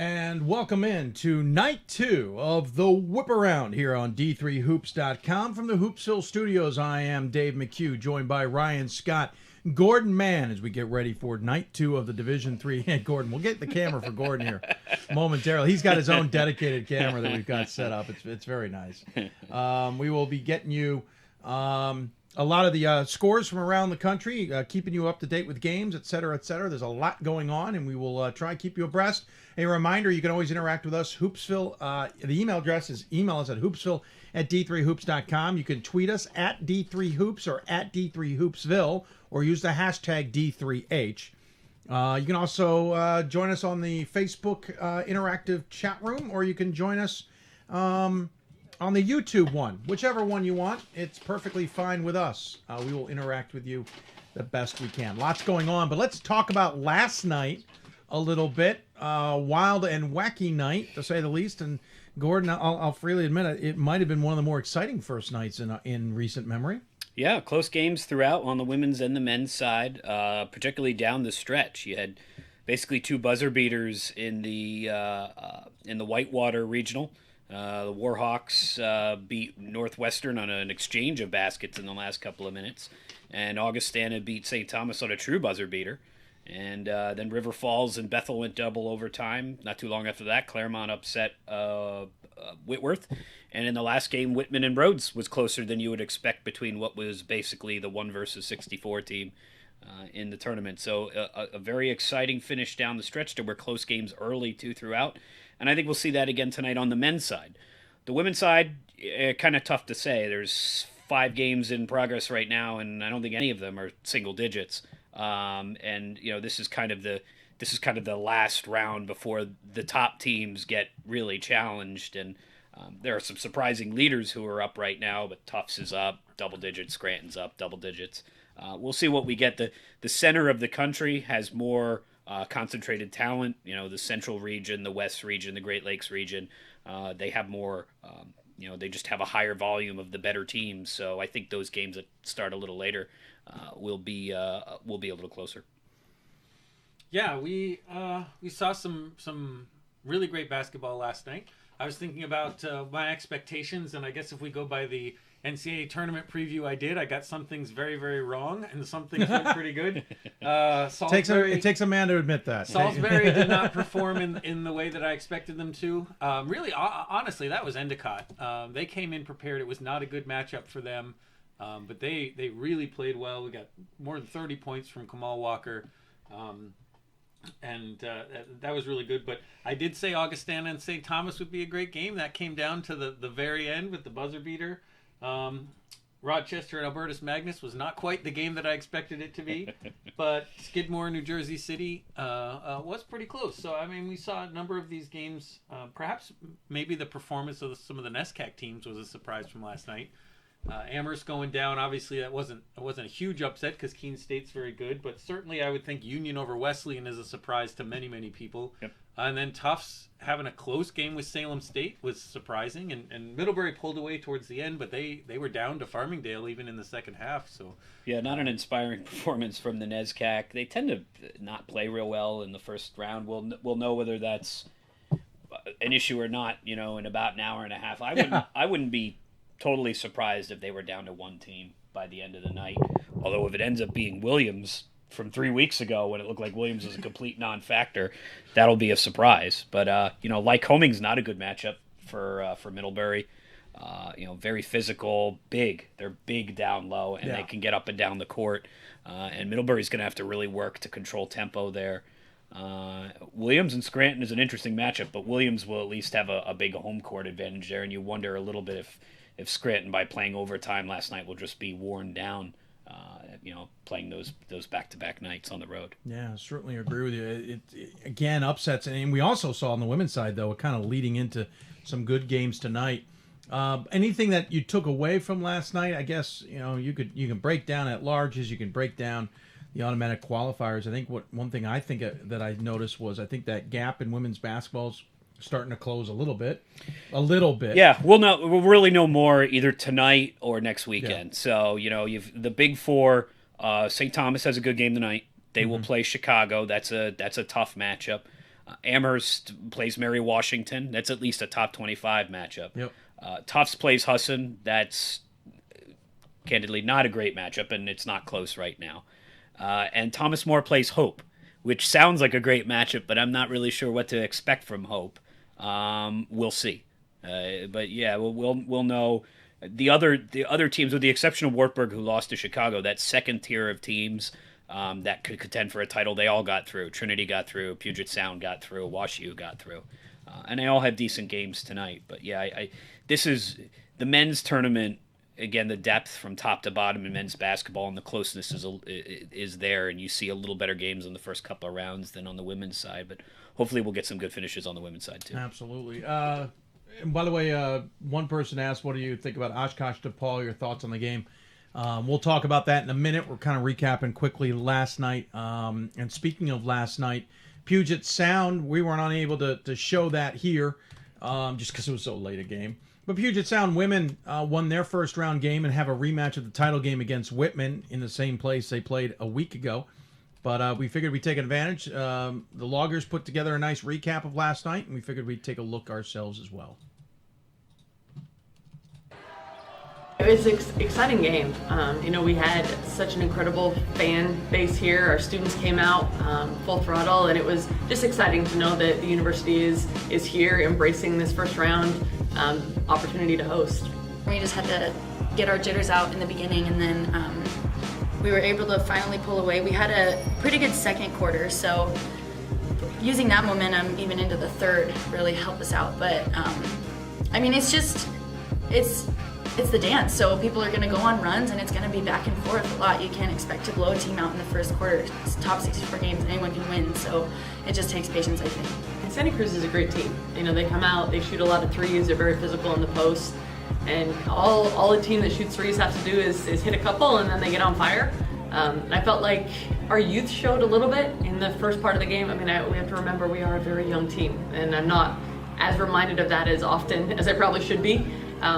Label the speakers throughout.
Speaker 1: And welcome in to night 2 of the Whiparound here on D3Hoops.com. From the Hoopsville studios, I am Dave McHugh, joined by Ryan Scott, Gordon Mann, as we get ready for night 2 of the Division 3. Hey, Gordon, we'll get the camera for Gordon here momentarily. He's got his own dedicated camera that we've got set up. It's very nice. We will be getting you a lot of the scores from around the country, keeping you up to date with games, et cetera, et cetera. There's a lot going on, and we will try and keep you abreast. A reminder, you can always interact with us. Hoopsville, the email address is email us at hoopsville@d3hoops.com. You can tweet us at D3Hoops or at D3Hoopsville or use the hashtag D3H. You can also join us on the Facebook interactive chat room, or you can join us on the YouTube one. Whichever one you want, it's perfectly fine with us. We will interact with you the best we can. Lots going on, but let's talk about last night a little bit. Wild and wacky night, to say the least. And Gordon, I'll freely admit it might have been one of the more exciting first nights in recent memory.
Speaker 2: Yeah, close games throughout on the women's and the men's side, particularly down the stretch. You had basically two buzzer beaters in the Whitewater regional. The Warhawks beat Northwestern on an exchange of baskets in the last couple of minutes, and Augustana beat St. Thomas on a true buzzer beater. And then River Falls and Bethel went double overtime. Not too long after that, Claremont upset Whitworth. And in the last game, Whitman and Rhodes was closer than you would expect between what was basically the 1 versus 64 team in the tournament. So a very exciting finish down the stretch. There were close games early, too, throughout. And I think we'll see that again tonight on the men's side. The women's side, kind of tough to say. There's 5 games in progress right now, and I don't think any of them are single digits. And you know, this is kind of the last round before the top teams get really challenged. And there are some surprising leaders who are up right now, but Tufts is up double digits, Scranton's up double digits. We'll see what we get. The center of the country has more concentrated talent. You know, the Central region, the West region, the Great Lakes region, they have more. They just have a higher volume of the better teams. So I think those games that start a little later will be a little closer.
Speaker 3: Yeah, we saw some really great basketball last night. I was thinking about my expectations, and I guess if we go by the NCAA tournament preview I got some things very, very wrong, and some things went pretty good.
Speaker 1: It takes a man to admit that.
Speaker 3: Salisbury did not perform in the way that I expected them to. Really, honestly, that was Endicott. They came in prepared. It was not a good matchup for them, but they really played well. We got more than 30 points from Kamal Walker. And that was really good. But I did say Augustana and St. Thomas would be a great game. That came down to the very end with the buzzer beater. Rochester and Albertus Magnus was not quite the game that I expected it to be. But Skidmore, New Jersey City was pretty close. So, I mean, we saw a number of these games. Perhaps maybe the performance of some of the NESCAC teams was a surprise from last night. Amherst going down, obviously that wasn't a huge upset because Keene State's very good, but certainly I would think Union over Wesleyan is a surprise to many, many people.
Speaker 2: Yep.
Speaker 3: And then Tufts having a close game with Salem State was surprising, and Middlebury pulled away towards the end, but they were down to Farmingdale even in the second half. So
Speaker 2: yeah, not an inspiring performance from the NESCAC. They tend to not play real well in the first round. We'll know whether that's an issue or not, in about an hour and a half. I wouldn't be totally surprised if they were down to one team by the end of the night. Although if it ends up being Williams from 3 weeks ago when it looked like Williams was a complete non-factor, that'll be a surprise. But Lycoming's not a good matchup for Middlebury. Very physical, big. They're big down low, and they can get up and down the court. And Middlebury's going to have to really work to control tempo there. Williams and Scranton is an interesting matchup, but Williams will at least have a big home court advantage there, and you wonder a little bit if Scranton, by playing overtime last night, will just be worn down, playing those back-to-back nights on the road.
Speaker 1: Yeah, I certainly agree with you. It again, upsets. And we also saw on the women's side, though, kind of leading into some good games tonight. Anything that you took away from last night? I guess, you can break down at larges, you can break down the automatic qualifiers. I think one thing that I noticed was I think that gap in women's basketball's starting to close a little bit.
Speaker 2: Yeah, we'll really know more either tonight or next weekend. Yeah. So you've the Big Four. St. Thomas has a good game tonight. They will play Chicago. That's a tough matchup. Amherst plays Mary Washington. That's at least a top 25 matchup.
Speaker 1: Yep.
Speaker 2: Tufts plays Husson. That's candidly not a great matchup, and it's not close right now. And Thomas More plays Hope, which sounds like a great matchup, but I'm not really sure what to expect from Hope. We'll see. But yeah, we'll know. The other teams, with the exception of Wartburg, who lost to Chicago, that second tier of teams that could contend for a title, they all got through. Trinity got through. Puget Sound got through. WashU got through. And they all have decent games tonight. But yeah, this is the men's tournament. Again, the depth from top to bottom in men's basketball and the closeness is there, and you see a little better games in the first couple of rounds than on the women's side. But hopefully we'll get some good finishes on the women's side too.
Speaker 1: Absolutely. And by the way, one person asked, what do you think about Oshkosh DePaul? Your thoughts on the game? We'll talk about that in a minute. We're kind of recapping quickly last night. And speaking of last night, Puget Sound, we weren't unable to show that here just because it was so late a game. But Puget Sound women won their first round game and have a rematch of the title game against Whitman in the same place they played a week ago. But we figured we'd take advantage. The Loggers put together a nice recap of last night, and we figured we'd take a look ourselves as well.
Speaker 4: It was an exciting game. We had such an incredible fan base here. Our students came out full throttle, and it was just exciting to know that the university is here embracing this first round opportunity to host.
Speaker 5: We just had to get our jitters out in the beginning, and then we were able to finally pull away. We had a pretty good second quarter, so using that momentum even into the third really helped us out. But it's the dance, so people are going to go on runs, and it's going to be back and forth a lot. You can't expect to blow a team out in the first quarter. It's top 64 games, anyone can win, so it just takes patience, I think.
Speaker 4: And Santa Cruz is a great team. They come out, they shoot a lot of threes, they're very physical in the post, and all a team that shoots threes has to do is hit a couple, and then they get on fire. I felt like our youth showed a little bit in the first part of the game. We have to remember we are a very young team, and I'm not as reminded of that as often as I probably should be.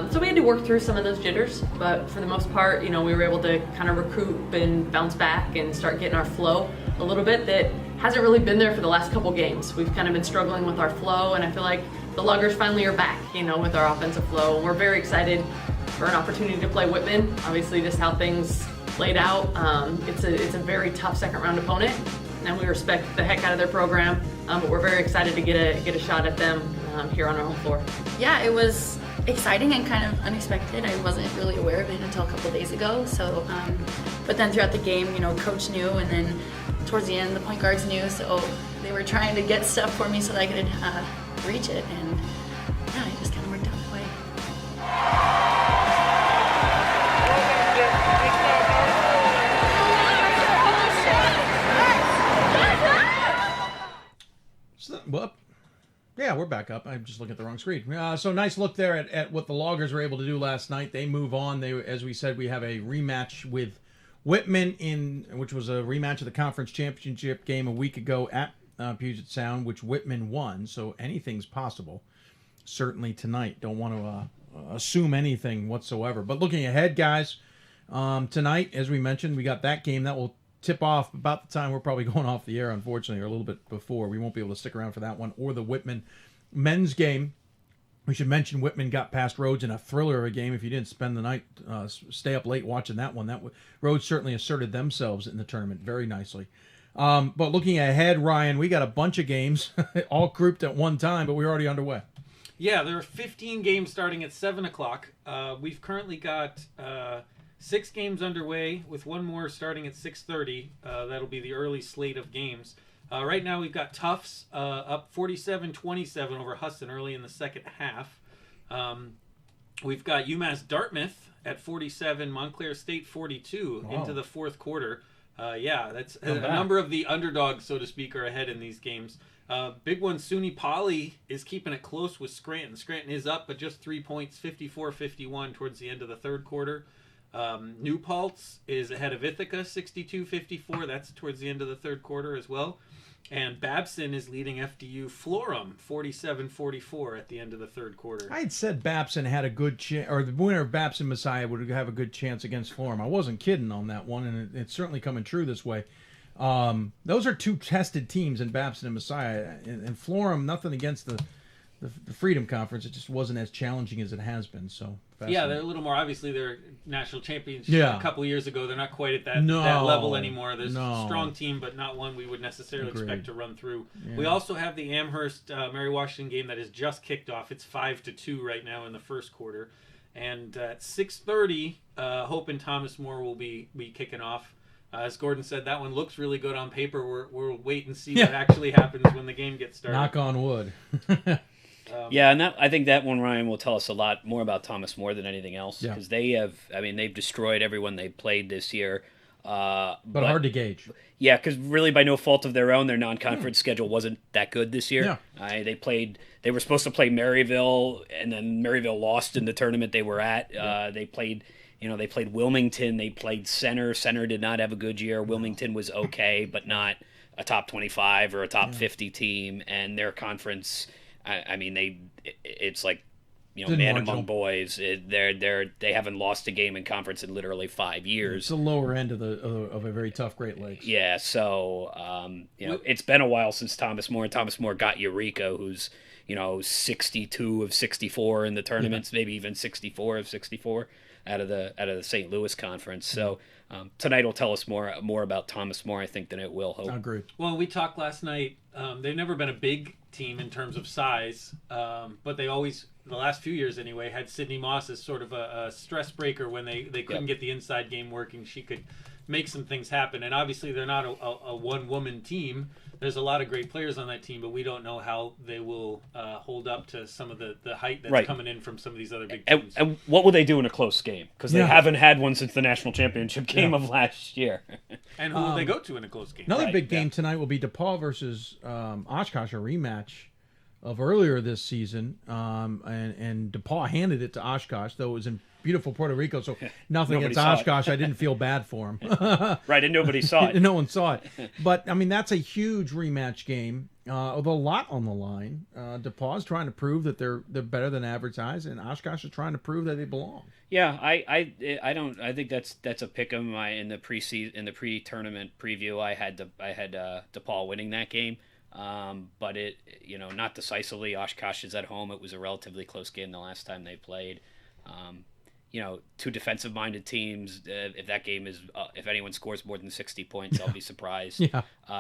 Speaker 4: So we had to work through some of those jitters, but for the most part, we were able to kind of recoup and bounce back and start getting our flow a little bit that hasn't really been there for the last couple games. We've kind of been struggling with our flow, and I feel like the Loggers finally are back, with our offensive flow, and we're very excited for an opportunity to play Whitman. Obviously, just how things laid out, it's a very tough second round opponent, and we respect the heck out of their program, but we're very excited to get a shot at them here on our home floor.
Speaker 5: Yeah, it was exciting and kind of unexpected. I wasn't really aware of it until a couple days ago. So, but then throughout the game, coach knew, and then towards the end, the point guards knew. So they were trying to get stuff for me so that I could reach it, and yeah, it just kind of worked out that way.
Speaker 1: Yeah, we're back up. I'm just looking at the wrong screen. So nice look there at what the Loggers were able to do last night. They move on. As we said, we have a rematch with Whitman, which was a rematch of the conference championship game a week ago at Puget Sound, which Whitman won. So anything's possible. Certainly tonight. Don't want to assume anything whatsoever. But looking ahead, guys, tonight, as we mentioned, we got that game that will tip off about the time we're probably going off the air, unfortunately, or a little bit before. We won't be able to stick around for that one or the Whitman men's game. We should mention Whitman got past Rhodes in a thriller of a game. If you didn't spend the night, stay up late watching that one. Rhodes certainly asserted themselves in the tournament very nicely. But looking ahead, Ryan, we got a bunch of games all grouped at one time, but we're already underway.
Speaker 3: Yeah, there are 15 games starting at 7 o'clock. We've currently got 6 games underway, with one more starting at 6:30. That'll be the early slate of games. Right now we've got Tufts up 47-27 over Husson early in the second half. We've got UMass Dartmouth at 47, Montclair State 42 into the fourth quarter. That's a number of the underdogs, so to speak, are ahead in these games. Big one, SUNY Poly is keeping it close with Scranton. Scranton is up, but just 3 points, 54-51 towards the end of the third quarter. New Paltz is ahead of Ithaca, 62-54. That's towards the end of the third quarter as well. And Babson is leading FDU Florham, 47-44 at the end of the third quarter.
Speaker 1: I had said Babson had a good chance, or the winner of Babson Messiah would have a good chance against Florham. I wasn't kidding on that one, and it's certainly coming true this way. Those are two tested teams in Babson and Messiah. And Florham, nothing against the Freedom Conference. It just wasn't as challenging as it has been. So
Speaker 3: yeah, they're a little more. Obviously, they're national champions
Speaker 1: Yeah.
Speaker 3: a couple years ago. They're not quite at that level anymore. There's a strong team, but not one we would necessarily expect to run through. Yeah. We also have the Amherst Mary Washington game that has just kicked off. It's 5-2 right now in the first quarter, and at 6:30, Hope and Thomas More will be kicking off. As Gordon said, that one looks really good on paper. We'll wait and see what actually happens when the game gets started.
Speaker 1: Knock on wood.
Speaker 2: Yeah, and I think that one, Ryan, will tell us a lot more about Thomas More than anything else, because they've destroyed everyone they played this year.
Speaker 1: But hard to gauge.
Speaker 2: Yeah, because really by no fault of their own, their non-conference schedule wasn't that good this year.
Speaker 1: Yeah.
Speaker 2: They were supposed to play Maryville, and then Maryville lost in the tournament they were at. They played Wilmington. They played Center. Center did not have a good year. Wilmington was okay, but not a top 25 or a top 50 team. And their conference, it's like, man among boys. They haven't lost a game in conference in literally 5 years.
Speaker 1: It's the lower end of a very tough Great Lakes.
Speaker 2: Yeah, so it's been a while since Thomas More. And Thomas More got Eureka, who's 62 of 64 in the tournaments, maybe even 64 of 64 out of the St. Louis conference. So tonight will tell us more about Thomas More, I think, than it will Hope.
Speaker 1: I agree.
Speaker 3: Well, we talked last night. They've never been a big team in terms of size, but they always, the last few years anyway, had Sydney Moss as sort of a stress breaker when they couldn't get the inside game working. She could make some things happen, and obviously they're not a one-woman team. There's a lot of great players on that team, but we don't know how they will hold up to some of the height that's coming in from some of these other big teams.
Speaker 2: And what will they do in a close game? Because they haven't had one since the national championship game of last year.
Speaker 3: And who will they go to in a close game?
Speaker 1: Another big game tonight will be DePaul versus Oshkosh, a rematch of earlier this season. And DePaul handed it to Oshkosh, though it was in beautiful Puerto Rico, so nothing against Oshkosh. I didn't feel bad for him.
Speaker 2: Right, and nobody saw it.
Speaker 1: No one saw it. But, that's a huge rematch game with a lot on the line. DePaul's trying to prove that they're better than advertised, and Oshkosh is trying to prove that they belong.
Speaker 2: Yeah, I think that's a pick 'em. In the pre-tournament preview, I had DePaul winning that game. But it, not decisively. Oshkosh is at home. It was a relatively close game the last time they played. Two defensive-minded teams. If that game is, if anyone scores more than 60 points, I'll be surprised.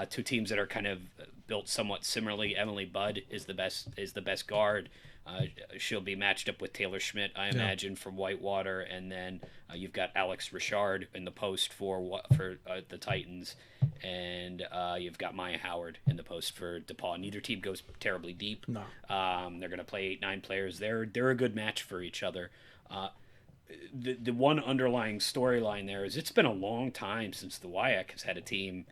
Speaker 2: Two teams that are kind of built somewhat similarly. Emily Budd is the best guard. She'll be matched up with Taylor Schmidt, I imagine, from Whitewater, and then you've got Alex Richard in the post for the Titans, and you've got Maya Howard in the post for DePaul. Neither team goes terribly deep.
Speaker 1: No.
Speaker 2: They're going to play 8-9 players. They're a good match for each other. The one underlying storyline there is it's been a long time since the WIAC has had a team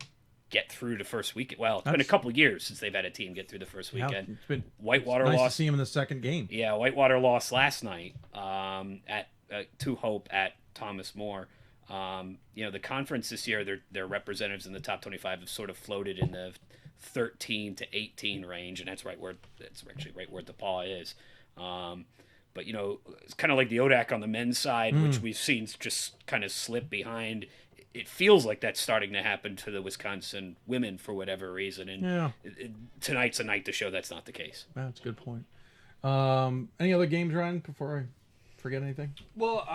Speaker 2: get through the first weekend. Well, it's been a couple of years since they've had a team get through the first weekend.
Speaker 1: It's been
Speaker 2: Whitewater
Speaker 1: nice
Speaker 2: lost.
Speaker 1: To see him in the second game.
Speaker 2: Yeah, Whitewater lost last night to Hope at Thomas More. The conference this year, their representatives in the top 25 have sort of floated in the 13 to 18 range, and that's actually right where DePaul is. But, it's kind of like the ODAC on the men's side, which we've seen just kind of slip behind. It feels like that's starting to happen to the Wisconsin women for whatever reason. And tonight's a night to show that's not the case.
Speaker 1: That's a good point. Any other games, Ryan, before I forget anything?
Speaker 3: Well,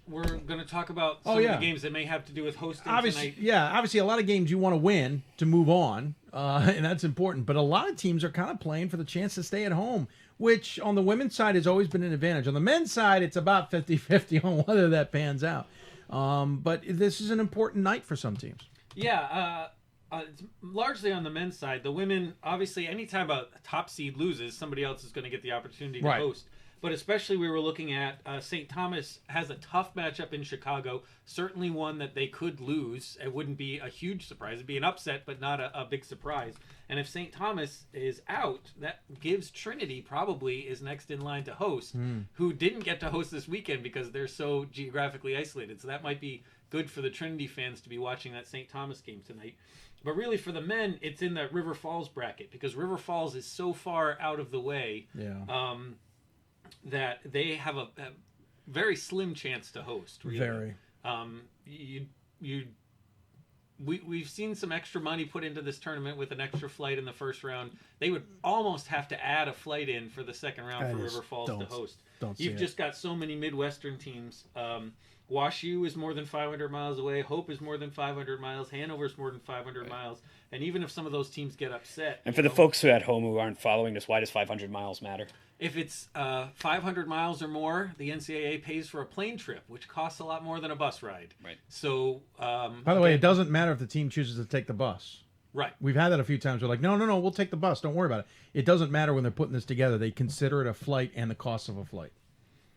Speaker 3: we're going to talk about some of the games that may have to do with hosting tonight.
Speaker 1: Yeah, obviously a lot of games you want to win to move on, and that's important. But a lot of teams are kind of playing for the chance to stay at home, which on the women's side has always been an advantage. On the men's side, it's about 50-50 on whether that pans out. But this is an important night for some teams.
Speaker 3: Yeah, it's largely on the men's side. The women, obviously, anytime a top seed loses, somebody else is going to get the opportunity to host. But especially we were looking at St. Thomas has a tough matchup in Chicago, certainly one that they could lose. It wouldn't be a huge surprise. It'd be an upset, but not a big surprise. And if St. Thomas is out, that gives Trinity probably is next in line to host, who didn't get to host this weekend because they're so geographically isolated. So that might be good for the Trinity fans to be watching that St. Thomas game tonight. But really for the men, it's in that River Falls bracket because River Falls is so far out of the way. That they have a very slim chance to host. Really.
Speaker 1: Very.
Speaker 3: we've seen some extra money put into this tournament with an extra flight in the first round. They would almost have to add a flight in for the second round for River Falls to host. You've just got so many Midwestern teams. WashU is more than 500 miles away. Hope is more than 500 miles. Hanover's more than 500 miles. And even if some of those teams get upset...
Speaker 2: And for the folks who at home who aren't following this, why does 500 miles matter?
Speaker 3: If it's 500 miles or more, the NCAA pays for a plane trip, which costs a lot more than a bus ride.
Speaker 2: Right.
Speaker 3: So...
Speaker 1: By the way, it doesn't matter if the team chooses to take the bus.
Speaker 3: Right.
Speaker 1: We've had that a few times. We're like, no, we'll take the bus. Don't worry about it. It doesn't matter when they're putting this together. They consider it a flight and the cost of a flight.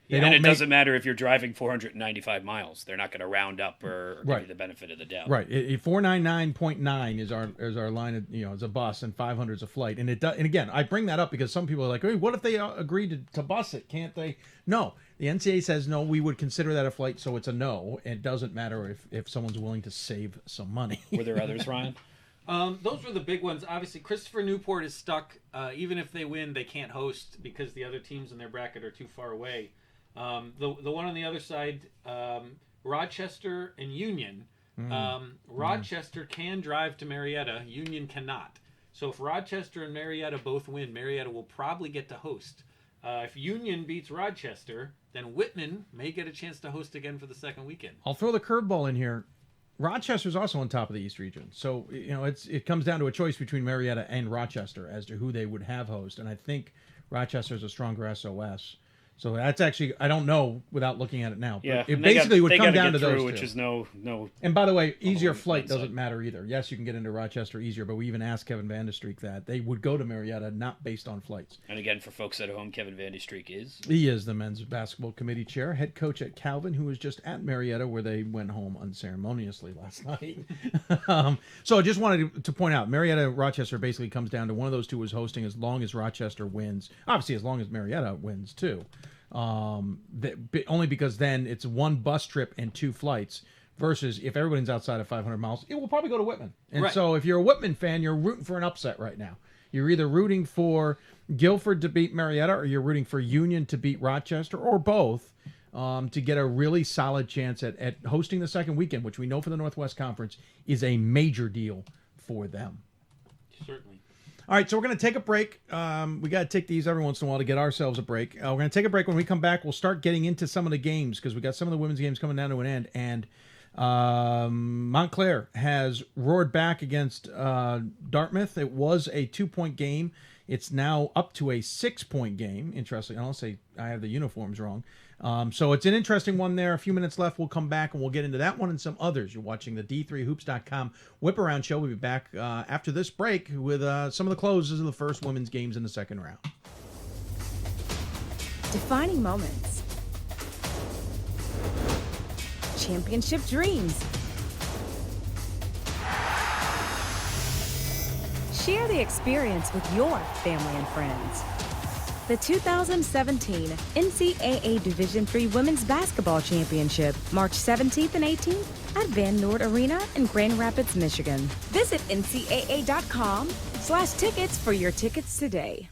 Speaker 2: And it doesn't matter if you're driving 495 miles. They're not going to round up or give you the benefit of the doubt.
Speaker 1: Right. 499.9 is our line of, is a bus, and 500 is a flight. And and again, I bring that up because some people are like, hey, what if they agreed to bus it? Can't they? No. The NCAA says no, we would consider that a flight, so it's a no. It doesn't matter if someone's willing to save some money.
Speaker 2: Were there others, Ryan?
Speaker 3: Those were the big ones. Obviously, Christopher Newport is stuck. Even if they win, they can't host because the other teams in their bracket are too far away. The one on the other side, Rochester and Union. Rochester can drive to Marietta. Union cannot. So if Rochester and Marietta both win, Marietta will probably get to host. If Union beats Rochester, then Whitman may get a chance to host again for the second weekend.
Speaker 1: I'll throw the curveball in here. Rochester's also on top of the East region. So, it comes down to a choice between Marietta and Rochester as to who they would have host. And I think Rochester's a stronger SOS. So that's actually, I don't know without looking at it now. But
Speaker 2: Yeah,
Speaker 1: it basically would come down to those two.
Speaker 2: Which is no.
Speaker 1: And by the way, easier flight doesn't matter either. Yes, you can get into Rochester easier, but we even asked Kevin Vandestreek that. They would go to Marietta, not based on flights.
Speaker 2: And again, for folks at home, Kevin Vandestreek is?
Speaker 1: He is the men's basketball committee chair, head coach at Calvin, who was just at Marietta, where they went home unceremoniously last night. So I just wanted to point out, Marietta and Rochester basically comes down to one of those two is hosting as long as Rochester wins. Obviously, as long as Marietta wins, too. Only because then it's one bus trip and two flights versus if everybody's outside of 500 miles, it will probably go to Whitman. And so if you're a Whitman fan, you're rooting for an upset right now. You're either rooting for Guilford to beat Marietta or you're rooting for Union to beat Rochester or both to get a really solid chance at hosting the second weekend, which we know for the Northwest Conference is a major deal for them.
Speaker 3: Certainly.
Speaker 1: All right, so we're going to take a break. We got to take these every once in a while to get ourselves a break. We're going to take a break. When we come back, we'll start getting into some of the games because we got some of the women's games coming down to an end. And Montclair has roared back against Dartmouth. It was a 2-point game. It's now up to a 6-point game. Interesting. I'll say I have the uniforms wrong. So it's an interesting one there. A few minutes left. We'll come back and we'll get into that one and some others. You're watching the D3Hoops.com Whiparound Show. We'll be back after this break with some of the closes of the first women's games in the second round.
Speaker 6: Defining moments. Championship dreams. Share the experience with your family and friends. The 2017 NCAA Division III Women's Basketball Championship, March 17th and 18th at Van Noord Arena in Grand Rapids, Michigan. Visit ncaa.com/tickets for your tickets today.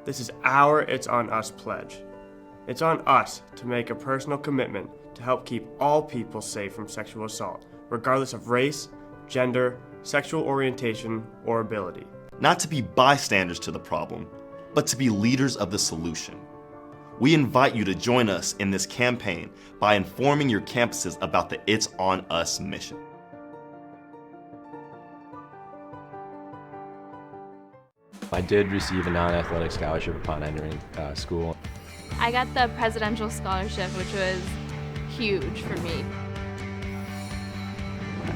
Speaker 7: This is our It's On Us pledge. It's on us to make a personal commitment to help keep all people safe from sexual assault, regardless of race, gender, sexual orientation, or ability.
Speaker 8: Not to be bystanders to the problem, but to be leaders of the solution. We invite you to join us in this campaign by informing your campuses about the It's On Us mission.
Speaker 9: I did receive a non-athletic scholarship upon entering school.
Speaker 10: I got the presidential scholarship, which was huge for me.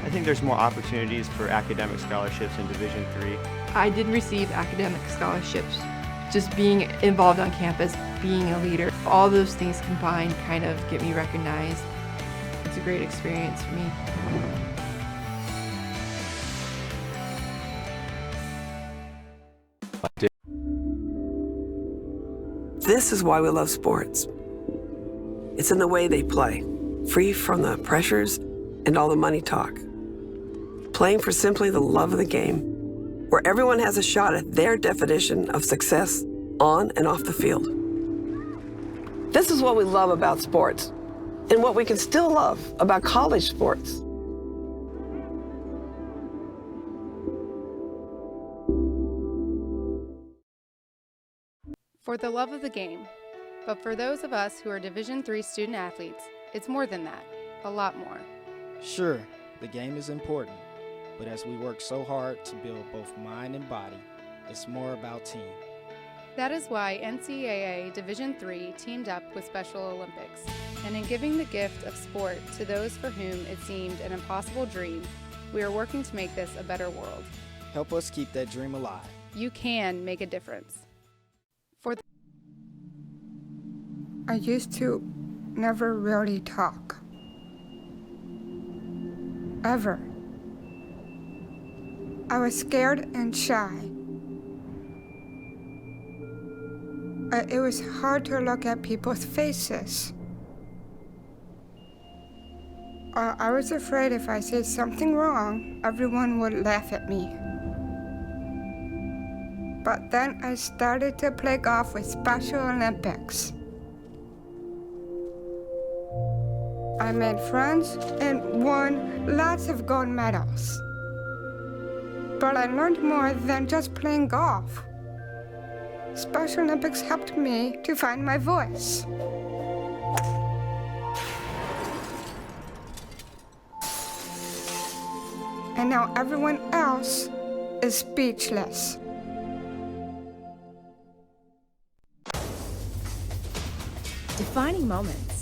Speaker 11: I think there's more opportunities for academic scholarships in Division III.
Speaker 12: I did receive academic scholarships. Just being involved on campus, being a leader, all those things combined kind of get me recognized. It's a great experience for me.
Speaker 13: This is why we love sports. It's in the way they play, free from the pressures and all the money talk. Playing for simply the love of the game, where everyone has a shot at their definition of success on and off the field. This is what we love about sports, and what we can still love about college sports.
Speaker 14: For the love of the game. But for those of us who are Division III student athletes, it's more than that, a lot more.
Speaker 15: Sure, the game is important, but as we work so hard to build both mind and body, it's more about team.
Speaker 14: That is why NCAA Division III teamed up with Special Olympics, and in giving the gift of sport to those for whom it seemed an impossible dream, we are working to make this a better world.
Speaker 15: Help us keep that dream alive.
Speaker 14: You can make a difference.
Speaker 16: I used to never really talk. Ever. I was scared and shy. It was hard to look at people's faces. I was afraid if I said something wrong, everyone would laugh at me. But then I started to play golf with Special Olympics. I made friends and won lots of gold medals. But I learned more than just playing golf. Special Olympics helped me to find my voice. And now everyone else is speechless.
Speaker 6: Defining moments.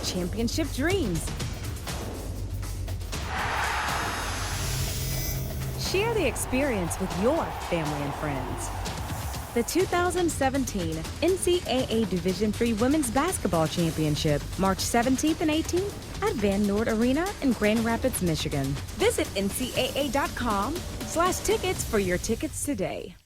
Speaker 6: Championship dreams. Share the experience with your family and friends. The 2017 NCAA Division III Women's Basketball Championship, March 17th and 18th at Van Noord Arena in Grand Rapids, Michigan. Visit ncaa.com/tickets for your tickets today.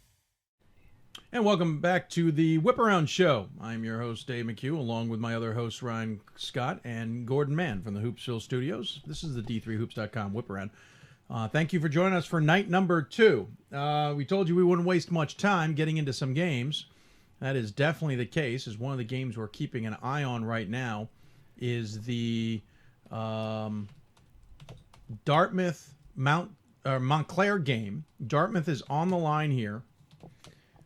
Speaker 1: And welcome back to the Whiparound Show. I'm your host, Dave McHugh, along with my other hosts, Ryan Scott and Gordon Mann from the Hoopsville Studios. This is the D3Hoops.com Whiparound. Thank you for joining us for night number 2. We told you we wouldn't waste much time getting into some games. That is definitely the case, as one of the games we're keeping an eye on right now is the Montclair game. Dartmouth is on the line here.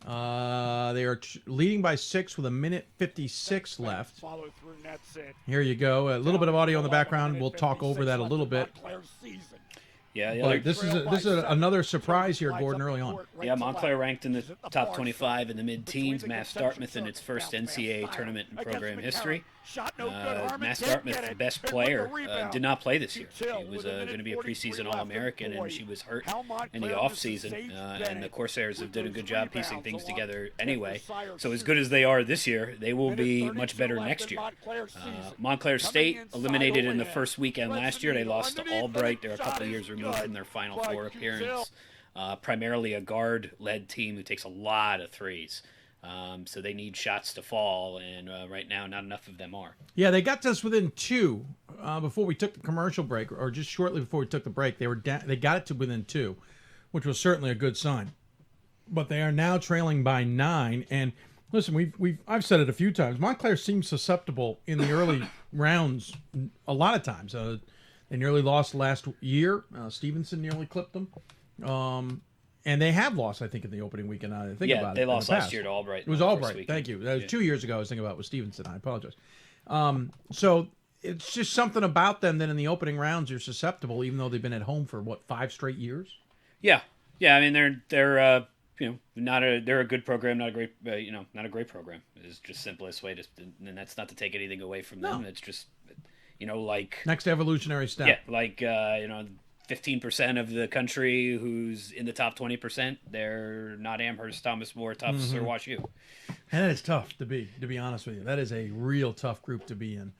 Speaker 1: They are leading by 6 with 1:56 left. Here you go. A little bit of audio in the background. We'll talk over that a little bit.
Speaker 2: Yeah,
Speaker 1: but this is another surprise here, Gordon, early on.
Speaker 2: Yeah, Montclair ranked in the top 25 in the mid-teens. Mass Dartmouth in its first NCAA tournament in program history. Mass Dartmouth, the best player, did not play this year. She was going to be a preseason All-American, and she was hurt in the offseason. And the Corsairs have done a good job piecing things together anyway. So as good as they are this year, they will be much better next year. Montclair State eliminated in the first weekend last year. They lost to Albright. They're a couple of years removed from their Final Four appearance. Primarily a guard-led team who takes a lot of threes. So they need shots to fall, and right now not enough of them are.
Speaker 1: Yeah, they got us within 2 before we took the commercial break, or just shortly before we took the break. They got it to within 2, which was certainly a good sign. But they are now trailing by 9. And listen, I've said it a few times. Montclair seems susceptible in the early rounds a lot of times. They nearly lost last year. Stevenson nearly clipped them. And they have lost, I think, in the opening weekend. I think about it.
Speaker 2: Yeah, they lost last year to Albright.
Speaker 1: It was Albright. Thank you. That was 2 years ago. I was thinking about with Stevenson. I apologize. So it's just something about them that in the opening rounds you're susceptible, even though they've been at home for 5 straight years.
Speaker 2: Yeah. I mean, they're they're a good program, not a great not a great program. Is just simplest way to, and that's not to take anything away from them. It's just like
Speaker 1: next evolutionary step.
Speaker 2: Yeah, like 15% of the country who's in the top 20%, they're not Amherst, Thomas More, Tufts, or WashU.
Speaker 1: And that is tough to be honest with you. That is a real tough group to be in.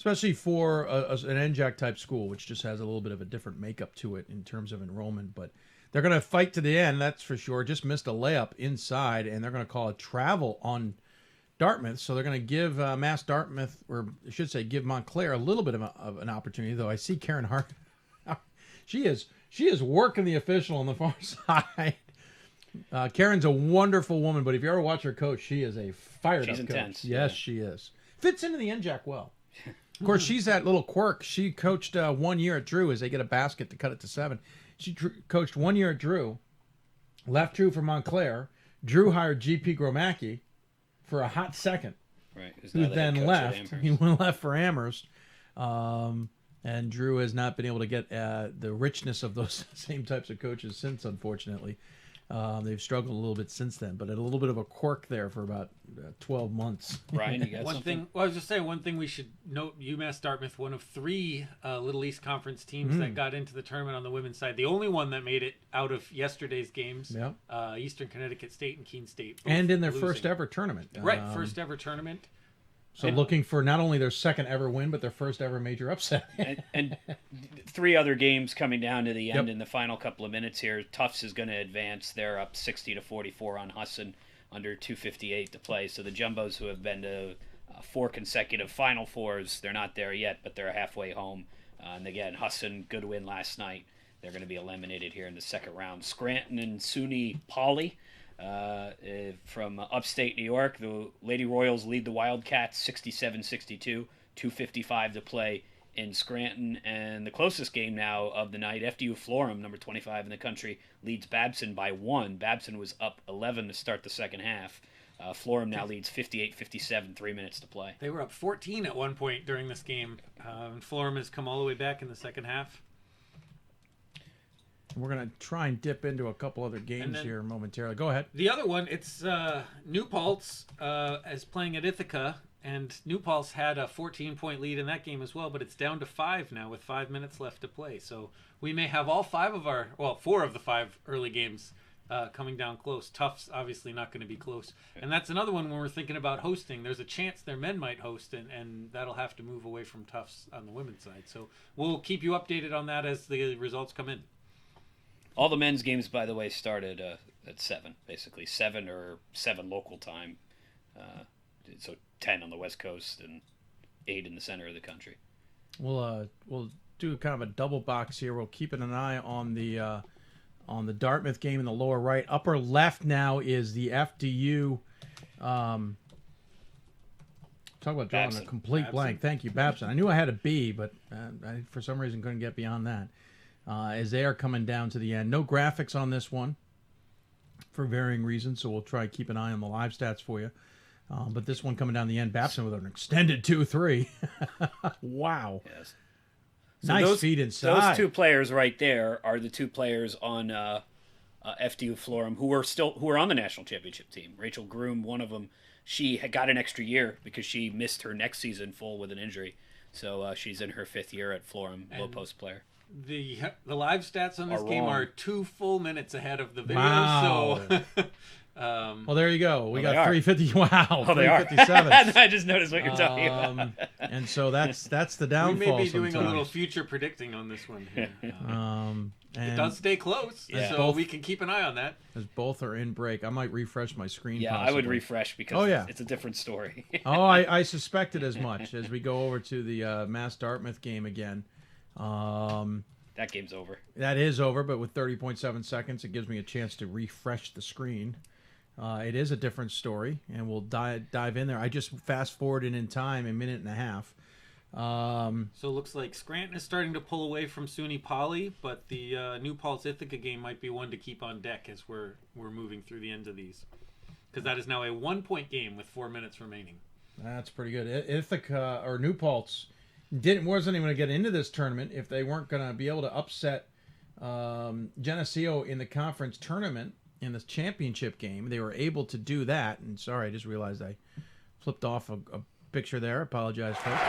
Speaker 1: especially for an NJAC type school, which just has a little bit of a different makeup to it in terms of enrollment. But they're going to fight to the end, that's for sure. Just missed a layup inside, and they're going to call it travel on Dartmouth. So they're going to give Mass Dartmouth, or I should say give Montclair, a little bit of an opportunity, though I see Karen Hart. She is working the official on the far side. Karen's a wonderful woman, but if you ever watch her coach, she is a fired up coach.
Speaker 2: She's intense.
Speaker 1: Yes, she is. Fits into the NJAC well. Of course, she's that little quirk. She coached 1 year at Drew as they get a basket to cut it to 7. She coached 1 year at Drew, left Drew for Montclair. Drew hired G.P. Gromacki for a hot second,
Speaker 2: right?
Speaker 1: Who then left. He left for Amherst. And Drew has not been able to get the richness of those same types of coaches since, unfortunately. They've struggled a little bit since then, but a little bit of a quirk there for about 12 months.
Speaker 2: Brian, you got
Speaker 3: one
Speaker 2: something?
Speaker 3: thing. Well, I was just saying one thing we should note: UMass Dartmouth, one of 3 Little East Conference teams that got into the tournament on the women's side. The only one that made it out of yesterday's games.
Speaker 1: Yeah.
Speaker 3: Eastern Connecticut State and Keene State,
Speaker 1: and in their first ever tournament.
Speaker 3: Right, first ever tournament.
Speaker 1: So looking for not only their second ever win, but their first ever major upset.
Speaker 2: and 3 other games coming down to the end in the final couple of minutes here. Tufts is going to advance. They're up 60-44 on Husson, under 2:58 to play. So the Jumbos, who have been to 4 consecutive Final Fours, they're not there yet, but they're halfway home. And again, Husson, good win last night. They're going to be eliminated here in the second round. Scranton and SUNY Poly. From upstate New York, the Lady Royals lead the Wildcats 67-62, 2:55 to play in Scranton. And the closest game now of the night, FDU Florham, number 25 in the country, leads Babson by 1. Babson was up 11 to start the second half. Florham now leads 58-57, 3 minutes to play.
Speaker 3: They were up 14 at one point during this game. Florham has come all the way back in the second half.
Speaker 1: We're going to try and dip into a couple other games here momentarily. Go ahead.
Speaker 3: The other one, it's New Paltz is playing at Ithaca, and New Paltz had a 14-point lead in that game as well, but it's down to 5 now with 5 minutes left to play. So we may have all 4 of the 5 early games coming down close. Tufts obviously not going to be close. And that's another one when we're thinking about hosting. There's a chance their men might host, and that'll have to move away from Tufts on the women's side. So we'll keep you updated on that as the results come in.
Speaker 2: All the men's games, by the way, started at 7, basically 7 or 7 local time. So 10 on the West Coast and 8 in the center of the country.
Speaker 1: We'll do kind of a double box here. We'll keep an eye on the Dartmouth game in the lower right. Upper left now is the FDU. Talk about drawing a complete blank. Thank you, Babson. I knew I had a B, but I for some reason couldn't get beyond that. As they are coming down to the end. No graphics on this one for varying reasons, so we'll try to keep an eye on the live stats for you. But this one coming down the end, Babson with an extended 2-3. Wow.
Speaker 2: Yes. So
Speaker 1: nice feed inside.
Speaker 2: Those 2 players right there are the 2 players on FDU Florham who are on the national championship team. Rachel Groom, one of them, she had got an extra year because she missed her next season full with an injury. So she's in her 5th year at Florham, low post player.
Speaker 3: The live stats on this game are 2 full minutes ahead of the video.
Speaker 1: Wow.
Speaker 3: So,
Speaker 1: well, there you go. We got 350. Wow,
Speaker 2: 357. I just noticed what you're talking about.
Speaker 1: And so that's the downfall.
Speaker 3: We may be doing
Speaker 1: sometimes.
Speaker 3: a little future predicting on this one.
Speaker 1: And
Speaker 3: it does stay close, so we can keep an eye on that.
Speaker 1: As both are in break, I might refresh my screen.
Speaker 2: Yeah,
Speaker 1: possibly.
Speaker 2: I would refresh because it's a different story.
Speaker 1: I suspected as much as we go over to the Mass Dartmouth game again.
Speaker 2: That game's over.
Speaker 1: That is over, but with 30.7 seconds, it gives me a chance to refresh the screen. It is a different story, and we'll dive in there. I just fast-forwarded in time, a minute and a half.
Speaker 3: So it looks like Scranton is starting to pull away from SUNY Poly, but the New Paltz Ithaca game might be one to keep on deck as we're moving through the end of these. Because that is now a 1-point game with 4 minutes remaining.
Speaker 1: That's pretty good. Ithaca, or New Paltz, wasn't even going to get into this tournament if they weren't going to be able to upset Geneseo in the conference tournament in the championship game. They were able to do that. And sorry, I just realized I flipped off a picture there. Apologize, folks.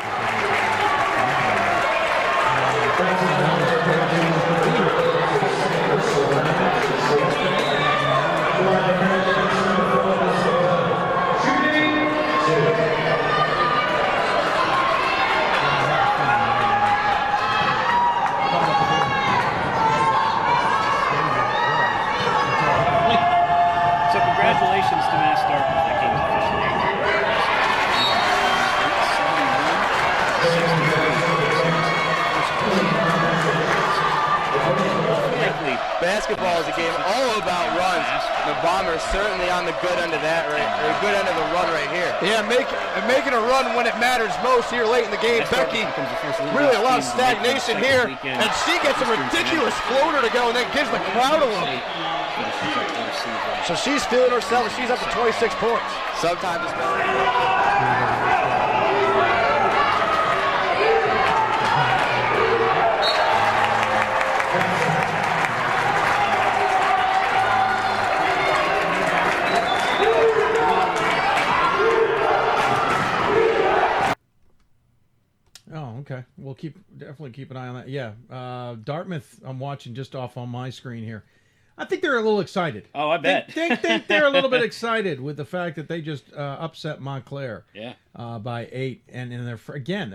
Speaker 2: Exactly.
Speaker 17: Basketball is a game all about runs. The Bombers certainly on the good end of that, right? Or good end of the run right here.
Speaker 18: Yeah, making a run when it matters most here late in the game. Becky, really a lot of stagnation here, and she gets a ridiculous floater to go and then gives the crowd a look. So she's feeling herself, and she's up to 26 points.
Speaker 17: Sometimes it's better.
Speaker 1: Oh, okay. We'll definitely keep an eye on that. Yeah, Dartmouth. I'm watching just off on my screen here. I think they're a little excited.
Speaker 2: Oh, I bet.
Speaker 1: Think they're a little bit excited with the fact that they just upset Montclair.
Speaker 2: Yeah.
Speaker 1: By 8, and in their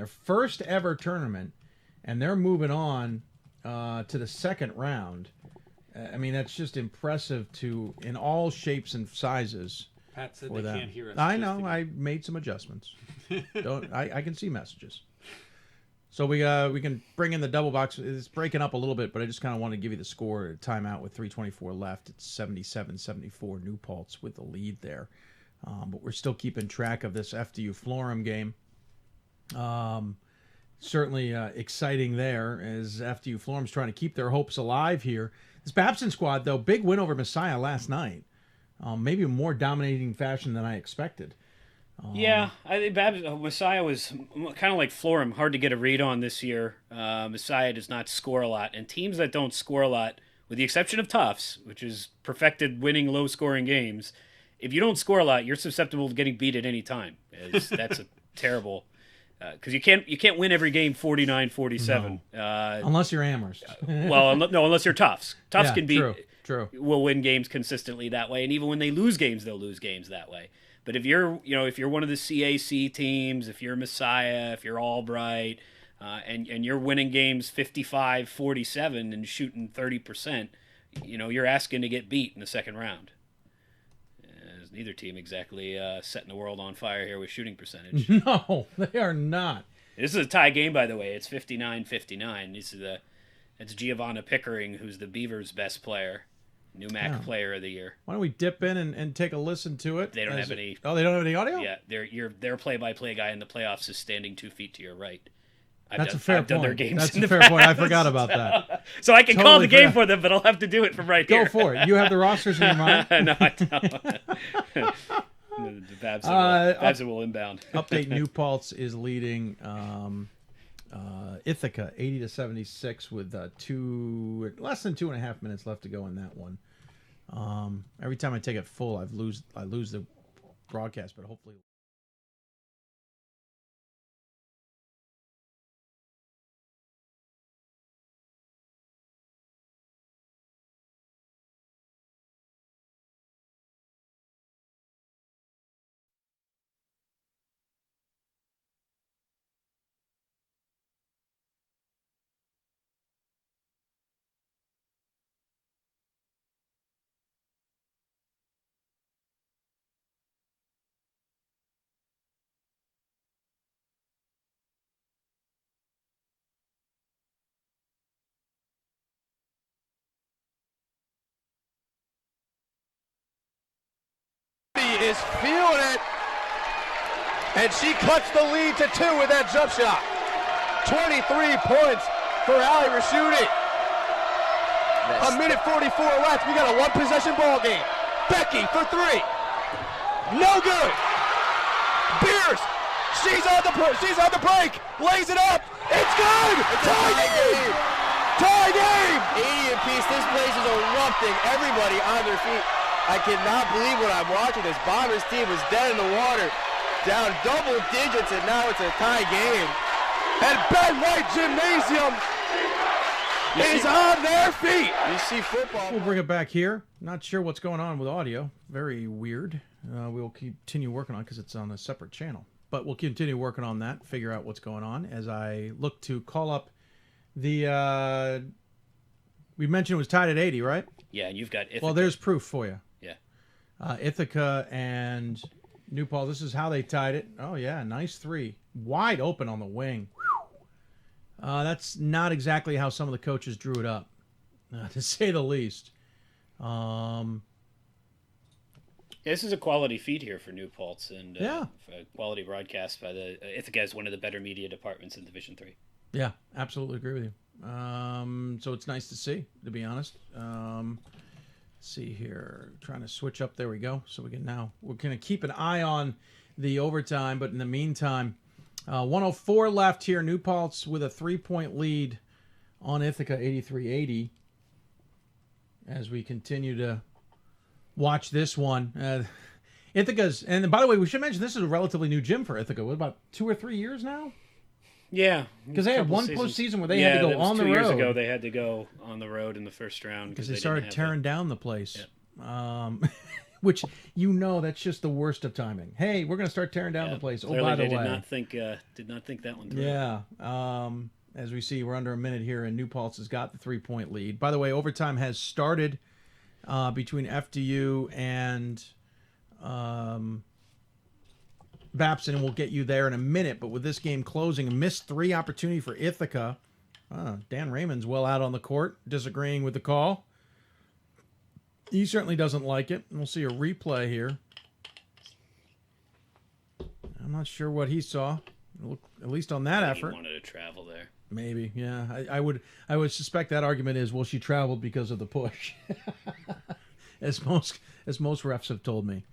Speaker 1: first ever tournament, and they're moving on to the second round. I mean, that's just impressive in all shapes and sizes.
Speaker 3: Pat said they can't hear us.
Speaker 1: I know. I made some adjustments. I can see messages. So we can bring in the double box. It's breaking up a little bit, but I just kind of want to give you the score. Timeout with 3:24 left. It's 77-74. New Paltz with the lead there. But we're still keeping track of this FDU Florham game. Certainly exciting there as FDU Florham's trying to keep their hopes alive here. This Babson squad, though, big win over Messiah last night. Maybe a more dominating fashion than I expected.
Speaker 2: Yeah, I think Messiah was kind of like Florham, hard to get a read on this year. Messiah does not score a lot, and teams that don't score a lot, with the exception of Tufts, which is perfected winning low-scoring games, if you don't score a lot, you're susceptible to getting beat at any time. That's a terrible, because you can't win every game 49-47.
Speaker 1: No. Unless you're Amherst.
Speaker 2: Unless you're Tufts. Tufts can beat.
Speaker 1: True.
Speaker 2: Will win games consistently that way, and even when they lose games, they'll lose games that way. But if you're one of the CAC teams, if you're Messiah, if you're Albright, and you're winning games 55-47 and shooting 30%, you're asking to get beat in the second round. Neither team exactly setting the world on fire here with shooting percentage.
Speaker 1: No, they are not.
Speaker 2: This is a tie game, by the way. It's 59-59. It's Giovanna Pickering, who's the Beavers' best player. New MAC Player of the Year.
Speaker 1: Why don't we dip in and take a listen to it?
Speaker 2: They don't have any.
Speaker 1: Oh, they don't have any audio?
Speaker 2: Yeah, their play-by-play guy in the playoffs is standing 2 feet to your right.
Speaker 1: That's a fair point.
Speaker 2: Done their games
Speaker 1: That's
Speaker 2: in
Speaker 1: a
Speaker 2: the
Speaker 1: fair
Speaker 2: past.
Speaker 1: point. I forgot about that.
Speaker 2: So I can call the game for them, but I'll have to do it from right here.
Speaker 1: Go for it. You have the rosters in your mind?
Speaker 2: No, I don't. Babson will inbound.
Speaker 1: Update: New Paltz is leading Ithaca 80-76 with less than 2.5 minutes left to go in that one. Every time I take it full, I lose the broadcast, but hopefully.
Speaker 18: Is feeling it, and she cuts the lead to 2 with that jump shot. 23 points for Allie Raschuti. A minute 44 left. We got a 1-possession ball game. Becky for 3. No good. Beers. She's on the break. Lays it up. It's good. Tie game. Tie game.
Speaker 17: 80 apiece. This place is erupting. Everybody on their feet. I cannot believe what I'm watching. This Bombers team was dead in the water, down double digits, and now it's a tie game.
Speaker 18: And Ben White Gymnasium is on their feet.
Speaker 17: You see football.
Speaker 1: We'll bring it back here. Not sure what's going on with audio. Very weird. We'll continue working on it because it's on a separate channel. But we'll continue working on that, figure out what's going on as I look to call up the... we mentioned it was tied at 80, right?
Speaker 2: Yeah, and you've got Ithaca.
Speaker 1: Well, there's proof for you.
Speaker 2: Yeah.
Speaker 1: Ithaca and New Paltz. This is how they tied it. Oh, yeah, nice 3. Wide open on the wing. That's not exactly how some of the coaches drew it up. to say the least.
Speaker 2: This is a quality feed here for New Paltz, and
Speaker 1: yeah,
Speaker 2: quality broadcast by the Ithaca is one of the better media departments in Division III.
Speaker 1: Yeah, absolutely agree with you. So it's nice to see, to be honest. Let's see here, trying to switch up. There we go. So we're going to keep an eye on the overtime, but in the meantime, 104 left here. New Paltz with a 3-point lead on Ithaca, 83-80. As we continue to watch this one. Ithaca's, and by the way, we should mention this is a relatively new gym for Ithaca. What, about 2 or 3 years now?
Speaker 2: Yeah.
Speaker 1: Because they had one postseason where they had to go on the road.
Speaker 2: 2 years ago, they had to go on the road in the first round.
Speaker 1: Because they started tearing down the place.
Speaker 2: Yeah.
Speaker 1: Which, that's just the worst of timing. Hey, we're going to start tearing down the place. Oh, by the way.
Speaker 2: Did not think that one through.
Speaker 1: Yeah. As we see, we're under a minute here, and New Paltz has got the 3-point lead. By the way, overtime has started between FDU and Babson, and we'll get you there in a minute. But with this game closing, a missed 3 opportunity for Ithaca. Dan Raymond's well out on the court, disagreeing with the call. He certainly doesn't like it. We'll see a replay here. I'm not sure what he saw, at least on that effort.
Speaker 2: He wanted to travel there.
Speaker 1: Maybe, yeah. I would suspect that argument is, well, she traveled because of the push, as most refs have told me.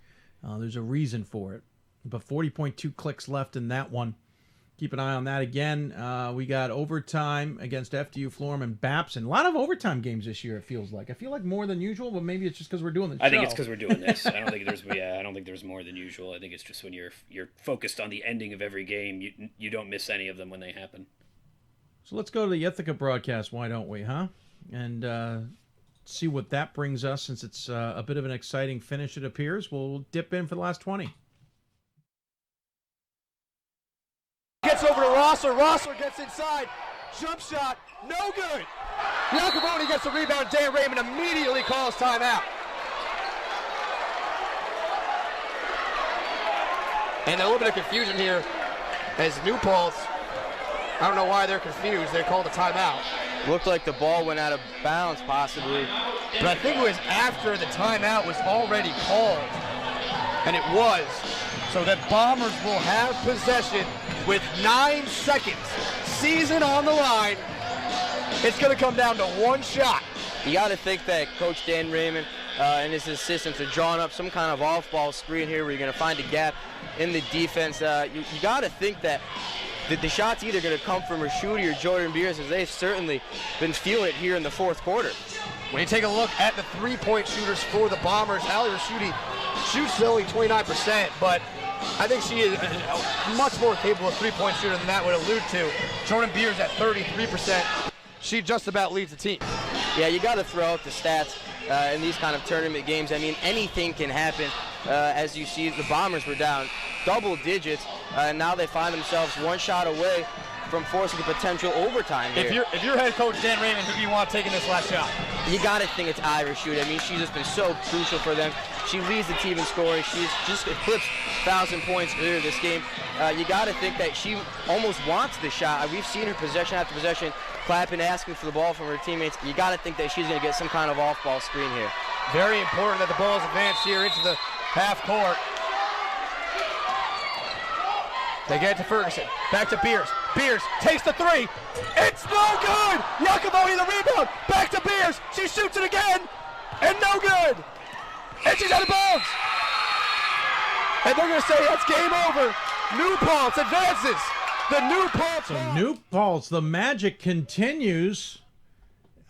Speaker 1: There's a reason for it. But 40.2 clicks left in that one. Keep an eye on that again. We got overtime against FDU Florham and Babson. A lot of overtime games this year, it feels like. I feel like more than usual, but maybe it's just because we're doing the show.
Speaker 2: I think it's because we're doing this. I don't think there's more than usual. I think it's just when you're focused on the ending of every game, you don't miss any of them when they happen.
Speaker 1: So let's go to the Ithaca broadcast, why don't we, huh? And see what that brings us, since it's a bit of an exciting finish, it appears. We'll dip in for the last 20.
Speaker 18: Gets over to Rosser. Rosser gets inside. Jump shot. No good. Iacoboni gets the rebound. Dan Raymond immediately calls timeout. And a little bit of confusion here as New Paltz, I don't know why they're confused. They called a timeout.
Speaker 17: Looked like the ball went out of bounds, possibly.
Speaker 18: But I think it was after the timeout was already called. And it was. So that Bombers will have possession with 9 seconds. Season on the line. It's going to come down to one shot.
Speaker 17: You got to think that Coach Dan Raymond and his assistants are drawing up some kind of off-ball screen here where you're going to find a gap in the defense. You got to think that the shot's either going to come from Rashuti or Jordan Beers, as they've certainly been feeling it here in the fourth quarter.
Speaker 18: When you take a look at the three-point shooters for the Bombers, Allie Rashuti shoots only 29%, but I think she is much more capable of three-point shooter than that would allude to. Jordan Beers at 33%. She just about leads the team.
Speaker 17: Yeah, you got to throw out the stats in these kind of tournament games. I mean, anything can happen. As you see, the Bombers were down double digits, and now they find themselves one shot away from forcing a potential overtime here.
Speaker 18: If you're head coach Dan Raymond, who do you want taking this last shot?
Speaker 17: You got to think it's Ira Shoot. I mean, she's just been so crucial for them. She leads the team in scoring. She's just eclipsed 1,000 points earlier this game. You got to think that she almost wants the shot. We've seen her possession after possession, clapping, asking for the ball from her teammates. You got to think that she's going to get some kind of off-ball screen here.
Speaker 18: Very important that the ball is advanced here into the half court. They get it to Ferguson. Back to Beers. Beers takes the three. It's no good! Iacoboni the rebound. Back to Beers. She shoots it again. And no good. And she's out of bounds. And they're going to say that's game over. New Paltz advances. The New Paltz.
Speaker 1: So New Paltz, the magic continues.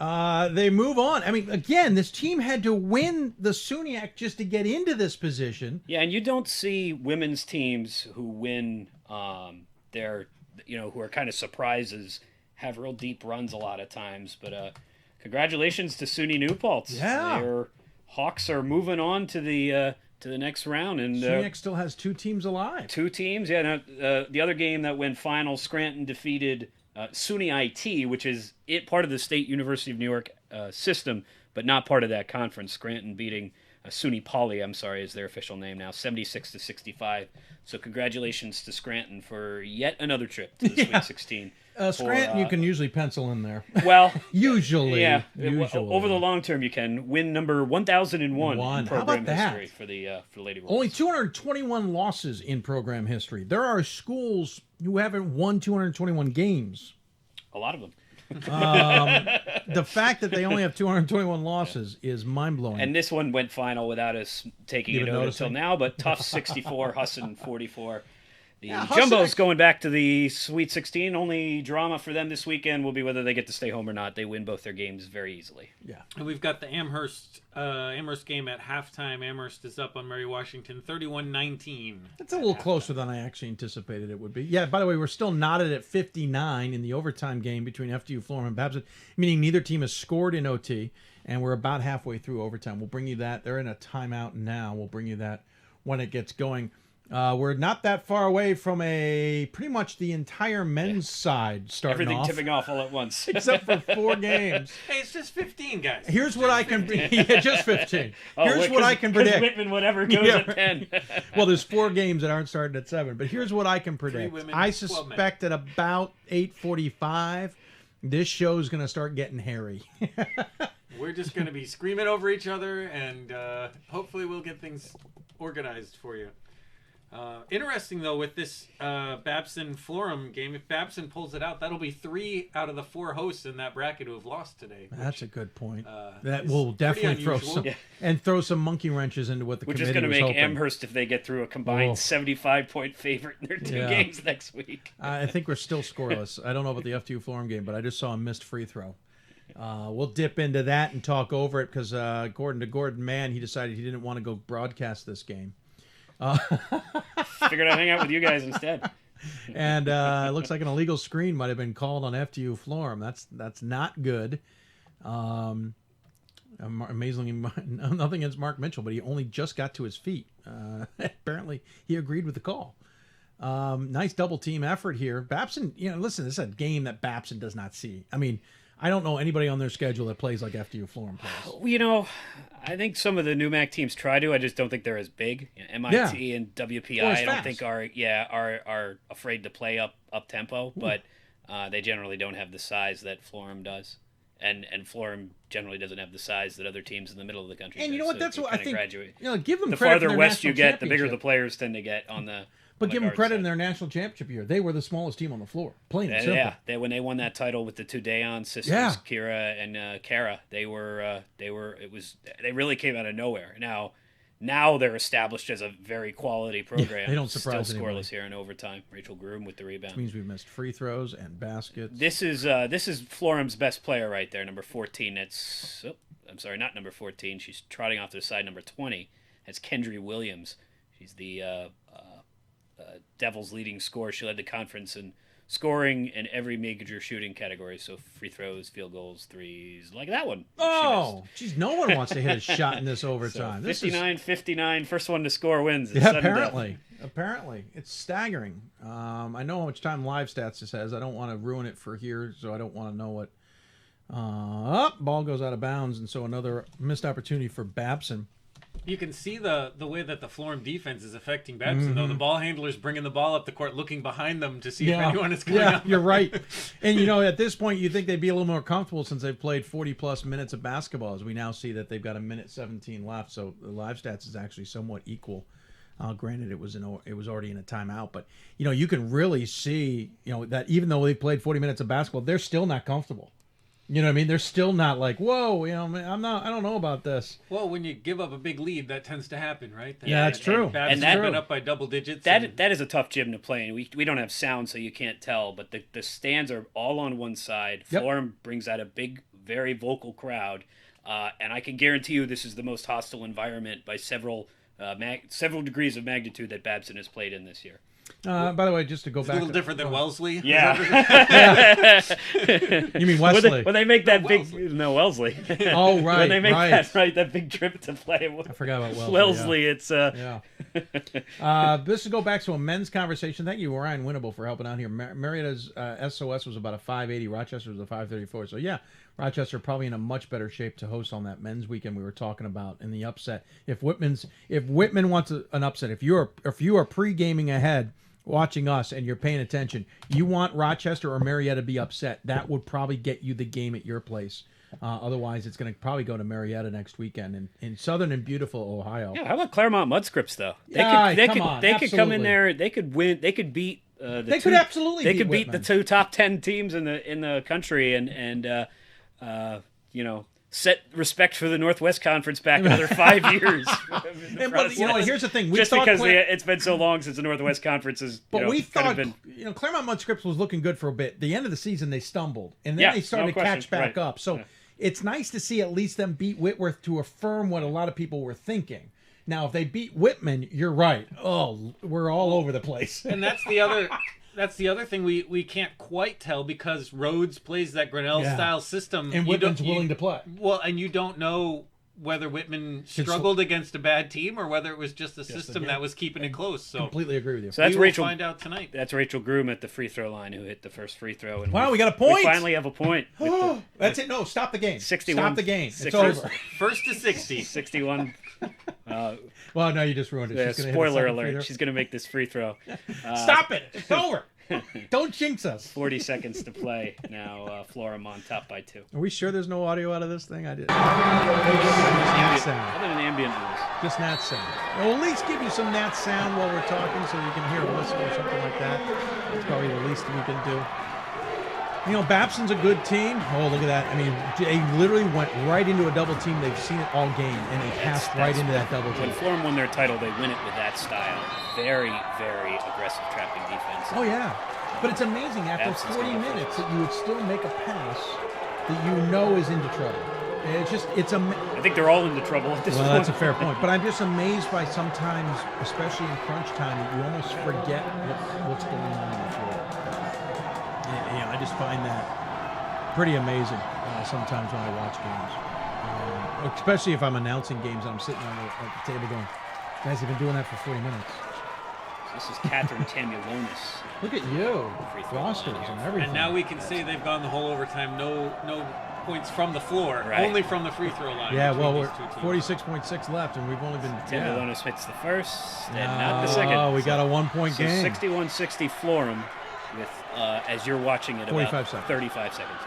Speaker 1: They move on. I mean, again, this team had to win the SUNYAC just to get into this position.
Speaker 2: Yeah, and you don't see women's teams who win who are kind of surprises, have real deep runs a lot of times. But congratulations to SUNY New Paltz.
Speaker 1: Yeah.
Speaker 2: Their Hawks are moving on to the next round. And
Speaker 1: SUNYAC still has 2 teams alive.
Speaker 2: 2 teams, yeah. Now, the other game that went final, Scranton defeated SUNY IT, which is part of the State University of New York system, but not part of that conference. Scranton beating SUNY Poly, is their official name now, 76-65. So congratulations to Scranton for yet another trip to the Sweet 16.
Speaker 1: Scranton, you can usually pencil in there.
Speaker 2: Well,
Speaker 1: usually.
Speaker 2: Yeah.
Speaker 1: Usually.
Speaker 2: Over the long term, you can win number 1,001 in program history for the Lady Wolves.
Speaker 1: Only 221 losses in program history. There are schools who haven't won 221 games.
Speaker 2: A lot of them.
Speaker 1: The fact that they only have 221 losses is mind-blowing.
Speaker 2: And this one went final without us taking
Speaker 1: Even
Speaker 2: it over
Speaker 1: noticing?
Speaker 2: until now, but Tufts 64, Husson 44. The
Speaker 1: Yeah, Husson-
Speaker 2: Jumbos going back to the Sweet 16. Only drama for them this weekend will be whether they get to stay home or not. They win both their games very easily.
Speaker 1: Yeah.
Speaker 3: And we've got the Amherst game at halftime. Amherst is up on Mary Washington 31-19.
Speaker 1: It's a little closer than I actually anticipated it would be. Yeah, by the way, we're still knotted at 59 in the overtime game between FDU Florham and Babson, meaning neither team has scored in OT, and we're about halfway through overtime. We'll bring you that. They're in a timeout now. We'll bring you that when it gets going. We're not that far away from pretty much the entire men's side starting
Speaker 2: Everything
Speaker 1: off.
Speaker 2: tipping off all at once.
Speaker 1: Except for 4 games.
Speaker 3: Hey, it's just 15, guys.
Speaker 1: Here's what I can... Yeah, just 15.
Speaker 2: Oh,
Speaker 1: Here's
Speaker 2: wait,
Speaker 1: what I can predict.
Speaker 2: Whitman, whatever, goes
Speaker 1: Yeah.
Speaker 2: at 10.
Speaker 1: Well, there's 4 games that aren't starting at 7, but here's what I can predict.
Speaker 3: women,
Speaker 1: I
Speaker 3: 12 men.
Speaker 1: suspect at about 8:45, this show's going to start getting hairy.
Speaker 3: We're just going to be screaming over each other, and hopefully we'll get things organized for you. Interesting, though, with this Babson-Florham game, if Babson pulls it out, that'll be 3 out of the 4 hosts in that bracket who have lost today.
Speaker 1: That's a good point. That
Speaker 3: is
Speaker 1: will definitely
Speaker 3: pretty
Speaker 1: throw
Speaker 3: unusual.
Speaker 1: some and throw some monkey wrenches into what the
Speaker 2: Which is
Speaker 1: committee
Speaker 2: going to
Speaker 1: was
Speaker 2: make
Speaker 1: hoping.
Speaker 2: Amherst, if they get through, a combined 75-point favorite in their 2
Speaker 1: Yeah.
Speaker 2: games next week.
Speaker 1: I think we're still scoreless. I don't know about the FDU Florham game, but I just saw a missed free throw. We'll dip into that and talk over it because Gordon Mann, he decided he didn't want to go broadcast this game.
Speaker 2: Figured I'd hang out with you guys instead.
Speaker 1: And it looks like an illegal screen might have been called on FDU Florham. That's not good. Amazingly, nothing against Mark Mitchell, but he only just got to his feet. Apparently, he agreed with the call. Nice double team effort here. Babson, listen, this is a game that Babson does not see. I mean, I don't know anybody on their schedule that plays like FDU Florham plays.
Speaker 2: I think some of the new MAC teams try to. I just don't think they're as big. MIT and WPI,
Speaker 1: Or as
Speaker 2: I don't
Speaker 1: fast.
Speaker 2: think are afraid to play up tempo, but they generally don't have the size that Florham does, and Florham generally doesn't have the size that other teams in the middle of the country.
Speaker 1: And
Speaker 2: do,
Speaker 1: you know what?
Speaker 2: so
Speaker 1: That's
Speaker 2: you
Speaker 1: what I
Speaker 2: kinda
Speaker 1: think.
Speaker 2: graduate.
Speaker 1: Give them
Speaker 2: the
Speaker 1: credit for
Speaker 2: farther
Speaker 1: their
Speaker 2: west you
Speaker 1: national
Speaker 2: get, the bigger the
Speaker 1: championship.
Speaker 2: players tend to get on the.
Speaker 1: But
Speaker 2: on the
Speaker 1: give them
Speaker 2: guard
Speaker 1: credit
Speaker 2: side.
Speaker 1: in their national championship year. They were the smallest team on the floor. Plain and simple.
Speaker 2: Yeah, when they won that title with the 2 Dayon sisters,
Speaker 1: Yeah.
Speaker 2: Kira and Kara, they really came out of nowhere. Now they're established as a very quality program.
Speaker 1: they don't surprise
Speaker 2: Still
Speaker 1: anybody.
Speaker 2: scoreless here in overtime. Rachel Groom with the rebound.
Speaker 1: Which means we've missed free throws and baskets.
Speaker 2: This is Florham's best player right there, number 14. I'm sorry, not number 14. She's trotting off to the side, number 20. That's Kendry Williams. She's the Devils' leading scorer. She led the conference in scoring in every major shooting category. So free throws, field goals, threes, like that one.
Speaker 1: Oh, geez, no one wants to hit a shot in this overtime.
Speaker 2: So
Speaker 1: This is
Speaker 2: 59-59, first one to score wins. It's
Speaker 1: Yeah,
Speaker 2: sudden death.
Speaker 1: apparently. It's staggering. I know how much time live stats this has. I don't want to ruin it for here, so I don't want to know what. Ball goes out of bounds, and so another missed opportunity for Babson.
Speaker 3: You can see the way that the Florham defense is affecting Babson, though. The ball handlers bringing the ball up the court, looking behind them to see if anyone is coming up.
Speaker 1: You're right. And, at this point, you'd think they'd be a little more comfortable since they've played 40-plus minutes of basketball, as we now see that they've got 1:17 left. So the live stats is actually somewhat equal. Granted, it was already in a timeout. But, you can really see, that even though they've played 40 minutes of basketball, they're still not comfortable. You know what I mean? They're still not like, whoa, I don't know about this.
Speaker 3: Well, when you give up a big lead, that tends to happen, right?
Speaker 1: Yeah, that's true.
Speaker 3: Babson's been up by double digits.
Speaker 2: That is a tough gym to play in. We don't have sound, so you can't tell, but the stands are all on one side.
Speaker 1: Yep.
Speaker 2: Florham brings out a big, very vocal crowd, and I can guarantee you this is the most hostile environment by several degrees of magnitude that Babson has played in this year.
Speaker 1: By the way, just to go
Speaker 3: It's
Speaker 1: back,
Speaker 3: a little different than Wellesley.
Speaker 2: Yeah.
Speaker 1: You mean Wesley?
Speaker 2: When they make that Wellesley.
Speaker 1: Oh, right.
Speaker 2: When they make
Speaker 1: right.
Speaker 2: that big trip to play.
Speaker 1: I forgot about Wellesley.
Speaker 2: Wellesley, it's
Speaker 1: This to go back to a men's conversation. Thank you, Ryan Winnable, for helping out here. Marietta's SOS was about a 580. Rochester was a 534. So yeah, Rochester probably in a much better shape to host on that men's weekend we were talking about in the upset. If Whitman wants an upset, if you are pre-gaming ahead watching us and you're paying attention, you want Rochester or Marietta to be upset. That would probably get you the game at your place. Otherwise, it's going to probably go to Marietta next weekend in southern and beautiful Ohio.
Speaker 2: Yeah, how about Claremont Mudscripts though? They could come in there. They could win. They could beat. They could beat the two top 10 teams in the country and set respect for the Northwest Conference back another 5 years.
Speaker 1: Here's the thing:
Speaker 2: just because it's been so long since the Northwest Conference has.
Speaker 1: But we thought Claremont Mudscripts was looking good for a bit. The end of the season, they stumbled, and then they started to catch back up. So it's nice to see at least them beat Whitworth to affirm what a lot of people were thinking. Now, if they beat Whitman, you're right. Oh, we're all over the place.
Speaker 3: And that's the other thing we can't quite tell because Rhodes plays that Grinnell-style system.
Speaker 1: And Whitman's willing to play.
Speaker 3: Well, and you don't know whether Whitman struggled against a bad team or whether it was just a system that was keeping it close. So
Speaker 1: completely agree with you.
Speaker 2: So that's
Speaker 3: We'll find out tonight.
Speaker 2: That's Rachel Groom at the free throw line who hit the first free throw. And
Speaker 1: wow, we got a point.
Speaker 2: We finally have a point.
Speaker 1: That's it. No, stop the game.
Speaker 2: 61.
Speaker 1: Stop the game. It's over.
Speaker 3: First to 60.
Speaker 2: 61.
Speaker 1: Well, no, you just ruined it.
Speaker 2: Spoiler alert. She's going to make this free throw.
Speaker 1: Stop it. It's over. Don't jinx us.
Speaker 2: 40 seconds to play. Now Florham on top by 2.
Speaker 1: Are we sure there's no audio out of this thing? I did.
Speaker 2: Other than ambient noise.
Speaker 1: Just Nat sound. We'll at least give you some Nat sound while we're talking so you can hear a whistle or something like that. That's probably the least we can do. Babson's a good team. Oh, look at that. I mean, they literally went right into a double team. They've seen it all game, and they passed right into that double team.
Speaker 2: When Florham won their title, they win it with that style. Very, very aggressive trapping defense.
Speaker 1: Oh, yeah. But it's amazing after 40 minutes that you would still make a pass that you know is into trouble.
Speaker 2: I think they're all into trouble at this point.
Speaker 1: Well, that's a fair point. But I'm just amazed by sometimes, especially in crunch time, that you almost forget what's going on in the floor. I just find that pretty amazing sometimes when I watch games. Especially if I'm announcing games and I'm sitting at the table going, guys have been doing that for 40 minutes.
Speaker 2: This is Catherine Tamulonis.
Speaker 1: Look at you. Rosters and everything.
Speaker 3: And now we can say they've gone the whole overtime. No points from the floor. Right. Only from the free throw line.
Speaker 1: Yeah, well, we're 46.6 left, and we've only been...
Speaker 2: Tamulonis hits the first and not the second.
Speaker 1: Oh, we got a 1-point game.
Speaker 2: 61-60 Florham with, as you're watching it,
Speaker 1: 45
Speaker 2: about
Speaker 1: seconds.
Speaker 2: 35 seconds.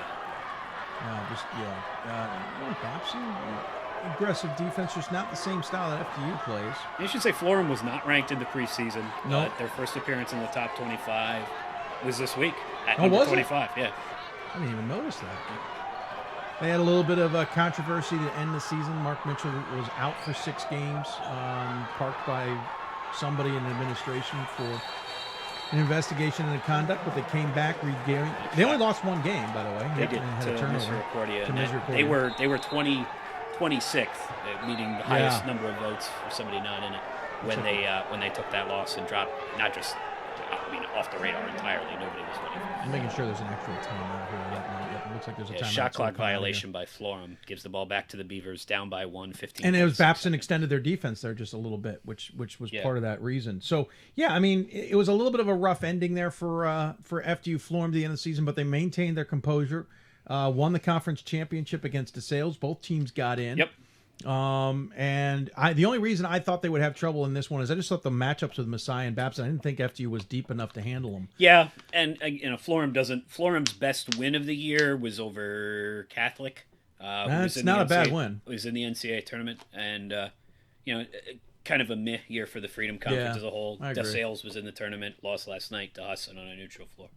Speaker 1: Babson, aggressive defense, just not the same style that FDU plays.
Speaker 2: You should say Florham was not ranked in the preseason.
Speaker 1: No.
Speaker 2: Their first appearance in the top 25 was this week at
Speaker 1: was
Speaker 2: 25.
Speaker 1: It? Yeah. I didn't even notice that. They had a little bit of a controversy to end the season. Mark Mitchell was out for 6 games, parked by somebody in administration for an investigation into conduct, but they came back regaling. They only lost 1 game, by the way.
Speaker 2: They did
Speaker 1: had a turnover.
Speaker 2: They were 26th, meaning the highest number of votes for somebody not in it when they took that loss and dropped off the radar entirely. Nobody was winning.
Speaker 1: I'm making sure there's an actual timeout here. It looks like there's a timeout.
Speaker 2: Shot clock violation by Florham gives the ball back to the Beavers, down by 1, 15.
Speaker 1: And it was Babson extended their defense there just a little bit, which was part of that reason. So yeah, I mean, it was a little bit of a rough ending there for FDU Florham at the end of the season, but they maintained their composure. Won the conference championship against DeSales. Both teams got in.
Speaker 2: Yep.
Speaker 1: And the only reason I thought they would have trouble in this one is I just thought the matchups with Messiah and Babson, I didn't think FDU was deep enough to handle them.
Speaker 2: Yeah, and Florham's best win of the year was over Catholic.
Speaker 1: That's not a bad win.
Speaker 2: It was in the NCAA tournament, and kind of a meh year for the Freedom Conference as a whole. DeSales was in the tournament, lost last night to us and on a neutral floor.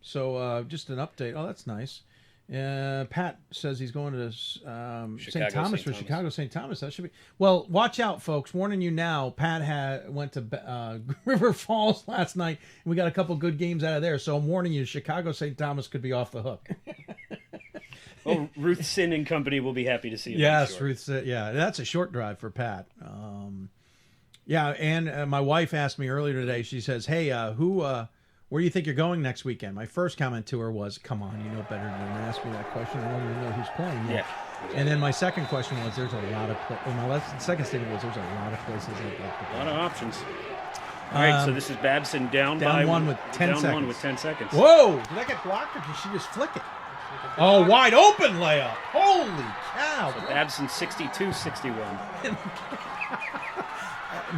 Speaker 1: So just an update. Oh, that's nice. Pat says he's going to St. Thomas for Chicago St. Thomas. That should be well. Watch out, folks. Warning you now. Pat went to River Falls last night, and we got a couple good games out of there. So I'm warning you, Chicago St. Thomas could be off the hook.
Speaker 2: Well, Ruth Sin and company will be happy to see you.
Speaker 1: Yes,
Speaker 2: sure.
Speaker 1: Ruth Sin. Yeah, that's a short drive for Pat. Yeah, and my wife asked me earlier today. She says, "Hey, where do you think you're going next weekend?" My first comment to her was, "Come on, you know better than to ask me that question. I don't even know who's playing yet."
Speaker 2: Yeah.
Speaker 1: And then my second question was, "There's a lot of." Second statement was, "There's a lot of places I'd like to play."
Speaker 2: A lot of options. All right, so this is Babson down by
Speaker 1: 1 with 10 seconds.
Speaker 2: Down 1 with 10 seconds.
Speaker 1: Whoa! Did that get blocked, or did she just flick it? Oh, wide open layup. Holy cow.
Speaker 2: So Babson 62-61.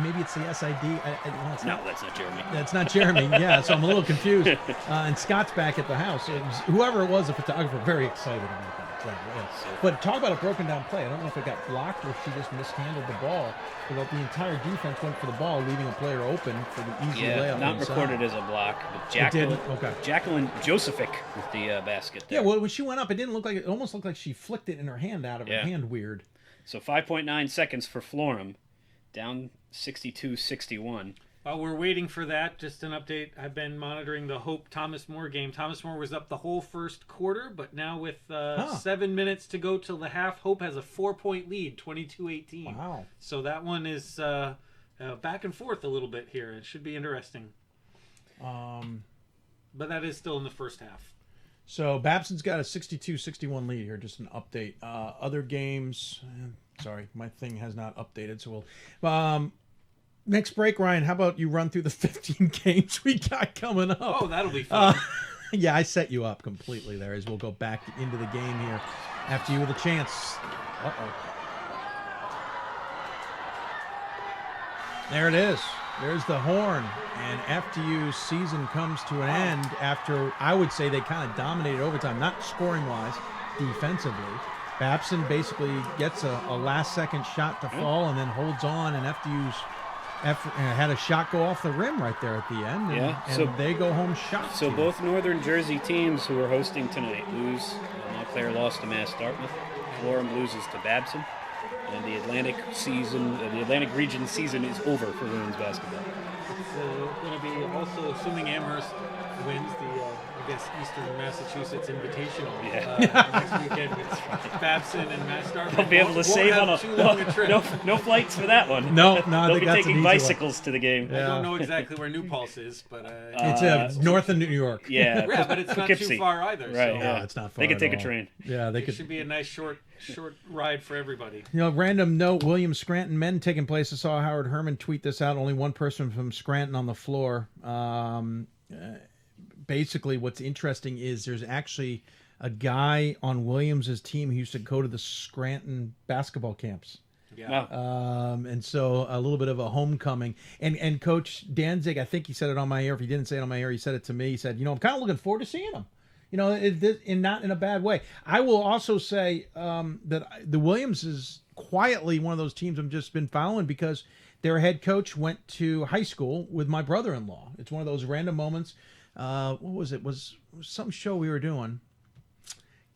Speaker 1: Maybe it's the SID.
Speaker 2: No, that's not Jeremy.
Speaker 1: That's not Jeremy. Yeah, so I'm a little confused. And Scott's back at the house. Whoever it was, the photographer, very excited about that. Yeah. But talk about a broken down play. I don't know if it got blocked or if she just mishandled the ball. But the entire defense went for the ball, leaving a player open for the easy layup.
Speaker 2: Not
Speaker 1: inside.
Speaker 2: recorded as a block. But Jacqueline Josephic with the basket there.
Speaker 1: Yeah, well, when she went up, it almost looked like she flicked it in her hand out of her hand weird.
Speaker 2: So 5.9 seconds for Florham, down 62-61.
Speaker 3: While we're waiting for that, just an update. I've been monitoring the Hope Thomas More game. Thomas More was up the whole first quarter, but now with 7 minutes to go till the half, Hope has a 4-point lead, 22-18.
Speaker 1: Wow.
Speaker 3: So that one is back and forth a little bit here. It should be interesting. But that is still in the first half.
Speaker 1: So Babson's got a 62-61 lead here. Just an update. Other games. Sorry, my thing has not updated. So we'll. Next break, Ryan, how about you run through the 15 games we got coming up?
Speaker 3: Oh, that'll be fun.
Speaker 1: Yeah, I set you up completely there as we'll go back into the game here after you with a chance. Uh-oh. There it is. There's the horn. And FDU's season comes to an end after, I would say, they kind of dominated overtime, not scoring-wise, defensively. Babson basically gets a last-second shot to fall and then holds on, and FDU's had a shot go off the rim right there at the end, and they go home shot.
Speaker 2: So both Northern Jersey teams who are hosting tonight lose. Montclair lost to Mass Dartmouth. Florham loses to Babson, and the Atlantic region season is over for women's basketball.
Speaker 3: It's going to be also, assuming Amherst wins the, Eastern Massachusetts Invitational next weekend with Babson and Mass Dartmouth.
Speaker 2: They'll be able to save on no flights for that one.
Speaker 1: No,
Speaker 2: they'll be taking bicycles to the game.
Speaker 3: I don't know exactly where New Paltz is, but
Speaker 1: it's north of New York.
Speaker 2: Yeah,
Speaker 3: but it's not too far either.
Speaker 2: Right?
Speaker 3: So.
Speaker 1: No, it's not far.
Speaker 2: They could take a train.
Speaker 1: Yeah, they could.
Speaker 3: It should be a nice short ride for everybody.
Speaker 1: Random note: Williams Scranton men taking place. I saw Howard Herman tweet this out. Only one person from Scranton on the floor. Basically, what's interesting is there's actually a guy on Williams's team who used to go to the Scranton basketball camps.
Speaker 3: Yeah.
Speaker 1: And so a little bit of a homecoming. And Coach Danzig, I think he said it on my air. If he didn't say it on my air, he said it to me. He said, I'm kind of looking forward to seeing him. And not in a bad way. I will also say that the Williams is quietly one of those teams I've just been following because their head coach went to high school with my brother-in-law. It's one of those random moments. What was it? It was some show we were doing.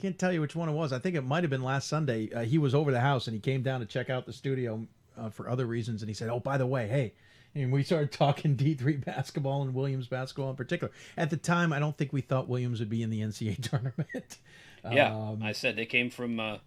Speaker 1: Can't tell you which one it was. I think it might have been last Sunday. He was over the house and he came down to check out the studio for other reasons. And he said, "Oh, by the way, hey." And we started talking D3 basketball and Williams basketball in particular. At the time, I don't think we thought Williams would be in the NCAA tournament.
Speaker 2: Yeah, I said they came from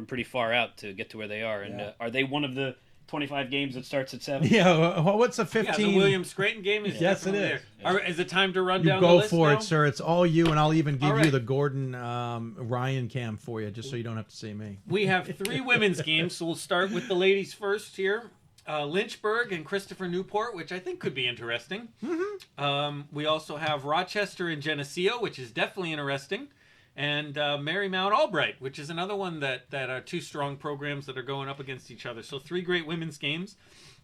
Speaker 2: pretty far out to get to where they are. And are they one of the 25 games that starts at 7?
Speaker 1: Yeah, what's the 15?
Speaker 3: Yeah, the Williams Scranton game is
Speaker 1: yes, it
Speaker 3: is.
Speaker 1: There.
Speaker 3: Is it time to run
Speaker 1: you
Speaker 3: down
Speaker 1: the list?
Speaker 3: You
Speaker 1: go for
Speaker 3: now?
Speaker 1: it, sir. It's all you, and I'll even give you the Gordon Ryan cam for you, just so you don't have to see me.
Speaker 3: We have 3 women's games, so we'll start with the ladies first here. Lynchburg and Christopher Newport, which I think could be interesting. Mm-hmm. We also have Rochester and Geneseo, which is definitely interesting. And Marymount Albright, which is another one that are 2 strong programs that are going up against each other. So 3 great women's games.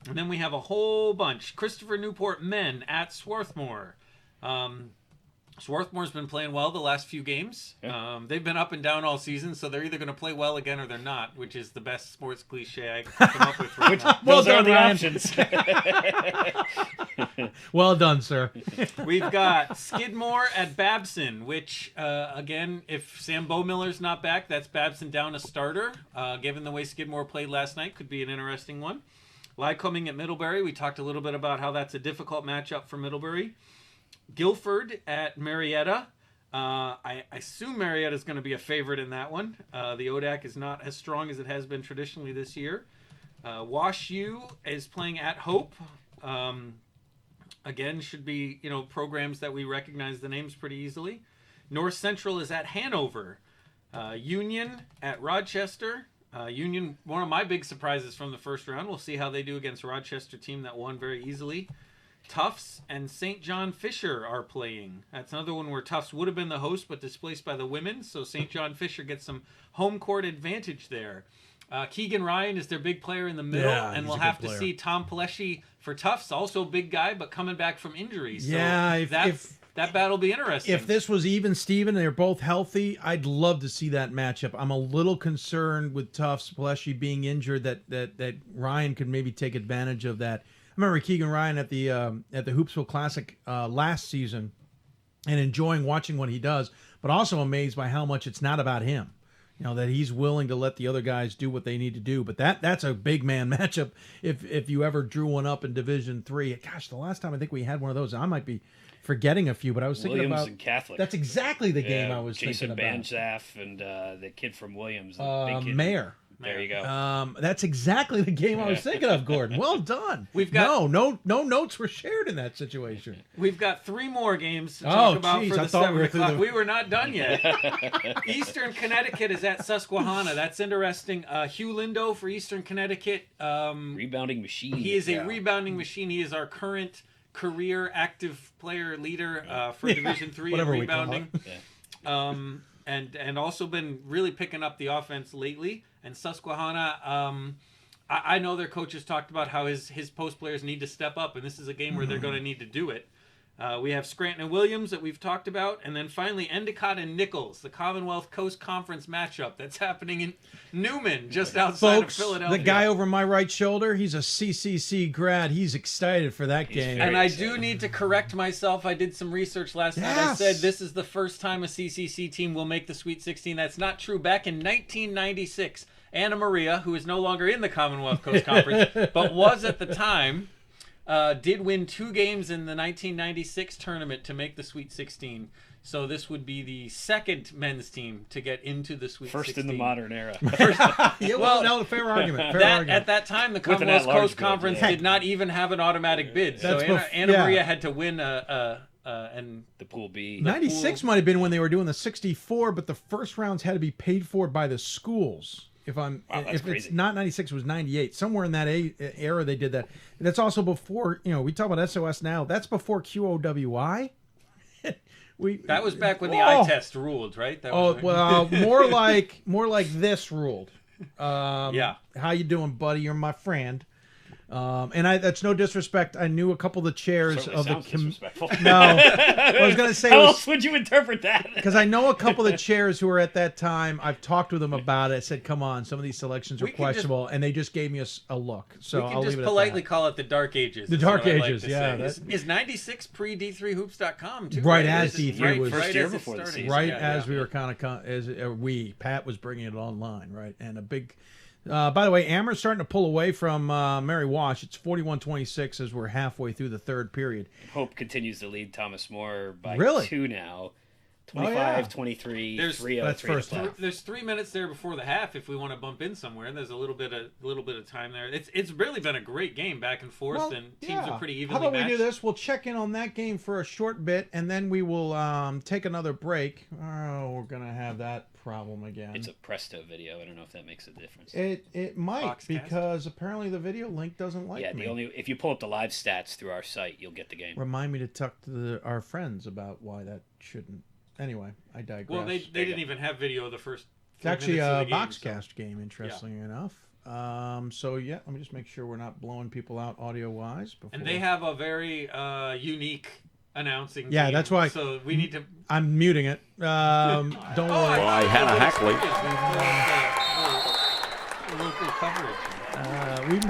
Speaker 3: And then we have a whole bunch. Christopher Newport men at Swarthmore. Swarthmore's been playing well the last few games. Yeah. They've been up and down all season, so they're either going to play well again or they're not, which is the best sports cliche I can come up with right now.
Speaker 2: Those are the options.
Speaker 1: Well done, sir.
Speaker 3: We've got Skidmore at Babson, which, again, if Sam Bowmiller's not back, that's Babson down a starter. Given the way Skidmore played last night, could be an interesting one. Lycoming at Middlebury. We talked a little bit about how that's a difficult matchup for Middlebury. Guilford at Marietta. I assume Marietta's going to be a favorite in that one. The ODAC is not as strong as it has been traditionally this year. Wash U is playing at Hope. Again, should be programs that we recognize the names pretty easily. North Central is at Hanover. Union at Rochester. Union, one of my big surprises from the first round. We'll see how they do against a Rochester team that won very easily. Tufts and St. John Fisher are playing. That's another one where Tufts would have been the host, but displaced by the women. So St. John Fisher gets some home court advantage there. Keegan Ryan is their big player in the middle, and we'll have to see Tom Peleschi for Tufts, also a big guy, but coming back from injury. So that battle will be interesting.
Speaker 1: If this was even Steven and they're both healthy, I'd love to see that matchup. I'm a little concerned with Tufts, Peleschi being injured, that Ryan could maybe take advantage of that. I remember Keegan Ryan at the Hoopsville Classic last season, and enjoying watching what he does, but also amazed by how much it's not about him. That he's willing to let the other guys do what they need to do. But that's a big man matchup if you ever drew one up in Division III. Gosh, the last time I think we had one of those, I might be forgetting a few, but I was thinking
Speaker 2: Williams
Speaker 1: about
Speaker 2: and Catholic.
Speaker 1: That's exactly the game I was
Speaker 2: Jason
Speaker 1: thinking about.
Speaker 2: Banzaf and the kid from Williams. The big kid.
Speaker 1: Mayor.
Speaker 2: There you go.
Speaker 1: That's exactly the game I was thinking of, Gordon. Well done.
Speaker 3: We've got
Speaker 1: no notes were shared in that situation.
Speaker 3: We've got 3 more games to talk about for the 7 o'clock. We were not done yet. Eastern Connecticut is at Susquehanna. That's interesting. Hugh Lindo for Eastern Connecticut.
Speaker 2: Rebounding machine.
Speaker 3: He is a rebounding machine. He is our current career active player leader for Division III in rebounding. And also been really picking up the offense lately. And Susquehanna, I know their coaches talked about how his post players need to step up, and this is a game where they're going to need to do it. We have Scranton and Williams that we've talked about, and then finally Endicott and Nichols, the Commonwealth Coast Conference matchup that's happening in Newman, just outside of Philadelphia.
Speaker 1: The guy over my right shoulder, he's a CCC grad. He's excited for that game.
Speaker 3: And I do need to correct myself. I did some research last night. I said this is the first time a CCC team will make the Sweet 16. That's not true. Back in 1996, Anna Maria, who is no longer in the Commonwealth Coast Conference, but was at the time, did win 2 games in the 1996 tournament to make the Sweet 16. So this would be the second men's team to get into the Sweet 16.
Speaker 2: First in the modern era.
Speaker 1: Fair argument.
Speaker 3: At that time, the Commonwealth Coast Conference did not even have an automatic bid. So Anna Maria had to win and
Speaker 2: the Pool B.
Speaker 1: 96 might have been when they were doing the 64, but the first rounds had to be paid for by the schools. If it's not 96, it was 98. Somewhere in that era they did that. That's also before, we talk about SOS now. That's before QOWI.
Speaker 3: That was back when the eye test ruled, right?
Speaker 1: More like this ruled.
Speaker 3: Yeah.
Speaker 1: How you doing, buddy? You're my friend. And that's no disrespect. I knew a couple of the chairs of the
Speaker 2: disrespectful.
Speaker 1: No, I was going to say.
Speaker 2: How else would you interpret that?
Speaker 1: Because I know a couple of the chairs who were at that time. I've talked with them about it. I said, "Come on, some of these selections are questionable," and they just gave me a look. So
Speaker 3: we can
Speaker 1: I'll
Speaker 3: just
Speaker 1: leave it
Speaker 3: politely
Speaker 1: at that.
Speaker 3: call it the Dark Ages.
Speaker 1: The Dark Ages, yeah.
Speaker 3: Is 96 pre D3hoops.com too?
Speaker 1: Right as D3 was
Speaker 2: first year before the season.
Speaker 1: Right as we were Pat was bringing it online, right, and a big. By the way, Amherst starting to pull away from Mary Wash. It's 41-26 as we're halfway through the third period.
Speaker 2: Hope continues to lead Thomas More by 2 now. 25-23, 3-0.
Speaker 1: That's first half.
Speaker 3: There's 3 minutes there before the half if we want to bump in somewhere. There's a little bit of time there. It's really been a great game back and forth, and teams are pretty evenly
Speaker 1: How about
Speaker 3: matched.
Speaker 1: we do this? We'll check in on that game for a short bit, and then we will take another break. Oh, we're gonna have that problem again.
Speaker 2: It's a Presto video. I don't know if that makes a difference.
Speaker 1: It might, because apparently the video link doesn't like me.
Speaker 2: If you pull up the live stats through our site, you'll get the game.
Speaker 1: Remind me to talk to our friends about why that shouldn't. Anyway, I digress.
Speaker 3: Well, they didn't even have video of the first.
Speaker 1: It's actually a
Speaker 3: Boxcast
Speaker 1: game, interestingly enough. So yeah, let me just make sure we're not blowing people out audio wise.
Speaker 3: And they have a very unique announcing.
Speaker 1: Yeah,
Speaker 3: team,
Speaker 1: that's why.
Speaker 3: So we need to.
Speaker 1: I'm muting it. Don't worry.
Speaker 18: By Hannah Hackley.
Speaker 3: Local coverage.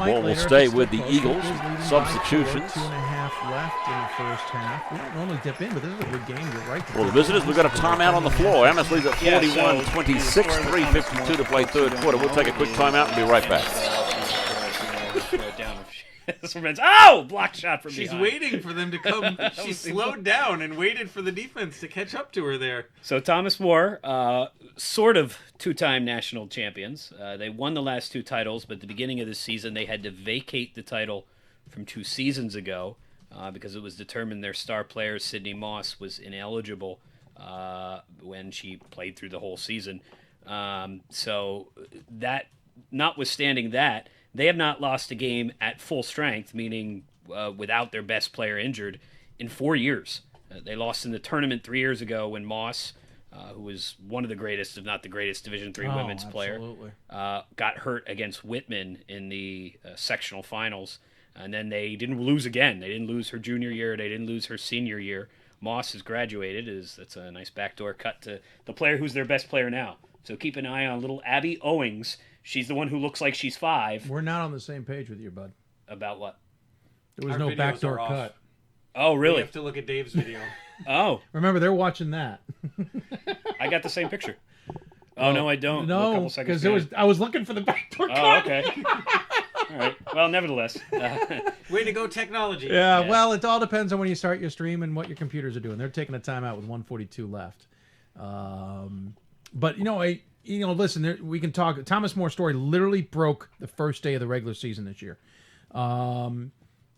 Speaker 18: We'll stay with the Eagles. Substitutions.
Speaker 1: 2.5 left in the first half. We don't normally dip in, but this is a good game. You're right.
Speaker 18: Well, the visitors, we've got a timeout on the floor. Amherst leads at 41-26, 3:52 to play third quarter. We'll take a quick timeout and be right back.
Speaker 2: Oh, block shot from
Speaker 3: She's
Speaker 2: behind.
Speaker 3: waiting for them to come. She slowed down and waited for the defense to catch up to her there.
Speaker 2: So Thomas More, sort of 2-time national champions. They won the last 2 titles, but at the beginning of the season they had to vacate the title from 2 seasons ago because it was determined their star player, Sydney Moss, was ineligible when she played through the whole season. So that, notwithstanding that, they have not lost a game at full strength, meaning without their best player injured in 4 years. They lost in the tournament 3 years ago when Moss, who was one of the greatest, if not the greatest, Division III women's player, got hurt against Whitman in the sectional finals. And then they didn't lose again. They didn't lose her junior year. They didn't lose her senior year. Moss has graduated. That's a nice backdoor cut to the player who's their best player now. So keep an eye on little Abby Owings. She's the one who looks like she's 5.
Speaker 1: We're not on the same page with you, bud.
Speaker 2: About what?
Speaker 1: There was no backdoor cut.
Speaker 2: Oh, really?
Speaker 3: You have to look at Dave's video.
Speaker 2: Oh.
Speaker 1: Remember, they're watching that.
Speaker 2: I got the same picture. Oh, no, I don't.
Speaker 1: No, because I was looking for the backdoor cut.
Speaker 2: Oh, okay. All right. Well, nevertheless.
Speaker 3: Way to go, technology.
Speaker 1: Yeah, well, it all depends on when you start your stream and what your computers are doing. They're taking a timeout with 1:42 left. But, listen, we can talk. Thomas Moore's story literally broke the first day of the regular season this year.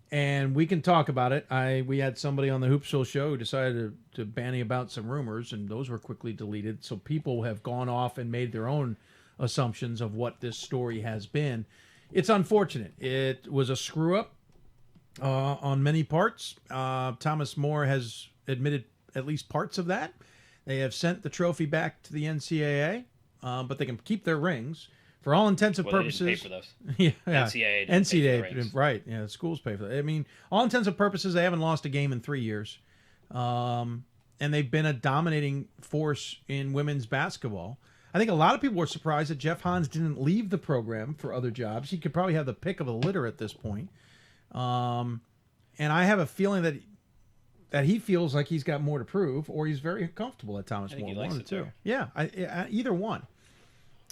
Speaker 1: And we can talk about it. We had somebody on the Hoopsville show who decided to banny about some rumors, and those were quickly deleted. So people have gone off and made their own assumptions of what this story has been. It's unfortunate. It was a screw-up on many parts. Thomas Moore has admitted at least parts of that. They have sent the trophy back to the NCAA, but they can keep their rings. For all intents and purposes,
Speaker 2: they didn't pay for those.
Speaker 1: Yeah,
Speaker 2: NCAA didn't pay for the rings.
Speaker 1: Right? Yeah, the schools pay for that. I mean, all intents and purposes, they haven't lost a game in 3 years, and they've been a dominating force in women's basketball. I think a lot of people were surprised that Jeff Hans didn't leave the program for other jobs. He could probably have the pick of the litter at this point, and I have a feeling that he feels like he's got more to prove, or he's very comfortable at Thomas More.
Speaker 2: He likes it too.
Speaker 1: Yeah, either one.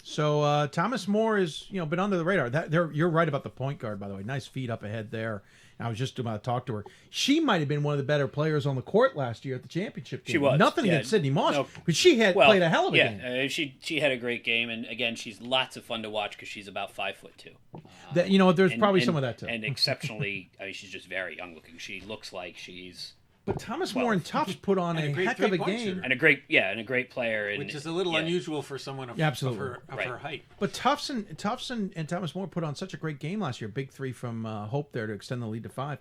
Speaker 1: So Thomas Moore is, been under the radar. You're right about the point guard, by the way. Nice feed up ahead there. I was just about to talk to her. She might have been one of the better players on the court last year at the championship game.
Speaker 2: She was.
Speaker 1: Nothing against Sydney Moss, but she had played a hell of a game.
Speaker 2: She had a great game, and again, she's lots of fun to watch because she's about 5'2".
Speaker 1: There's probably some of that too.
Speaker 2: And exceptionally, she's just very young looking. She looks like she's.
Speaker 1: But Thomas Moore and Tufts put on a heck of a game,
Speaker 2: and a great player,
Speaker 3: which is a little unusual for someone of her height.
Speaker 1: But Tufts and Thomas Moore put on such a great game last year. Big 3 from Hope there to extend the lead to 5.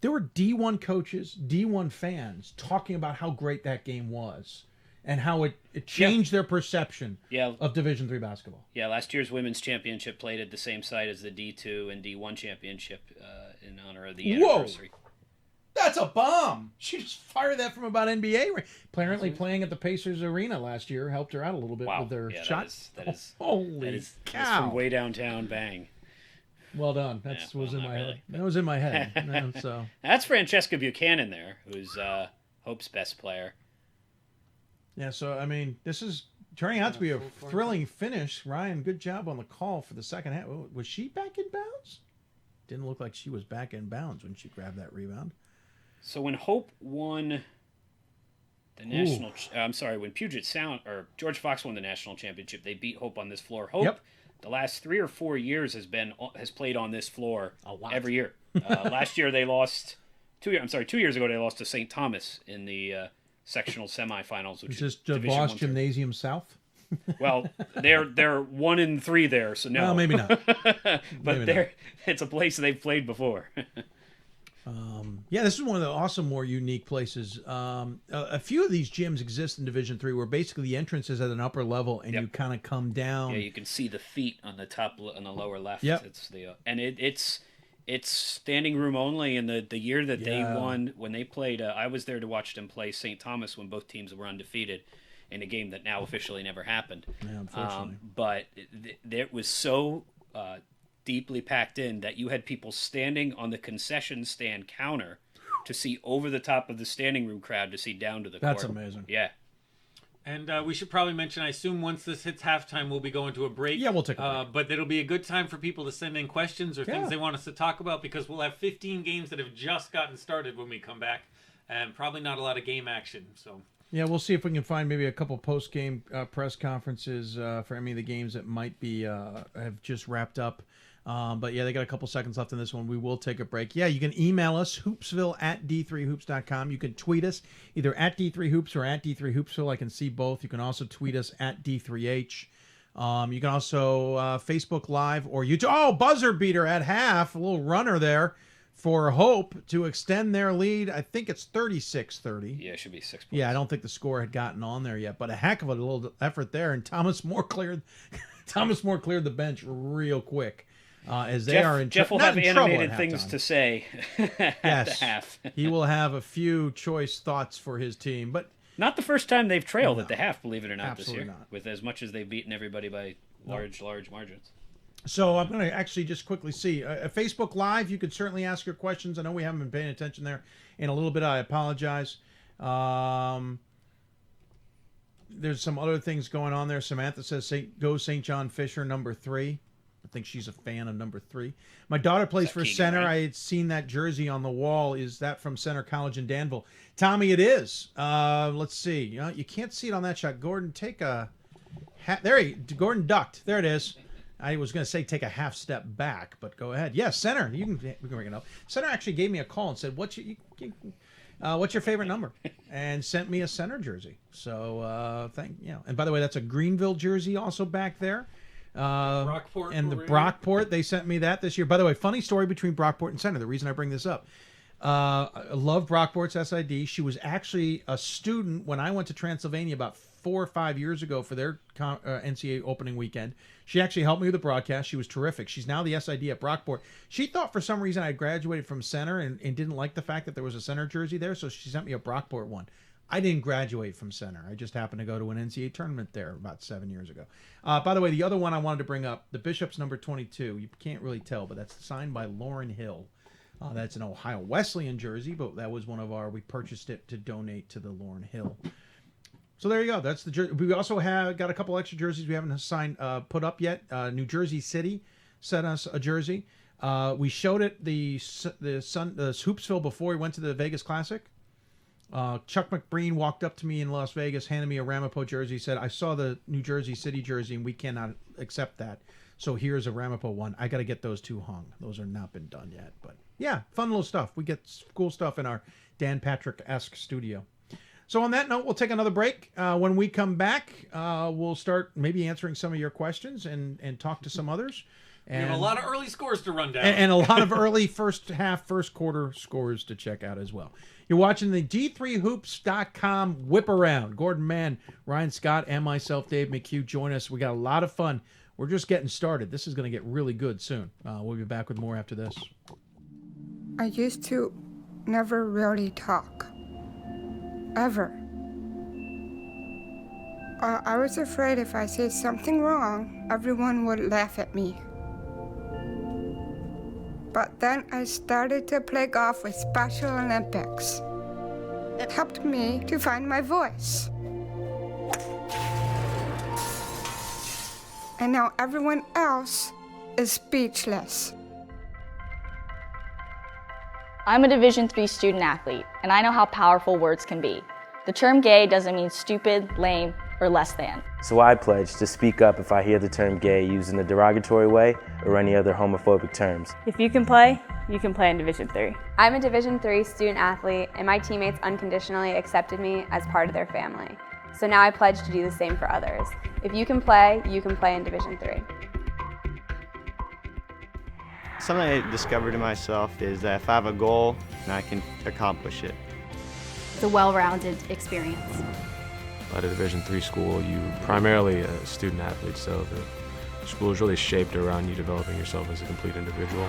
Speaker 1: There were D1 coaches, D1 fans talking about how great that game was and how it changed their perception of Division III basketball.
Speaker 2: Yeah, last year's women's championship played at the same site as the D2 and D1 championship in honor of the anniversary.
Speaker 1: That's a bomb. She just fired that from about NBA. Apparently playing at the Pacers Arena last year helped her out a little bit with their shot. Holy cow.
Speaker 2: That's from way downtown. Bang.
Speaker 1: Well done. That was in my head. That was in my head. So
Speaker 2: that's Francesca Buchanan there, who's Hope's best player.
Speaker 1: Yeah, so, I mean, this is turning out to be a thrilling finish. Ryan, good job on the call for the second half. Was she back in bounds? Didn't look like she was back in bounds when she grabbed that rebound.
Speaker 2: So when Hope won the national, when Puget Sound or George Fox won the national championship, they beat Hope on this floor. Hope, the last 3 or 4 years has played on this floor every year. Last year they lost 2 years ago they lost to St. Thomas in the sectional semifinals, which is
Speaker 1: just Voss Gymnasium South.
Speaker 2: Well, they're 1-3 there, so no.
Speaker 1: Well, maybe not.
Speaker 2: But it's a place they've played before.
Speaker 1: This is one of the awesome, more unique places. A few of these gyms exist in Division III, where basically the entrance is at an upper level, and you kind of come down.
Speaker 2: Yeah, you can see the feet on the top, on the lower left.
Speaker 1: Yep.
Speaker 2: It's standing room only. And the year that they won, when they played, I was there to watch them play St. Thomas when both teams were undefeated in a game that now officially never happened.
Speaker 1: Yeah, unfortunately.
Speaker 2: But it was so deeply packed in that you had people standing on the concession stand counter to see over the top of the standing room crowd to see down to the court.
Speaker 1: That's amazing.
Speaker 2: Yeah.
Speaker 3: And we should probably mention, I assume once this hits halftime, we'll be going to a break.
Speaker 1: Yeah, we'll take a break.
Speaker 3: But it'll be a good time for people to send in questions or things they want us to talk about, because we'll have 15 games that have just gotten started when we come back, and probably not a lot of game action. So
Speaker 1: yeah, we'll see if we can find maybe a couple post-game press conferences for any of the games that might be have just wrapped up. But yeah, they got a couple seconds left in this one. We will take a break. Yeah, you can email us, hoopsville@d3hoops.com. You can tweet us either at D3Hoops or at D3Hoopsville. I can see both. You can also tweet us at D3H. You can also Facebook Live or YouTube. Oh, buzzer beater at half. A little runner there for Hope to extend their lead. I think it's 36-30.
Speaker 2: Yeah, it should be 6 points.
Speaker 1: Yeah, I don't think the score had gotten on there yet, but a heck of a little effort there. And Thomas Moore cleared the bench real quick. As they are in
Speaker 2: Jeff will have animated things to say at the half.
Speaker 1: He will have a few choice thoughts for his team, but
Speaker 2: not the first time they've trailed at the half, believe it or not,
Speaker 1: absolutely
Speaker 2: this year.
Speaker 1: Not.
Speaker 2: With as much as they've beaten everybody by large margins.
Speaker 1: So I'm going to actually just quickly see. Facebook Live, you could certainly ask your questions. I know we haven't been paying attention there in a little bit. I apologize. There's some other things going on there. Samantha says, go St. John Fisher, number 3. I think she's a fan of number 3. My daughter plays for
Speaker 2: Keene,
Speaker 1: Center.
Speaker 2: right?
Speaker 1: I had seen that jersey on the wall. Is that from Center College in Danville? Tommy, it is. Let's see. You can't see it on that shot. Gordon, take a... Gordon ducked. There it is. I was going to say take a half step back, but go ahead. Yes, Center. We can bring it up. Center actually gave me a call and said, "What's your favorite number?" and sent me a Center jersey. So And by the way, that's a Greenville jersey also back there.
Speaker 3: Brockport
Speaker 1: and the Brockport, they sent me that this year. By the way, funny story between Brockport and Center. The reason I bring this up, I love Brockport's SID. She was actually a student when I went to Transylvania about 4 or 5 years ago for their NCAA opening weekend. She actually helped me with the broadcast. She was terrific. She's now the SID at Brockport. She thought for some reason I graduated from Center and didn't like the fact that there was a Center jersey there, so she sent me a Brockport one. I didn't graduate from Center. I just happened to go to an NCAA tournament there about 7 years ago. By the way, the other one I wanted to bring up, the Bishop's number 22. You can't really tell, but that's signed by Lauren Hill. That's an Ohio Wesleyan jersey, but that was we purchased it to donate to the Lauren Hill. So there you go. That's the jersey. We also got a couple extra jerseys we haven't put up yet. New Jersey City sent us a jersey. We showed it the Hoopsville before we went to the Vegas Classic. Chuck McBreen walked up to me in Las Vegas, handed me a Ramapo jersey, said, "I saw the New Jersey City jersey and we cannot accept that. So here's a Ramapo one. I got to get those 2 hung. Those are not been done yet, but yeah, fun little stuff. We get cool stuff in our Dan Patrick-esque studio." So on that note, we'll take another break. When we come back, we'll start maybe answering some of your questions and talk to some others.
Speaker 3: And we have a lot of early scores to run down.
Speaker 1: And a lot of early first quarter scores to check out as well. You're watching the D3Hoops.com Whiparound. Gordon Mann, Ryan Scott, and myself, Dave McHugh, join us. We got a lot of fun. We're just getting started. This is going to get really good soon. We'll be back with more after this.
Speaker 16: I used to never really talk. Ever. I was afraid if I said something wrong, everyone would laugh at me. But then I started to play golf with Special Olympics. It helped me to find my voice. And now everyone else is speechless.
Speaker 19: I'm a Division III student athlete, and I know how powerful words can be. The term gay doesn't mean stupid, lame, or less than.
Speaker 20: So I pledge to speak up if I hear the term gay used in a derogatory way or any other homophobic terms.
Speaker 19: If you can play in Division III.
Speaker 21: I'm a Division III student athlete, and my teammates unconditionally accepted me as part of their family. So now I pledge to do the same for others. If you can play in Division III.
Speaker 11: Something I discovered in myself is that if I have a goal, then I can accomplish it.
Speaker 22: It's a well-rounded experience.
Speaker 9: At a Division III school, you're primarily a student athlete, so the school is really shaped around you developing yourself as a complete individual.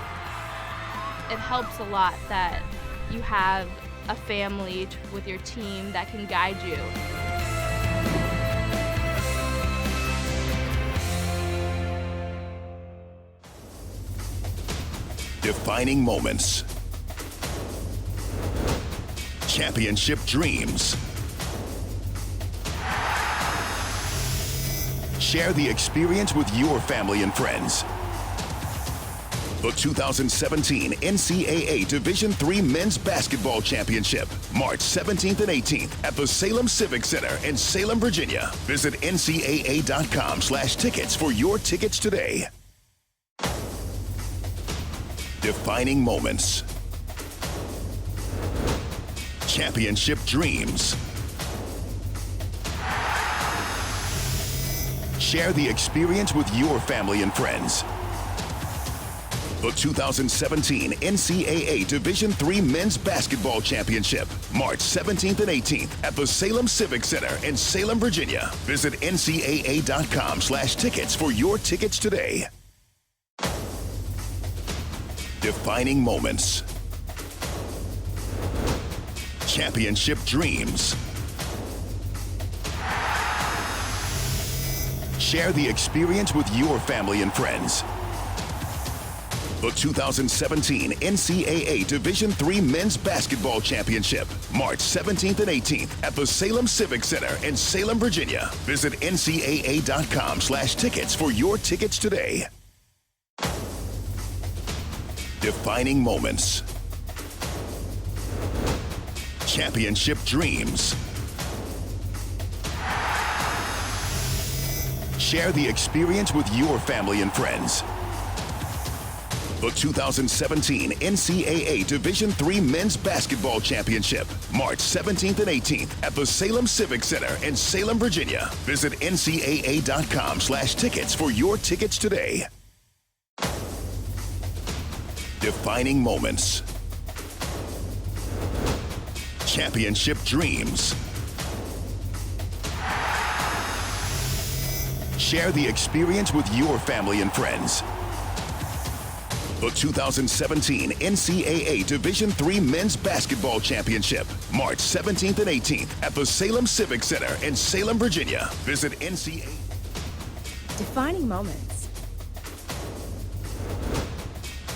Speaker 10: It helps a lot that you have a family with your team that can guide you.
Speaker 23: Defining moments. Championship dreams. Share the experience with your family and friends. The 2017 NCAA Division III Men's Basketball Championship, March 17th and 18th at the Salem Civic Center in Salem, Virginia. Visit ncaa.com/tickets for your tickets today. Defining moments. Championship dreams. Share the experience with your family and friends. The 2017 NCAA Division III Men's Basketball Championship, March 17th and 18th at the Salem Civic Center in Salem, Virginia. Visit ncaa.com/tickets for your tickets today. Defining moments. Championship dreams. Share the experience with your family and friends. The 2017 NCAA Division III Men's Basketball Championship, March 17th and 18th at the Salem Civic Center in Salem, Virginia. Visit ncaa.com/tickets for your tickets today. Defining moments. Championship dreams. Share the experience with your family and friends. The 2017 NCAA Division III Men's Basketball Championship, March 17th and 18th at the Salem Civic Center in Salem, Virginia. Visit ncaa.com/tickets for your tickets today. Defining moments. Championship dreams. Share the experience with your family and friends. The 2017 NCAA Division III Men's Basketball Championship, March 17th and 18th at the Salem Civic Center in Salem, Virginia. Visit NCAA.
Speaker 6: Defining moments.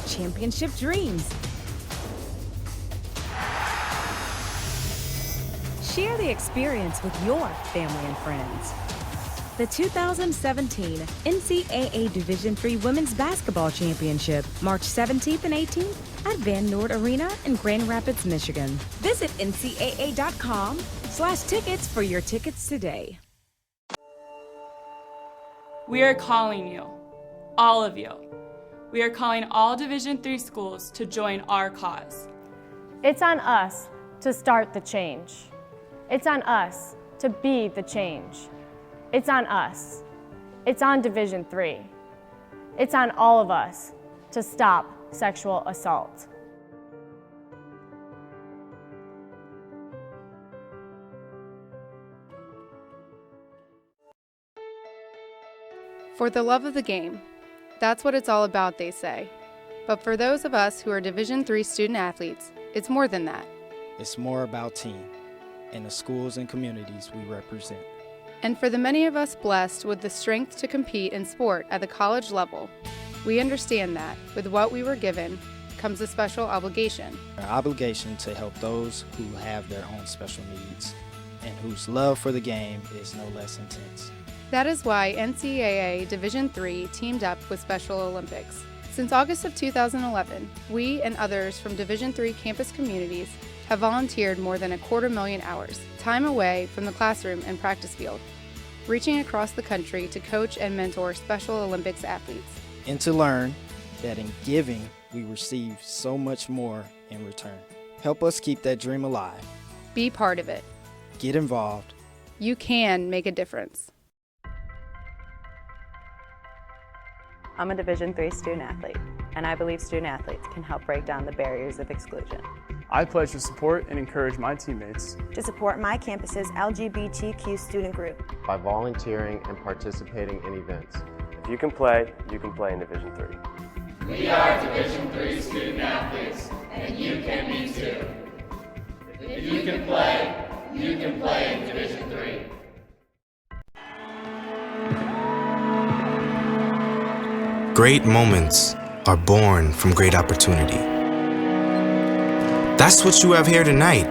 Speaker 6: Championship dreams. Share the experience with your family and friends. The 2017 NCAA Division III Women's Basketball Championship, March 17th and 18th at Van Noord Arena in Grand Rapids, Michigan. Visit ncaa.com/tickets for your tickets today.
Speaker 4: We are calling you, all of you. We are calling all Division III schools to join our cause.
Speaker 5: It's on us to start the change. It's on us to be the change. It's on us. It's on Division III. It's on all of us to stop sexual assault.
Speaker 14: For the love of the game. That's what it's all about, they say. But for those of us who are Division III student athletes, it's more than that.
Speaker 15: It's more about team and the schools and communities we represent.
Speaker 14: And for the many of us blessed with the strength to compete in sport at the college level, we understand that with what we were given comes a special obligation.
Speaker 15: Our obligation to help those who have their own special needs and whose love for the game is no less intense.
Speaker 14: That is why NCAA Division III teamed up with Special Olympics. Since August of 2011, we and others from Division III campus communities have volunteered more than 250,000 hours, time away from the classroom and practice field, reaching across the country to coach and mentor Special Olympics athletes.
Speaker 15: And to learn that in giving, we receive so much more in return. Help us keep that dream alive.
Speaker 14: Be part of it.
Speaker 15: Get involved.
Speaker 14: You can make a difference.
Speaker 7: I'm a Division III student athlete, and I believe student athletes can help break down the barriers of exclusion.
Speaker 24: I pledge to support and encourage my teammates
Speaker 25: to support my campus's LGBTQ student group
Speaker 26: by volunteering and participating in events. If you can play in Division III.
Speaker 27: We are Division III student athletes, and you can be too. If you can play in Division III.
Speaker 28: Great moments are born from great opportunity. That's what you have here tonight.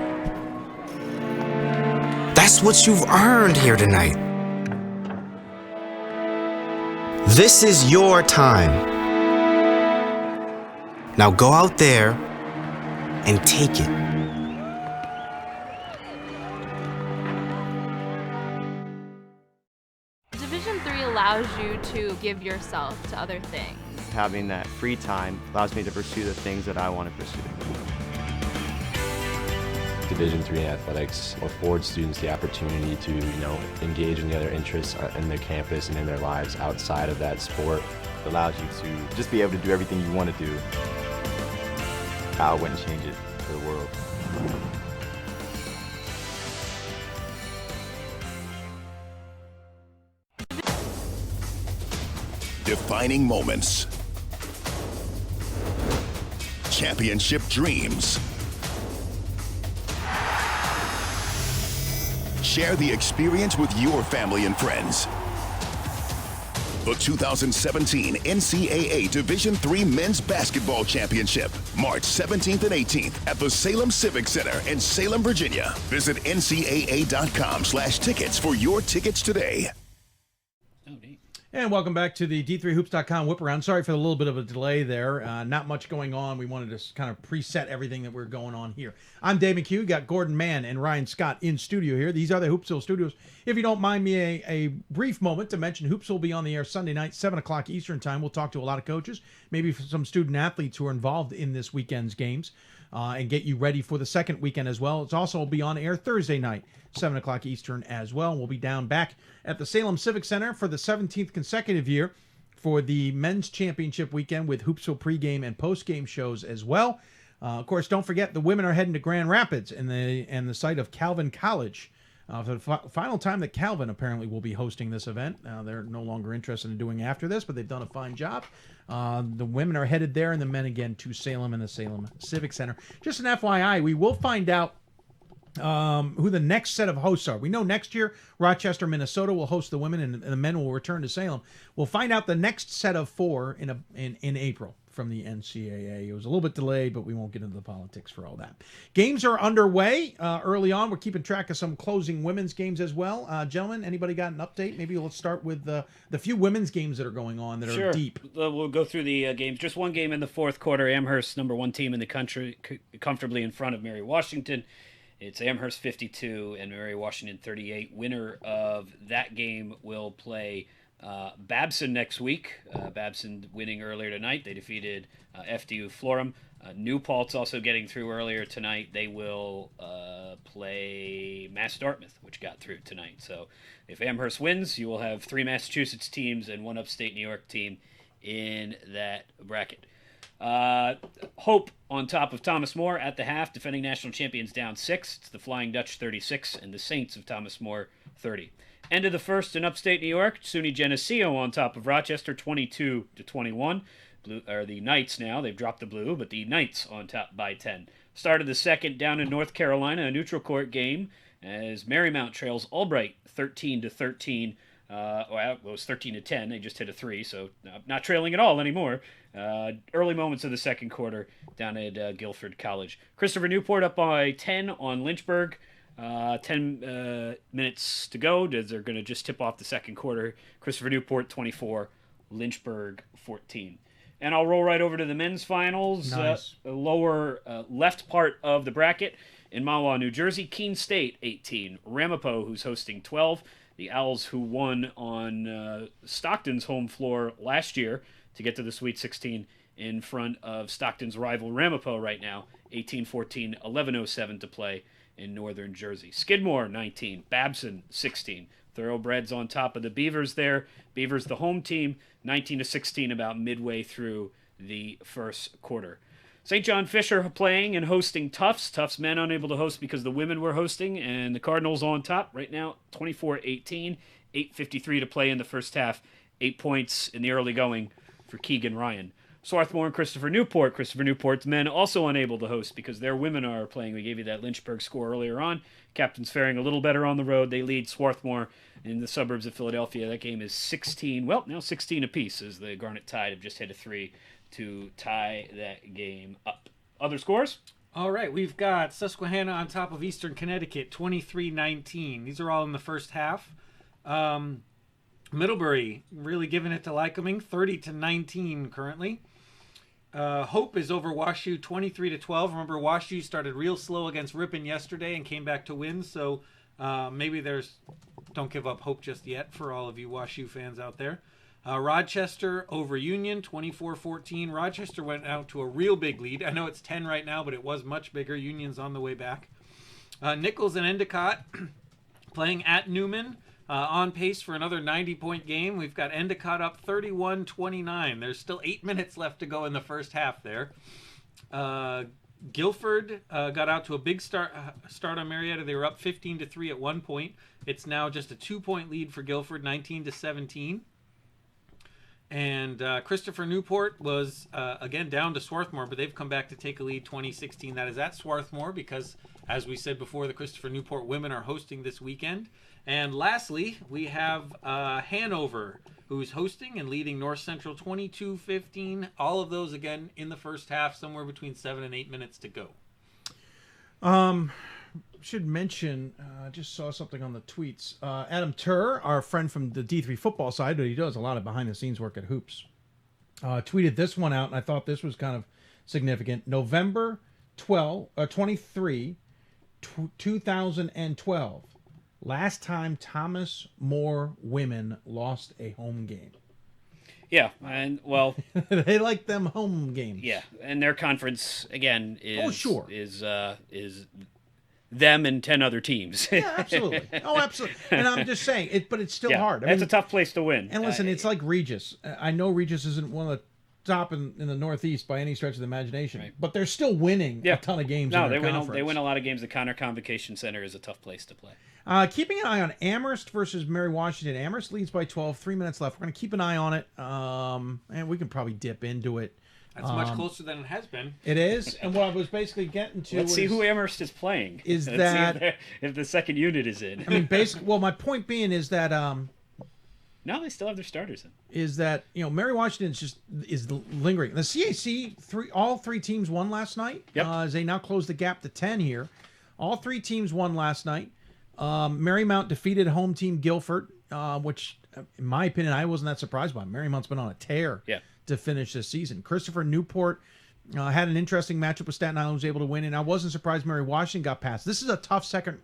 Speaker 28: That's what you've earned here tonight. This is your time. Now go out there and take it.
Speaker 10: Division III allows you to give yourself to other things.
Speaker 11: Having that free time allows me to pursue the things that I want to pursue.
Speaker 9: Division III athletics affords students the opportunity to, engage in the other interests in their campus and in their lives outside of that sport.
Speaker 1: allows you to just be able to do everything you want to do. I wouldn't change it for the world.
Speaker 23: Defining moments. Championship dreams. Share the experience with your family and friends. The 2017 NCAA Division III Men's Basketball Championship, March 17th and 18th at the Salem Civic Center in Salem, Virginia. Visit ncaa.com/tickets for your tickets today.
Speaker 2: And welcome back to the D3Hoops.com Whiparound. Sorry for the little bit of a delay there. Not much going on. We wanted to kind of preset everything that we're going on here. I'm Dave McHugh. Got Gordon Mann and Ryan Scott in studio here. These are the Hoopsville Studios. If you don't mind me a brief moment to mention, Hoops will be on the air Sunday night, 7 o'clock Eastern Time. We'll talk to a lot of coaches, maybe some student athletes who are involved in this weekend's games, and get you ready for the second weekend as well. It's also will be on air Thursday night, 7 o'clock Eastern as well. We'll be down back at the Salem Civic Center for the 17th consecutive year for the men's championship weekend with Hoopsville pregame and postgame shows as well. Of course, don't forget the women are heading to Grand Rapids and the site of Calvin College for the final time that Calvin apparently will be hosting this event. They're no longer interested in doing after this, but they've done a fine job. The women are headed there and the men again to Salem and the Salem Civic Center. Just an FYI, we will find out who the next set of hosts are. We know next year Rochester, Minnesota will host the women and the men will return to Salem. We'll find out the next set of 4 in April from the NCAA. It was a little bit delayed, but we won't get into the politics for all that. Games are underway early on. We're keeping track of some closing women's games as well. Gentlemen, anybody got an update? Maybe let's start with the few women's games that are going on that are deep.
Speaker 3: We'll go through the games. Just one game in the fourth quarter. Amherst, number 1 team in the country, comfortably in front of Mary Washington. It's Amherst 52 and Mary Washington 38. Winner of that game will play Babson next week. Babson winning earlier tonight. They defeated FDU Florham. New Paltz also getting through earlier tonight. They will play Mass Dartmouth, which got through tonight. So if Amherst wins, you will have 3 Massachusetts teams and 1 upstate New York team in that bracket. Hope on top of Thomas More at the half, defending national champions down 6. It's the Flying Dutch 36 and the Saints of Thomas More 30. End of the first in upstate New York, SUNY Geneseo on top of Rochester 22-21. The Knights now, they've dropped the blue, but the Knights on top by 10. Start of the second down in North Carolina, a neutral court game as Marymount trails Albright 13-13. It was 13-10. They just hit a 3, so not trailing at all anymore. Early moments of the second quarter down at Guilford College. Christopher Newport up by 10 on Lynchburg. 10 minutes to go. They're going to just tip off the second quarter. Christopher Newport 24, Lynchburg 14. And I'll roll right over to the men's finals.
Speaker 2: Nice.
Speaker 3: Lower left part of the bracket in Mahwah, New Jersey. Keene State 18. Ramapo, who's hosting 12. The Owls, who won on Stockton's home floor last year to get to the Sweet 16 in front of Stockton's rival Ramapo right now. 18-14, 11:07 to play in northern Jersey. Skidmore 19, Babson 16. Thoroughbreds on top of the Beavers there. Beavers the home team, 19-16 about midway through the first quarter. St. John Fisher playing and hosting Tufts. Tufts men unable to host because the women were hosting, and the Cardinals on top right now, 24-18, 8:53 to play in the first half. 8 points in the early going for Keegan Ryan. Swarthmore and Christopher Newport. Christopher Newport's men also unable to host because their women are playing. We gave you that Lynchburg score earlier on. Captain's faring a little better on the road. They lead Swarthmore in the suburbs of Philadelphia. That game is 16 apiece as the Garnet Tide have just hit a 3 to tie that game up. Other scores?
Speaker 8: All right, we've got Susquehanna on top of Eastern Connecticut, 23-19. These are all in the first half. Middlebury really giving it to Lycoming, 30-19 currently. Hope is over WashU 23-12. Remember, WashU started real slow against Ripon yesterday and came back to win, so maybe don't give up hope just yet for all of you WashU fans out there. Rochester over Union 24-14. Rochester went out to a real big lead. I know it's 10 right now, but it was much bigger. Union's on the way back. Nichols and Endicott playing at Newman. On pace for another 90-point game. We've got Endicott up 31-29. There's still 8 minutes left to go in the first half there. Guilford got out to a big start on Marietta. They were up 15-3 at one point. It's now just a 2-point lead for Guilford, 19-17. And Christopher Newport was, again, down to Swarthmore, but they've come back to take a lead 2016. That is at Swarthmore because, as we said before, the Christopher Newport women are hosting this weekend. And lastly, we have Hanover, who's hosting and leading North Central 22-15. All of those, again, in the first half, somewhere between 7 and 8 minutes to go.
Speaker 2: Should mention, just saw something on the tweets. Adam Turr, our friend from the D3 football side, but he does a lot of behind-the-scenes work at Hoops, tweeted this one out, and I thought this was kind of significant. November 23, 2012. Last time Thomas More women lost a home game.
Speaker 3: Yeah, and well,
Speaker 2: they like them home games.
Speaker 3: Yeah, and their conference again is is them and 10 other teams.
Speaker 2: Yeah, absolutely. Oh, absolutely. And I'm just saying it, but it's still hard.
Speaker 3: It's a tough place to win.
Speaker 2: And listen, it's like Regis. I know Regis isn't one of the top in the Northeast by any stretch of the imagination, right, but they're still winning a ton of games.
Speaker 3: No,
Speaker 2: in their
Speaker 3: they
Speaker 2: conference.
Speaker 3: they win a lot of games. The Connor Convocation Center is a tough place to play.
Speaker 2: Keeping an eye on Amherst versus Mary Washington. Amherst leads by 12. 3 minutes left. We're going to keep an eye on it, and we can probably dip into it.
Speaker 8: That's much closer than it has been.
Speaker 2: It is, and what I was basically getting to.
Speaker 3: Let's see who Amherst is playing.
Speaker 2: Is
Speaker 3: Let's
Speaker 2: that
Speaker 3: see if the second unit is in?
Speaker 2: I mean, basically, well, my point being is that.
Speaker 3: No, they still have their starters in.
Speaker 2: Is that Mary Washington is lingering. The CAC all three teams won last night.
Speaker 3: Yep.
Speaker 2: As they now close the gap to 10 here. All three teams won last night. Marymount defeated home team Guilford, which, in my opinion, I wasn't that surprised by. Marymount's been on a tear to finish this season. Christopher Newport had an interesting matchup with Staten Island, was able to win, and I wasn't surprised Mary Washington got past. This is a tough second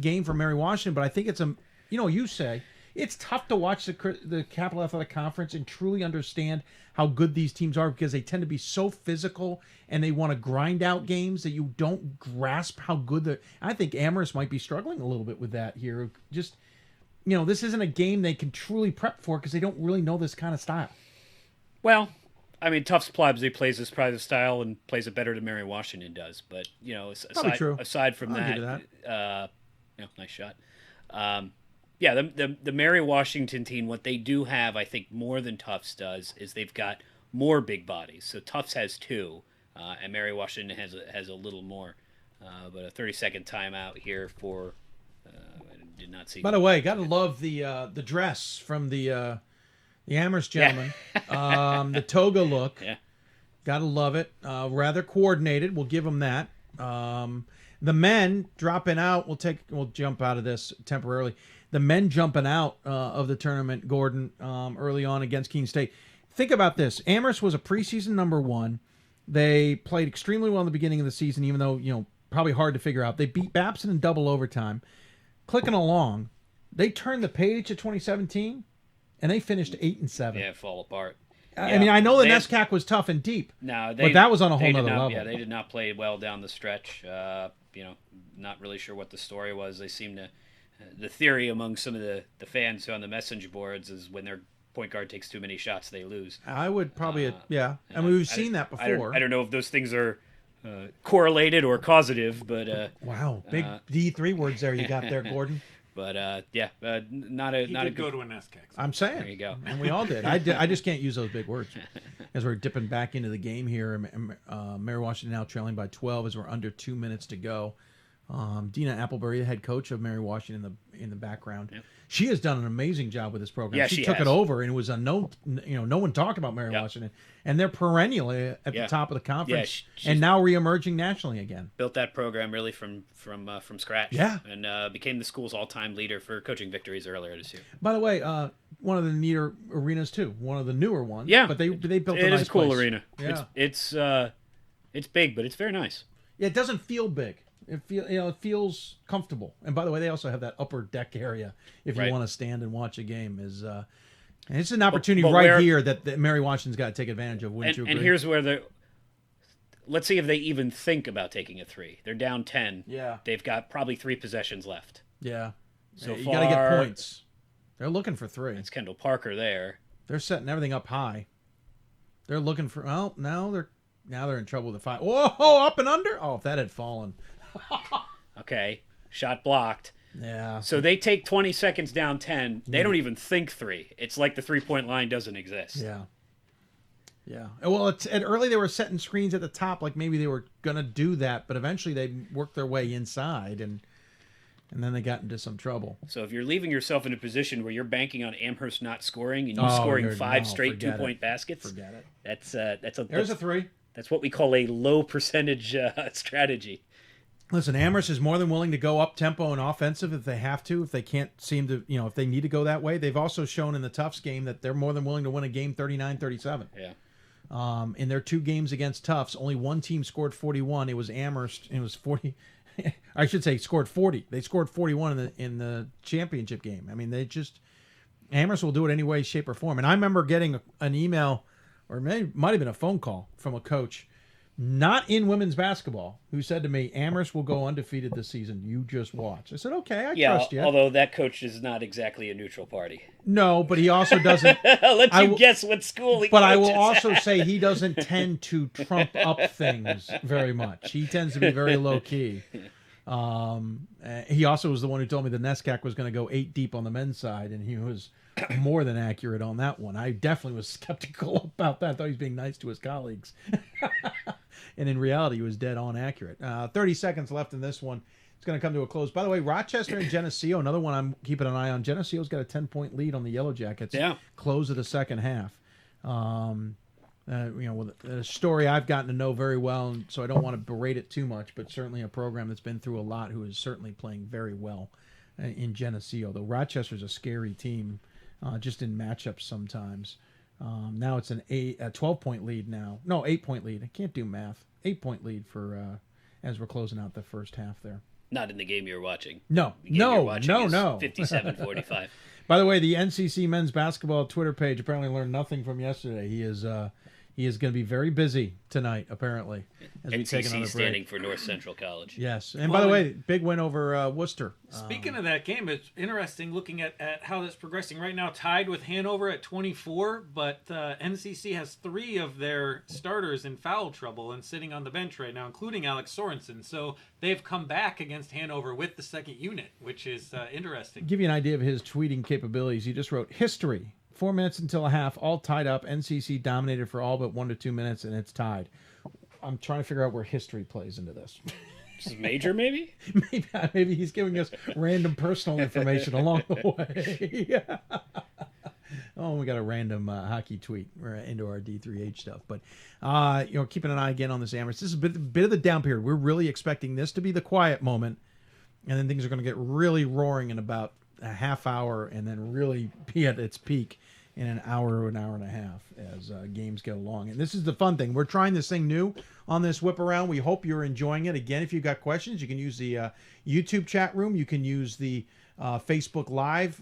Speaker 2: game for Mary Washington, but I think it's you say, it's tough to watch the Capital Athletic Conference and truly understand how good these teams are because they tend to be so physical and they want to grind out games that you don't grasp how good I think Amherst might be struggling a little bit with that here. Just, this isn't a game they can truly prep for because they don't really know this kind of style.
Speaker 3: Well, I mean, Tufts Plebsy plays this private style and plays it better than Mary Washington does. But, aside from that, nice shot. Yeah, the Mary Washington team, what they do have, I think, more than Tufts does, is they've got more big bodies. So Tufts has 2, and Mary Washington has a little more. But a 30-second timeout here for I did not see.
Speaker 2: By the way, gotta love the dress from the Amherst gentleman. The toga look.
Speaker 3: Yeah.
Speaker 2: Gotta love it. Rather coordinated. We'll give them that. The men dropping out. We'll jump out of this temporarily. The men jumping out of the tournament, Gordon, early on against Keene State. Think about this. Amherst was a preseason number 1. They played extremely well in the beginning of the season, even though, probably hard to figure out. They beat Babson in double overtime. Clicking along, they turned the page to 2017, and they finished 8-7.
Speaker 3: Yeah, fall apart.
Speaker 2: I mean, I know the NESCAC was tough and deep, but that was on a whole other level.
Speaker 3: Yeah, they did not play well down the stretch. Not really sure what the story was. They seem to... The theory among some of the fans on the messenger boards is when their point guard takes too many shots, they lose.
Speaker 2: I would probably, yeah. I mean, we've seen that before.
Speaker 3: I don't know if those things are correlated or causative, but...
Speaker 2: wow, big D3 words there you got there, Gordon.
Speaker 3: But, not a good...
Speaker 8: go to a NESCAC.
Speaker 2: I'm saying.
Speaker 3: There you go.
Speaker 2: And we all did. I just can't use those big words. As we're dipping back into the game here, Mary Washington now trailing by 12 as we're under 2 minutes to go. Dina Applebury, the head coach of Mary Washington, in the background, she has done an amazing job with this program.
Speaker 3: Yeah,
Speaker 2: she took it over, and it was no one talked about Mary Washington, and they're perennially at the top of the conference, and now reemerging nationally again.
Speaker 3: Built that program really from scratch, and became the school's all-time leader for coaching victories earlier this year.
Speaker 2: By the way, one of the neater arenas too, one of the newer ones.
Speaker 3: Yeah,
Speaker 2: but they built
Speaker 3: it
Speaker 2: a nice
Speaker 3: is a cool
Speaker 2: place.
Speaker 3: arena.
Speaker 2: Yeah.
Speaker 3: It's big, but it's very nice.
Speaker 2: Yeah, it doesn't feel big. It feels comfortable. And by the way, they also have that upper deck area if you want to stand and watch a game. And it's an opportunity here that Mary Washington's got to take advantage of. Wouldn't you agree?
Speaker 3: And here's where let's see if they even think about taking a 3. They're down 10.
Speaker 2: Yeah.
Speaker 3: They've got probably 3 possessions left.
Speaker 2: Yeah.
Speaker 3: So
Speaker 2: you
Speaker 3: far,
Speaker 2: got to get points. They're looking for three.
Speaker 3: It's Kendall Parker there.
Speaker 2: They're setting everything up high. They're looking for. Well, now they're in trouble with the 5. Whoa! Up and under. Oh, if that had fallen.
Speaker 3: Okay, shot blocked.
Speaker 2: Yeah.
Speaker 3: So they take 20 seconds down 10. They don't even think three. It's like the 3-point line doesn't exist.
Speaker 2: Yeah. Yeah. Well, early they were setting screens at the top, like maybe they were gonna do that, but eventually they worked their way inside, and then they got into some trouble.
Speaker 3: So if you're leaving yourself in a position where you're banking on Amherst not scoring and you scoring 5 straight 2-point baskets,
Speaker 2: forget it.
Speaker 3: There's
Speaker 2: a 3.
Speaker 3: That's what we call a low percentage strategy.
Speaker 2: Listen, Amherst is more than willing to go up tempo and offensive if they have to, if they can't seem to, if they need to go that way. They've also shown in the Tufts game that they're more than willing to win a game 39-37.
Speaker 3: Yeah.
Speaker 2: In their 2 games against Tufts, only one team scored 41. It was Amherst. It was 40. I should say scored 40. They scored 41 in the championship game. I mean, Amherst will do it any way, shape, or form. And I remember getting an email, or might have been a phone call from a coach, not in women's basketball, who said to me, Amherst will go undefeated this season. You just watch. I said, okay, I trust you.
Speaker 3: Although that coach is not exactly a neutral party.
Speaker 2: No, but he also doesn't.
Speaker 3: I'll let you guess what school he
Speaker 2: But I will
Speaker 3: coaches
Speaker 2: also
Speaker 3: at.
Speaker 2: say he doesn't tend to trump up things very much. He tends to be very low key. He also was the one who told me the NESCAC was going to go 8 deep on the men's side, and he was more than accurate on that one. I definitely was skeptical about that. I thought he was being nice to his colleagues. And in reality, he was dead on accurate. 30 seconds left in this one. It's going to come to a close. By the way, Rochester and Geneseo, another one I'm keeping an eye on. Geneseo's got a 10-point lead on the Yellow Jackets.
Speaker 3: Yeah.
Speaker 2: Close of the second half. With a story I've gotten to know very well, and so I don't want to berate it too much, but certainly a program that's been through a lot, who is certainly playing very well in Geneseo. Though Rochester's a scary team, just in matchups sometimes. Now it's a 12-point lead now. No, 8-point lead. I can't do math. 8-point lead for as we're closing out the first half there.
Speaker 3: Not in the game you're watching.
Speaker 2: No.
Speaker 3: The game you're watching is
Speaker 2: No.
Speaker 3: 57-45.
Speaker 2: By the way, the NCC men's basketball Twitter page apparently learned nothing from yesterday. He is going to be very busy tonight, apparently, as we take another
Speaker 3: NCC
Speaker 2: break.
Speaker 3: standing for North Central College.
Speaker 2: Yes, and by the way, big win over Worcester.
Speaker 8: Speaking of that game, it's interesting looking at how that's progressing. Right now, tied with Hanover at 24, but NCC has 3 of their starters in foul trouble and sitting on the bench right now, including Alex Sorensen. So they've come back against Hanover with the second unit, which is interesting.
Speaker 2: Give you an idea of his tweeting capabilities. He just wrote, history, 4 minutes until a half, all tied up. NCC dominated for all but 1 to 2 minutes, and it's tied. I'm trying to figure out where history plays into this.
Speaker 3: This is major, maybe?
Speaker 2: Maybe he's giving us random personal information along the way. Yeah. Oh, we got a random hockey tweet. We're into our D3H stuff. But, keeping an eye again on this Amherst. This is a bit of the down period. We're really expecting this to be the quiet moment, and then things are going to get really roaring in about a half hour, and then really be at its peak in an hour or an hour and a half as games get along. And this is the fun thing. We're trying this thing new on this Whiparound. We hope you're enjoying it. Again, if you've got questions, you can use the YouTube chat room. You can use the Facebook Live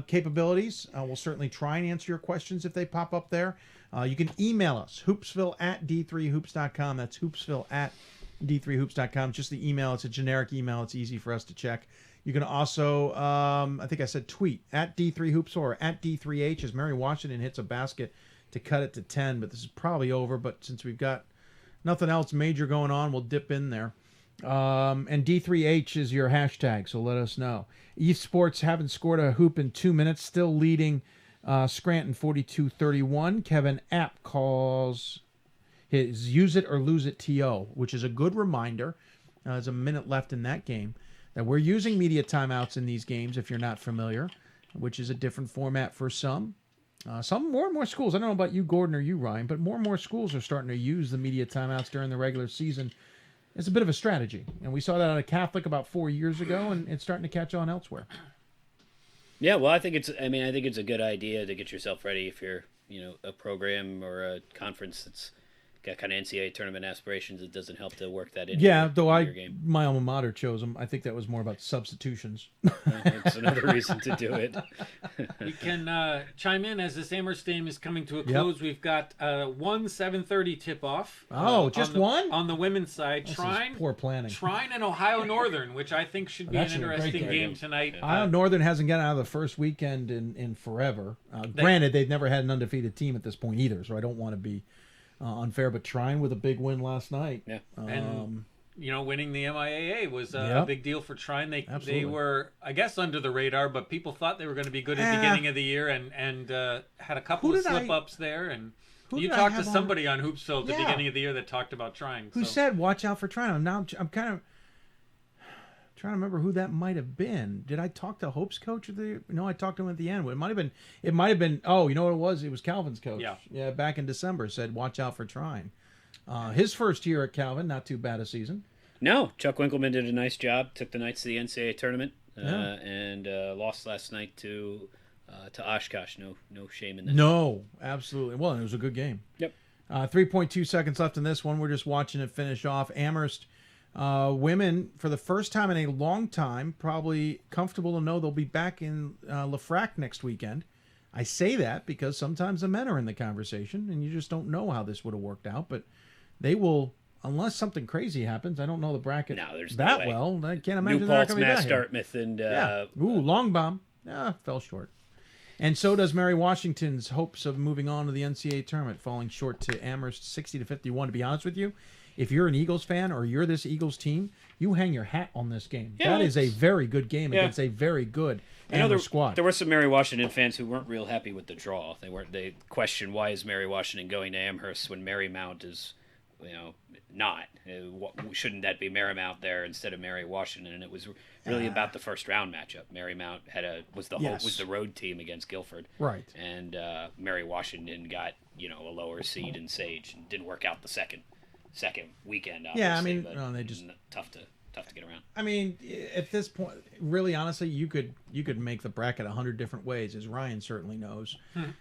Speaker 2: capabilities. We'll certainly try and answer your questions if they pop up there. You can email us, hoopsville@d3hoops.com. That's hoopsville@d3hoops.com. Just the email. It's a generic email. It's easy for us to check. You can also, I think I said tweet, @D3Hoops or @D3H as Mary Washington hits a basket to cut it to 10. But this is probably over. But since we've got nothing else major going on, we'll dip in there. And D3H is your hashtag, so let us know. Esports haven't scored a hoop in 2 minutes, still leading Scranton 42-31. Kevin App calls his use it or lose it TO, which is a good reminder. There's a minute left in that game. That we're using media timeouts in these games, if you're not familiar, which is a different format for some. Some more and more schools, I don't know about you, Gordon, or you, Ryan, but more and more schools are starting to use the media timeouts during the regular season. It's a bit of a strategy. And we saw that out of Catholic about 4 years ago, and it's starting to catch on elsewhere.
Speaker 3: Yeah, well, I think it's a good idea to get yourself ready if you're, a program or a conference that's got kind of NCAA tournament aspirations, it doesn't help to work that into your game.
Speaker 2: My alma mater chose them. I think that was more about substitutions.
Speaker 3: That's another reason to do it.
Speaker 8: You can chime in as this Amherst game is coming to a close. We've got one 7:30 tip-off.
Speaker 2: Just one?
Speaker 8: On the women's side.
Speaker 2: This
Speaker 8: Trine.
Speaker 2: is poor planning.
Speaker 8: Trine and Ohio Northern, which I think should be an interesting game tonight.
Speaker 2: Ohio Northern hasn't gotten out of the first weekend in forever. Granted, they've never had an undefeated team at this point either, so I don't want to be unfair, but Trine with a big win last night.
Speaker 8: Yeah. And winning the MIAA was a big deal for Trine. They were, I guess, under the radar, but people thought they were going to be good at the beginning of the year and had a couple of slip-ups there. And you talked to somebody on Hoopsville at the beginning of the year that talked about Trine.
Speaker 2: Who said, watch out for Trine? I'm kind of trying to remember who that might have been. Did I talk to Hope's coach? No, I talked to him at the end. It might have been. Oh, you know what it was? It was Calvin's coach. Yeah. Back in December, said watch out for Trine. His first year at Calvin, not too bad a season.
Speaker 3: No, Chuck Winkleman did a nice job. Took the Knights to the NCAA tournament and lost last night to Oshkosh. No shame in that.
Speaker 2: No, absolutely. Well, it was a good game.
Speaker 3: Yep.
Speaker 2: 3.2 seconds left in this one. We're just watching it finish off. Amherst. Women, for the first time in a long time, probably comfortable to know they'll be back in Lafrac next weekend. I say that because sometimes the men are in the conversation, and you just don't know how this would have worked out. But they will, unless something crazy happens. I don't know the bracket that well. I can't imagine
Speaker 3: New
Speaker 2: they're
Speaker 3: Paltz,
Speaker 2: going to be
Speaker 3: Mass
Speaker 2: back
Speaker 3: Dartmouth, and
Speaker 2: long bomb. Fell short. And so does Mary Washington's hopes of moving on to the NCAA tournament, falling short to Amherst 60-51. To be honest with you, if you're an Eagles fan or you're this Eagles team, you hang your hat on this game.
Speaker 3: Yeah,
Speaker 2: that is a very good game against a very good Amherst squad.
Speaker 3: There were some Mary Washington fans who weren't real happy with the draw. They questioned why is Mary Washington going to Amherst when Marymount is, not. Shouldn't that be Marymount there instead of Mary Washington? And it was really about the first round matchup. Marymount was the road team against Guilford,
Speaker 2: right?
Speaker 3: And Mary Washington got a lower seed in Sage and didn't work out the second weekend. Obviously,
Speaker 2: they just
Speaker 3: tough to get around.
Speaker 2: I mean, at this point, really, honestly, you could make the bracket 100 different ways, as Ryan certainly knows,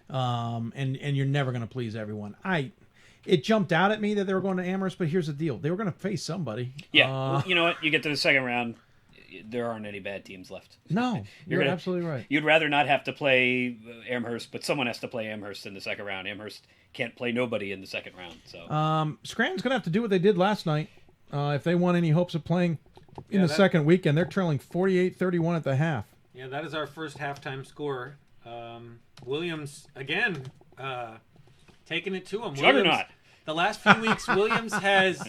Speaker 2: and you're never going to please everyone. It jumped out at me that they were going to Amherst, but here's the deal: they were going to face somebody.
Speaker 3: Yeah, well, you know what? You get to the second round, there aren't any bad teams left.
Speaker 2: No, you're absolutely right.
Speaker 3: You'd rather not have to play Amherst, but someone has to play Amherst in the second round. Amherst can't play nobody in the second round. So
Speaker 2: Scranton's going to have to do what they did last night if they want any hopes of playing in the second weekend. They're trailing 48-31 at the half.
Speaker 8: Yeah, that is our first halftime score. Williams again taking it to him.
Speaker 3: Juggernaut.
Speaker 8: The last few weeks, Williams has.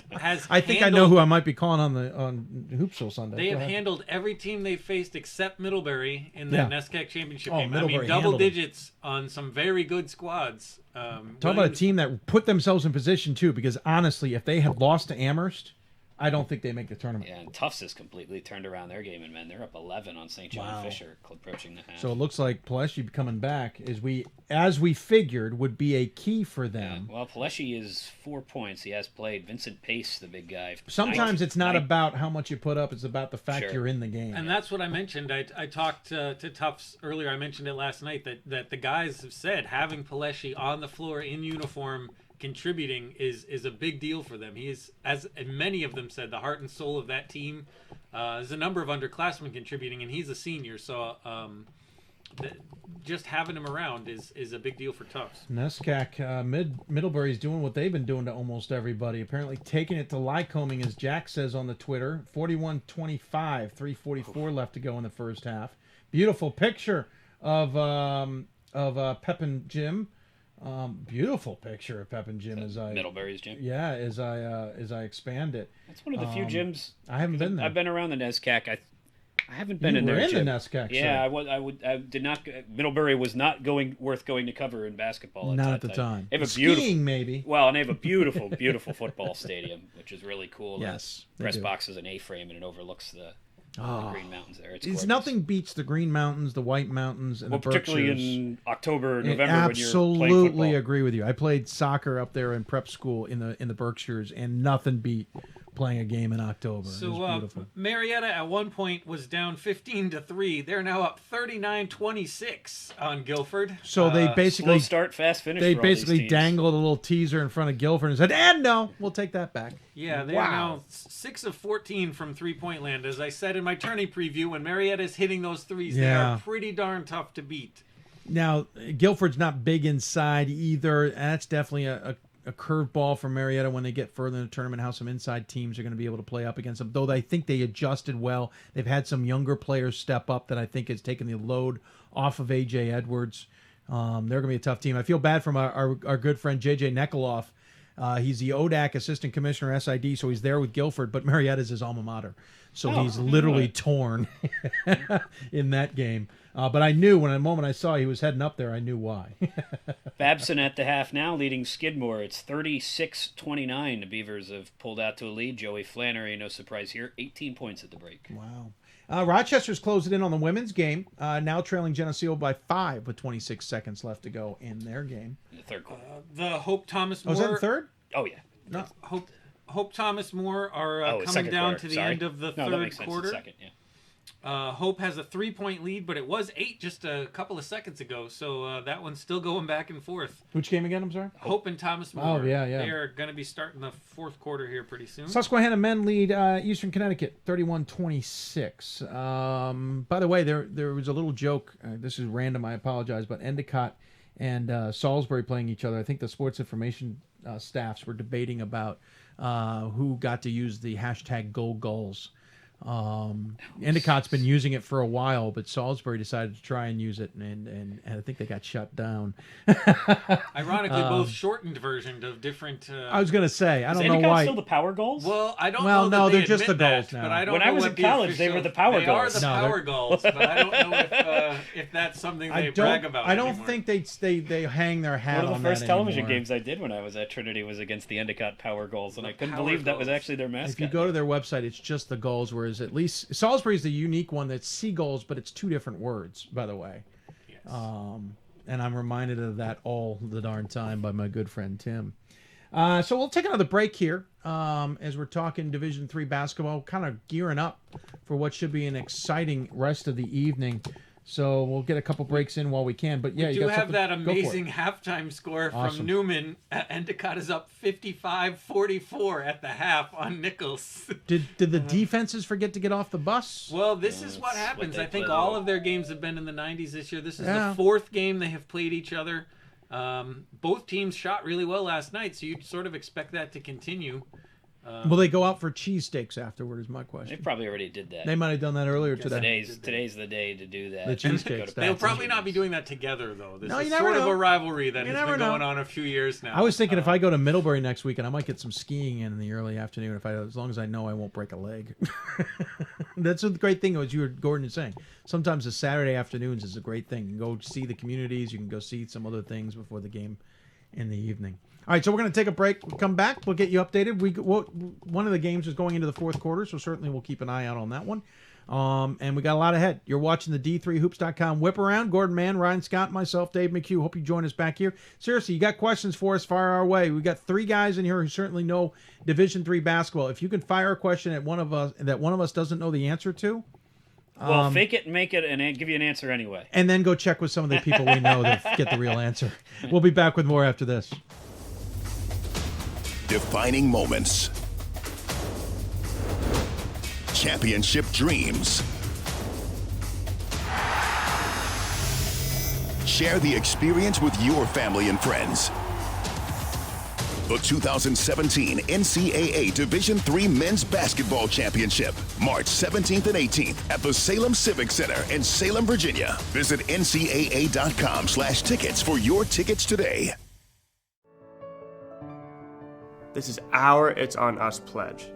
Speaker 2: I think I know who I might be calling on Hoopsville Sunday.
Speaker 8: They have handled every team they faced except Middlebury in the NESCAC championship game. I mean, double digits on some very good squads.
Speaker 2: Talk about a team that put themselves in position too, because honestly, if they had lost to Amherst, I don't think they make the tournament.
Speaker 3: Yeah, and Tufts has completely turned around their game in men. They're up 11 on St. John Fisher, approaching the half.
Speaker 2: So it looks like Paleschi coming back, as we figured, would be a key for them.
Speaker 3: Yeah. Well, Paleschi is 4 points. He has played. Vincent Pace, the big guy.
Speaker 2: Sometimes it's not about how much you put up. It's about the fact you're in the game.
Speaker 8: And that's what I mentioned. I talked to Tufts earlier. I mentioned it last night that the guys have said having Paleschi on the floor in uniform contributing is a big deal for them. He is, as many of them said, the heart and soul of that team. There's a number of underclassmen contributing, and he's a senior, so just having him around is a big deal for Tufts.
Speaker 2: NESCAC, Middlebury's doing what they've been doing to almost everybody, apparently taking it to Lycoming, as Jack says on the Twitter. 41-25, 3:44 left to go in the first half. Beautiful picture of Pep and Jim. Beautiful picture of Pep and Jim as I
Speaker 3: Middlebury's gym.
Speaker 2: Yeah, as I expand it.
Speaker 3: That's one of the few gyms.
Speaker 2: I haven't been there.
Speaker 3: I've been around the NESCAC. I haven't been in there.
Speaker 2: You were in the NESCAC.
Speaker 3: Yeah, I did not. Middlebury was not worth going to cover in basketball.
Speaker 2: Not at the time.
Speaker 3: They have
Speaker 2: skiing maybe.
Speaker 3: Well, and they have a beautiful, beautiful football stadium, which is really cool.
Speaker 2: Yes,
Speaker 3: the press box is an A-frame and it overlooks the Green Mountains there. It's
Speaker 2: nothing beats the Green Mountains, the White Mountains, and the Berkshires.
Speaker 3: Particularly in October, November, when you're playing football.
Speaker 2: Absolutely agree with you. I played soccer up there in prep school in the Berkshires, and nothing beat playing a game in October. It was
Speaker 8: So
Speaker 2: beautiful.
Speaker 8: Marietta at one point was down 15-3. They're now up 39-26 on Guilford.
Speaker 2: So they basically
Speaker 3: slow start, fast finish.
Speaker 2: They
Speaker 3: for all these
Speaker 2: basically
Speaker 3: teams.
Speaker 2: dangled a little teaser in front of Guilford and said, "And no, we'll take that back."
Speaker 8: Yeah, they are now 6 of 14 from three-point land. As I said in my tourney preview, when Marietta's hitting those threes, they
Speaker 2: Yeah.
Speaker 8: are pretty darn tough to beat.
Speaker 2: Now, Guilford's not big inside either. That's definitely a curveball for Marietta when they get further in the tournament, how some inside teams are going to be able to play up against them. Though I think they adjusted well. They've had some younger players step up that I think has taken the load off of A.J. Edwards. They're going to be a tough team. I feel bad from our good friend J.J. Nekoloff. He's the ODAC Assistant Commissioner SID, so he's there with Guilford, but Marietta's his alma mater. So he's literally torn in that game. But I knew the moment I saw he was heading up there, I knew why.
Speaker 3: Babson at the half now, leading Skidmore. It's 36-29. The Beavers have pulled out to a lead. Joey Flannery, no surprise here, 18 points at the break.
Speaker 2: Wow. Rochester's closing in on the women's game, now trailing Geneseo by 5 with 26 seconds left to go in their game.
Speaker 3: In the third quarter.
Speaker 8: The Hope Thomas More.
Speaker 2: Was that in third?
Speaker 3: Oh, yeah.
Speaker 8: No, Hope Thomas More are coming
Speaker 3: second
Speaker 8: down
Speaker 3: quarter.
Speaker 8: to the
Speaker 3: Sorry.
Speaker 8: end of the
Speaker 3: No, that
Speaker 8: third
Speaker 3: makes sense. It's
Speaker 8: quarter.
Speaker 3: second, yeah.
Speaker 8: Hope has a 3-point lead, but it was 8 just a couple of seconds ago, so that one's still going back and forth.
Speaker 2: Which game again, I'm sorry?
Speaker 8: Hope and Thomas More.
Speaker 2: Oh, yeah.
Speaker 8: They are going to be starting the fourth quarter here pretty soon.
Speaker 2: Susquehanna men lead Eastern Connecticut 31-26. By the way, there was a little joke. This is random, I apologize, but Endicott and Salisbury playing each other. I think the sports information staffs were debating about who got to use the hashtag #GoGulls. Endicott's been using it for a while, but Salisbury decided to try and use it, and I think they got shut down.
Speaker 8: Ironically, both shortened versions of different.
Speaker 2: I was going to say, I don't know
Speaker 3: Endicott
Speaker 2: why.
Speaker 3: Still the Power Goals?
Speaker 8: Well, I don't
Speaker 2: Well,
Speaker 8: know.
Speaker 2: no,
Speaker 8: that
Speaker 2: they're
Speaker 8: they
Speaker 2: just the
Speaker 8: admit
Speaker 2: goals
Speaker 8: that,
Speaker 2: now.
Speaker 8: But I don't
Speaker 3: When
Speaker 8: know
Speaker 3: I was
Speaker 8: what
Speaker 3: in
Speaker 8: the
Speaker 3: college, they
Speaker 8: official-
Speaker 3: were the Power
Speaker 8: They
Speaker 3: Goals.
Speaker 8: are the
Speaker 2: No,
Speaker 8: Power
Speaker 2: they're-
Speaker 8: Goals, but I don't know if that's something they brag about.
Speaker 2: I don't
Speaker 8: anymore.
Speaker 2: think they hang their hat
Speaker 3: One
Speaker 2: on
Speaker 3: of the first
Speaker 2: that
Speaker 3: television
Speaker 2: anymore.
Speaker 3: games I did when I was at Trinity was against the Endicott Power Goals, and I couldn't
Speaker 8: Power
Speaker 3: believe that was
Speaker 8: Goals.
Speaker 3: actually their mascot.
Speaker 2: If you go to their website, it's just the goals, whereas at least Salisbury's the unique one that's seagulls, but it's two different words, by the way.
Speaker 8: Yes.
Speaker 2: And I'm reminded of that all the darn time by my good friend Tim. So we'll take another break here as we're talking Division III basketball, kind of gearing up for what should be an exciting rest of the evening. So we'll get a couple breaks in while we can. But yeah,
Speaker 8: We
Speaker 2: you
Speaker 8: do
Speaker 2: got
Speaker 8: have that
Speaker 2: something- go for it.
Speaker 8: amazing halftime score
Speaker 2: Awesome.
Speaker 8: from Newman. Endicott is up 55-44 at the half on Nichols.
Speaker 2: Did the defenses forget to get off the bus?
Speaker 8: Well, this is what happens.
Speaker 3: they
Speaker 8: I think
Speaker 3: play
Speaker 8: all
Speaker 3: well.
Speaker 8: of their games have been in the 90s this year. This is
Speaker 2: Yeah.
Speaker 8: the fourth game they have played each other. Both teams shot really well last night, so you'd sort of expect that to continue.
Speaker 2: Will they go out for cheesesteaks afterward is my
Speaker 3: They
Speaker 2: question.
Speaker 3: probably already did that.
Speaker 2: They might have done that earlier today.
Speaker 3: Today's the day to do that.
Speaker 2: The cheesesteaks,
Speaker 3: Go to
Speaker 2: that's
Speaker 8: They'll
Speaker 2: it.
Speaker 8: probably not be doing that together, though. This
Speaker 2: No,
Speaker 8: is
Speaker 2: you never
Speaker 8: sort of
Speaker 2: know.
Speaker 8: a rivalry that
Speaker 2: You
Speaker 8: has
Speaker 2: never
Speaker 8: been going
Speaker 2: know.
Speaker 8: on a few years now.
Speaker 2: I was thinking if I go to Middlebury next weekend, I might get some skiing in the early afternoon. As long as I know I won't break a leg. That's the great thing, as you were Gordon is saying. Sometimes the Saturday afternoons is a great thing. You can go see the communities. You can go see some other things before the game in the evening. All right, so we're going to take a break. We'll come back. We'll get you updated. One of the games is going into the fourth quarter, so certainly we'll keep an eye out on that one. And we got a lot ahead. You're watching the D3Hoops.com Whiparound. Gordon Mann, Ryan Scott, myself, Dave McHugh. Hope you join us back here. Seriously, you got questions for us, fire our way. We got three guys in here who certainly know Division III basketball. If you can fire a question at one of us that one of us doesn't know the answer to,
Speaker 3: Well, fake it and make it and give you an answer anyway.
Speaker 2: and then go check with some of the people we know that get the real answer. We'll be back with more after this.
Speaker 23: Defining moments. Championship dreams. Share the experience with your family and friends. The 2017 NCAA Division III Men's Basketball Championship, March 17th and 18th at the Salem Civic Center in Salem, Virginia. Visit ncaa.com/tickets for your tickets today.
Speaker 24: This is our It's On Us pledge.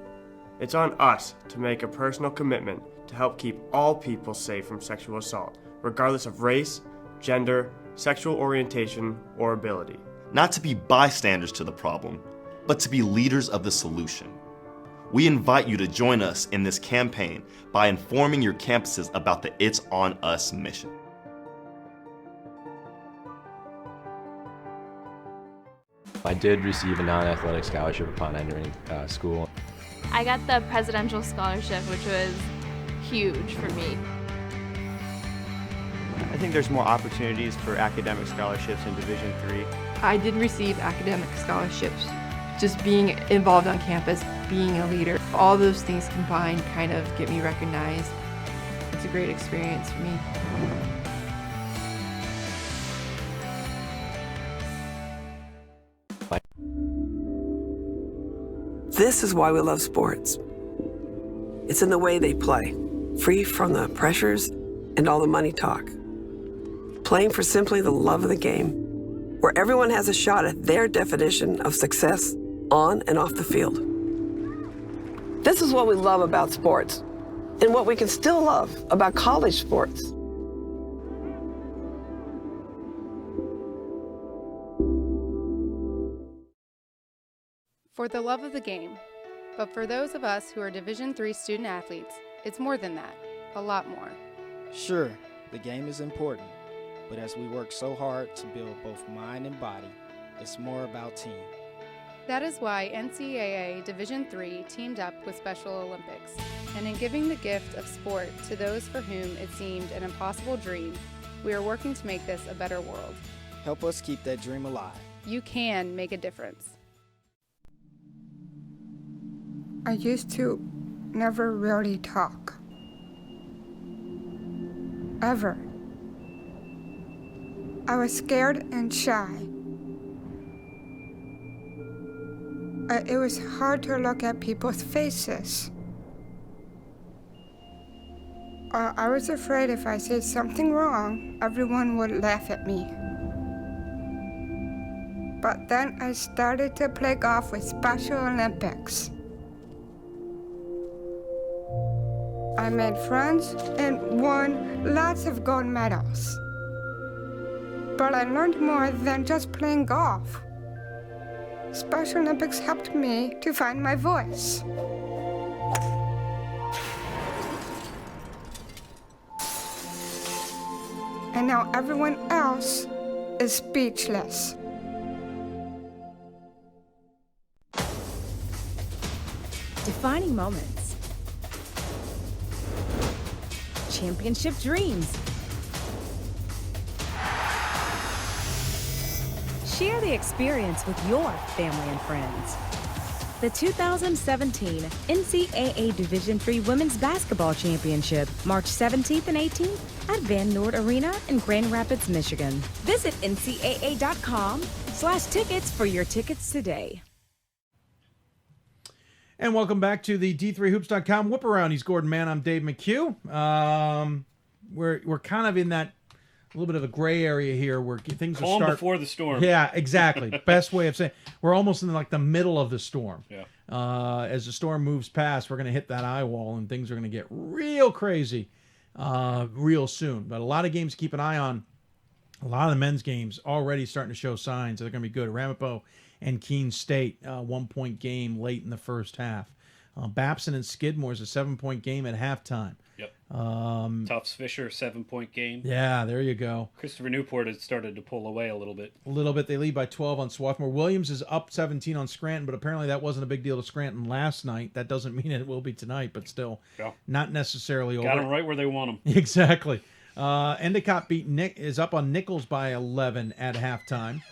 Speaker 24: It's on us to make a personal commitment to help keep all people safe from sexual assault, regardless of race, gender, sexual orientation, or ability.
Speaker 12: Not to be bystanders to the problem, but to be leaders of the solution. We invite you to join us in this campaign by informing your campuses about the It's On Us mission.
Speaker 13: I did receive a non-athletic scholarship upon entering school.
Speaker 10: I got the presidential scholarship, which was huge for me.
Speaker 11: I think there's more opportunities for academic scholarships in Division III.
Speaker 13: I did receive academic scholarships. Just being involved on campus, being a leader, all those things combined kind of get me recognized. It's a great experience for me.
Speaker 16: This is why we love sports. It's in the way they play, free from the pressures and all the money talk. Playing for simply the love of the game, where everyone has a shot at their definition of success on and off the field. This is what we love about sports, and what we can still love about college sports.
Speaker 14: For the love of the game. But for those of us who are Division III student athletes, it's more than that, a lot more.
Speaker 15: Sure, the game is important, but as we work so hard to build both mind and body, it's more about team.
Speaker 14: That is why NCAA Division III teamed up with Special Olympics, and in giving the gift of sport to those for whom it seemed an impossible dream, we are working to make this a better world.
Speaker 15: Help us keep that dream alive.
Speaker 14: You can make a difference.
Speaker 17: I used to never really talk. Ever. I was scared and shy. It was hard to look at people's faces. I was afraid if I said something wrong, everyone would laugh at me. But then I started to play golf with Special Olympics. I made friends and won lots of gold medals. But I learned more than just playing golf. Special Olympics helped me to find my voice. And now everyone else is speechless.
Speaker 6: Defining moments. Championship dreams. Share the experience with your family and friends. The 2017 NCAA Division III Women's Basketball Championship, March 17th and 18th at Van Noord Arena in Grand Rapids, Michigan. Visit ncaa.com/tickets for your tickets today.
Speaker 2: And welcome back to the D3Hoops.com Whiparound. He's Gordon Mann. I'm Dave McHugh. We're kind of in that little bit of a gray area here where things
Speaker 3: Calm
Speaker 2: are
Speaker 3: before the storm.
Speaker 2: Yeah, exactly. Best way of saying we're almost in like the middle of the storm.
Speaker 3: Yeah.
Speaker 2: As the storm moves past, we're going to hit that eye wall and things are going to get real crazy real soon. But a lot of games to keep an eye on. A lot of the men's games already starting to show signs that they're going to be good. Ramapo and Keene State, 1-point game late in the first half. Babson and Skidmore is a 7-point game at halftime.
Speaker 3: Yep. Tufts Fisher, 7-point game.
Speaker 2: Yeah, there you go.
Speaker 3: Christopher Newport has started to pull away a little bit.
Speaker 2: They lead by 12 on Swarthmore. Williams is up 17 on Scranton, but apparently that wasn't a big deal to Scranton last night. That doesn't mean it will be tonight, but still not necessarily over.
Speaker 3: Got them right where they want them.
Speaker 2: Exactly. Endicott is up on Nichols by 11 at halftime.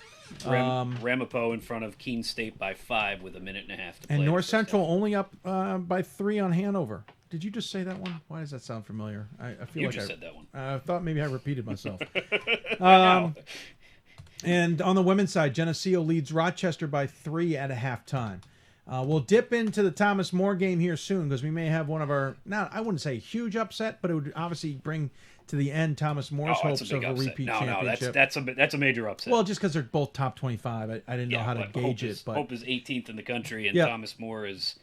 Speaker 3: Ramapo in front of Keene State by 5 with a minute and a half to play.
Speaker 2: And North Central only up by 3 on Hanover. Did you just say that one? Why does that sound familiar? I feel
Speaker 3: you
Speaker 2: like
Speaker 3: just said that one.
Speaker 2: I thought maybe I repeated myself. And on the women's side, Geneseo leads Rochester by 3 at a halftime. We'll dip into the Thomas More game here soon because we may have one of our, I wouldn't say huge upset, but it would obviously bring to the end Thomas More's hopes of a repeat championship.
Speaker 3: No, that's a major upset.
Speaker 2: Well, just because they're both top 25, I didn't know how to gauge it. But
Speaker 3: Hope is 18th in the country, and Thomas More is,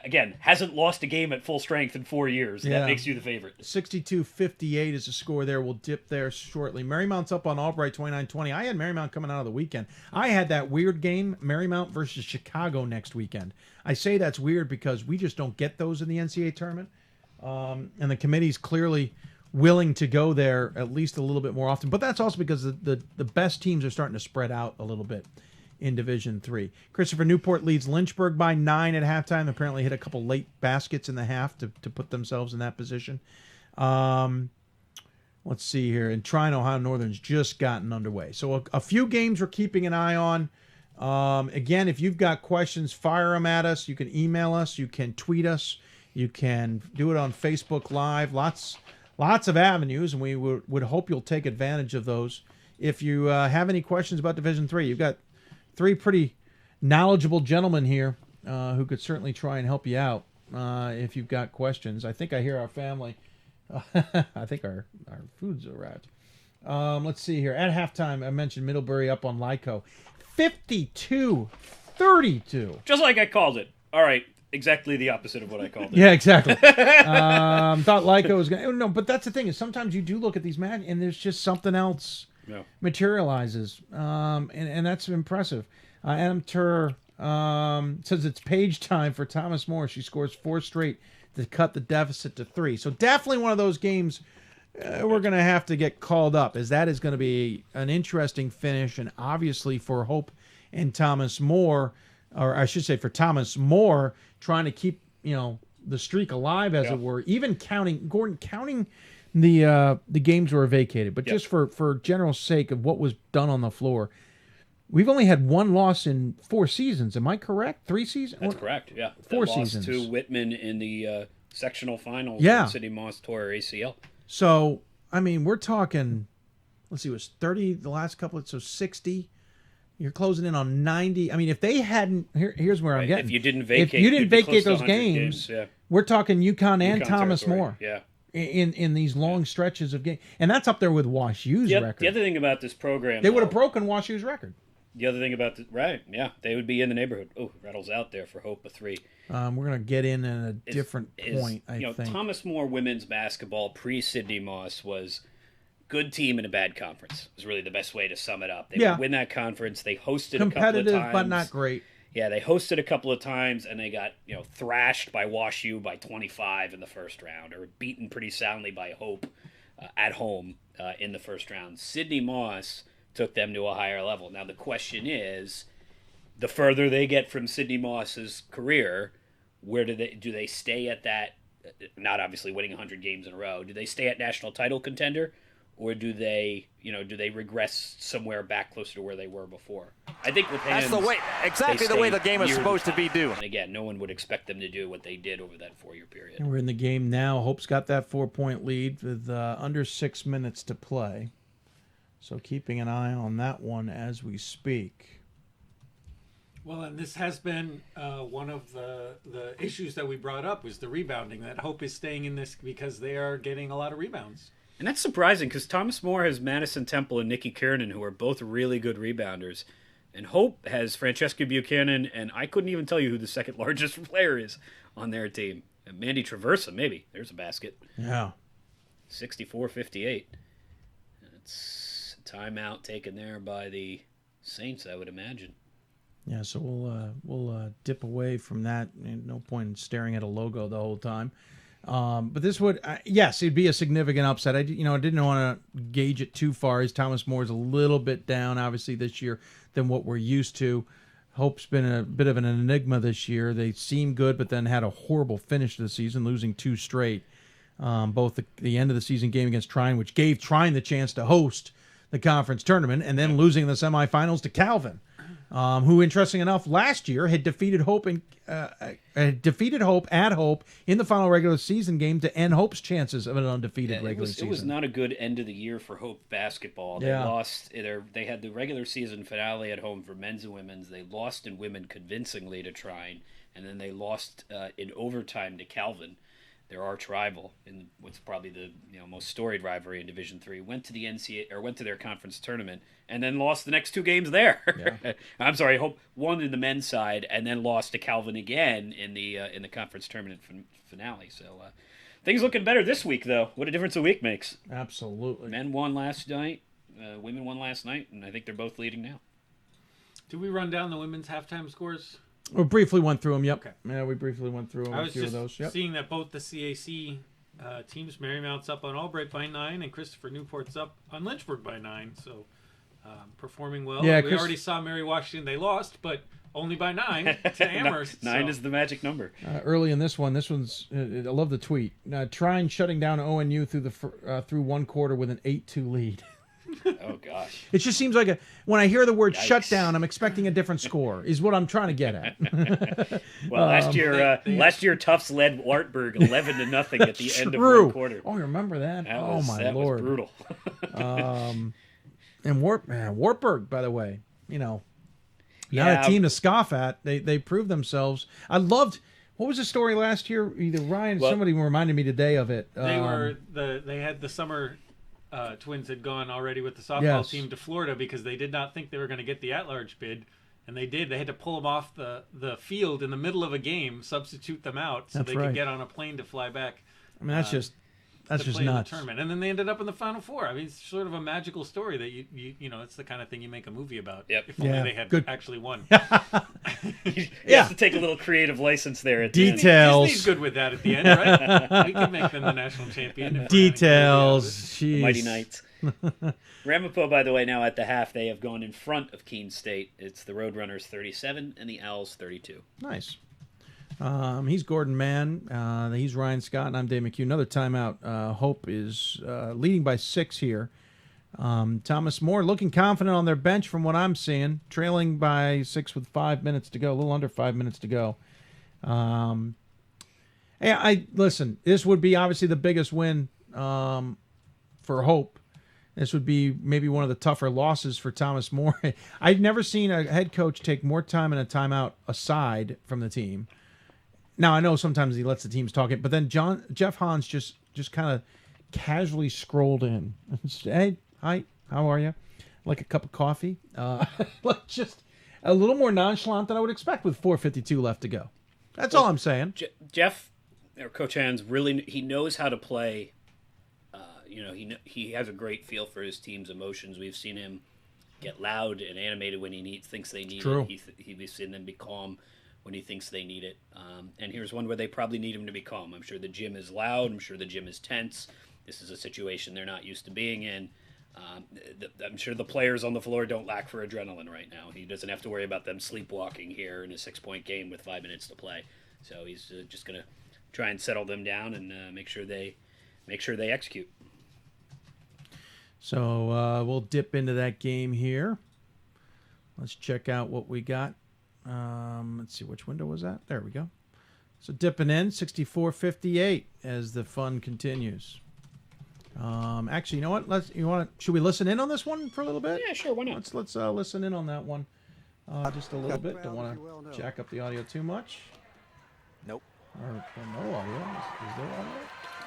Speaker 3: again, hasn't lost a game at full strength in 4 years. That makes you the favorite.
Speaker 2: 62-58 is the score there. We'll dip there shortly. Marymount's up on Albright 29-20. I had Marymount coming out of the weekend. I had that weird game, Marymount versus Chicago next weekend. I say that's weird because we just don't get those in the NCAA tournament. And the committee's clearly willing to go there at least a little bit more often. But that's also because the best teams are starting to spread out a little bit in Division III. Christopher Newport leads Lynchburg by 9 at halftime. Apparently hit a couple late baskets in the half to put themselves in that position. Let's see here. And Trine, Ohio Northern's just gotten underway. So a few games we're keeping an eye on. Again, if you've got questions, fire them at us. You can email us. You can tweet us. You can do it on Facebook Live. Lots of avenues, and we would hope you'll take advantage of those. If you have any questions about Division III, you've got 3 pretty knowledgeable gentlemen here who could certainly try and help you out if you've got questions. I think I hear our family. I think our food's arrived. Let's see here. At halftime, I mentioned Middlebury up on Lyco. 52-32.
Speaker 3: Just like I called it. All right. Exactly the opposite of what I called it.
Speaker 2: Yeah, exactly. Thought Lyco was going to... No, but that's the thing is sometimes you do look at these matches and there's just something else materializes. And that's impressive. Adam Turr says it's page time for Thomas More. She scores 4 straight to cut the deficit to 3. So definitely one of those games we're going to have to get called up, as that is going to be an interesting finish. And obviously for Hope and Thomas More, or I should say for Thomas More, trying to keep the streak alive, as it were. Even counting the games were vacated, but just for general sake of what was done on the floor, we've only had 1 loss in 4 seasons. Am I correct? 3 seasons?
Speaker 3: That's correct. Yeah,
Speaker 2: 4
Speaker 3: seasons.
Speaker 2: Lost
Speaker 3: to Whitman in the sectional finals.
Speaker 2: Yeah,
Speaker 3: Sidney Moss tore her ACL.
Speaker 2: So I mean, we're talking. Let's see, it was 30 the last couple. So 60. You're closing in on 90. I mean, if they hadn't, here's where I'm getting.
Speaker 3: If you didn't vacate,
Speaker 2: those games, we're talking UConn and Thomas More.
Speaker 3: Yeah.
Speaker 2: In these long stretches of games, and that's up there with WashU's record.
Speaker 3: The other thing about this program,
Speaker 2: they would have broken WashU's record.
Speaker 3: The other thing about they would be in the neighborhood. Oh, rattles out there for Hope a 3.
Speaker 2: We're gonna get in at a different point. I think
Speaker 3: Thomas More women's basketball pre Sidney Moss was good team in a bad conference. Was really the best way to sum it up. They would win that conference. They hosted a couple of times.
Speaker 2: Competitive, but not great.
Speaker 3: Yeah, they hosted a couple of times, and they got thrashed by WashU by 25 in the first round, or beaten pretty soundly by Hope at home in the first round. Sidney Moss took them to a higher level. Now the question is, the further they get from Sidney Moss's career, where do they stay at that? Not obviously winning 100 games in a row. Do they stay at national title contender? Or do they regress somewhere back closer to where they were before? I think with
Speaker 4: that's the way, exactly the way the game is supposed to be doing.
Speaker 3: And again, no one would expect them to do what they did over that 4-year period.
Speaker 2: And we're in the game now. Hope's got that 4-point lead with under 6 minutes to play. So keeping an eye on that one as we speak.
Speaker 8: Well, and this has been one of the issues that we brought up was the rebounding. That Hope is staying in this because they are getting a lot of rebounds.
Speaker 3: And that's surprising because Thomas More has Madison Temple and Nikki Kiernan, who are both really good rebounders. And Hope has Francesca Buchanan, and I couldn't even tell you who the second largest player is on their team. And Mandy Traversa, maybe. There's a basket.
Speaker 2: Yeah.
Speaker 3: 64-58. It's a timeout taken there by the Saints, I would imagine.
Speaker 2: Yeah, so we'll dip away from that. No point in staring at a logo the whole time. But this would, yes, it'd be a significant upset. I didn't want to gauge it too far, as Thomas Moore's a little bit down, obviously, this year than what we're used to. Hope's been a bit of an enigma this year. They seem good, but then had a horrible finish to the season, losing 2 straight. Both the end of the season game against Trine, which gave Trine the chance to host the conference tournament, and then losing the semifinals to Calvin. Who, interesting enough, last year had defeated Hope at Hope in the final regular season game to end Hope's chances of an undefeated regular season.
Speaker 3: It was not a good end of the year for Hope basketball. They lost. They had the regular season finale at home for men's and women's. They lost in women convincingly to Trine, and then they lost in overtime to Calvin, their arch rival in what's probably the most storied rivalry in Division III. Went to the NCAA or went to their conference tournament and then lost the next 2 games there. Yeah. I'm sorry, Hope won in the men's side and then lost to Calvin again in the conference tournament finale. So things looking better this week, though. What a difference a week makes.
Speaker 2: Absolutely.
Speaker 3: Men won last night, women won last night, and I think they're both leading now.
Speaker 8: Did we run down the women's halftime scores?
Speaker 2: We briefly went through them, yep.
Speaker 8: Okay.
Speaker 2: Yeah, we briefly went through them.
Speaker 8: I was just
Speaker 2: of those. Yep.
Speaker 8: seeing that both the CAC teams, Marymount's up on Albright by 9, and Christopher Newport's up on Lynchburg by 9. So performing well.
Speaker 2: Yeah,
Speaker 8: we already saw Mary Washington. They lost, but only by 9 to Amherst.
Speaker 3: Nine is the magic number.
Speaker 2: Early in this one's I love the tweet. Trying shutting down ONU through one quarter with an 8-2 lead.
Speaker 3: Oh gosh!
Speaker 2: It just seems like when I hear the word
Speaker 3: Yikes.
Speaker 2: shutdown, I'm expecting a different score. Is what I'm trying to get at.
Speaker 3: Well, last year Tufts led Wartburg 11-0 at the end of one quarter.
Speaker 2: Oh, you remember that?
Speaker 3: That
Speaker 2: Oh
Speaker 3: was,
Speaker 2: my
Speaker 3: that
Speaker 2: lord,
Speaker 3: was brutal.
Speaker 2: And Wartburg, by the way, not
Speaker 3: Yeah.
Speaker 2: a team to scoff at. They proved themselves. I loved. What was the story last year? Either Ryan, somebody reminded me today of it.
Speaker 8: They had the summer. Twins had gone already with the softball team to Florida because they did not think they were going to get the at-large bid, and they did. They had to pull them off the field in the middle of a game, substitute them out so could get on a plane to fly back.
Speaker 2: I mean, that's just nuts.
Speaker 8: The tournament, and then they ended up in the Final Four. I mean, it's sort of a magical story that you know, it's the kind of thing you make a movie about.
Speaker 3: Yep.
Speaker 8: If only they had actually won.
Speaker 3: You have to take a little creative license there at
Speaker 2: Details.
Speaker 3: the end.
Speaker 8: Disney's good with that at the end, right? We can make them the national champion.
Speaker 2: Details.
Speaker 3: The Mighty Knights. Ramapo, by the way, now at the half, they have gone in front of Keene State. It's the Roadrunners 37 and the Owls 32.
Speaker 2: Nice. He's Gordon Mann. He's Ryan Scott, and I'm Dave McHugh. Another timeout. Hope is leading by 6 here. Thomas More looking confident on their bench from what I'm seeing, trailing by 6 with 5 minutes to go, a little under 5 minutes to go. Hey, listen. This would be obviously the biggest win for Hope. This would be maybe one of the tougher losses for Thomas More. I've never seen a head coach take more time in a timeout aside from the team. Now, I know sometimes he lets the teams talk it, but then Jeff Hans just kind of casually scrolled in and said, hey, hi, how are you? Like a cup of coffee? Like just a little more nonchalant than I would expect with 4:52 left to go. That's all I'm saying.
Speaker 3: Jeff, or Coach Hans, really, he knows how to play. He has a great feel for his team's emotions. We've seen him get loud and animated when he thinks they need it. We've seen them be calm when he thinks they need it. And here's one where they probably need him to be calm. I'm sure the gym is loud. I'm sure the gym is tense. This is a situation they're not used to being in. I'm sure the players on the floor don't lack for adrenaline right now. He doesn't have to worry about them sleepwalking here in a 6-point game with 5 minutes to play. So he's just going to try and settle them down and make sure they execute.
Speaker 2: So we'll dip into that game here. Let's check out what we got. Let's see, which window was that? There we go. So dipping in 64-58 as the fun continues. Actually, you know what? Should we listen in on this one for a little bit?
Speaker 3: Yeah, sure. Why not?
Speaker 2: Let's listen in on that one just a little bit. Don't want to jack up the audio too much.
Speaker 5: Nope.
Speaker 2: Or no audio. Is there audio?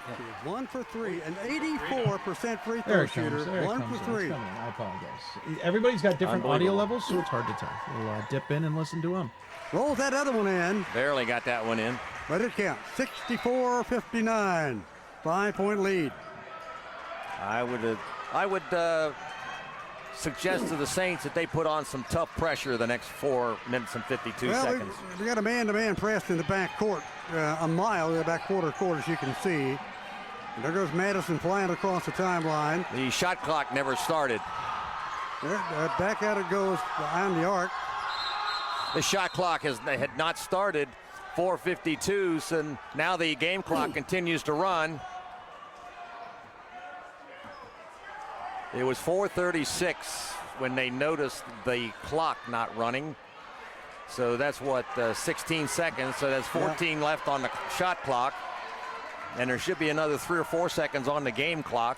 Speaker 5: Yeah. 1 for 3, an 84% free throw
Speaker 2: There it
Speaker 5: shooter.
Speaker 2: comes. There it
Speaker 5: 1
Speaker 2: comes.
Speaker 5: for 3.
Speaker 2: It's coming. I apologize. Everybody's got different audio levels, so it's hard to tell. We'll dip in and listen to them.
Speaker 5: Rolls that other one in.
Speaker 4: Barely got that one in.
Speaker 5: Let it count. 64-59. 5-point lead.
Speaker 4: I would suggest to the Saints that they put on some tough pressure the next 4 minutes and 52 seconds.
Speaker 5: We got a man-to-man press in the back court, a mile in the back court, as you can see. And there goes Madison flying across the timeline.
Speaker 4: The shot clock never started.
Speaker 5: Back out it goes behind the arc.
Speaker 4: The shot clock had not started. 4:52, so now the game clock continues to run. It was 4:36 when they noticed the clock not running. So that's 16 seconds. So that's 14 left on the shot clock. And there should be another 3 or 4 seconds on the game clock.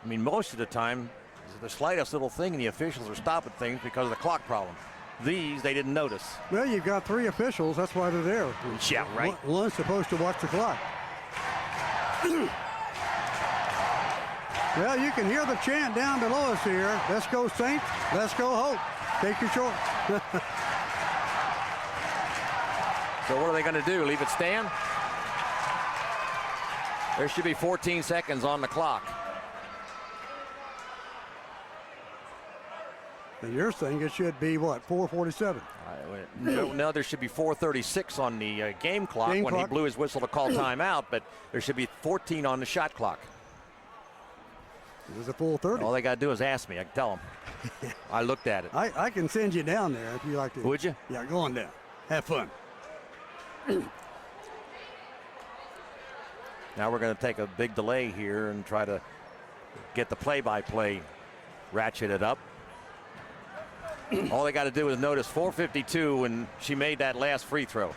Speaker 4: I mean, most of the time, the slightest little thing and the officials are stopping things because of the clock problem. These, they didn't notice.
Speaker 5: Well, you've got 3 officials. That's why they're there.
Speaker 4: Yeah, right.
Speaker 5: One's supposed to watch the clock. Well, you can hear the chant down below us here. Let's go Saints. Let's go Hope. Take your choice.
Speaker 4: So what are they going to do? Leave it stand? There should be 14 seconds on the clock.
Speaker 5: And you're saying it should be what, 4:47?
Speaker 4: No, there should be 4:36 on the game clock when he blew his whistle to call timeout, but there should be 14 on the shot clock.
Speaker 5: It was a full 30.
Speaker 4: All they got to do is ask me. I can tell them. I looked at it.
Speaker 5: I can send you down there if you like to.
Speaker 4: Would you?
Speaker 5: Yeah, go on down. Have fun.
Speaker 4: Now we're going to take a big delay here and try to get the play-by-play ratcheted up. All they got to do is notice 4:52 when she made that last free throw.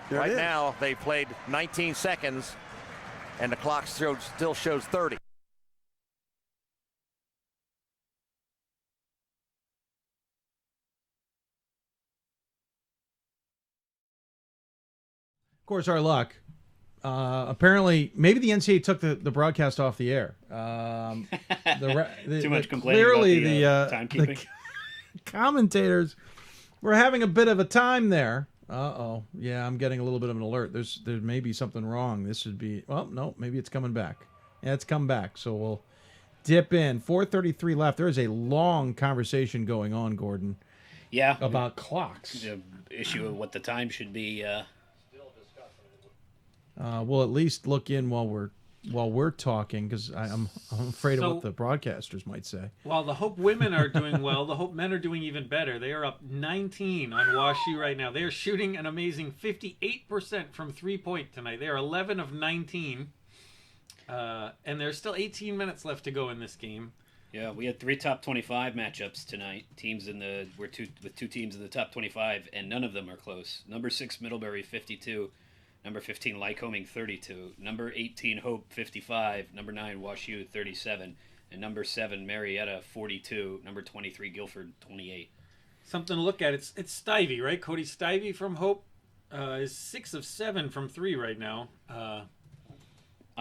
Speaker 4: Right now, they played 19 seconds, and the clock still shows 30.
Speaker 2: Of course, our luck. Apparently, maybe the NCAA took the broadcast off the air.
Speaker 3: Too much complaining
Speaker 2: clearly,
Speaker 3: about the timekeeping.
Speaker 2: The commentators were having a bit of a time there. Uh-oh. Yeah, I'm getting a little bit of an alert. There may be something wrong. This should be... Well, no, maybe it's coming back. Yeah, it's come back. So we'll dip in. 4:33 left. There is a long conversation going on, Gordon.
Speaker 3: Yeah.
Speaker 2: About clocks.
Speaker 3: The issue of what the time should be...
Speaker 2: We'll at least look in while we're talking, because I'm afraid of what the broadcasters might say.
Speaker 8: While the Hope women are doing well, the Hope men are doing even better. They are up 19 on WashU right now. They are shooting an amazing 58% from three-point tonight. They are 11 of 19, and there's still 18 minutes left to go in this game.
Speaker 3: Yeah, we had 3 top 25 matchups tonight. We're two teams in the top 25, and none of them are close. Number 6 Middlebury 52. Number 15, Lycoming, 32. Number 18, Hope, 55. Number 9, WashU, 37. And number 7, Marietta, 42. Number 23, Guilford, 28.
Speaker 8: Something to look at. It's Stivey, right? Cody Stivey from Hope is 6 of 7 from 3 right now.
Speaker 3: I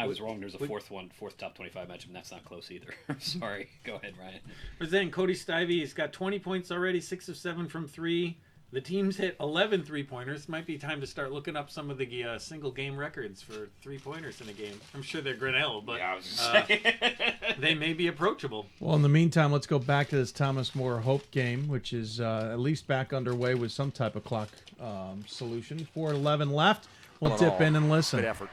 Speaker 3: was wrong. There's a fourth top 25 matchup, and that's not close either. Sorry. Go ahead, Ryan.
Speaker 8: But then Cody Stivey has got 20 points already, 6 of 7 from 3. The team's hit 11 three-pointers. Might be time to start looking up some of the single-game records for three-pointers in a game. I'm sure they're Grinnell, but they may be approachable.
Speaker 2: Well, in the meantime, let's go back to this Thomas More Hope game, which is at least back underway with some type of clock solution. 4:11 left. We'll dip in and listen.
Speaker 4: Good effort.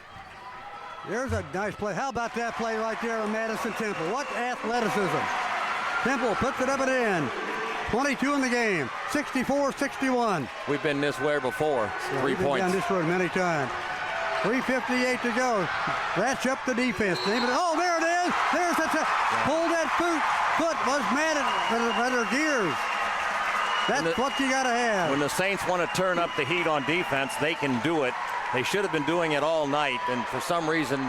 Speaker 5: There's a nice play. How about that play right there on Madison Temple? What athleticism. Temple puts it up and in. 22 in the game, 64-61.
Speaker 4: We've been this way before. 3 points.
Speaker 5: We've been down this road many times. 3:58 to go. Ratch up the defense. Oh, there it is. There's the pull that foot was mad at her gears. That's what you got to have.
Speaker 4: When the Saints want to turn up the heat on defense, they can do it. They should have been doing it all night, and for some reason,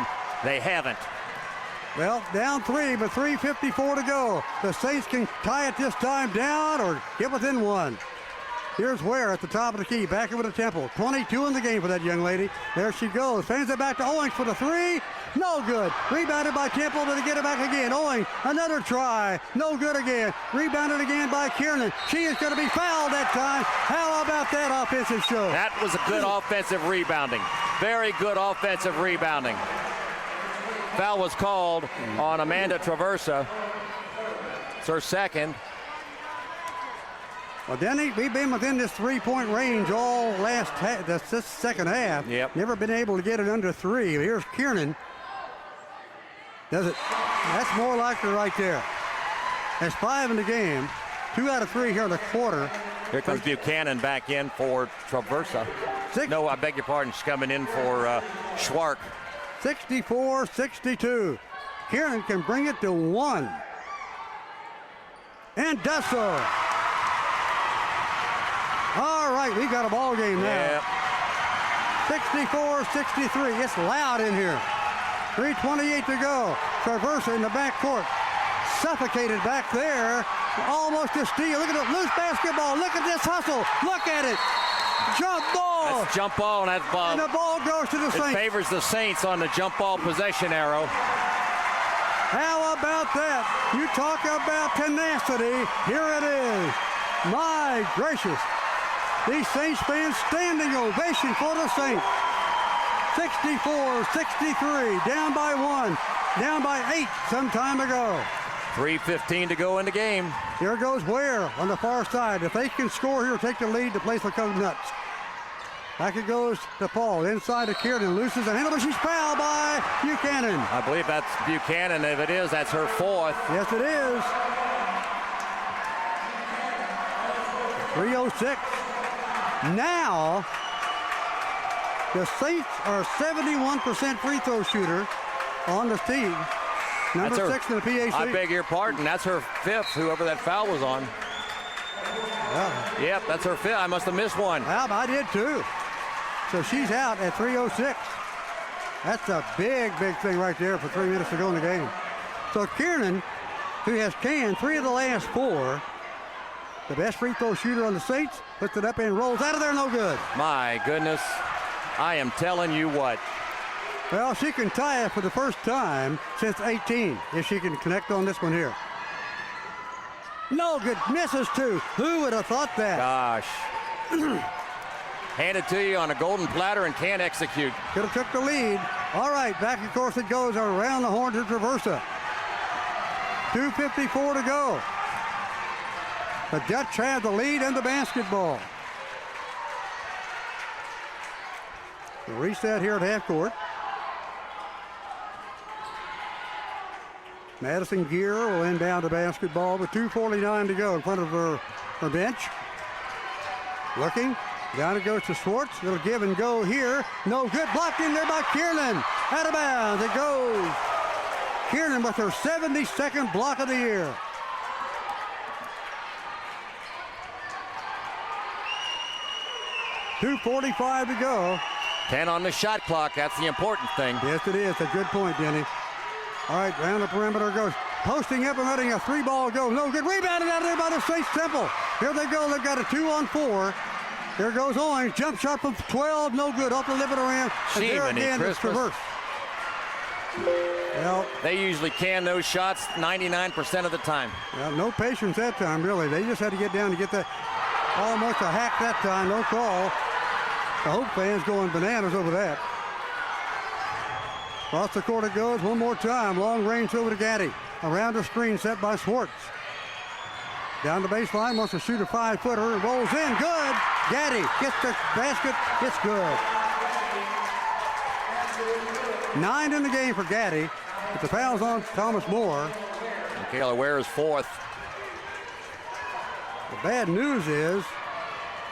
Speaker 4: they haven't.
Speaker 5: Well, down 3, but 3:54 to go. The Saints can tie it this time down or get within 1. Here's Ware at the top of the key, back over to Temple. 22 in the game for that young lady. There she goes. Fans it back to Owings for the 3. No good. Rebounded by Temple, but to get it back again. Owings, another try. No good again. Rebounded again by Kiernan. She is going to be fouled that time. How about that offensive show?
Speaker 4: That was a good offensive rebounding. Very good offensive rebounding. Foul was called on Amanda Traversa. It's her second.
Speaker 5: Well, Denny, we've been within this three-point range all this second half.
Speaker 4: Yep.
Speaker 5: Never been able to get it under 3. Here's Kiernan. Does it? That's more like her right there. That's 5 in the game. 2 out of 3 here in the quarter.
Speaker 4: Here comes Buchanan back in for Traversa. No, I beg your pardon. She's coming in for Schwark.
Speaker 5: 64-62. Kiernan can bring it to 1. And does so. All right, we got a ball game now. Yep. 64-63. It's loud in here. 3:28 to go. Traversa in the backcourt. Suffocated back there. Almost a steal. Look at it. Loose basketball. Look at this hustle. Look at it. Jump ball.
Speaker 4: That's jump ball. And that's ball.
Speaker 5: And the ball goes to the Saints.
Speaker 4: It favors the Saints on the jump ball possession arrow.
Speaker 5: How about that? You talk about tenacity. Here it is. My gracious. These Saints fans standing ovation for the Saints. 64-63. Down by 1. Down by 8 some time ago.
Speaker 4: 3:15 to go in the game.
Speaker 5: Here goes Ware on the far side. If they can score here, take the lead, the place will go nuts. Back it goes to Paul. Inside to Kiernan. Looses the handle, but she's fouled by by Buchanan.
Speaker 4: I believe that's Buchanan. If it is, that's her 4th.
Speaker 5: Yes, it is. 3:06. Now, the Saints are 71% free throw shooter on the team. Number 6 in the PAC.
Speaker 4: I beg your pardon. That's her 5th, whoever that foul was on.
Speaker 5: Yeah.
Speaker 4: Yep, that's her 5th. I must have missed one.
Speaker 5: Yeah, I did too. So she's out at 3:06. That's a big thing right there for 3 minutes to go in the game. So Kiernan, who has canned 3 of the last 4, the best free throw shooter on the Saints, puts it up and rolls out of there, no good.
Speaker 4: My goodness, I am telling you what.
Speaker 5: Well, she can tie it for the first time since 18 if she can connect on this one here. No good, misses too. Who would have thought that?
Speaker 4: Gosh. Hand it to you on a golden platter and can't execute.
Speaker 5: Could have took the lead. All right, back of course it goes around the horn to Traversa. 2:54 to go. The Dutch have the lead in the basketball. The reset here at half court. Madison Gear will inbound the basketball with 2:49 to go in front of her bench. Looking. Down it goes to Schwartz. Little give and go here. No good. Blocked in there by Kiernan. Out of bounds. It goes. Kiernan with her 72nd block of the year. .245 to go.
Speaker 4: 10 on the shot clock. That's the important thing.
Speaker 5: Yes, it is. A good point, Denny. All right, round the perimeter goes. Posting up and letting a 3-ball go. No good. Rebounded out of there by the Saints Temple. Here they go. They've got a 2-on-4. There goes Owens. Jump shot from 12. No good. Off the lip of the rim. And there again, it's Traverse. Well,
Speaker 4: they usually can those shots 99% of the time.
Speaker 5: Well, no patience that time, really. They just had to get down to get that. Almost a hack that time. No call. The Hope fans going bananas over that. Across the court it goes one more time. Long range over to Gaddy. Around the screen set by Schwartz. Down the baseline, wants to shoot a 5-footer. Rolls in, good. Gaddy gets the basket, it's good. 9 in the game for Gaddy. But the foul's on Thomas Moore.
Speaker 4: Michaela Ware is 4th.
Speaker 5: The bad news is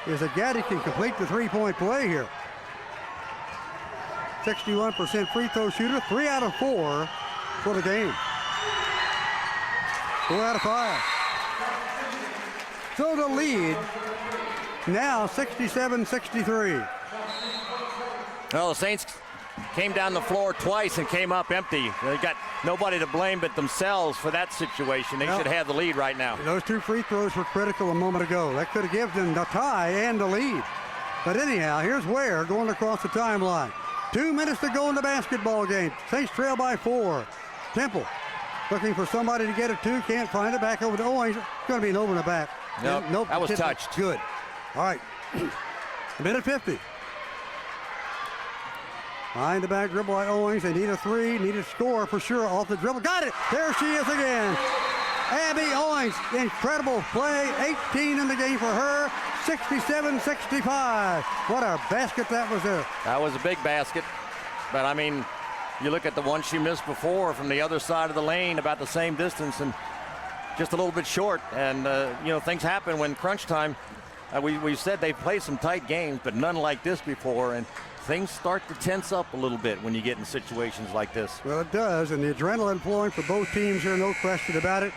Speaker 5: that Gaddy can complete the three-point play here. 61% free throw shooter, 3 out of 4 for the game. 4 out of 5. So the lead now 67-63.
Speaker 4: Well, the Saints came down the floor twice and came up empty. They got nobody to blame but themselves for that situation. They should have the lead right now.
Speaker 5: Those 2 free throws were critical a moment ago. That could have given them the tie and the lead. But anyhow, here's Ware going across the timeline. 2 minutes to go in the basketball game. Saints trail by 4. Temple looking for somebody to get it to. Can't find it. Back over to Owens. It's going to be an over in the back.
Speaker 4: Nope, that was touched.
Speaker 5: Good. All right. A minute 50. Behind the back dribble by Owens. They need a 3. Need a score for sure off the dribble. Got it. There she is again. Abby Owens. Incredible play. 18 in the game for her. 67-65. What a basket that was there.
Speaker 4: That was a big basket. But, I mean, you look at the one she missed before from the other side of the lane, about the same distance, and just a little bit short. And, you know, things happen when crunch time. We said they've played some tight games, but none like this before. And things start to tense up a little bit when you get in situations like this.
Speaker 5: Well, it does. And the adrenaline flowing for both teams here, no question about it.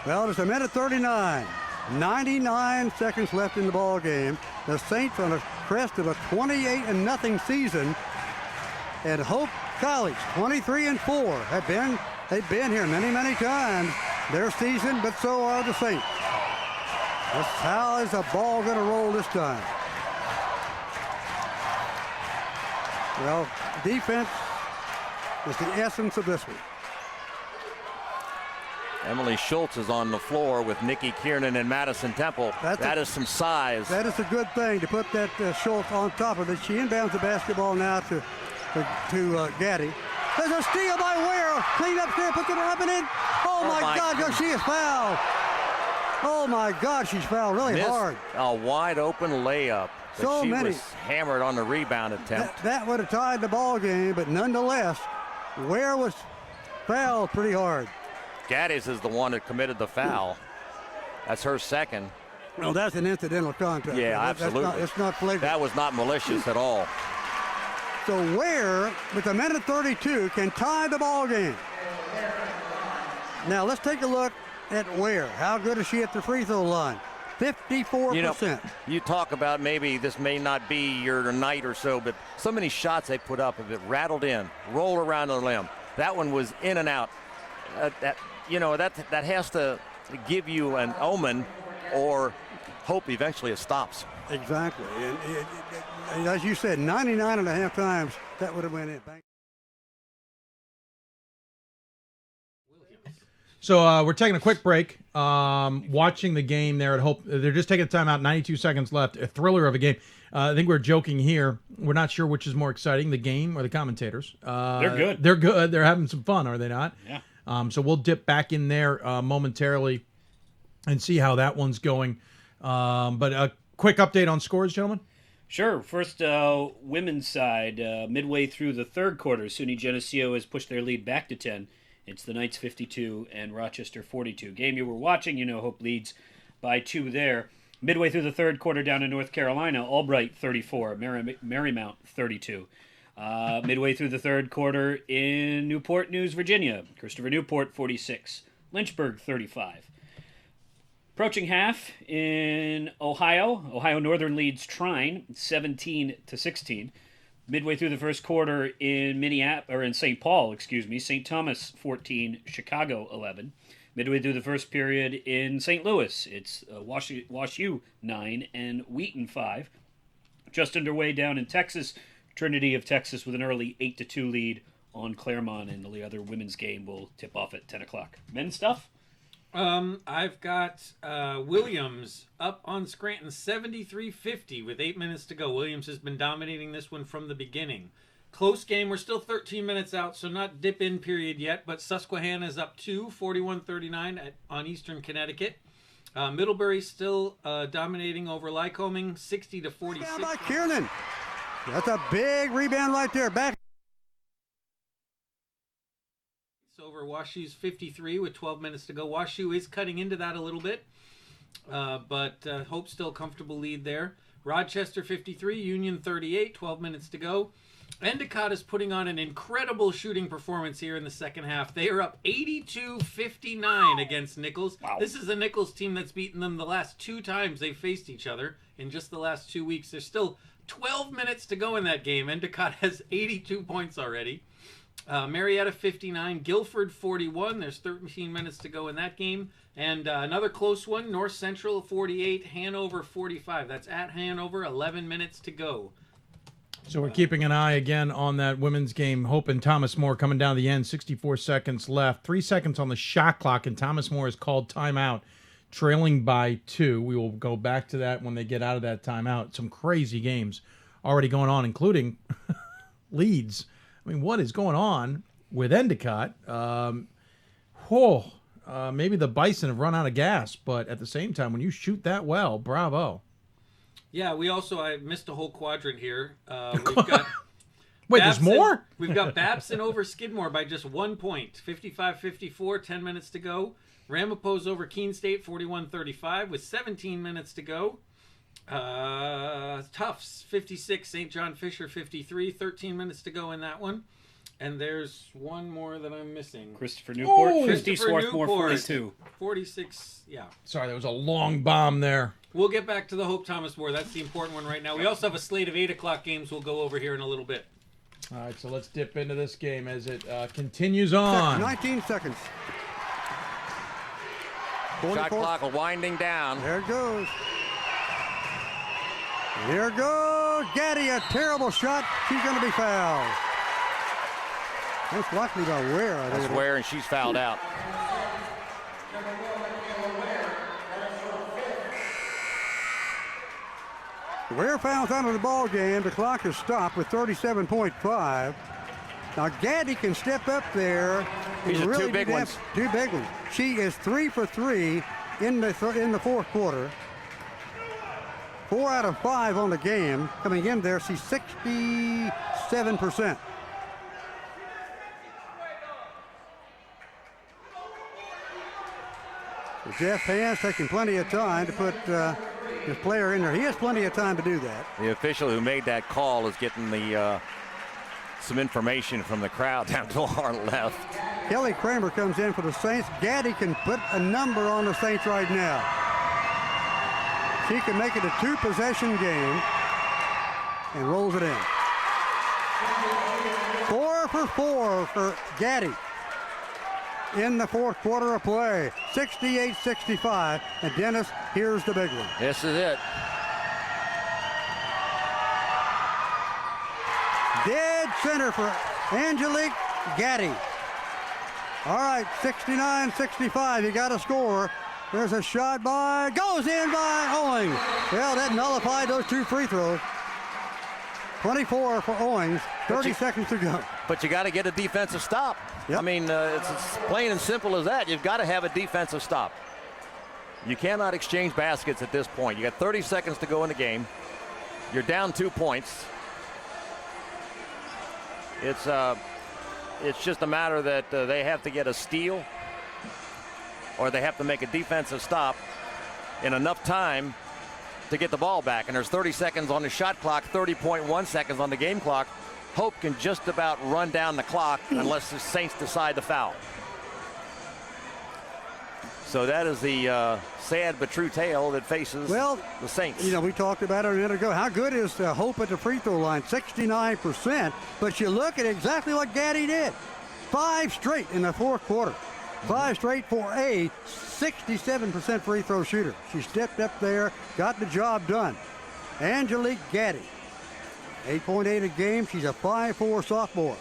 Speaker 5: Well, it's a minute 39. 99 seconds left in the ball game. The Saints on a crest of a 28-0 season. And Hope College, 23-4, they've been here many times their season, but so are the Saints. How is the ball going to roll this time? Well, defense is the essence of this one.
Speaker 4: Emily Schultz is on the floor with Nikki Kiernan and Madison Temple. That is some size.
Speaker 5: That is a good thing to put that Schultz on top of it. She inbounds the basketball now to Gaddy. There's a steal by Ware. Clean up there, puts it up and in. Oh my God, she is fouled. Oh my God, she's fouled really hard.
Speaker 4: A wide open layup.
Speaker 5: So
Speaker 4: she
Speaker 5: many.
Speaker 4: was hammered on the rebound attempt.
Speaker 5: That would have tied the ball game, but nonetheless, Ware was fouled pretty hard.
Speaker 4: Gaddis is the one that committed the foul. That's her second.
Speaker 5: Well, that's an incidental contact.
Speaker 4: Yeah, absolutely.
Speaker 5: It's not flagrant.
Speaker 4: That was not malicious at all.
Speaker 5: So Ware, with a minute 32, can tie the ball game. Now let's take a look at Ware. How good is she at the free throw line? 54%.
Speaker 4: You talk about maybe this may not be your night or so, but so many shots they put up, if it rattled in, rolled around the limb. That one was in and out. That has to give you an omen or hope eventually it stops.
Speaker 5: Exactly. And as you said, 99.5 times that would have went in.
Speaker 2: So we're taking a quick break. Watching the game there at Hope. They're just taking a timeout. 92 seconds left. A thriller of a game. I think we're joking here. We're not sure which is more exciting, the game or the commentators.
Speaker 3: They're good.
Speaker 2: They're good. They're having some fun, are they not?
Speaker 3: Yeah.
Speaker 2: So we'll dip back in there momentarily and see how that one's going. But a quick update on scores, gentlemen.
Speaker 3: Sure. First, women's side, midway through the third quarter, SUNY Geneseo has pushed their lead back to 10. It's the Knights 52 and Rochester 42. Game you were watching, Hope leads by 2 there. Midway through the third quarter down in North Carolina, Albright 34, Marymount 32. Midway through the third quarter in Newport News, Virginia, Christopher Newport 46, Lynchburg 35. Approaching half in Ohio Northern leads Trine 17-16. Midway through the first quarter in St. Paul, St. Thomas 14, Chicago 11. Midway through the first period in St. Louis, it's WashU 9 and Wheaton 5. Just underway down in Texas, Trinity of Texas with an early 8-2 lead on Claremont, and the other women's game will tip off at 10 o'clock. Men's stuff?
Speaker 8: I've got Williams up on Scranton 73-50 with 8 minutes to go. Williams has been dominating this one from the beginning. Close game. We're still 13 minutes out, so not dip-in period yet, but Susquehanna is up 2, 41-39 on Eastern Connecticut. Middlebury still dominating over Lycoming, 60-46.
Speaker 5: Down by Kiernan. That's a big rebound right there. Back.
Speaker 8: Over WashU's 53 with 12 minutes to go. WashU is cutting into that a little bit, but Hope still comfortable lead there. Rochester 53, Union 38, 12 minutes to go. Endicott is putting on an incredible shooting performance here in the second half. They are up 82-59 against Nichols. Wow. This is a Nichols team that's beaten them the last 2 times they've faced each other in just the last 2 weeks. There's still 12 minutes to go in that game. Endicott has 82 points already. Marietta 59, Guilford 41. There's 13 minutes to go in that game. And another close one, North Central 48, Hanover 45. That's at Hanover, 11 minutes to go.
Speaker 2: So we're keeping an eye again on that women's game. Hope and Thomas More coming down the end, 64 seconds left. 3 seconds on the shot clock, and Thomas More is called timeout, trailing by 2. We will go back to that when they get out of that timeout. Some crazy games already going on, including leads. I mean, what is going on with Endicott? Maybe the Bison have run out of gas, but at the same time, when you shoot that well, bravo.
Speaker 8: Yeah, I missed a whole quadrant here. We've got
Speaker 2: Wait, Babson, there's more?
Speaker 8: We've got Babson over Skidmore by just 1 point, 55-54, 10 minutes to go. Ramapo's over Keene State, 41-35, with 17 minutes to go. Tufts 56, St. John Fisher 53, 13 minutes to go in that one. And there's one more that I'm missing.
Speaker 3: Christopher Newport, 50, Swarthmore 42.
Speaker 8: 46, yeah.
Speaker 2: Sorry, there was a long bomb there.
Speaker 8: We'll get back to the Hope Thomas More. That's the important one right now. We also have a slate of 8 o'clock games we'll go over here in a little bit.
Speaker 2: All right, so let's dip into this game as it continues on.
Speaker 5: 19 seconds. 44.
Speaker 4: Shot clock winding down.
Speaker 5: There it goes. Here goes Gaddy, a terrible shot. She's going to be fouled. That's likely by Ware.
Speaker 4: That's Ware, and she's fouled out.
Speaker 5: Ware fouls out of the ball game. The clock is stopped with 37.5. Now Gaddy can step up there.
Speaker 4: These are really 2 big ones.
Speaker 5: 2 big ones. She is 3 for 3 in the fourth quarter. 4 out of 5 on the game. Coming in there, she's 67%. Jeff Hans taking plenty of time to put his player in there. He has plenty of time to do that.
Speaker 4: The official who made that call is getting the some information from the crowd down to our left.
Speaker 5: Kelly Kramer comes in for the Saints. Gaddy can put a number on the Saints right now. She can make it a 2-possession game and rolls it in. 4 for 4 for Gaddy in the fourth quarter of play. 68-65. And Dennis, here's the big one.
Speaker 4: This is it.
Speaker 5: Dead center for Angelique Gaddy. All right, 69-65. You got to score. There's a shot goes in by Owings. Well, that nullified those 2 free throws. 24 for Owings. 30 seconds to go.
Speaker 4: But you got to get a defensive stop.
Speaker 5: Yep.
Speaker 4: I mean, it's as plain and simple as that. You've got to have a defensive stop. You cannot exchange baskets at this point. You got 30 seconds to go in the game. You're down 2 points. It's just a matter that they have to get a steal or they have to make a defensive stop in enough time to get the ball back. And there's 30 seconds on the shot clock, 30.1 seconds on the game clock. Hope can just about run down the clock unless the Saints decide to foul. So that is the sad but true tale that faces the Saints.
Speaker 5: You know, we talked about it a minute ago. How good is Hope at the free throw line? 69%. But you look at exactly what Gaddy did. 5 straight in the fourth quarter. 5 straight for a 67% free throw shooter. She stepped up there, got the job done. Angelique Gaddy. 8.8 a game. She's a 5'4" sophomore.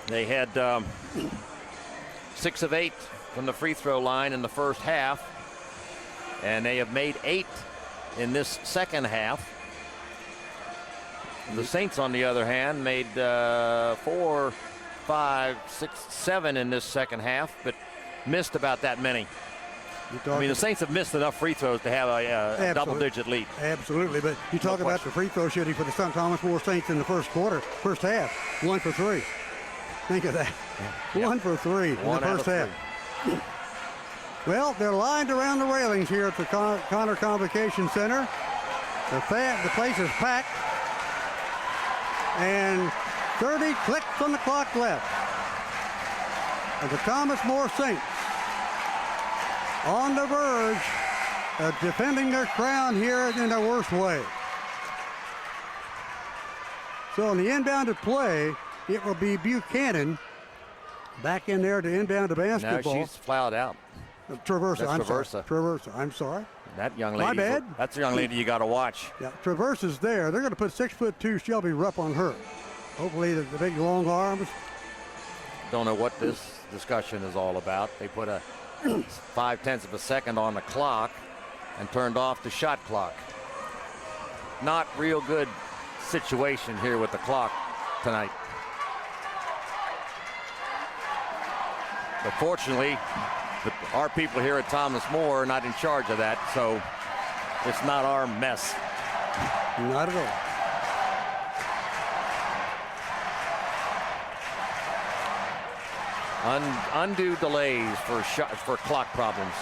Speaker 4: They had 6 of 8 from the free throw line in the first half, and they have made 8 in this second half. The Saints, on the other hand, made 4, 5, 6, 7 in this second half, but missed about that many. I mean, the Saints have missed enough free throws to have a double-digit lead.
Speaker 5: Absolutely, but you talk about the free throw shooting for the St. Thomas More Saints in the first half, 1 for 3. Think of that. Yeah. 1 for 3 in the first half. Well, they're lined around the railings here at the Connor Convocation Center. The place is packed, and 30 clicks on the clock left. And the Thomas More Saints on the verge of defending their crown here in their worst way. So in the inbounded play, it will be Buchanan back in there to inbound the basketball.
Speaker 4: Now she's fouled out.
Speaker 5: Traversa, I'm sorry.
Speaker 4: That young lady.
Speaker 5: My bad.
Speaker 4: That's the young lady you got to watch.
Speaker 5: Yeah, Traversa's there. They're going to put 6'2" Shelby Rupp on her. Hopefully the big long arms.
Speaker 4: Don't know what this discussion is all about. They put a 0.5 of a second on the clock and turned off the shot clock. Not real good situation here with the clock tonight. But fortunately, our people here at Thomas More are not in charge of that, so it's not our mess.
Speaker 5: Not at all.
Speaker 4: Undue delays for clock problems.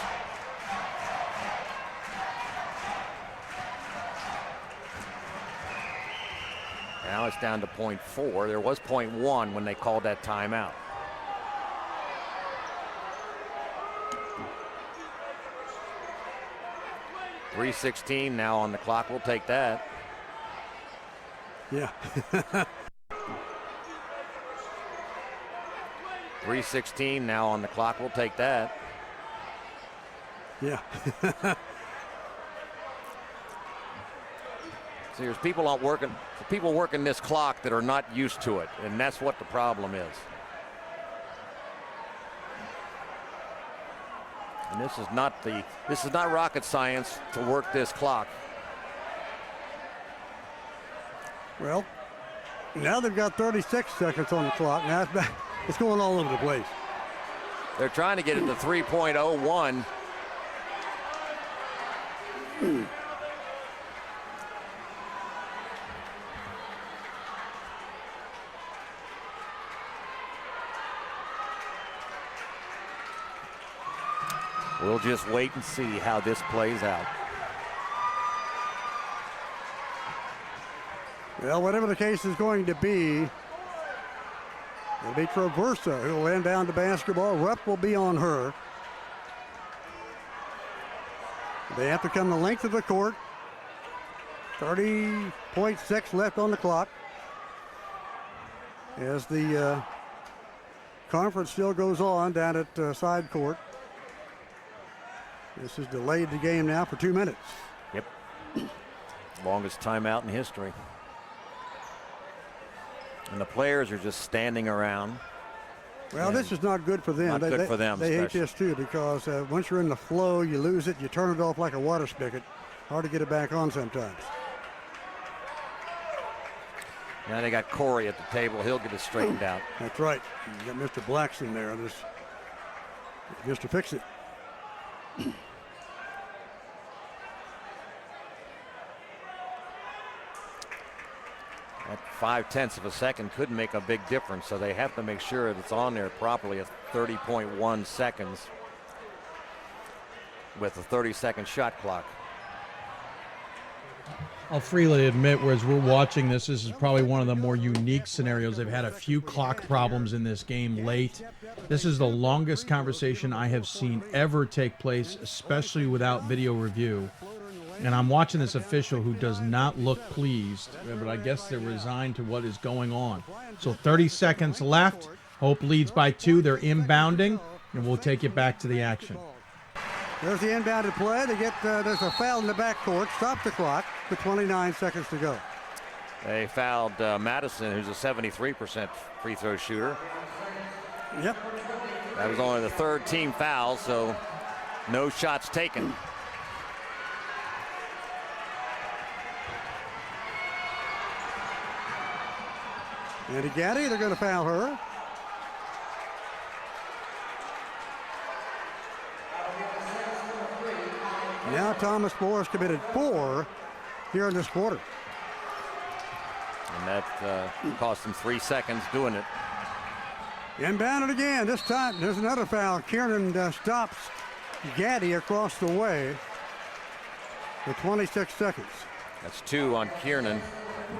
Speaker 4: Now it's down to 0.4. There was 0.1 when they called that timeout. .316 now on the clock. We'll take that.
Speaker 5: Yeah.
Speaker 4: 3:16 now on the clock. We'll take that.
Speaker 5: Yeah.
Speaker 4: See, there's people working this clock that are not used to it, and that's what the problem is. And this is not rocket science to work this clock.
Speaker 5: Well, now they've got 36 seconds on the clock. Now it's going all over the place.
Speaker 4: They're trying to get it to 3.01. We'll just wait and see how this plays out.
Speaker 5: Well, whatever the case is going to be, it'll be Traversa who will end down the basketball. Rupp will be on her. They have to come the length of the court. 30.6 left on the clock. As the conference still goes on down at side court. This has delayed the game now for 2 minutes.
Speaker 4: Yep. Longest timeout in history. And the players are just standing around.
Speaker 5: Well, this is not good for them.
Speaker 4: Not good for them.
Speaker 5: They hate this too because once you're in the flow, you lose it, you turn it off like a water spigot. Hard to get it back on sometimes.
Speaker 4: Now they got Corey at the table. He'll get it straightened out.
Speaker 5: That's right. You got Mr. Blackson there on this just to fix it.
Speaker 4: At 0.5 of a second could make a big difference, so they have to make sure that it's on there properly at 30.1 seconds with a 30-second shot clock.
Speaker 2: I'll freely admit, whereas we're watching this is probably one of the more unique scenarios. They've had a few clock problems in this game late. This is the longest conversation I have seen ever take place, especially without video review. And I'm watching this official who does not look pleased, but I guess they're resigned to what is going on. So 30 seconds left. Hope leads by 2. They're inbounding, and we'll take it back to the action.
Speaker 5: There's the inbounded play. They get there's a foul in the backcourt. Stop the clock with 29 seconds to go.
Speaker 4: They fouled Madison, who's a 73% free throw shooter.
Speaker 5: Yep.
Speaker 4: That was only the third team foul, so no shots taken.
Speaker 5: Andy Gaddy, they're going to foul her. Now Thomas Moore has committed 4 here in this quarter.
Speaker 4: And that cost him 3 seconds doing it.
Speaker 5: Inbounded again. This time there's another foul. Kiernan stops Gaddy across the way with 26 seconds.
Speaker 4: That's 2 on Kiernan.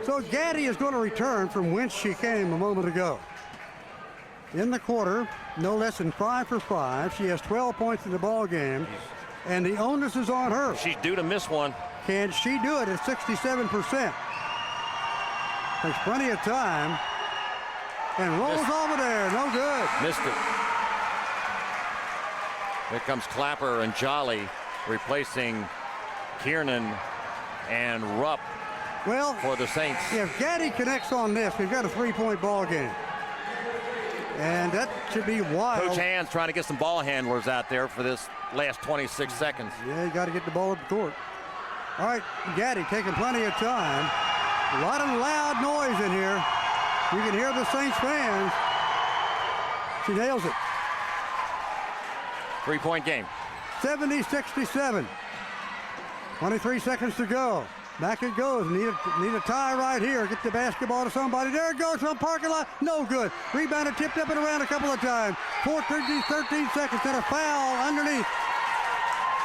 Speaker 5: So Gaddy is going to return from whence she came a moment ago. In the quarter, no less than 5 for 5. She has 12 points in the ball game, and the onus is on her.
Speaker 4: She's due to miss one.
Speaker 5: Can she do it at 67%? Takes plenty of time, and rolls over there. No good.
Speaker 4: Missed it. Here comes Clapper and Jolly replacing Kiernan and Rupp.
Speaker 5: Well,
Speaker 4: for the Saints.
Speaker 5: If Gaddy connects on this, we've got a 3-point ball game. And that should be wild.
Speaker 4: Coach Hand's trying to get some ball handlers out there for this last 26 seconds.
Speaker 5: Yeah, you got to get the ball up the court. All right, Gaddy taking plenty of time. A lot of loud noise in here. You can hear the Saints fans. She nails it.
Speaker 4: 3-point game.
Speaker 5: 70-67. 23 seconds to go. Back it goes. Need a tie right here. Get the basketball to somebody. There it goes from parking lot. No good. Rebounded, tipped up and around a couple of times. 13 seconds and a foul underneath.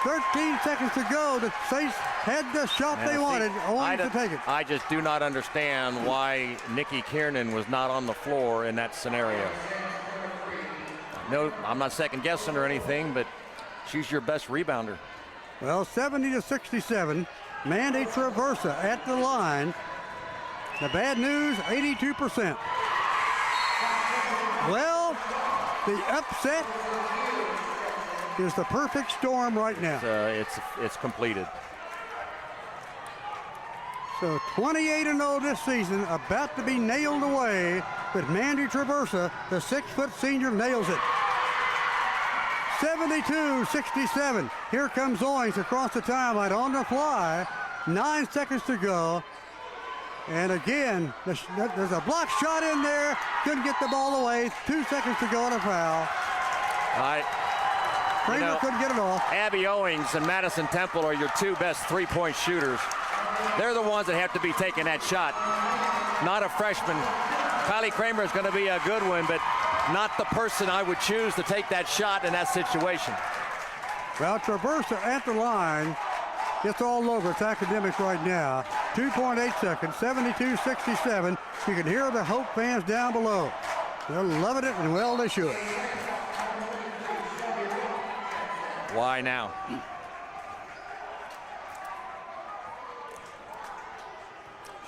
Speaker 5: 13 seconds to go. The Saints had the shot they wanted. Only to take it.
Speaker 4: I just do not understand why Nikki Kiernan was not on the floor in that scenario. No, I'm not second guessing or anything, but she's your best rebounder.
Speaker 5: Well, 70-67. Mandy Traversa at the line. The bad news, 82%. Well, the upset is the perfect storm right now.
Speaker 4: It's completed.
Speaker 5: So 28-0 this season, about to be nailed away, but Mandy Traversa, the 6-foot senior, nails it. 72-67. Here comes Owings across the timeline on the fly. 9 seconds to go. And again, there's a block shot in there. Couldn't get the ball away. 2 seconds to go on a foul. Kramer couldn't get it off.
Speaker 4: Abby Owings and Madison Temple are your 2 best 3-point shooters. They're the ones that have to be taking that shot. Not a freshman. Kylie Kramer is going to be a good one, but not the person I would choose to take that shot in that situation.
Speaker 5: Well, Traversa at the line. It's all over. It's academics right now. 2.8 seconds, 72-67. You can hear the Hope fans down below. They're loving it, and well, they should.
Speaker 4: Why now?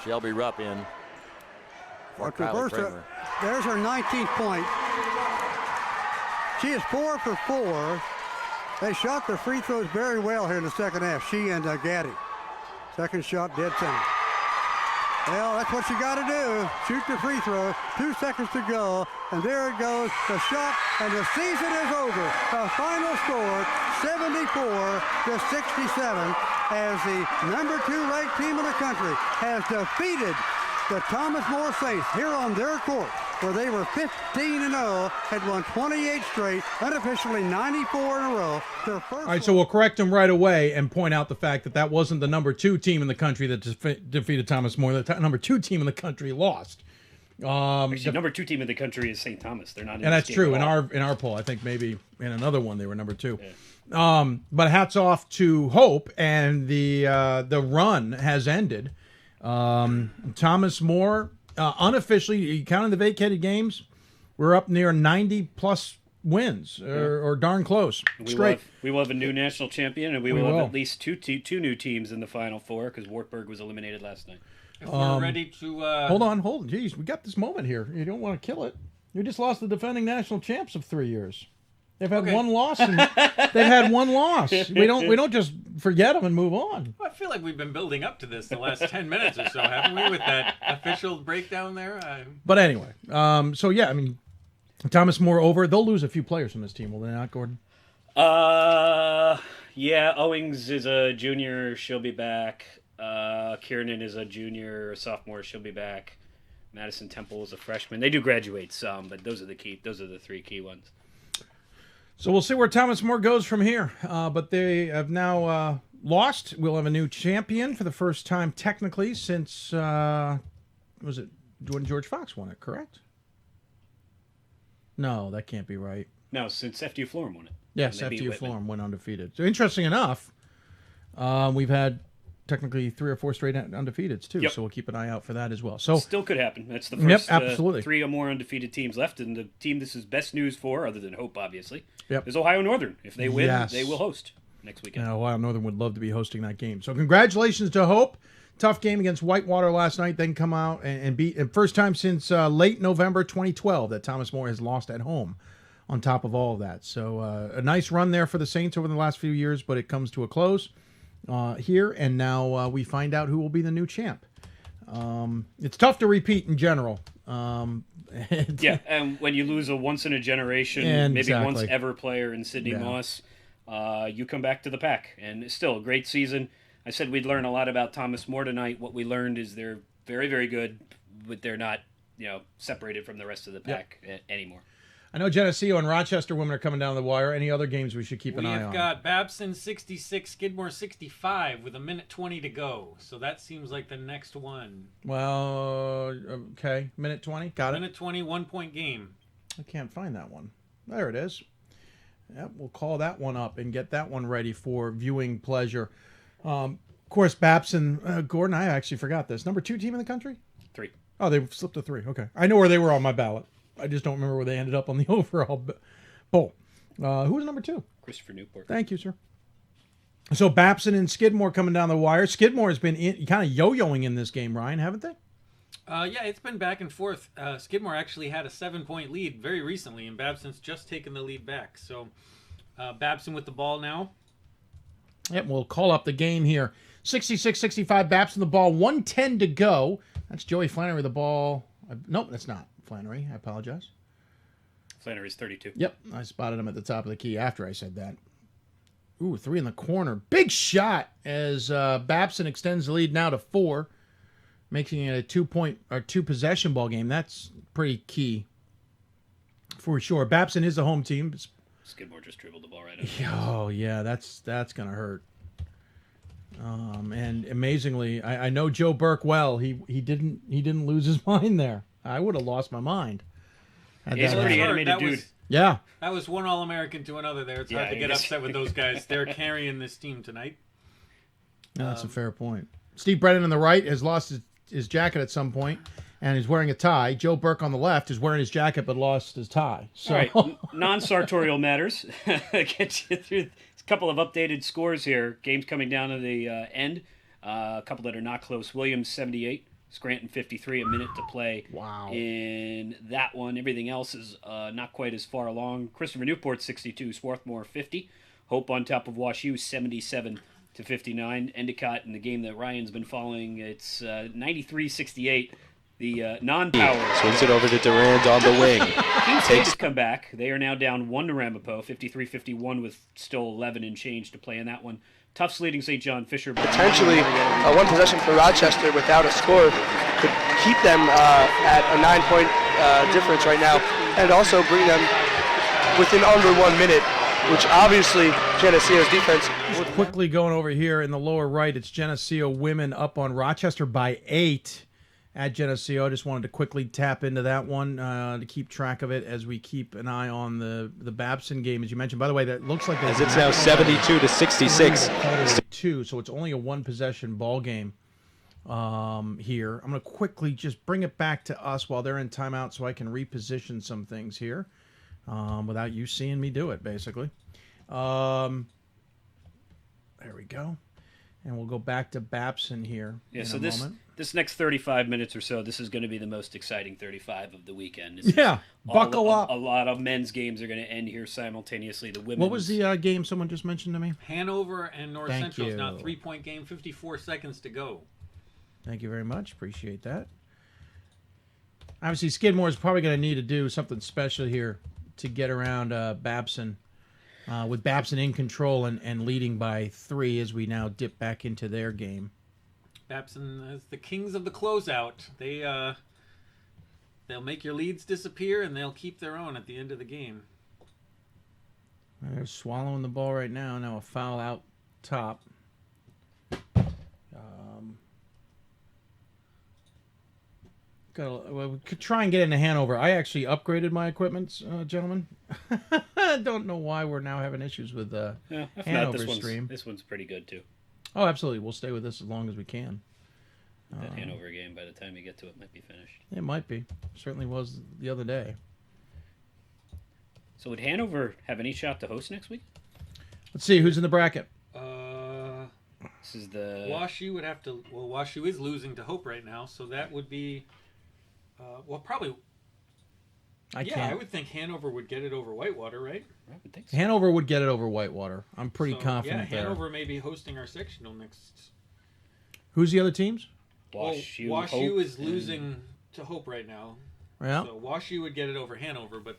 Speaker 4: Shelby Rupp in for Kylie Kramer.
Speaker 5: There's her 19th point. She is 4 for 4. They shot their free throws very well here in the second half, she and Gaddy. Second shot, dead center. Well, that's what you got to do. Shoot the free throw. 2 seconds to go. And there it goes, the shot, and the season is over. The final score, 74-67, as the number 2 ranked team in the country has defeated the Thomas More Saints here on their court, where they were 15-0, had won 28 straight, unofficially 94 in a row. Their first.
Speaker 2: All right, so we'll correct them right away and point out the fact that that wasn't the number 2 team in the country that defeated Thomas More. The number 2 team in the country lost.
Speaker 3: Actually, number 2 team in the country is St. Thomas. They're not in
Speaker 2: and
Speaker 3: this
Speaker 2: that's
Speaker 3: game
Speaker 2: true.
Speaker 3: at all.
Speaker 2: In our poll, I think maybe in another one they were number 2. Yeah. But hats off to Hope, and the run has ended. Thomas More, unofficially, counting the vacated games, we're up near 90-plus wins, or darn close. Straight.
Speaker 3: We will have a new national champion, and we will have at least two new teams in the Final Four, because Wartburg was eliminated last night.
Speaker 8: If we're ready to...
Speaker 2: Hold on. Jeez, we got this moment here. You don't want to kill it. You just lost the defending national champs of 3 years. They've had one loss, and they've had one loss. We don't just forget them and move on.
Speaker 8: Well, I feel like we've been building up to this the last 10 minutes or so, haven't we, with that official breakdown there?
Speaker 2: But anyway, so yeah, I mean, Thomas More over. They'll lose a few players from this team, will they not, Gordon?
Speaker 3: Yeah, Owings is a junior. She'll be back. Kiernan is a junior, sophomore. She'll be back. Madison Temple is a freshman. They do graduate some, but those are the 3 key ones.
Speaker 2: So we'll see where Thomas More goes from here. But they have now lost. We'll have a new champion for the first time technically since, was it when George Fox won it, correct? No, that can't be right.
Speaker 3: No, since FDU Florham won it.
Speaker 2: Yes, FDU Florham went undefeated. So interesting enough, we've had technically 3 or 4 straight undefeateds too. Yep. So we'll keep an eye out for that as well. So
Speaker 3: still could happen. That's the first
Speaker 2: absolutely.
Speaker 3: 3 or more undefeated teams left, and the team this is best news for, other than Hope, obviously,
Speaker 2: Yep.
Speaker 3: is Ohio Northern. If they win, they will host next weekend.
Speaker 2: Ohio Northern would love to be hosting that game. So congratulations to Hope. Tough game against Whitewater last night. Then come out and beat. And first time since late November 2012 that Thomas More has lost at home. On top of all of that, so a nice run there for the Saints over the last few years, but it comes to a close here, and now we find out who will be the new champ. It's tough to repeat in general.
Speaker 3: Yeah, and when you lose a once-in-a-generation, maybe once-ever player in Sydney Moss, you come back to the pack. And it's still a great season. I said we'd learn a lot about Thomas More tonight. What we learned is they're very, very good, but they're not, separated from the rest of the pack anymore.
Speaker 2: I know Geneseo and Rochester women are coming down the wire. Any other games we should keep an eye on?
Speaker 8: We've got Babson 66, Skidmore 65 with 1:20 to go. So that seems like the next one.
Speaker 2: Well, okay. 1:20. Got it.
Speaker 8: 1:20, 1-point game.
Speaker 2: I can't find that one. There it is. Yep, we'll call that one up and get that one ready for viewing pleasure. Of course, Babson, Gordon, I actually forgot this. Number 2 team in the country?
Speaker 3: 3.
Speaker 2: Oh, they slipped to 3. Okay. I know where they were on my ballot. I just don't remember where they ended up on the overall poll. Who was number 2?
Speaker 3: Christopher Newport.
Speaker 2: Thank you, sir. So Babson and Skidmore coming down the wire. Skidmore has been kind of yo-yoing in this game, Ryan, haven't they?
Speaker 8: Yeah, it's been back and forth. Skidmore actually had a 7-point lead very recently, and Babson's just taken the lead back. So Babson with the ball now.
Speaker 2: Yep, we'll call up the game here. 66-65, Babson the ball, 1:10 to go. That's Joey Flannery with the ball. Nope, that's not Flannery. I apologize.
Speaker 3: Flannery's 32.
Speaker 2: Yep, I spotted him at the top of the key after I said that. Ooh, 3 in the corner. Big shot as Babson extends the lead now to 4, making it a 2-point or 2-possession ball game. That's pretty key for sure. Babson is the home team.
Speaker 3: Skidmore just dribbled the ball right out.
Speaker 2: Oh yeah, that's gonna hurt. And amazingly, I know Joe Burke well. He didn't lose his mind there. I would have lost my mind.
Speaker 3: He's a pretty animated dude.
Speaker 2: Yeah.
Speaker 8: That was one All-American to another there. It's hard to get upset with those guys. They're carrying this team tonight.
Speaker 2: No, that's a fair point. Steve Brennan on the right has lost his jacket at some point, and he's wearing a tie. Joe Burke on the left is wearing his jacket but lost his tie. So.
Speaker 3: All right, non-sartorial matters. Get you through a couple of updated scores here. Games coming down to the end. A couple that are not close. Williams 78, Scranton 53, a minute to play.
Speaker 2: Wow.
Speaker 3: In that one, everything else is not quite as far along. Christopher Newport 62, Swarthmore 50. Hope on top of WashU 77-59. Endicott in the game that Ryan's been following, it's 93-68. The non-power
Speaker 7: swings it over to Durand on the wing.
Speaker 3: Keene State has come back. They are now down 1 to Ramapo, 53-51 with still 11 and change to play in that one. Tufts leading St. John Fisher.
Speaker 18: Potentially, one possession for Rochester without a score could keep them at a 9-point difference right now, and also bring them within under 1 minute, which obviously Geneseo's defense.
Speaker 2: Just quickly going over here in the lower right, it's Geneseo women up on Rochester by 8 at Geneseo. I just wanted to quickly tap into that one to keep track of it as we keep an eye on the Babson game, as you mentioned. By the way, that looks like
Speaker 7: as it's now 72-66.
Speaker 2: 2, so it's only a 1-possession ball game here. I'm going to quickly just bring it back to us while they're in timeout so I can reposition some things here without you seeing me do it, basically. There we go. And we'll go back to Babson here in a moment.
Speaker 3: This next 35 minutes or so, this is going to be the most exciting 35 of the weekend.
Speaker 2: Buckle up.
Speaker 3: A lot of men's games are going to end here simultaneously. The women's.
Speaker 2: What was the game someone just mentioned to me?
Speaker 8: Hanover and North Central's now 3-point game, 54 seconds to go.
Speaker 2: Thank you very much. Appreciate that. Obviously, Skidmore is probably going to need to do something special here to get around Babson. With Babson in control and leading by 3 as we now dip back into their game.
Speaker 8: Babson is the kings of the closeout. They'll make your leads disappear, and they'll keep their own at the end of the game.
Speaker 2: They're swallowing the ball right now. Now a foul out top. We could try and get into Hanover. I actually upgraded my equipment, gentlemen. I don't know why we're now having issues with Hanover stream.
Speaker 3: This one's pretty good, too.
Speaker 2: Oh, absolutely. We'll stay with this as long as we can.
Speaker 3: That Hanover game, by the time you get to it, might be finished.
Speaker 2: It might be. Certainly was the other day.
Speaker 3: So would Hanover have any shot to host next week?
Speaker 2: Let's see. Who's in the bracket?
Speaker 3: This is the...
Speaker 8: WashU would have to... Well, WashU is losing to Hope right now, so that would be... probably... I would think Hanover would get it over Whitewater, right?
Speaker 3: I would think so.
Speaker 2: Hanover would get it over Whitewater. I'm pretty confident there.
Speaker 8: Hanover may be hosting our sectional next.
Speaker 2: Who's the other teams?
Speaker 8: WashU is losing to Hope right now.
Speaker 2: Yeah.
Speaker 8: So WashU would get it over Hanover, but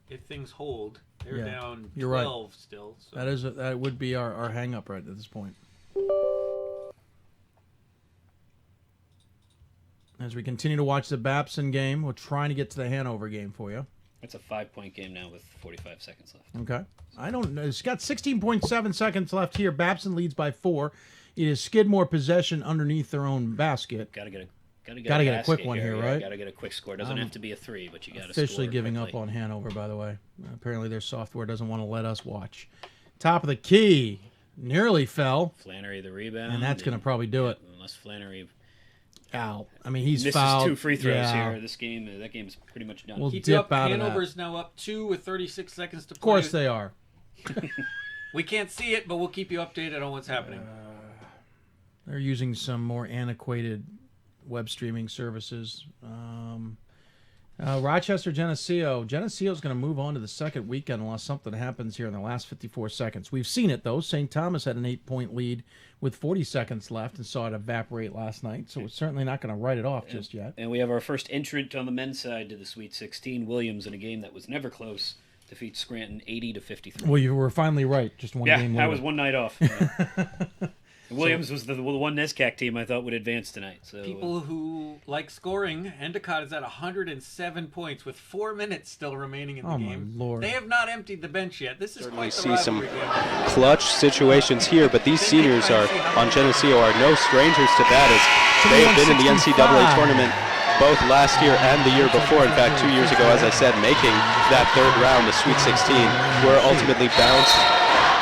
Speaker 8: if things hold, they're down 12
Speaker 2: You're right.
Speaker 8: still. So.
Speaker 2: That would be our hang-up right at this point. As we continue to watch the Babson game, we're trying to get to the Hanover game for you.
Speaker 3: It's a 5-point game now with 45 seconds left.
Speaker 2: Okay. I don't know. It's got 16.7 seconds left here. Babson leads by 4. It is Skidmore possession underneath their own basket.
Speaker 3: Gotta get
Speaker 2: a quick one here, right?
Speaker 3: Gotta get a quick score. Doesn't have to be a 3, but you gotta
Speaker 2: officially
Speaker 3: score
Speaker 2: giving
Speaker 3: quickly.
Speaker 2: up on Hanover, by the way. Apparently their software doesn't want to let us watch. Top of the key. Nearly fell.
Speaker 3: Flannery the rebound.
Speaker 2: And that's going to probably do it.
Speaker 3: Unless Flannery...
Speaker 2: Out. I mean, he's
Speaker 3: misses
Speaker 2: fouled.
Speaker 3: 2 free throws here. That game's pretty much done.
Speaker 2: We'll
Speaker 8: Keep
Speaker 2: dip
Speaker 8: up.
Speaker 2: out
Speaker 8: Hanover's
Speaker 2: of that.
Speaker 8: now up 2 with 36 seconds to play.
Speaker 2: Of course they are.
Speaker 8: We can't see it, but we'll keep you updated on what's happening.
Speaker 2: They're using some more antiquated web streaming services. Rochester, Geneseo. Geneseo's going to move on to the second weekend unless something happens here in the last 54 seconds. We've seen it, though. St. Thomas had an 8-point lead with 40 seconds left and saw it evaporate last night, so we're certainly not going to write it off just yet.
Speaker 3: And we have our first entrant on the men's side to the Sweet 16. Williams, in a game that was never close, defeats Scranton 80-53.
Speaker 2: Well, you were finally right. Just one game later.
Speaker 3: Yeah, that was one night off. Williams was the one NESCAC team I thought would advance tonight. So
Speaker 8: people who like scoring, Endicott is at 107 points with 4 minutes still remaining in the game.
Speaker 2: My Lord.
Speaker 8: They have not emptied the bench yet. This is
Speaker 7: Certainly
Speaker 8: quite the
Speaker 7: see some
Speaker 8: rivalry game.
Speaker 7: clutch situations here, but these seniors on Geneseo are no strangers to that, as they have been in the NCAA tournament both last year and the year before. In fact, 2 years ago, as I said, making that third round, the Sweet 16, were ultimately bounced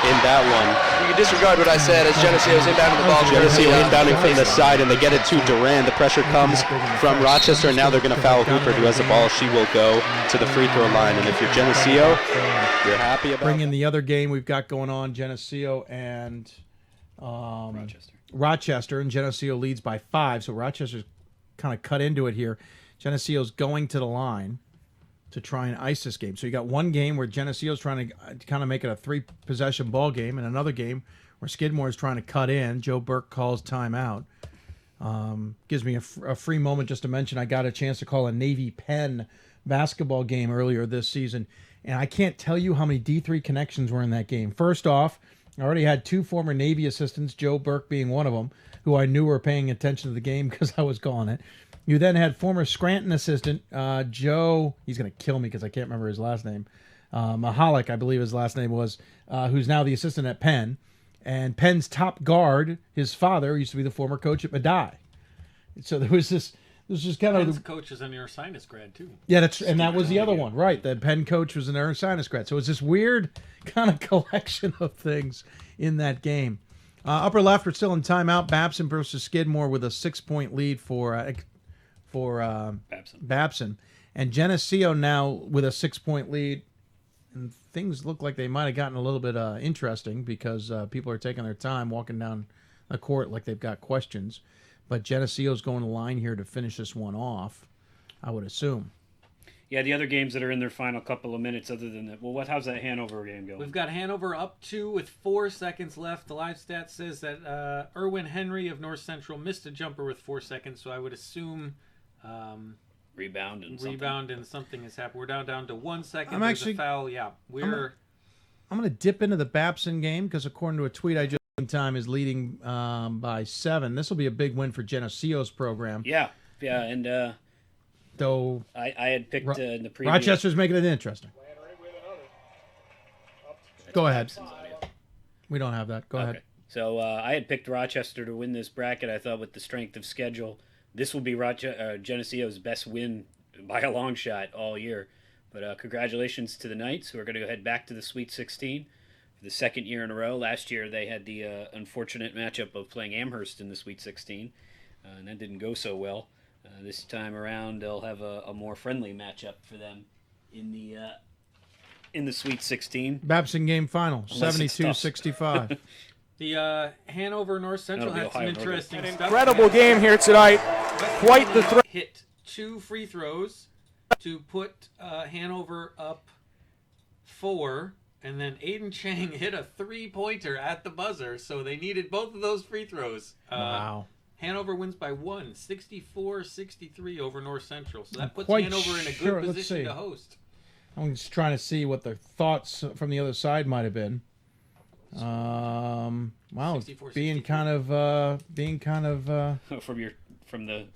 Speaker 7: in that one.
Speaker 18: You can disregard what I said as Geneseo's inbounding the ball.
Speaker 7: Geneseo inbounding from the side, and they get it to Duran. The pressure comes from Rochester, and now they're going to foul Hooper, who has the ball. She will go to the free throw line, and if you're Geneseo, you're happy about
Speaker 2: Bring in the other game we've got going on, Geneseo and Rochester, and Geneseo leads by 5, so Rochester's kind of cut into it here. Geneseo's going to the line to try and ice this game. So you got one game where Geneseo's trying to kind of make it a 3-possession ball game, and another game where Skidmore's trying to cut in. Joe Burke calls timeout. Gives me a free moment just to mention I got a chance to call a Navy-Penn basketball game earlier this season, and I can't tell you how many D3 connections were in that game. First off, I already had 2 former Navy assistants, Joe Burke being one of them, who I knew were paying attention to the game because I was calling it. You then had former Scranton assistant, Joe, he's going to kill me because I can't remember his last name, Mahalik, I believe his last name was, who's now the assistant at Penn. And Penn's top guard, his father, used to be the former coach at Medaille. So there was this just kind
Speaker 8: Penn's
Speaker 2: of...
Speaker 8: coach is a neuroscience grad, too.
Speaker 2: Yeah, that was the other one, right. The Penn coach was an neuroscience grad. So it was this weird kind of collection of things in that game. Upper left, we're still in timeout. Babson versus Skidmore with a 6-point lead for Babson. And Geneseo now with a 6-point lead. And things look like they might have gotten a little bit interesting because people are taking their time walking down the court like they've got questions. But Geneseo's going to line here to finish this one off, I would assume.
Speaker 3: Yeah, the other games that are in their final couple of minutes other than that. Well, how's that Hanover game going?
Speaker 8: We've got Hanover up 2 with 4 seconds left. The live stat says that Erwin Henry of North Central missed a jumper with 4 seconds, so I would assume
Speaker 3: rebound and
Speaker 8: something has happened. We're down to 1 second.
Speaker 2: I'm
Speaker 8: There's
Speaker 2: actually
Speaker 8: a foul. Yeah,
Speaker 2: I'm going to dip into the Babson game because according to a tweet I just time is leading by 7. This will be a big win for Geneseo's program.
Speaker 3: Yeah, and
Speaker 2: though
Speaker 3: I had picked in the previous.
Speaker 2: Rochester's making it interesting. Go ahead. We don't have that. Go ahead.
Speaker 3: So I had picked Rochester to win this bracket. I thought with the strength of schedule, this will be Geneseo's best win by a long shot all year. But congratulations to the Knights, who are going to head back to the Sweet 16 for the second year in a row. Last year they had the unfortunate matchup of playing Amherst in the Sweet 16, and that didn't go so well. This time around, they'll have a more friendly matchup for them in the Sweet 16.
Speaker 2: Babson game final, 72-65.
Speaker 8: The Hanover North Central had some interesting stuff.
Speaker 19: Incredible game here tonight. Quite the threat.
Speaker 8: Hit 2 free throws to put Hanover up 4, and then Aiden Chang hit a 3-pointer at the buzzer, so they needed both of those free throws.
Speaker 2: Wow.
Speaker 8: Hanover wins by 1, 64-63 over North Central. So that puts
Speaker 2: Quite
Speaker 8: Hanover in a
Speaker 2: sure.
Speaker 8: good
Speaker 2: Let's
Speaker 8: position
Speaker 2: see.
Speaker 8: to host.
Speaker 2: I'm just trying to see what the thoughts from the other side might have been. Wow, being kind of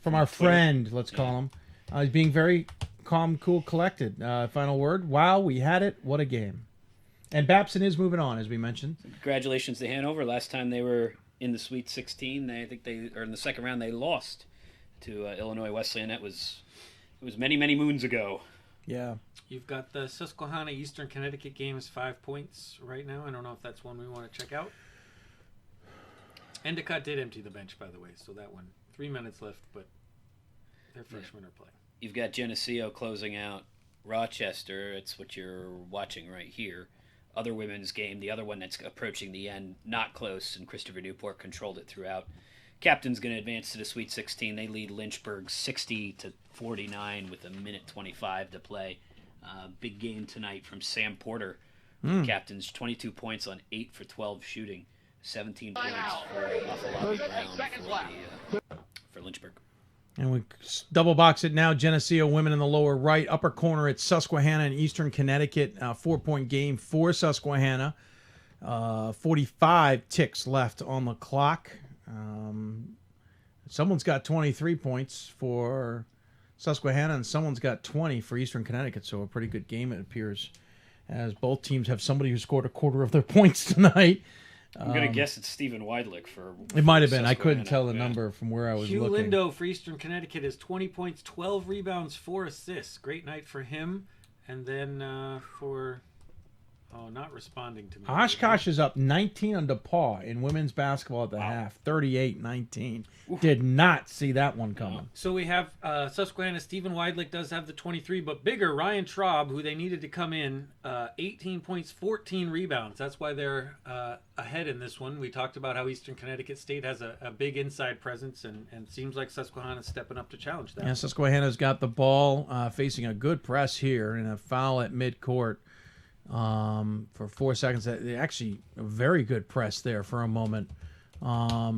Speaker 2: from our friend, let's call him. He's being very calm, cool, collected. Final word. Wow, we had it. What a game. And Babson is moving on, as we mentioned.
Speaker 3: Congratulations to Hanover. Last time they were in the Sweet 16, in the second round they lost to Illinois Wesleyan. It was many, many moons ago.
Speaker 2: Yeah.
Speaker 8: You've got the Susquehanna Eastern Connecticut game is 5 points right now. I don't know if that's one we want to check out. Endicott did empty the bench, by the way, so that one. 3 minutes left, but their freshmen are playing.
Speaker 3: You've got Geneseo closing out Rochester. It's what you're watching right here. Other women's game, the other one that's approaching the end, not close, and Christopher Newport controlled it throughout. Captain's going to advance to the Sweet 16. They lead Lynchburg 60-49 with 1:25 to play. Big game tonight from Sam Porter. Captain's 22 points on 8 for 12 shooting, 17 points for Brown for Lynchburg.
Speaker 2: And we double box it now. Geneseo women in the lower right. Upper corner, it's Susquehanna and Eastern Connecticut. 4-point game for Susquehanna. 45 ticks left on the clock. Someone's got 23 points for Susquehanna, and someone's got 20 for Eastern Connecticut. So a pretty good game, it appears, as both teams have somebody who scored a quarter of their points tonight.
Speaker 3: I'm going to guess it's Stephen Weidlich for
Speaker 2: It might have been. I
Speaker 3: Susquehanna.
Speaker 2: couldn't tell the number from where I was
Speaker 8: Hugh
Speaker 2: looking.
Speaker 8: Lindo for Eastern Connecticut is 20 points, 12 rebounds, 4 assists. Great night for him. And then not responding to me.
Speaker 2: Oshkosh is up 19 on DePaul in women's basketball at the half, 38-19. Did not see that one coming.
Speaker 8: So we have Susquehanna. Stephen Weidlich does have the 23, but bigger, Ryan Traub, who they needed to come in, 18 points, 14 rebounds. That's why they're ahead in this one. We talked about how Eastern Connecticut State has a big inside presence, and seems like Susquehanna's stepping up to challenge that.
Speaker 2: Yeah, Susquehanna's got the ball, facing a good press here and a foul at midcourt for 4 seconds. Actually, a very good press there for a moment. I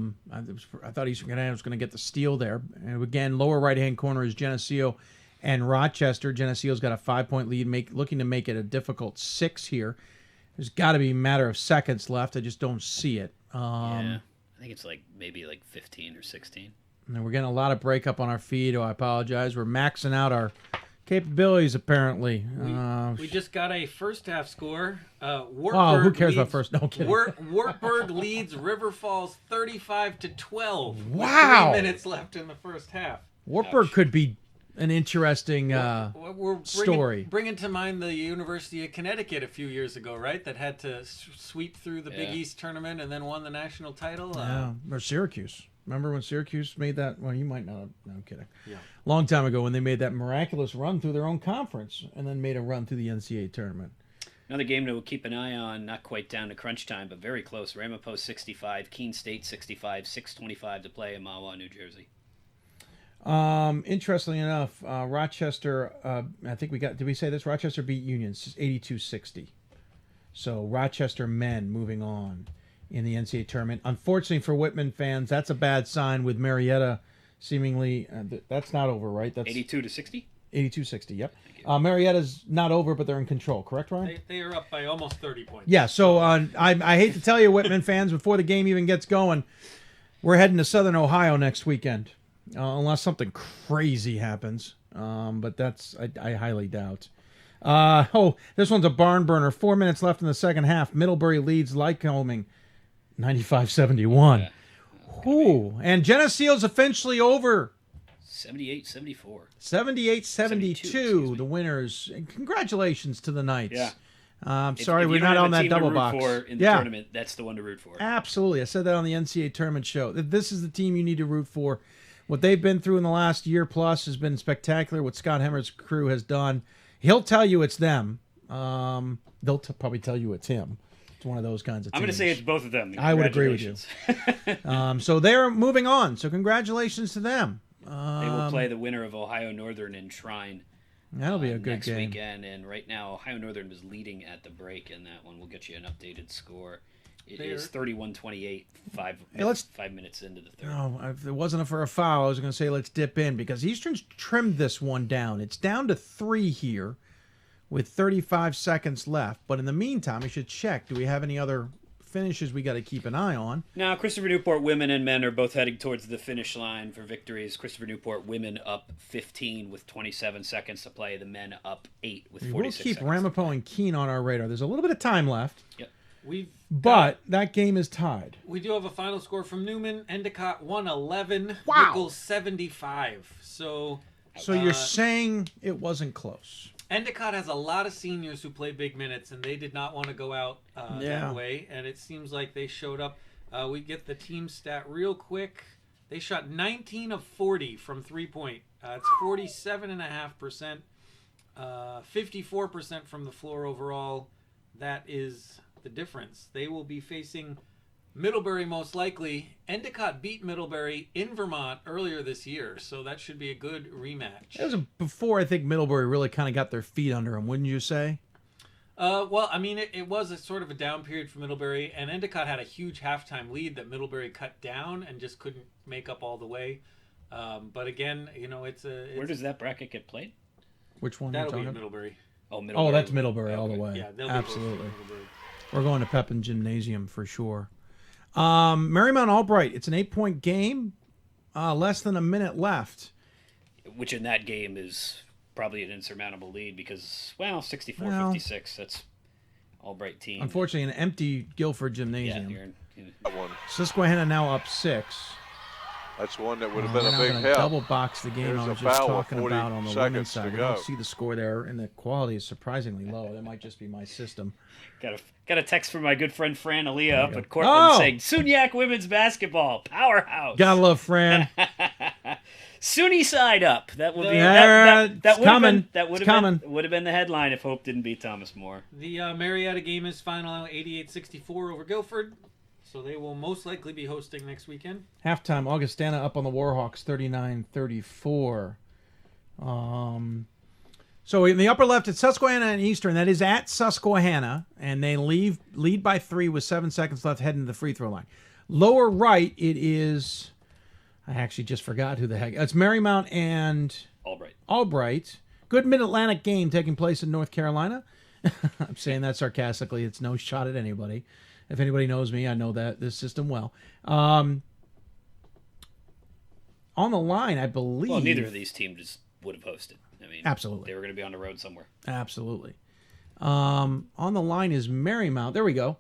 Speaker 2: thought Eastern Connecticut was going to get the steal there. And again, lower right-hand corner is Geneseo and Rochester. Geneseo's got a 5-point lead, looking to make it a difficult 6 here. There's got to be a matter of seconds left. I just don't see it.
Speaker 3: I think it's maybe 15 or 16.
Speaker 2: And we're getting a lot of breakup on our feed. I apologize. We're maxing out our capabilities, apparently.
Speaker 8: We just got a first half score.
Speaker 2: Who cares about first? No kidding.
Speaker 8: Wartburg leads River Falls 35-12.
Speaker 2: Wow.
Speaker 8: 3 minutes left in the first half.
Speaker 2: Wartburg could be an interesting
Speaker 8: We're
Speaker 2: story.
Speaker 8: bringing to mind the University of Connecticut a few years ago, right? That had to sweep through the Big East tournament and then won the national title.
Speaker 2: Or Syracuse. Remember when Syracuse made that? Well, you might not have. No, I'm kidding.
Speaker 8: Yeah.
Speaker 2: Long time ago when they made that miraculous run through their own conference and then made a run through the NCAA tournament.
Speaker 3: Another game to keep an eye on, not quite down to crunch time, but very close. Ramapo 65, Keene State 65, 6:25 to play in Mahwah, New Jersey.
Speaker 2: Interestingly enough, Rochester, I think did we say this? Rochester beat Union 82-60. So Rochester men moving on in the NCAA tournament. Unfortunately for Whitman fans, that's a bad sign with Marietta seemingly. That's not over, right? That's
Speaker 3: 82-60?
Speaker 2: 82-60, yep. Marietta's not over, but they're in control, correct, Ryan?
Speaker 8: They are up by almost 30 points.
Speaker 2: Yeah, so I hate to tell you, Whitman fans, before the game even gets going, we're heading to Southern Ohio next weekend, unless something crazy happens. But that's I highly doubt. This one's a barn burner. 4 minutes left in the second half. Middlebury leads Lycoming 95-71. And Geneseo's officially over.
Speaker 3: 78-74.
Speaker 2: 78-72, the winners. And congratulations to the Knights.
Speaker 3: Yeah.
Speaker 2: I'm sorry we're not on that double box.
Speaker 3: In the tournament, that's the one to root for.
Speaker 2: Absolutely. I said that on the NCAA tournament show. This is the team you need to root for. What they've been through in the last year plus has been spectacular. What Scott Hemmer's crew has done. He'll tell you it's them. They'll probably tell you it's him. It's one of those kinds of teams.
Speaker 3: I'm going to say it's both of them.
Speaker 2: I would agree with you. So they're moving on. So congratulations to them.
Speaker 3: They will play the winner of Ohio Northern in Shrine.
Speaker 2: That'll be a good
Speaker 3: next
Speaker 2: game.
Speaker 3: Weekend. And right now, Ohio Northern was leading at the break in that one. We'll get you an updated score. It is 31-28, 5 minutes into the third.
Speaker 2: Oh, if it wasn't for a foul, I was going to say let's dip in because Eastern's trimmed this one down. It's down to 3 here with 35 seconds left. But in the meantime, we should check. Do we have any other finishes we got to keep an eye on?
Speaker 3: Now, Christopher Newport women and men are both heading towards the finish line for victories. Christopher Newport women up 15 with 27 seconds to play. The men up 8 with 46
Speaker 2: We'll keep
Speaker 3: seconds.
Speaker 2: Ramapo and Keene on our radar. There's a little bit of time left.
Speaker 3: Yep.
Speaker 2: But that game is tied.
Speaker 8: We do have a final score from Newman. Endicott 111.
Speaker 2: Wow.
Speaker 8: Nichols 75. So
Speaker 2: you're saying it wasn't close.
Speaker 8: Endicott has a lot of seniors who play big minutes, and they did not want to go out that way. And it seems like they showed up. We get the team stat real quick. They shot 19 of 40 from 3-point. It's 47.5%. 54% from the floor overall. That is the difference. They will be facing Middlebury most likely. Endicott beat Middlebury in Vermont earlier this year, so that should be a good rematch.
Speaker 2: It was before I think Middlebury really kind of got their feet under them, wouldn't you say?
Speaker 8: Well, I mean, it was a sort of a down period for Middlebury, and Endicott had a huge halftime lead that Middlebury cut down and just couldn't make up all the way. But again, it's
Speaker 3: Where does that bracket get played?
Speaker 2: Which one?
Speaker 8: That'll be Middlebury.
Speaker 2: Oh, that's Middlebury all the way.
Speaker 8: Yeah, they'll
Speaker 2: absolutely. We're going to Pepin Gymnasium for sure. Marymount Albright, it's an 8-point game, less than a minute left.
Speaker 3: Which in that game is probably an insurmountable lead because, 64-56, that's Albright team.
Speaker 2: Unfortunately, an empty Guilford Gymnasium.
Speaker 3: Yeah,
Speaker 9: That one.
Speaker 2: Susquehanna now up 6.
Speaker 9: That's one that would have been a
Speaker 2: They're
Speaker 9: big
Speaker 2: now
Speaker 9: help.
Speaker 2: gonna double box the game
Speaker 9: Here's
Speaker 2: I
Speaker 9: a
Speaker 2: was just
Speaker 9: foul with
Speaker 2: talking
Speaker 9: 40
Speaker 2: about on the
Speaker 9: seconds
Speaker 2: women's side.
Speaker 9: to
Speaker 2: We
Speaker 9: go.
Speaker 2: don't see the score there, and the quality is surprisingly low. That might just be my system.
Speaker 3: Got a text from my good friend Fran Aaliyah up
Speaker 2: go.
Speaker 3: at Cortland
Speaker 2: Oh!
Speaker 3: saying, Suniac women's basketball, powerhouse.
Speaker 2: Gotta love Fran.
Speaker 3: SUNY side up. That would be
Speaker 2: It's
Speaker 3: that would have
Speaker 2: coming.
Speaker 3: been that would
Speaker 2: It's
Speaker 3: have
Speaker 2: coming.
Speaker 3: been would have been the headline if Hope didn't beat Thomas More.
Speaker 8: The Marietta game is final 88-64 over Guilford, so they will most likely be hosting next weekend.
Speaker 2: Halftime, Augustana up on the Warhawks, 39-34. So in the upper left, it's Susquehanna and Eastern. That is at Susquehanna, and they lead by 3 with 7 seconds left, heading to the free throw line. Lower right, it is. I actually just forgot who the heck. It's Marymount and Albright. Good Mid-Atlantic game taking place in North Carolina. I'm saying that sarcastically. It's no shot at anybody. If anybody knows me, I know that this system well. On the line, I believe.
Speaker 3: Well, neither of these teams would have hosted. I mean,
Speaker 2: absolutely,
Speaker 3: they were going to be on the road somewhere.
Speaker 2: Absolutely. On the line is Marymount. There we go.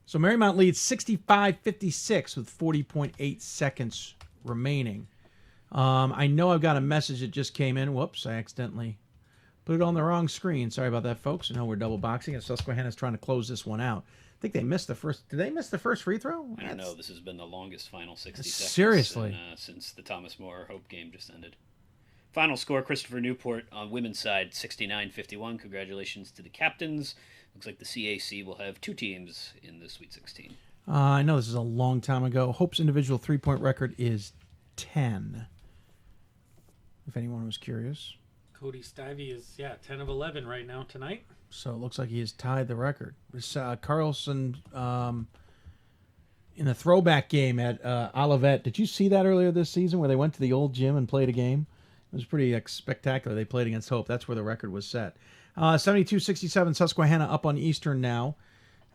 Speaker 2: So Marymount leads 65-56 with 40.8 seconds remaining. I know I've got a message that just came in. Whoops, I accidentally put it on the wrong screen. Sorry about that, folks. I know we're double boxing, and Susquehanna's trying to close this one out. I think they missed the first. Did they miss the first free throw?
Speaker 3: I don't know. This has been the longest final 60 seconds.
Speaker 2: Seriously.
Speaker 3: Since the Thomas More Hope game just ended. Final score, Christopher Newport on women's side, 69-51. Congratulations to the captains. Looks like the CAC will have 2 teams in the Sweet 16.
Speaker 2: I know this is a long time ago. Hope's individual three-point record is 10. If anyone was curious.
Speaker 8: Cody Stivey is 10 of 11 right now tonight.
Speaker 2: So it looks like he has tied the record. Carlson in the throwback game at Olivet. Did you see that earlier this season where they went to the old gym and played a game? It was pretty spectacular. They played against Hope. That's where the record was set. 72-67, Susquehanna up on Eastern now.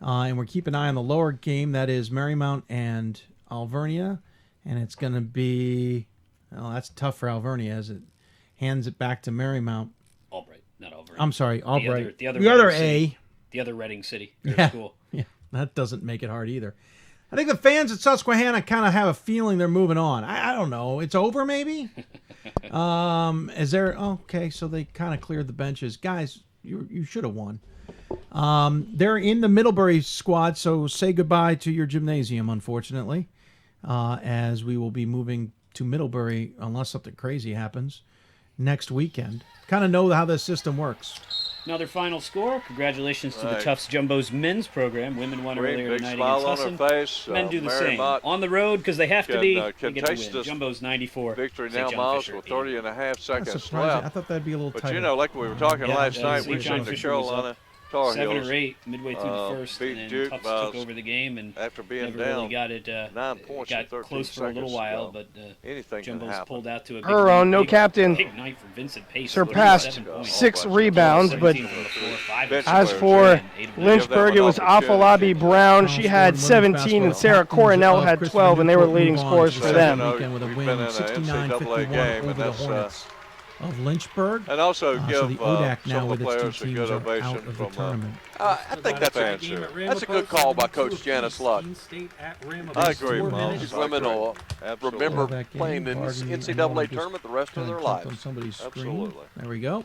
Speaker 2: And we're keeping an eye on the lower game. That is Marymount and Alvernia. And it's going to be... Well, that's tough for Alvernia as it hands it back to Marymount.
Speaker 3: Albright, not Alvernia.
Speaker 2: I'm sorry, Albright.
Speaker 3: The other
Speaker 2: A.
Speaker 3: The other Reading City. Their school.
Speaker 2: Yeah, that doesn't make it hard either. I think the fans at Susquehanna kind of have a feeling they're moving on. I don't know. It's over, maybe? Is there... Okay, so they kind of cleared the benches. Guys, you should have won. They're in the Middlebury squad, so say goodbye to your gymnasium, unfortunately, as we will be moving to Middlebury unless something crazy happens next weekend. Kind of know how this system works.
Speaker 3: Another final score. Congratulations to the Tufts Jumbos men's program. Women won earlier tonight against Husson.
Speaker 9: Face.
Speaker 3: Men do the same.
Speaker 9: Marymount
Speaker 3: On the road because they have to be.
Speaker 9: Can
Speaker 3: Get to
Speaker 9: taste
Speaker 3: win.
Speaker 9: this
Speaker 3: Jumbos 94.
Speaker 9: victory
Speaker 3: St.
Speaker 9: now,
Speaker 3: John
Speaker 9: Miles,
Speaker 3: Fisher,
Speaker 9: with 30 and a half seconds
Speaker 2: surprising.
Speaker 9: left.
Speaker 2: I thought that'd be a little
Speaker 9: But
Speaker 2: tighter.
Speaker 9: you know, like we were talking last night, we've
Speaker 3: St. John
Speaker 9: seen the
Speaker 3: Fisher was
Speaker 9: Carolina
Speaker 3: up
Speaker 9: Tar
Speaker 3: 7
Speaker 9: Heels
Speaker 3: or 8 midway through the first,
Speaker 9: beat
Speaker 3: and then
Speaker 9: Duke
Speaker 3: Tufts
Speaker 9: by
Speaker 3: took over the game and
Speaker 9: after being
Speaker 3: never
Speaker 9: down
Speaker 3: really got it.
Speaker 9: 9 points
Speaker 3: got
Speaker 9: in 13
Speaker 3: close for a little
Speaker 9: seconds,
Speaker 3: while,
Speaker 9: so
Speaker 3: but
Speaker 9: anything can
Speaker 3: Jumbos
Speaker 9: happen.
Speaker 3: pulled out to a big
Speaker 18: Her own, no
Speaker 3: big,
Speaker 18: captain.
Speaker 3: Big night for Vincent Pace.
Speaker 18: Surpassed
Speaker 3: 7 points.
Speaker 18: 6 rebounds, but
Speaker 3: 17 on the floor, 5
Speaker 18: as for Lynchburg, it was Afolabi Brown. She had 17, and Sarah Coronel had 12, and they were leading scorers for them.
Speaker 2: Weekend with a win, 69-51 over the Hornets of Lynchburg.
Speaker 9: And also
Speaker 2: so
Speaker 9: give
Speaker 2: the ODAC
Speaker 9: some
Speaker 2: now
Speaker 9: of
Speaker 2: with
Speaker 9: the
Speaker 2: its 2
Speaker 9: players a
Speaker 2: teams
Speaker 9: good
Speaker 2: are
Speaker 9: ovation
Speaker 2: out of the
Speaker 9: from
Speaker 2: tournament.
Speaker 9: I think that's a good call by Coach Janice Luck. I agree, Mom. These women will remember playing in this NCAA tournament the rest of their lives.
Speaker 2: On somebody's screen.
Speaker 9: Absolutely.
Speaker 2: There we go.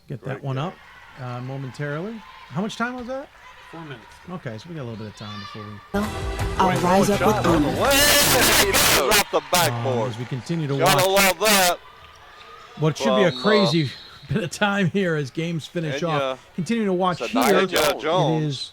Speaker 2: Get that one up momentarily. How much time was that?
Speaker 8: 4 minutes.
Speaker 2: Okay, so we got a little bit of time before we...
Speaker 20: I'll rise up with honor.
Speaker 9: Off the backboard.
Speaker 2: As we continue to
Speaker 9: Gotta
Speaker 2: watch
Speaker 9: love that.
Speaker 2: what should be a crazy bit of time here as games finish off. Continuing to watch here, it is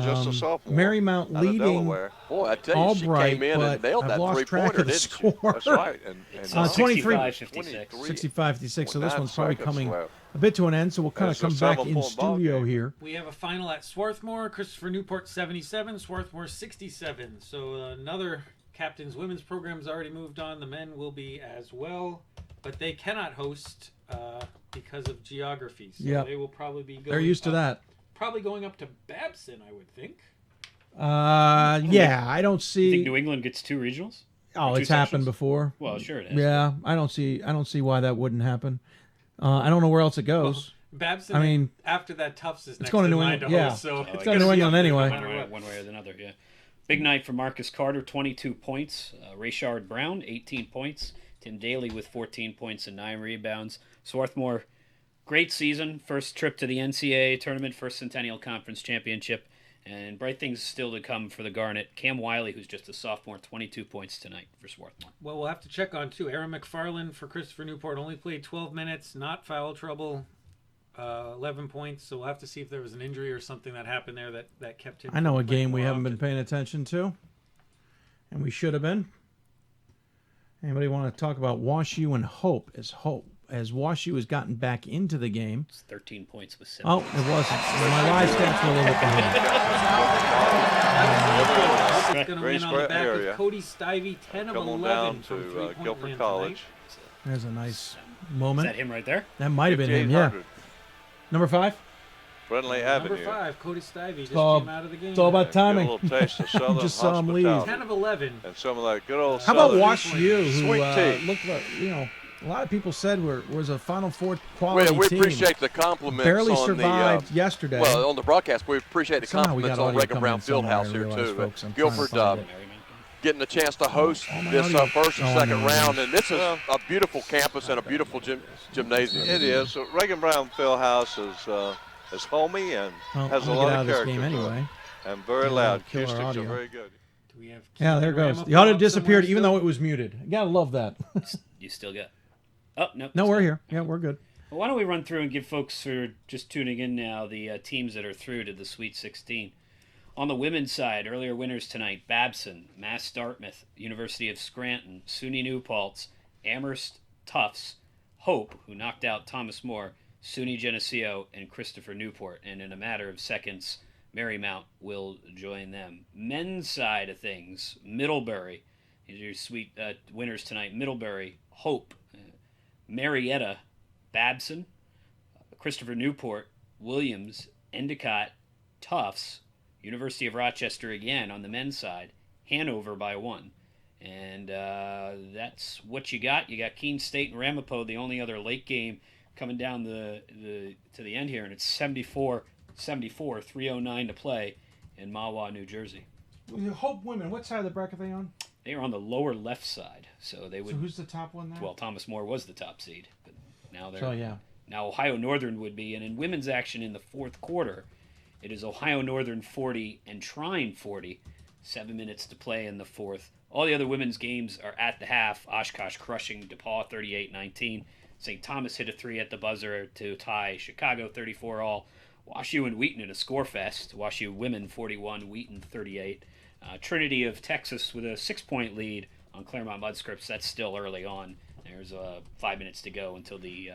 Speaker 9: just a sophomore
Speaker 2: Marymount
Speaker 9: out of
Speaker 2: leading
Speaker 9: Delaware. Boy, I tell you, she
Speaker 2: Albright,
Speaker 9: came in and
Speaker 2: but
Speaker 9: nailed
Speaker 2: I've
Speaker 9: that
Speaker 2: lost track
Speaker 9: three-pointer,
Speaker 2: of the
Speaker 9: didn't she?
Speaker 2: score.
Speaker 9: That's right. And
Speaker 2: 65-56, so this one's probably
Speaker 9: 9
Speaker 2: coming
Speaker 9: seconds
Speaker 2: a bit to an end, so we'll kind of
Speaker 9: That's
Speaker 2: come
Speaker 9: a
Speaker 2: back in
Speaker 9: 7-point ball
Speaker 2: studio
Speaker 9: game.
Speaker 2: here.
Speaker 8: We have a final at Swarthmore. Christopher Newport 77, Swarthmore 67. So another captain's women's program's already moved on. The men will be as well, but they cannot host because of geography. So they will probably be going.
Speaker 2: They're used to that.
Speaker 8: Probably going up to Babson, I would think.
Speaker 2: Yeah, I don't see.
Speaker 3: You think New England gets 2 regionals?
Speaker 2: Oh,
Speaker 3: Or 2
Speaker 2: it's happened
Speaker 3: sections?
Speaker 2: before.
Speaker 3: Well, sure it has.
Speaker 2: Yeah, I don't see why that wouldn't happen. I don't know where else it goes.
Speaker 8: Babson,
Speaker 2: I mean,
Speaker 8: after that, Tufts is next
Speaker 2: going to
Speaker 8: in
Speaker 2: New
Speaker 8: line
Speaker 2: England.
Speaker 8: to
Speaker 2: Yeah,
Speaker 8: host, so
Speaker 2: it's going to New England anyway.
Speaker 3: One way or another, yeah. Big night for Marcus Carter, 22 points. Rayshard Brown, 18 points. Tim Daly with 14 points and 9 rebounds. Swarthmore, great season. First trip to the NCAA tournament, first Centennial Conference Championship. And bright things still to come for the Garnet. Cam Wiley, who's just a sophomore, 22 points tonight for Swarthmore.
Speaker 8: Well, we'll have to check on, too. Aaron McFarland for Christopher Newport only played 12 minutes, not foul trouble. 11 points, so we'll have to see if there was an injury or something that happened there that kept him.
Speaker 2: I know a game we haven't been paying attention to, and we should have been. Anybody want to talk about WashU and Hope? As WashU has gotten back into the game.
Speaker 3: It's 13 points with 7.
Speaker 2: Oh, it wasn't. My live stats were a little bit behind.
Speaker 8: It's going to win on the back of Cody Stivey, 10 of 11
Speaker 9: down
Speaker 8: from
Speaker 9: to
Speaker 8: three-point
Speaker 9: Guilford
Speaker 8: land
Speaker 9: College.
Speaker 2: There's a nice moment.
Speaker 3: Is that him right there?
Speaker 2: That might have been him, yeah. Number 5?
Speaker 9: Friendly Avenue.
Speaker 8: Number 5, Cody Stivey just
Speaker 2: all-
Speaker 8: came out of the game.
Speaker 2: it's all about timing.
Speaker 9: Get a little taste of Southern
Speaker 2: Just saw him leave.
Speaker 9: hospitality.
Speaker 8: 10 of 11.
Speaker 9: And some of that good old
Speaker 2: How about
Speaker 9: Southern
Speaker 2: WashU, who
Speaker 9: sweet tea.
Speaker 2: looked like, a lot of people said was a Final Four quality
Speaker 9: We
Speaker 2: team.
Speaker 9: appreciate the compliments
Speaker 2: Barely
Speaker 9: on
Speaker 2: survived yesterday.
Speaker 9: Well, on the broadcast, we appreciate the
Speaker 2: Somehow we
Speaker 9: compliments
Speaker 2: got
Speaker 9: on
Speaker 2: audio
Speaker 9: Reagan Brown
Speaker 2: coming in somewhere,
Speaker 9: Fieldhouse
Speaker 2: I
Speaker 9: here,
Speaker 2: realize,
Speaker 9: too.
Speaker 2: folks. I'm
Speaker 9: Guilford
Speaker 2: trying to find
Speaker 9: getting the chance to host
Speaker 2: my
Speaker 9: this
Speaker 2: audio-
Speaker 9: first and
Speaker 2: oh,
Speaker 9: second
Speaker 2: no.
Speaker 9: round, and this is a beautiful campus and a beautiful gymnasium.
Speaker 1: It is. So Reagan Brown Fieldhouse is homey and
Speaker 2: Well,
Speaker 1: has a
Speaker 2: I'm gonna
Speaker 1: lot
Speaker 2: get out
Speaker 1: of
Speaker 2: of this
Speaker 1: character.
Speaker 2: game
Speaker 1: to it.
Speaker 2: anyway.
Speaker 1: And very
Speaker 2: Yeah,
Speaker 1: loud.
Speaker 2: kill our
Speaker 1: Acoustics are
Speaker 2: audio.
Speaker 1: very good.
Speaker 8: Do we have
Speaker 2: Yeah, there it goes.
Speaker 8: Ramapo
Speaker 2: The audio
Speaker 8: up
Speaker 2: disappeared,
Speaker 8: somewhere
Speaker 2: even
Speaker 8: still?
Speaker 2: though it was muted. You gotta love that.
Speaker 3: You still got... Oh, no.
Speaker 2: No, we're here. Yeah, we're good.
Speaker 3: Well, why don't we run through and give folks who are just tuning in now the teams that are through to the Sweet 16. On the women's side, earlier winners tonight, Babson, Mass Dartmouth, University of Scranton, SUNY New Paltz, Amherst, Tufts, Hope, who knocked out Thomas More, SUNY Geneseo, and Christopher Newport. And in a matter of seconds, Marymount will join them. Men's side of things, Middlebury, these are your sweet winners tonight, Middlebury, Hope, Marietta, Babson, Christopher Newport, Williams, Endicott, Tufts, University of Rochester again on the men's side, Hanover by 1. And that's what you got. You got Keene State and Ramapo, the only other late game coming down to the end here, and it's 74-74, 3:09 to play in Mahwah, New Jersey.
Speaker 2: Hope women, what side of the bracket are they on?
Speaker 3: They are on the lower left side, so they would.
Speaker 2: So who's the top one there?
Speaker 3: Well, Thomas More was the top seed, but now they're.
Speaker 2: So, yeah.
Speaker 3: Now Ohio Northern would be, and in women's action in the fourth quarter, it is Ohio Northern 40 and Trine 40. 7 minutes to play in the fourth. All the other women's games are at the half. Oshkosh crushing DePaul 38-19. St. Thomas hit a 3 at the buzzer to tie Chicago 34 all. WashU and Wheaton in a score fest. WashU women 41, Wheaton 38. Trinity of Texas with a 6-point lead on Claremont Mudscripts. That's still early on. There's 5 minutes to go until the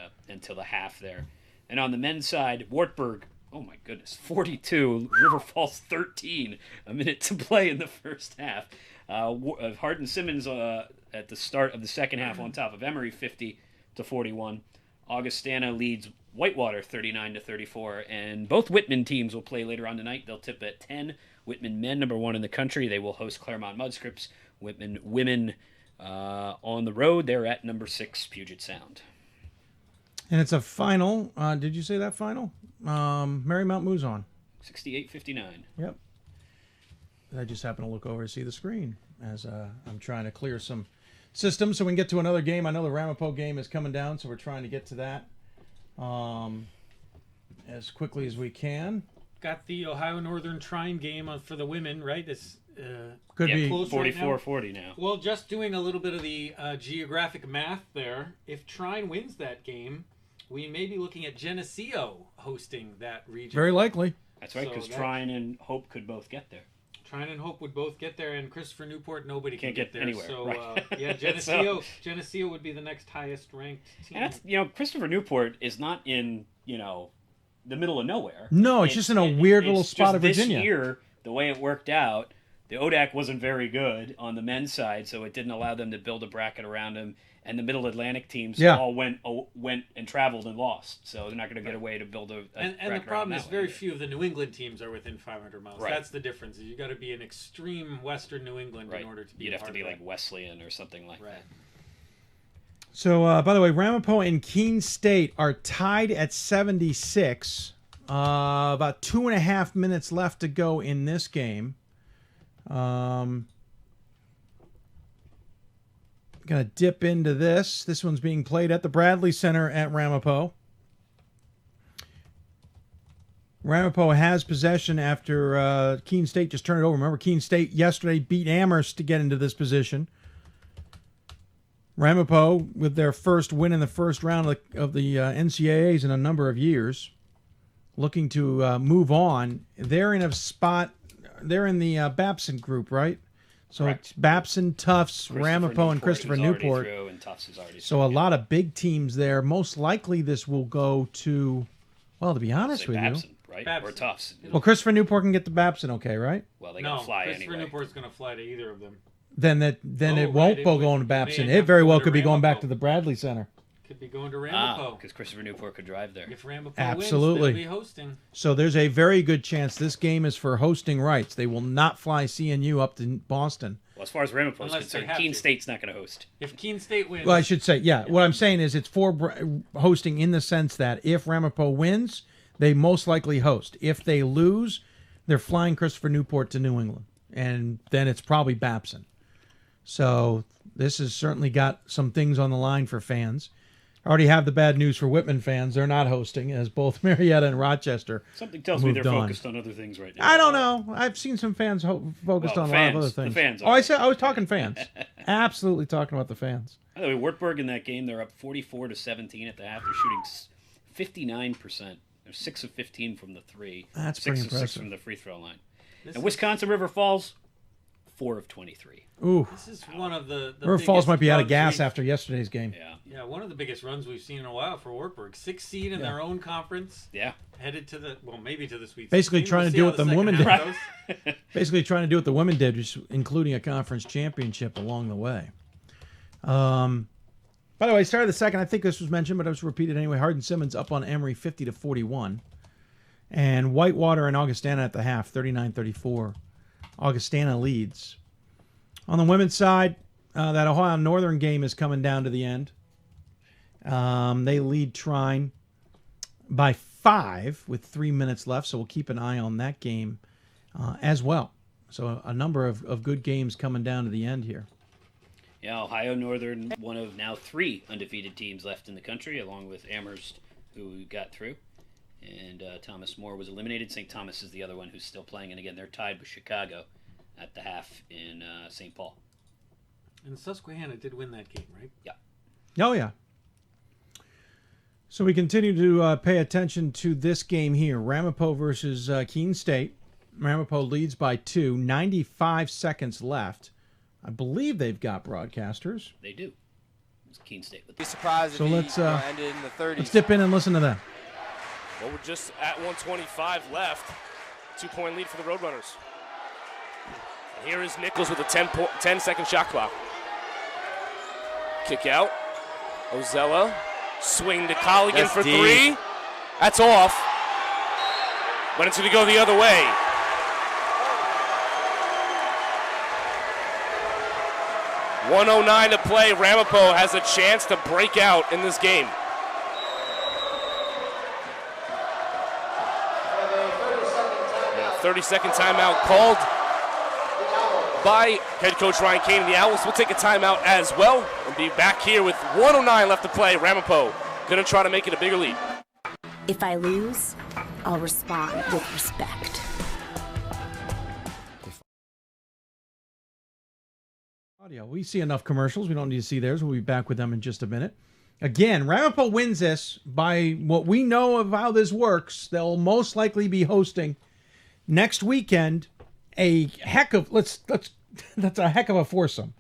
Speaker 3: half there. And on the men's side, Wartburg, oh my goodness, 42, River Falls 13, a minute to play in the first half. Harden-Simmons at the start of the second half on top of Emory 50-41. Augustana leads Whitewater 39-34, and both Whitman teams will play later on tonight. They'll tip at 10. Whitman men, number 1 in the country. They will host Claremont Mudscripts. Whitman women on the road. They're at number 6, Puget Sound.
Speaker 2: And it's a final. Did you say that final? Marymount moves on.
Speaker 3: 68-59.
Speaker 2: Yep. I just happened to look over to see the screen as I'm trying to clear some systems so we can get to another game. I know the Ramapo game is coming down, so we're trying to get to that as quickly as we can.
Speaker 8: Got the Ohio Northern Trine game for the women, right? It's
Speaker 2: could be
Speaker 3: 44-40 now.
Speaker 8: Well, just doing a little bit of the geographic math there. If Trine wins that game, we may be looking at Geneseo hosting that region.
Speaker 2: Very likely.
Speaker 3: That's right, because Trine and Hope could both get there.
Speaker 8: Trine and Hope would both get there, and Christopher Newport, nobody
Speaker 3: Can't
Speaker 8: can
Speaker 3: get
Speaker 8: there.
Speaker 3: anywhere,
Speaker 8: So,
Speaker 3: right.
Speaker 8: yeah, Geneseo would be the next highest ranked team.
Speaker 3: And that's, Christopher Newport is not in, the middle of nowhere.
Speaker 2: No, it's just in a weird little spot of
Speaker 3: this
Speaker 2: Virginia.
Speaker 3: Year, the way it worked out, the ODAC wasn't very good on the men's side, so it didn't allow them to build a bracket around them. And the Middle Atlantic teams all went and traveled and lost, so they're not going to get a way to build a
Speaker 8: and the problem is very few of the New England teams are within 500 miles.
Speaker 3: Right.
Speaker 8: That's the difference. You got to be in extreme Western New England in order to be.
Speaker 3: You'd have to be
Speaker 8: part
Speaker 3: like Wesleyan or something like that.
Speaker 2: So, by the way, Ramapo and Keene State are tied at 76. About 2.5 minutes left to go in this game. Gonna dip into this. This one's being played at the Bradley Center at Ramapo. Ramapo has possession after Keene State just turned it over. Remember, Keene State yesterday beat Amherst to get into this position. Ramapo, with their first win in the first round of the NCAAs in a number of years, looking to move on. They're in a spot, they're in the Babson group, right? So
Speaker 3: Correct.
Speaker 2: it's Babson, Tufts, Ramapo, and Christopher Newport.
Speaker 3: And Tufts is already
Speaker 2: So a lot of big teams there. Most likely this will go to, well, to be honest with
Speaker 3: Babson,
Speaker 2: you.
Speaker 3: right?
Speaker 8: Babson.
Speaker 3: Or Tufts.
Speaker 2: Well, Christopher Newport can get to Babson, okay, right?
Speaker 3: Well, they got to fly
Speaker 8: Christopher
Speaker 3: anyway.
Speaker 8: Newport's going to fly to either of them.
Speaker 2: Then it won't
Speaker 8: right,
Speaker 2: go
Speaker 8: it
Speaker 2: going to
Speaker 8: would-
Speaker 2: Babson.
Speaker 8: may
Speaker 2: It very
Speaker 8: have
Speaker 2: well
Speaker 8: to
Speaker 2: could be going back
Speaker 8: Ramapo.
Speaker 2: to the Bradley Center.
Speaker 8: Could be going to Ramapo.
Speaker 3: Because Christopher Newport could drive there.
Speaker 8: If Ramapo
Speaker 2: Absolutely.
Speaker 8: wins, they'll be hosting.
Speaker 2: So there's a very good chance this game is for hosting rights. They will not fly CNU up to Boston.
Speaker 3: Well, as far as Ramapo is
Speaker 8: Unless they
Speaker 3: concerned,
Speaker 8: have
Speaker 3: Keene
Speaker 8: to.
Speaker 3: State's not going to host.
Speaker 8: If Keene State wins,
Speaker 2: Well, I should say, yeah. What I'm saying is it's for hosting in the sense that if Ramapo wins, they most likely host. If they lose, they're flying Christopher Newport to New England, and then it's probably Babson. So this has certainly got some things on the line for fans. I already have the bad news for Whitman fans. They're not hosting, as both Marietta and Rochester
Speaker 3: Something tells me they're
Speaker 2: moved on.
Speaker 3: focused on other things right now.
Speaker 2: I don't know. I've seen some fans focused
Speaker 3: Well,
Speaker 2: on
Speaker 3: the
Speaker 2: a lot of
Speaker 3: fans.
Speaker 2: other
Speaker 3: The
Speaker 2: things.
Speaker 3: fans
Speaker 2: Oh,
Speaker 3: are.
Speaker 2: I was talking fans. Absolutely talking about the fans.
Speaker 3: By the way, Wartburg in that game, they're up 44-17 at the half. They're shooting 59%. They're 6 of 15 from the three.
Speaker 2: That's
Speaker 3: 6
Speaker 2: pretty
Speaker 3: of 6
Speaker 2: impressive.
Speaker 3: from the free throw line.
Speaker 8: This
Speaker 3: And
Speaker 8: is-
Speaker 3: Wisconsin River Falls, 4 of 23.
Speaker 2: Ooh.
Speaker 8: This is one of the
Speaker 2: River Falls
Speaker 8: biggest
Speaker 2: might be out of
Speaker 8: runs
Speaker 2: gas
Speaker 8: we've-
Speaker 2: after yesterday's game.
Speaker 8: Yeah, one of the biggest runs we've seen in a while for Wartburg. 6th seed in
Speaker 2: Yeah.
Speaker 8: their own conference.
Speaker 3: Yeah.
Speaker 8: Headed to the, maybe to the Sweet
Speaker 2: Basically
Speaker 8: 16.
Speaker 2: trying
Speaker 8: We'll
Speaker 2: to
Speaker 8: see
Speaker 2: do
Speaker 8: how
Speaker 2: what the
Speaker 8: second
Speaker 2: women
Speaker 8: half
Speaker 2: did.
Speaker 8: goes.
Speaker 2: Basically trying to do what the women did, just including a conference championship along the way. By the way, started the second. I think this was mentioned, but it was repeated anyway. Harden-Simmons up on Emory 50-41. And Whitewater and Augustana at the half, 39-34. Augustana leads. On the women's side, that Ohio Northern game is coming down to the end. They lead Trine by 5 with 3 minutes left, so we'll keep an eye on that game as well. So a number of good games coming down to the end here.
Speaker 3: Yeah, Ohio Northern, one of now 3 undefeated teams left in the country, along with Amherst, who got through. And Thomas More was eliminated. St. Thomas is the other one who's still playing. And again, they're tied with Chicago at the half in St. Paul.
Speaker 8: And Susquehanna did win that game, right?
Speaker 3: Yeah.
Speaker 2: Oh, yeah. So we continue to pay attention to this game here. Ramapo versus Keene State. Ramapo leads by 2. 95 seconds left. I believe they've got broadcasters.
Speaker 3: They do. It's Keene State.
Speaker 21: Be surprised
Speaker 2: So
Speaker 21: if
Speaker 2: let's
Speaker 21: he ended in the 30s.
Speaker 2: let's dip in and listen to them.
Speaker 22: Well, we're just at 125 left. 2-point lead for the Roadrunners. And here is Nichols with a 10-second shot clock. Kick out. Ozella. Swing to Colligan
Speaker 21: That's
Speaker 22: for
Speaker 21: deep.
Speaker 22: 3. That's off. But it's going to go the other way. .109 to play. Ramapo has a chance to break out in this game. Yeah, 30-second timeout called by head coach Ryan Kane and the Owls. We'll take a timeout as well and be back here with 109 left to play. Ramapo going to try to make it a bigger lead.
Speaker 20: If I lose, I'll respond with respect.
Speaker 2: Audio. We see enough commercials. We don't need to see theirs. We'll be back with them in just a minute. Again, Ramapo wins this by what we know of how this works. They'll most likely be hosting next weekend a heck of that's a heck of a foursome.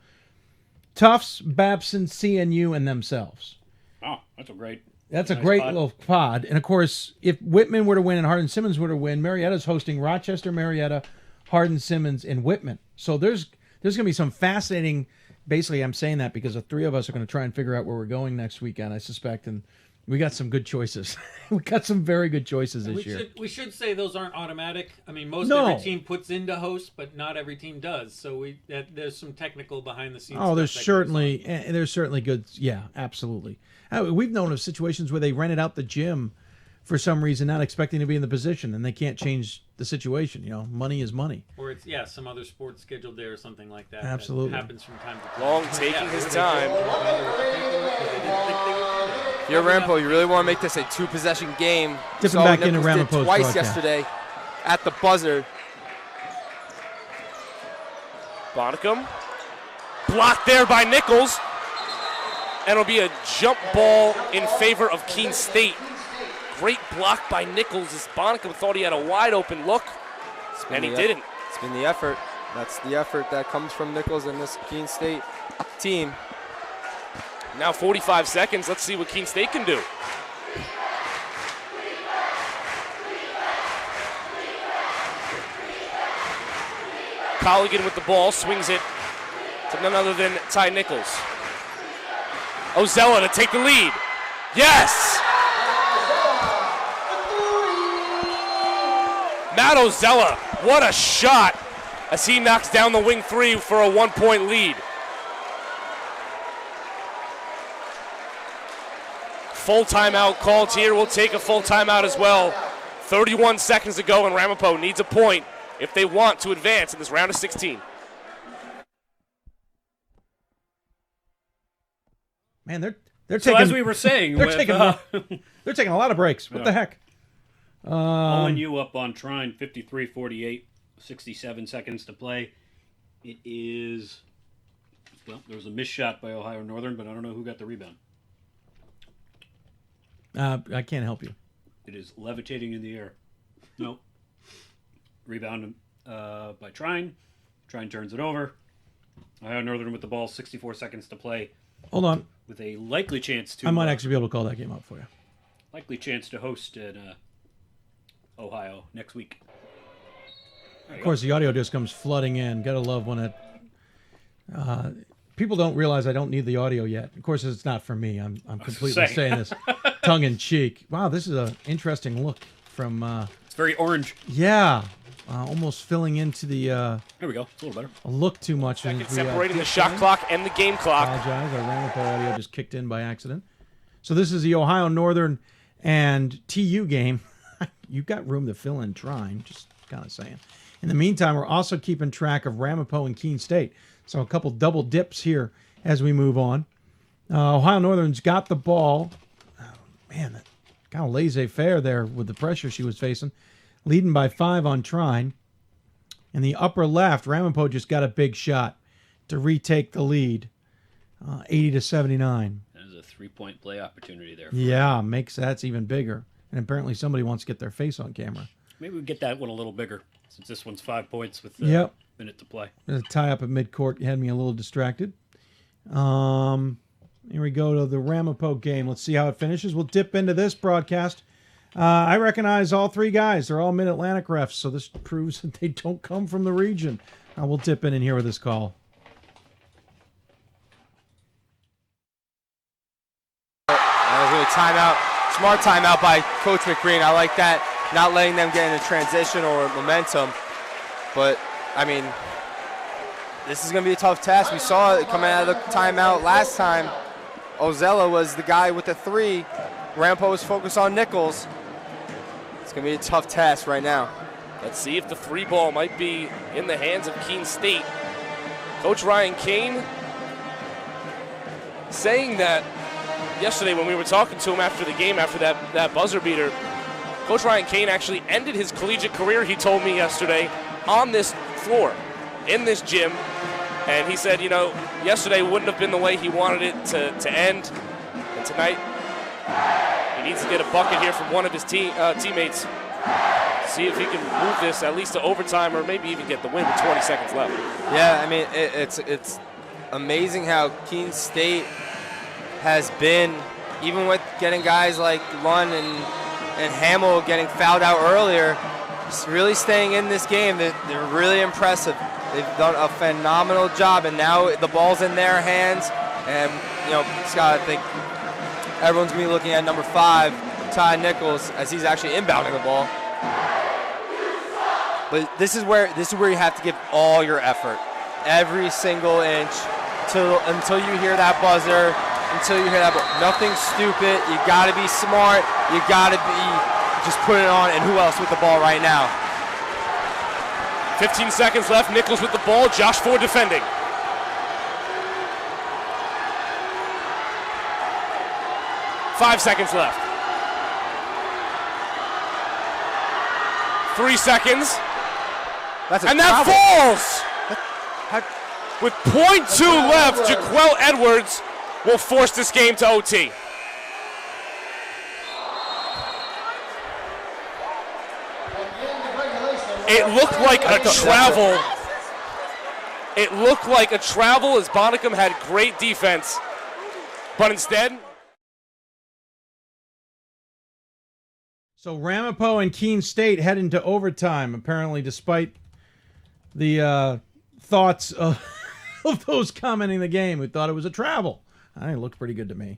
Speaker 2: Tufts, Babson, CNU, and themselves.
Speaker 3: Oh, that's a great.
Speaker 2: That's a
Speaker 3: nice
Speaker 2: great
Speaker 3: pod.
Speaker 2: little pod. And of course, if Whitman were to win and Harden-Simmons were to win, Marietta's hosting Rochester, Marietta, Harden-Simmons, and Whitman. So there's going to be some fascinating. Basically, I'm saying that because the 3 of us are going to try and figure out where we're going next weekend, I suspect, and We got some good choices. We got some very good choices this year.
Speaker 8: We should say those aren't automatic. I mean, most
Speaker 2: No.
Speaker 8: every team puts into host, but not every team does. So there's some technical behind the scenes.
Speaker 2: Oh,
Speaker 8: stuff
Speaker 2: there's
Speaker 8: that
Speaker 2: certainly good. Yeah, absolutely. We've known of situations where they rented out the gym for some reason, not expecting to be in the position, and they can't change the situation. Money is money.
Speaker 8: Or it's some other sports scheduled there or something like that.
Speaker 2: Absolutely.
Speaker 8: That happens from time to time.
Speaker 22: Long taking his time.
Speaker 12: If you're Ramapo, you really want to make this a two-possession game.
Speaker 2: Dipping back into
Speaker 12: Nichols did
Speaker 2: Ramapo's
Speaker 12: twice
Speaker 2: broadcast.
Speaker 12: yesterday at the buzzer.
Speaker 22: Bonnicum. Blocked there by Nichols. And it'll be a jump ball in favor of Keene State. Great block by Nichols as Bonnicum thought he had a wide open look, and he didn't.
Speaker 12: It's been the effort. That's the effort that comes from Nichols and this Keene State team.
Speaker 22: Now 45 seconds. Let's see what Keene State can do. Colligan with the ball, swings it to none other than Ty Nichols. Ozella to take the lead. Yes! Matt Ozella, what a shot as he knocks down the wing three for a 1-point lead. Full timeout called here. We'll take a full timeout as well. 31 seconds to go, and Ramapo needs a point if they want to advance in this round of 16.
Speaker 2: Man, they're
Speaker 3: So
Speaker 2: taking.
Speaker 3: as we were saying,
Speaker 2: they're
Speaker 3: with,
Speaker 2: taking. They're taking a lot of breaks. What the heck?
Speaker 3: ONU up on Trine, 53-48, 67 seconds to play. It is, well, there was a missed shot by Ohio Northern, but I don't know who got the rebound.
Speaker 2: I can't help you.
Speaker 3: It is levitating in the air. Nope. Rebound by Trine. Trine turns it over. Ohio Northern with the ball, 64 seconds to play.
Speaker 2: Hold on.
Speaker 3: With a likely chance to...
Speaker 2: I might actually be able to call that game up for you.
Speaker 3: Likely chance to host in Ohio next week.
Speaker 2: Of course, the audio just comes flooding in. Gotta love when it... people don't realize I don't need the audio yet. Of course, it's not for me. I'm completely saying this tongue-in-cheek. Wow, this is an interesting look from...
Speaker 3: it's very orange.
Speaker 2: Yeah. Almost filling into the...
Speaker 3: there we go. It's a little better.
Speaker 2: A look too much.
Speaker 22: Second separating the shot clock and the game clock.
Speaker 2: Apologize. Our Ramapo audio just kicked in by accident. So this is the Ohio Northern and TU game. You've got room to fill in Trine, just kind of saying. In the meantime, we're also keeping track of Ramapo and Keene State. So a couple double dips here as we move on. Ohio Northern's got the ball. Oh, man, that kind of laissez-faire there with the pressure she was facing. Leading by 5 on Trine. In the upper left, Ramapo just got a big shot to retake the lead, 80-79.
Speaker 3: That is a 3-point play opportunity there.
Speaker 2: Yeah, makes that's even bigger. And apparently somebody wants to get their face on camera.
Speaker 3: Maybe we get that one a little bigger, since this one's 5 points with
Speaker 2: Yep.
Speaker 3: a minute to play.
Speaker 2: The tie up at midcourt had me a little distracted. Here we go to the Ramapo game. Let's see how it finishes. We'll dip into this broadcast. I recognize all three guys. They're all Mid-Atlantic refs, so this proves that they don't come from the region. We'll dip in and hear this call.
Speaker 12: That was a little timeout. Smart timeout by Coach McGreen. I like that. Not letting them get into transition or momentum. But, I mean, this is going to be a tough task. We saw it coming out of the timeout last time. Ozella was the guy with the 3. Ramapo was focused on Nichols. It's going to be a tough task right now.
Speaker 22: Let's see if the 3 ball might be in the hands of Keene State. Coach Ryan Kane saying that yesterday when we were talking to him after the game, after that buzzer beater, Coach Ryan Kane actually ended his collegiate career, he told me yesterday, on this floor, in this gym. And he said, you know, yesterday wouldn't have been the way he wanted it to end. And tonight, he needs to get a bucket here from one of his teammates. See if he can move this at least to overtime or maybe even get the win with 20 seconds left.
Speaker 12: Yeah, I mean, it's amazing how Keene State has been, even with getting guys like Lund and Hamill getting fouled out earlier, just really staying in this game. They're really impressive. They've done a phenomenal job, and now the ball's in their hands. And, you know, Scott, I think everyone's going to be looking at number 5, Ty Nichols, as he's actually inbounding the ball. But this is where you have to give all your effort, every single inch, until you hear that buzzer, until you hear that. Nothing stupid. You got to be smart. You got to be just putting it on. And who else with the ball right now?
Speaker 22: 15 seconds left. Nichols with the ball. Josh Ford defending. Five seconds left. 3 seconds. That falls! With .2 left, Jaquel Edwards will force this game to OT. It looked like a travel. It looked like a travel as Bonnicum had great defense. But instead...
Speaker 2: So Ramapo and Keene State head into overtime, apparently, despite the thoughts of those commenting the game who thought it was a travel. It looked pretty good to me.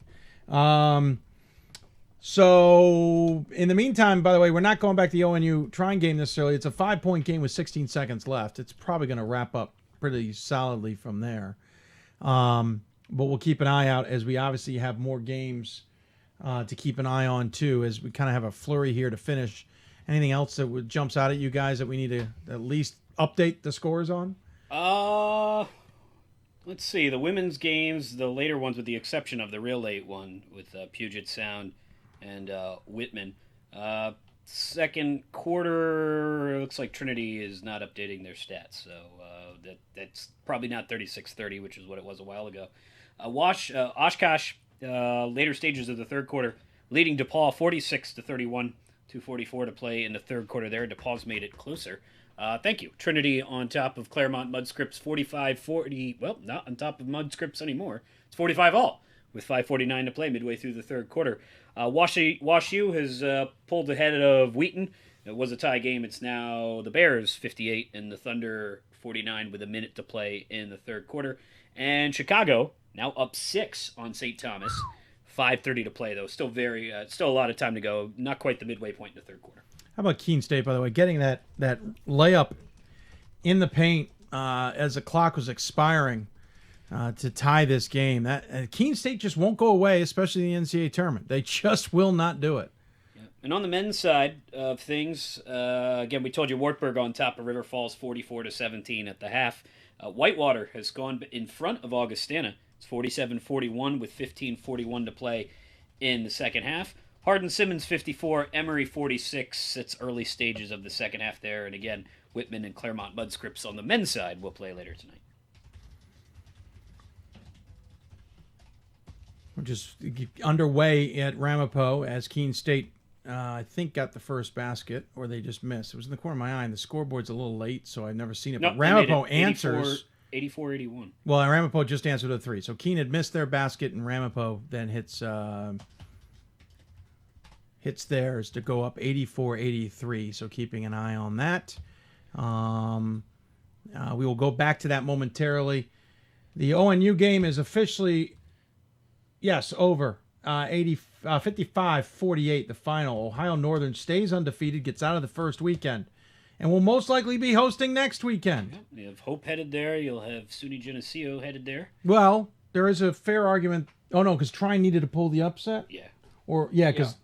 Speaker 2: So in the meantime, by the way, we're not going back to the ONU trying game necessarily. It's a 5-point game with 16 seconds left. It's probably going to wrap up pretty solidly from there. But we'll keep an eye out as we obviously have more games to keep an eye on too, as we kind of have a flurry here to finish. Anything else that jumps out at you guys that we need to at least update the scores on?
Speaker 3: Let's see. The women's games, the later ones with the exception of the real late one with Puget Sound and Whitman. Second quarter, it looks like Trinity is not updating their stats, so that's probably not 36-30, which is what it was a while ago. Oshkosh, later stages of the third quarter, leading DePaul 46-31, 2:44 to play in the third quarter there. DePaul's made it closer. Thank you. Trinity on top of Claremont Mudscripts 45-40. Well, not on top of Mudscripts anymore. It's 45-all with 5:49 to play midway through the third quarter. WashU has pulled ahead of Wheaton. It was a tie game. It's now the Bears 58 and the Thunder 49 with a minute to play in the third quarter. And Chicago now up 6 on St. Thomas. 5:30 to play, though. Still still a lot of time to go. Not quite the midway point in the third quarter.
Speaker 2: How about Keene State, by the way, getting that layup in the paint as the clock was expiring to tie this game. That Keene State just won't go away, especially in the NCAA tournament. They just will not do it.
Speaker 3: Yeah. And on the men's side of things, again, we told you Wartburg on top of River Falls 44-17 at the half. Whitewater has gone in front of Augustana. It's 47-41 with 15:41 to play in the second half. Harden-Simmons 54, Emory 46. It's early stages of the second half there. And again, Whitman and Claremont Mudscripts on the men's side will play later tonight.
Speaker 2: We're just underway at Ramapo as Keene State, I think, got the first basket, or they just missed. It was in the corner of my eye, and the scoreboard's a little late, so I've never seen it. But Ramapo answers.
Speaker 3: 84-81.
Speaker 2: Well, and Ramapo just answered a 3. So Keene had missed their basket, and Ramapo then hits theirs to go up 84-83. So keeping an eye on that. We will go back to that momentarily. The ONU game is officially, over. 55-48, the final. Ohio Northern stays undefeated, gets out of the first weekend, and will most likely be hosting next weekend.
Speaker 3: Yep. You have Hope headed there. You'll have SUNY Geneseo headed there.
Speaker 2: Well, there is a fair argument. Oh, no, because Trine needed to pull the upset?
Speaker 3: Yeah.
Speaker 2: Or, because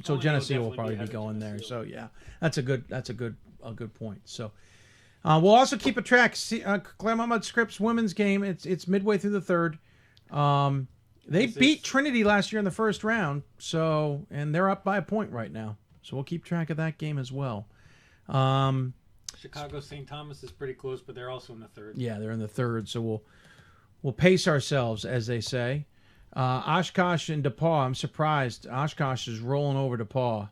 Speaker 2: So Geneseo will probably be going there. So, yeah, that's a good point. So, we'll also keep a track. Claremont Mudscripts women's game. It's midway through the third. They beat Trinity last year in the first round, and they're up by a point right now. So we'll keep track of that game as well.
Speaker 8: Chicago St. Thomas is pretty close, but they're also in the third.
Speaker 2: Yeah, they're in the third, so we'll pace ourselves, as they say. Oshkosh and DePaul, I'm surprised. Oshkosh is rolling over DePaul.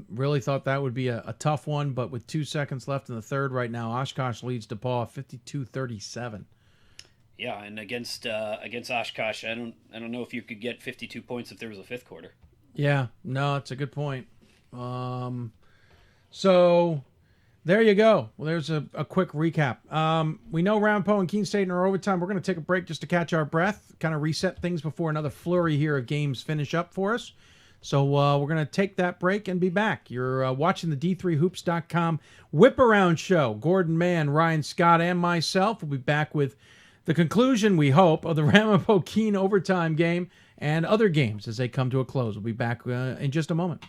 Speaker 2: Really thought that would be a tough one, but with 2 seconds left in the third right now, Oshkosh leads DePaul 52-37.
Speaker 3: Yeah, and against Oshkosh, I don't know if you could get 52 points if there was a fifth quarter.
Speaker 2: Yeah, no, it's a good point. So There you go. Well, there's a quick recap. We know Ramapo and Keene State are overtime. We're going to take a break just to catch our breath, kind of reset things before another flurry here of games finish up for us. So we're going to take that break and be back. You're watching the D3Hoops.com Whiparound show. Gordon Mann, Ryan Scott, and myself will be back with the conclusion, we hope, of the Ramapo-Keene overtime game and other games as they come to a close. We'll be back in just a moment.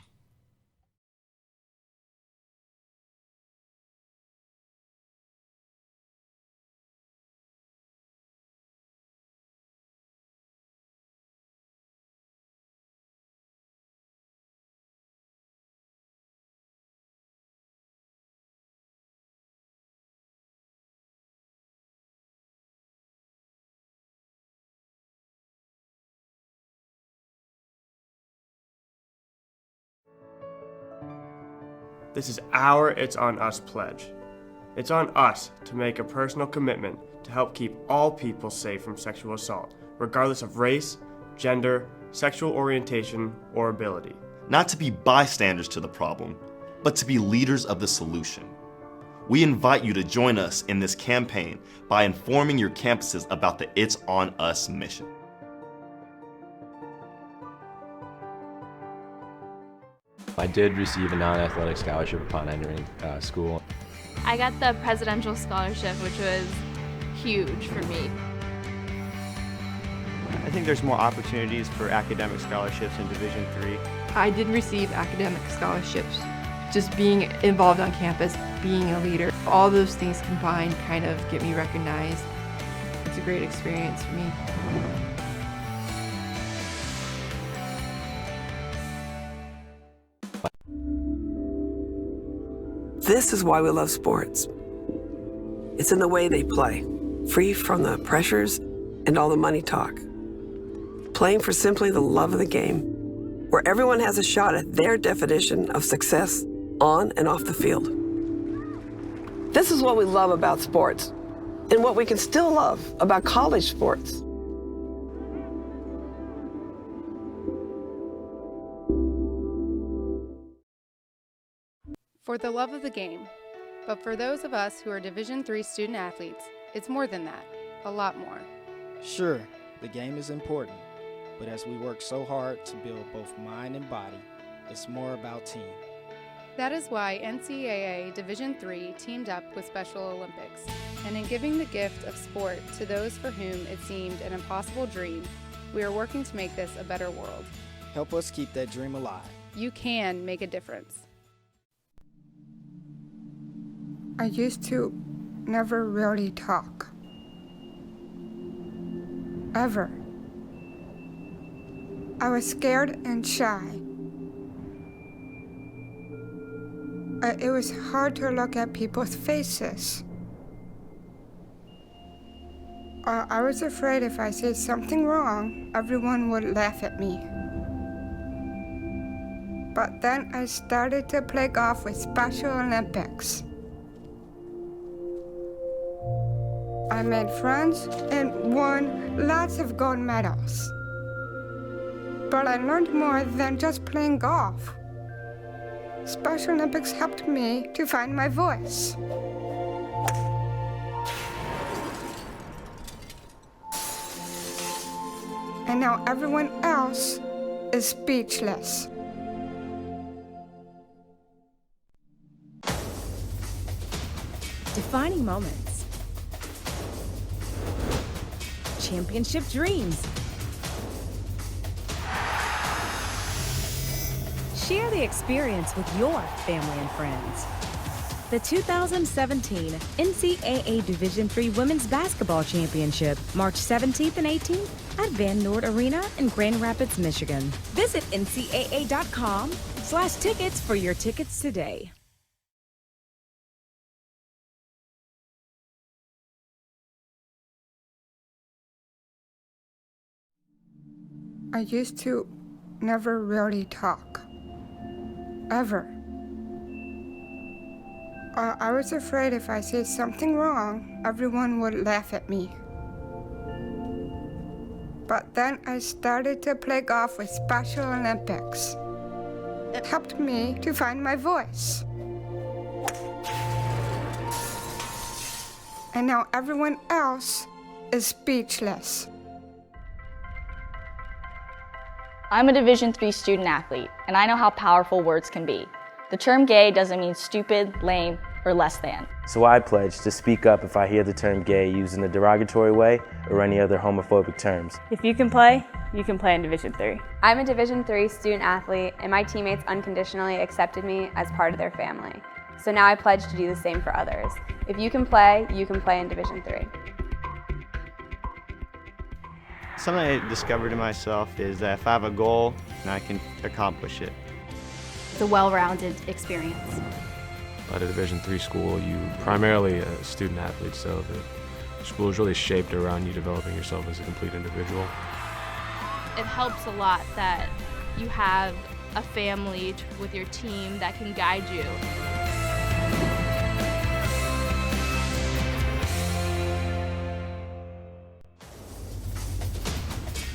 Speaker 10: This is our It's On Us pledge. It's on us to make a personal commitment to help keep all people safe from sexual assault, regardless of race, gender, sexual orientation, or ability.
Speaker 21: Not to be bystanders to the problem, but to be leaders of the solution. We invite you to join us in this campaign by informing your campuses about the It's On Us mission.
Speaker 23: I did receive a non-athletic scholarship upon entering school.
Speaker 24: I got the presidential scholarship, which was huge for me.
Speaker 11: I think there's more opportunities for academic scholarships in Division III.
Speaker 13: I did receive academic scholarships. Just being involved on campus, being a leader, all those things combined kind of get me recognized. It's a great experience for me.
Speaker 16: This is why we love sports. It's in the way they play, free from the pressures and all the money talk. Playing for simply the love of the game, where everyone has a shot at their definition of success on and off the field. This is what we love about sports, and what we can still love about college sports.
Speaker 14: For the love of the game. But for those of us who are Division III student athletes, it's more than that, a lot more.
Speaker 15: Sure, the game is important, but as we work so hard to build both mind and body, it's more about team.
Speaker 14: That is why NCAA Division III teamed up with Special Olympics, and in giving the gift of sport to those for whom it seemed an impossible dream, we are working to make this a better world.
Speaker 15: Help us keep that dream alive.
Speaker 14: You can make a difference.
Speaker 17: I used to never really talk. Ever. I was scared and shy. It was hard to look at people's faces. I was afraid if I said something wrong, everyone would laugh at me. But then I started to play golf with Special Olympics. I made friends and won lots of gold medals. But I learned more than just playing golf. Special Olympics helped me to find my voice. And now everyone else is speechless.
Speaker 6: Defining moments. Championship dreams. Share the experience with your family and friends. The 2017 NCAA Division III Women's Basketball Championship, March 17th and 18th at Van Noord Arena in Grand Rapids, Michigan. Visit ncaa.com/tickets for your tickets today.
Speaker 17: I used to never really talk. Ever. I was afraid if I said something wrong, everyone would laugh at me. But then I started to play golf with Special Olympics. It helped me to find my voice. and now everyone else is speechless.
Speaker 4: I'm a Division III student athlete, and I know how powerful words can be. The term gay doesn't mean stupid, lame, or less than.
Speaker 5: So I pledge to speak up if I hear the term gay used in a derogatory way or any other homophobic terms.
Speaker 4: If you can play in Division III.
Speaker 7: I'm a Division III student athlete, and my teammates unconditionally accepted me as part of their family. So now I pledge to do the same for others. If you can play in Division III.
Speaker 11: Something I discovered in myself is that if I have a goal, and I can accomplish it.
Speaker 19: It's a well-rounded experience.
Speaker 25: At a Division III school, you primarily a student athlete, so the school is really shaped around you developing yourself as a complete individual.
Speaker 24: It helps a lot that you have a family with your team that can guide you.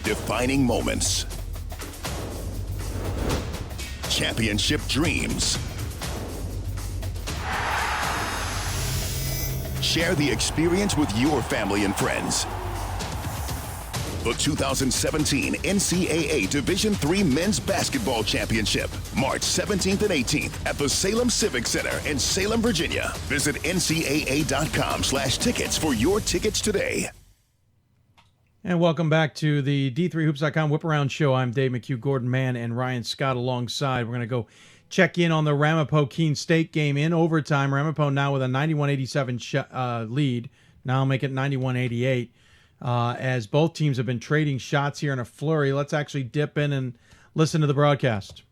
Speaker 26: Defining moments. Championship dreams. Share the experience with your family and friends. The 2017 NCAA Division III Men's Basketball Championship, March 17th and 18th at the Salem Civic Center in Salem, Virginia. Visit ncaa.com/tickets for your tickets today.
Speaker 2: And welcome back to the D3Hoops.com Whiparound Show. I'm Dave McHugh, Gordon Mann, and Ryan Scott alongside. We're going to go check in on the Ramapo Keene State game in overtime. Ramapo now with a 91-87 lead. Now I'll make it 91-88. As both teams have been trading shots here in a flurry. Let's actually dip in and listen to the broadcast.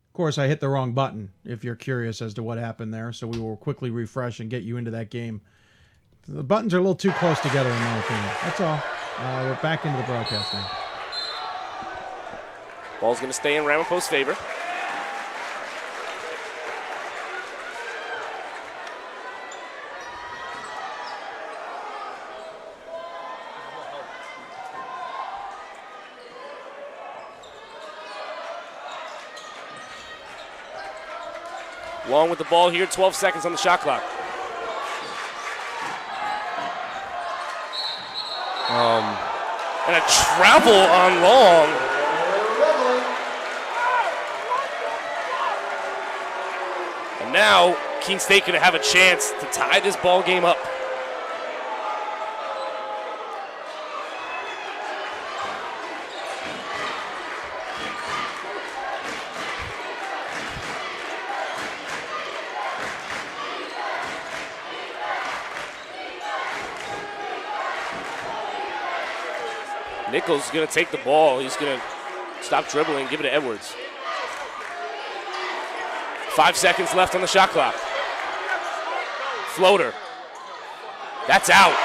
Speaker 2: Of course, I hit the wrong button, if you're curious as to what happened there, so we will quickly refresh and get you into that game. The buttons are a little too close together, in my opinion. That's all. We're back into the broadcast now.
Speaker 22: Ball's going to stay in Ramapo's favor. Long with the ball here, 12 seconds on the shot clock. And a travel on Long. And now Keene State going to have a chance to tie this ball game up. Nichols is going to take the ball. He's going to stop dribbling and give it to Edwards. 5 seconds left on the shot clock. Floater. That's out.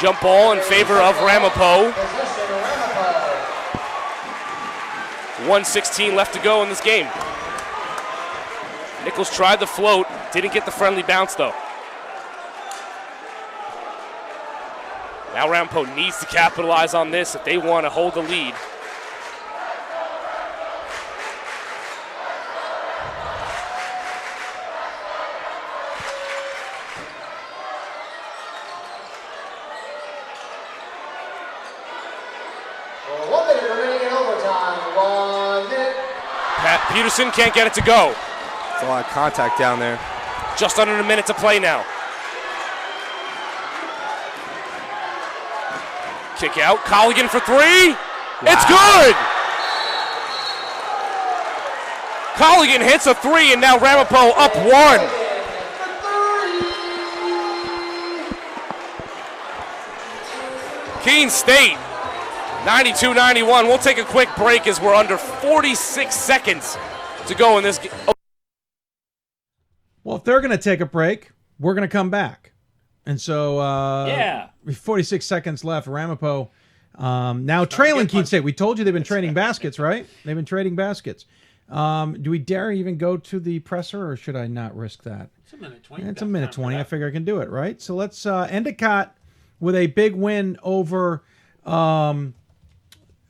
Speaker 22: Jump ball in favor of Ramapo. 1:16 left to go in this game. Nichols tried the float, didn't get the friendly bounce though. Now Ramapo needs to capitalize on this if they want to hold the lead. Peterson can't get it to go.
Speaker 12: It's a lot of contact down there.
Speaker 22: Just under a minute to play now. Kick out, Colligan for three. Wow. It's good! Colligan hits a three, and now Ramapo up one. Keene State, 92-91. We'll take a quick break as we're under 46 seconds to go in this game. Oh.
Speaker 2: Well, if they're going to take a break, we're going to come back. And so, 46 seconds left. Ramapo now trailing Keene State. We told you they've been trading baskets, right? They've been trading baskets. Do we dare even go to the presser, or should I not risk that?
Speaker 8: It's a minute 20.
Speaker 2: It's a minute 20. I figure I can do it, right? So let's Endicott with a big win over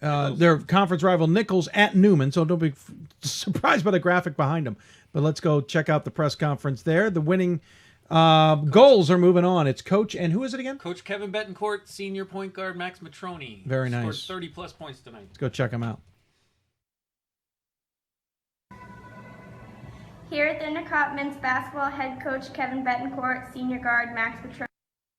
Speaker 2: their conference rival Nichols at Newman, so don't be surprised by the graphic behind them. But let's go check out the press conference there. The winning goals are moving on. It's Coach, and who is it again?
Speaker 8: Coach Kevin Betancourt, senior point guard Max Matroni.
Speaker 2: Very nice.
Speaker 8: Scored 30-plus points tonight.
Speaker 2: Let's go check them out.
Speaker 1: Here at the Endicott men's basketball, head coach Kevin Betancourt, senior guard Max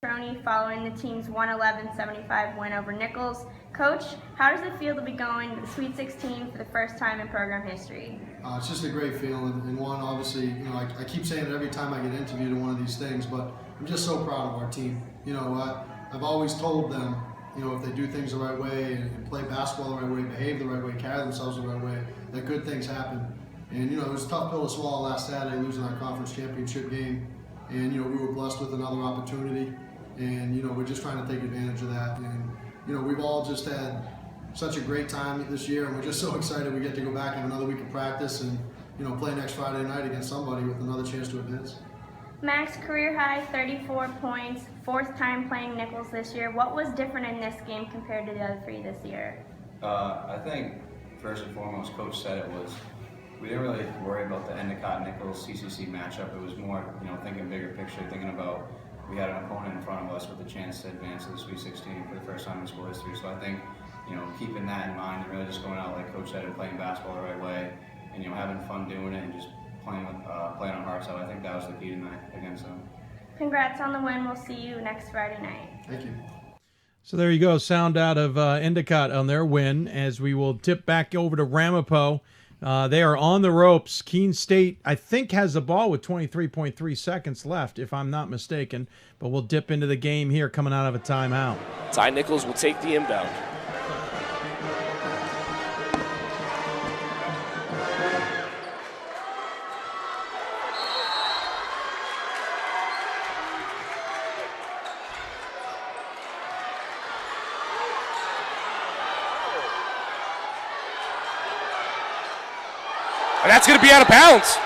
Speaker 1: Matroni, following the team's 111-75 win over Nichols. Coach, how does it feel to be going to the Sweet 16 for the first time in program history?
Speaker 3: It's just a great feeling, and one, obviously, I keep saying it every time I get interviewed in one of these things, but I'm just so proud of our team. I've always told them, if they do things the right way and play basketball the right way, behave the right way, carry themselves the right way, that good things happen. And it was a tough pill to swallow last Saturday, losing our conference championship game, and we were blessed with another opportunity, and we're just trying to take advantage of that. And we've all just had such a great time this year, and we're just so excited we get to go back and have another week of practice and play next Friday night against somebody with another chance to advance.
Speaker 1: Max, career high 34 points, fourth time playing Nichols this year. What was different in this game compared to the other three this year?
Speaker 9: I think first and foremost, Coach said it was, we didn't really worry about the Endicott-Nichols CCC matchup. It was more, thinking bigger picture, thinking about we had an opponent in front of us with a chance to advance to the Sweet 16 for the first time in school history. So I think, keeping that in mind and really just going out, like Coach said, and playing basketball the right way, and having fun doing it and just playing on hearts out. I think that was the key tonight against them.
Speaker 1: Congrats on the win. We'll see you next Friday night.
Speaker 3: Thank you.
Speaker 2: So there you go, sound out of Endicott on their win, as we will tip back over to Ramapo. They are on the ropes. Keene State, I think, has the ball with 23.3 seconds left, if I'm not mistaken. But we'll dip into the game here coming out of a timeout.
Speaker 22: Ty Nichols will take the inbound. And that's going to be out of bounds.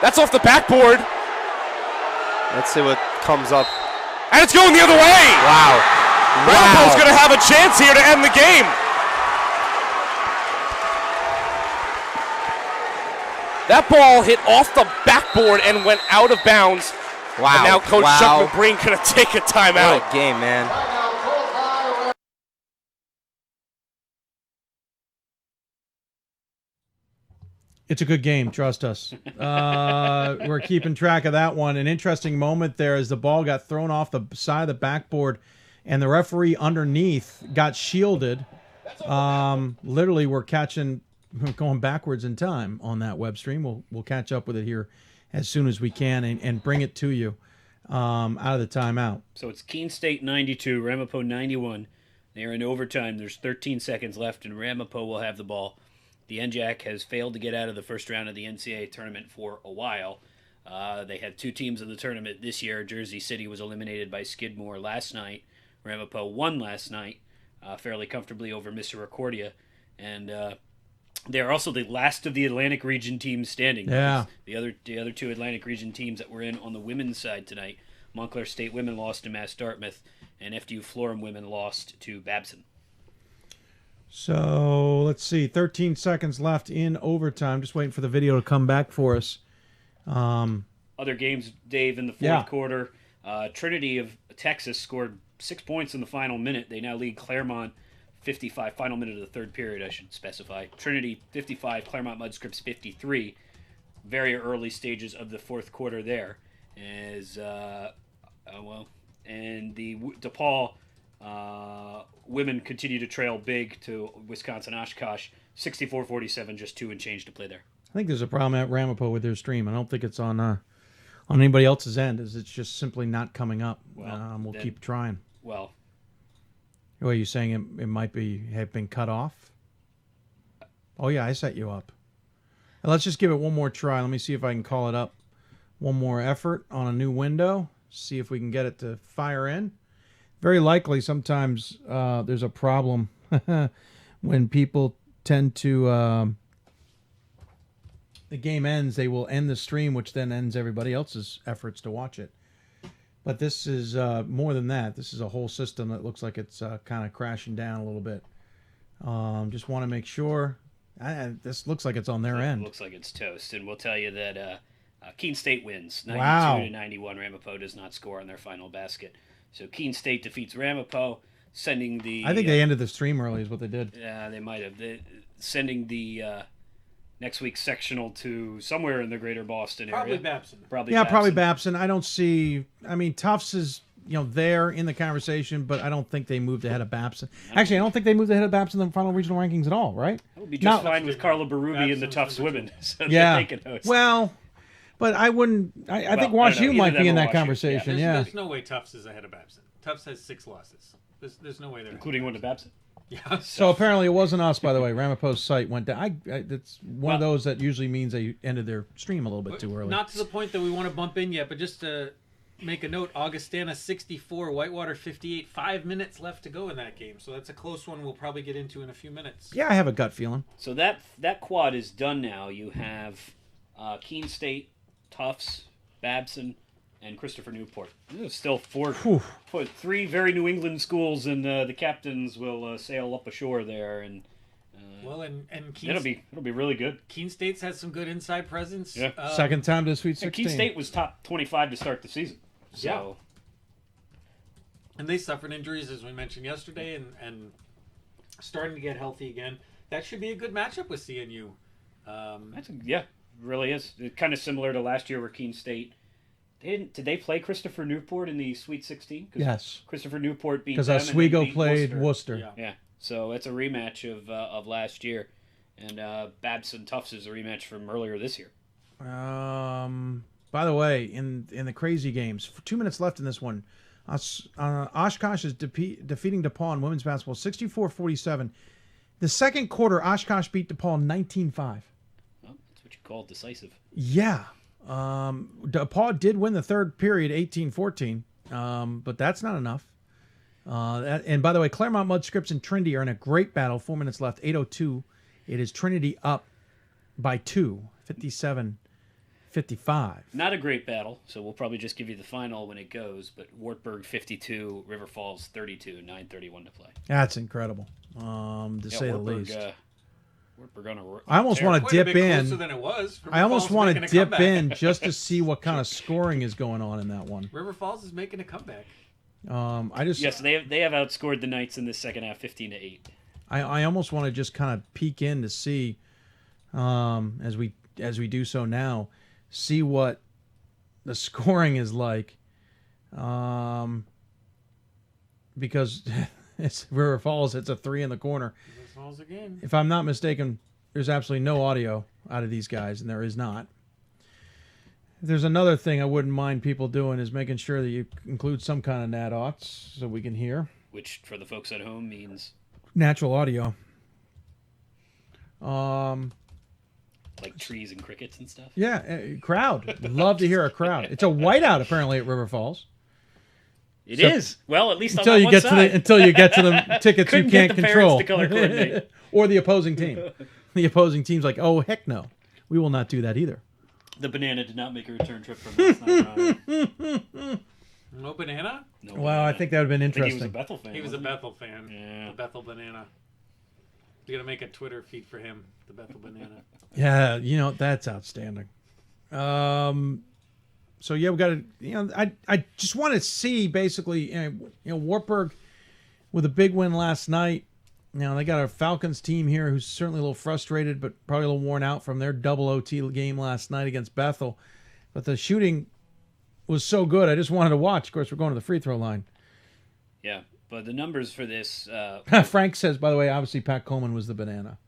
Speaker 22: That's off the backboard.
Speaker 12: Let's see what comes up.
Speaker 22: And it's going the other way.
Speaker 12: Wow.
Speaker 22: Ramapo's going to have a chance here to end the game. That ball hit off the backboard and went out of bounds.
Speaker 12: Wow.
Speaker 22: And now Coach Chuck McBreen going to take a timeout.
Speaker 12: What a game, man.
Speaker 2: It's a good game, trust us. We're keeping track of that one. An interesting moment there as the ball got thrown off the side of the backboard, and the referee underneath got shielded. Literally, we're going backwards in time on that web stream. We'll catch up with it here as soon as we can and bring it to you out of the timeout.
Speaker 10: So it's Keene State 92, Ramapo 91. They're in overtime. There's 13 seconds left, and Ramapo will have the ball. The NJAC has failed to get out of the first round of the NCAA tournament for a while. They had two teams in the tournament this year. Jersey City was eliminated by Skidmore last night. Ramapo won last night fairly comfortably over Misericordia. And they're also the last of the Atlantic region teams standing.
Speaker 2: Yeah.
Speaker 10: The other two Atlantic region teams that were in on the women's side tonight, Montclair State women lost to Mass Dartmouth, and FDU Florham women lost to Babson.
Speaker 2: So let's see, 13 seconds left in overtime. Just waiting for the video to come back for us.
Speaker 10: Other games, Dave, in the fourth quarter. Trinity of Texas scored 6 points in the final minute. They now lead Claremont 55, final minute of the third period, I should specify. Trinity 55, Claremont Mudscripts 53. Very early stages of the fourth quarter there. And the DePaul women continue to trail big to Wisconsin Oshkosh, 64-47, just 2 and change to play there.
Speaker 2: I think there's a problem at Ramapo with their stream. I don't think it's on anybody else's end. It's just simply not coming up. We'll keep trying.
Speaker 10: Well,
Speaker 2: are you saying it might have been cut off? Oh yeah, I set you up. Let's just give it one more try. Let me see if I can call it up. One more effort on a new window. See if we can get it to fire in. Very likely sometimes there's a problem when people tend to, the game ends, they will end the stream, which then ends everybody else's efforts to watch it. But this is more than that. This is a whole system that looks like it's kind of crashing down a little bit. Just want to make sure. This looks like it's on their end.
Speaker 10: It looks like it's toast. And we'll tell you that Keene State wins 92
Speaker 2: Wow.
Speaker 10: to 91. Ramapo does not score on their final basket. So Keene State defeats Ramapo, sending the...
Speaker 2: I think they ended the stream early is what they did.
Speaker 10: Yeah, they might have. Sending the next week's sectional to somewhere in the greater Boston area.
Speaker 8: Probably Babson.
Speaker 2: Probably Babson. I don't see... I mean, Tufts is there in the conversation, but I don't think they moved ahead of Babson. Actually, I don't think they moved ahead of Babson in the final regional rankings at all, right?
Speaker 10: That would be just fine with Carla Berube and the Tufts women. So
Speaker 2: yeah.
Speaker 10: they can host.
Speaker 2: Well, but I wouldn't... I think Wash U might be in that conversation, yeah.
Speaker 8: There's no way Tufts is ahead of Babson. Tufts has 6 losses. There's no way they're...
Speaker 10: Including one to Babson?
Speaker 8: Yeah.
Speaker 2: So apparently it wasn't us, by the way. Ramapo's site went down. It's one of those that usually means they ended their stream a little bit too early.
Speaker 8: Not to the point that we want to bump in yet, but just to make a note, Augustana 64, Whitewater 58, 5 minutes left to go in that game. So that's a close one we'll probably get into in a few minutes.
Speaker 2: Yeah, I have a gut feeling.
Speaker 10: So that quad is done now. You have Keene State, Tufts, Babson, and Christopher Newport. There's still 3 very New England schools, and the captains will sail up ashore there. And Keene, it'll be really good.
Speaker 8: Keene State's has some good inside presence.
Speaker 10: Yeah,
Speaker 2: second time to Sweet 16.
Speaker 10: Keene State was top 25 to start the season. So.
Speaker 8: Yeah, and they suffered injuries as we mentioned yesterday, and starting to get healthy again. That should be a good matchup with CNU.
Speaker 10: It really is. It's kind of similar to last year where Keene State. Did they play Christopher Newport in the Sweet 16?
Speaker 2: Yes.
Speaker 10: Christopher Newport beat them.
Speaker 2: Because Oswego played Worcester.
Speaker 10: Yeah. So it's a rematch of last year. And Babson Tufts is a rematch from earlier this year.
Speaker 2: By the way, in the crazy games, 2 minutes left in this one, Oshkosh is defeating DePaul in women's basketball 64-47. The second quarter, Oshkosh beat DePaul 19-5.
Speaker 10: Well, that's what you call decisive.
Speaker 2: Yeah. DePaul did win the third period 18-14, but that's not enough. And by the way, Claremont Mudscripts and Trinity are in a great battle. 4 minutes left, 8:02. It is Trinity up by 2, 57-55.
Speaker 10: Not a great battle, so we'll probably just give you the final when it goes. But Wartburg 52, River Falls 32, 9:31 to play.
Speaker 2: That's incredible, to say the least.
Speaker 10: I
Speaker 2: almost want to dip in.
Speaker 8: Than it was.
Speaker 2: I almost want to dip in just to see what kind of scoring is going on in that one.
Speaker 8: River Falls is making a comeback.
Speaker 10: They have outscored the Knights in the second half 15-8.
Speaker 2: I almost want to just kind of peek in to see, as we do so now, see what the scoring is like, because it's River Falls. It's a 3 in the corner.
Speaker 8: Again.
Speaker 2: If I'm not mistaken, there's absolutely no audio out of these guys, and there is not. There's another thing I wouldn't mind people doing is making sure that you include some kind of NADOX so we can hear.
Speaker 10: Which, for the folks at home, means?
Speaker 2: Natural audio.
Speaker 10: Like trees and crickets and stuff?
Speaker 2: Yeah, crowd. Love to hear a crowd. It's a whiteout, apparently, at River Falls.
Speaker 10: It is. Well, at least
Speaker 2: until
Speaker 10: on
Speaker 2: you
Speaker 10: that
Speaker 2: get
Speaker 10: one
Speaker 2: to
Speaker 10: side.
Speaker 2: until you get to the tickets you can't control,
Speaker 10: to color coordinate.
Speaker 2: or the opposing team. The opposing team's like, oh heck no, we will not do that either.
Speaker 10: The banana did not make a return trip from last night.
Speaker 8: No banana?
Speaker 10: No
Speaker 2: well,
Speaker 10: banana.
Speaker 2: I think that would have been interesting.
Speaker 10: He was a Bethel fan.
Speaker 8: He was a Bethel fan.
Speaker 10: Yeah.
Speaker 8: The Bethel banana. You got to make a Twitter feed for him. The Bethel banana.
Speaker 2: Yeah, that's outstanding. So yeah, we got to. I just want to see basically, Wartburg with a big win last night. They got a Falcons team here who's certainly a little frustrated, but probably a little worn out from their double OT game last night against Bethel. But the shooting was so good, I just wanted to watch. Of course, we're going to the free throw line.
Speaker 10: Yeah, but the numbers for this.
Speaker 2: Frank says, by the way, obviously Pat Coleman was the banana.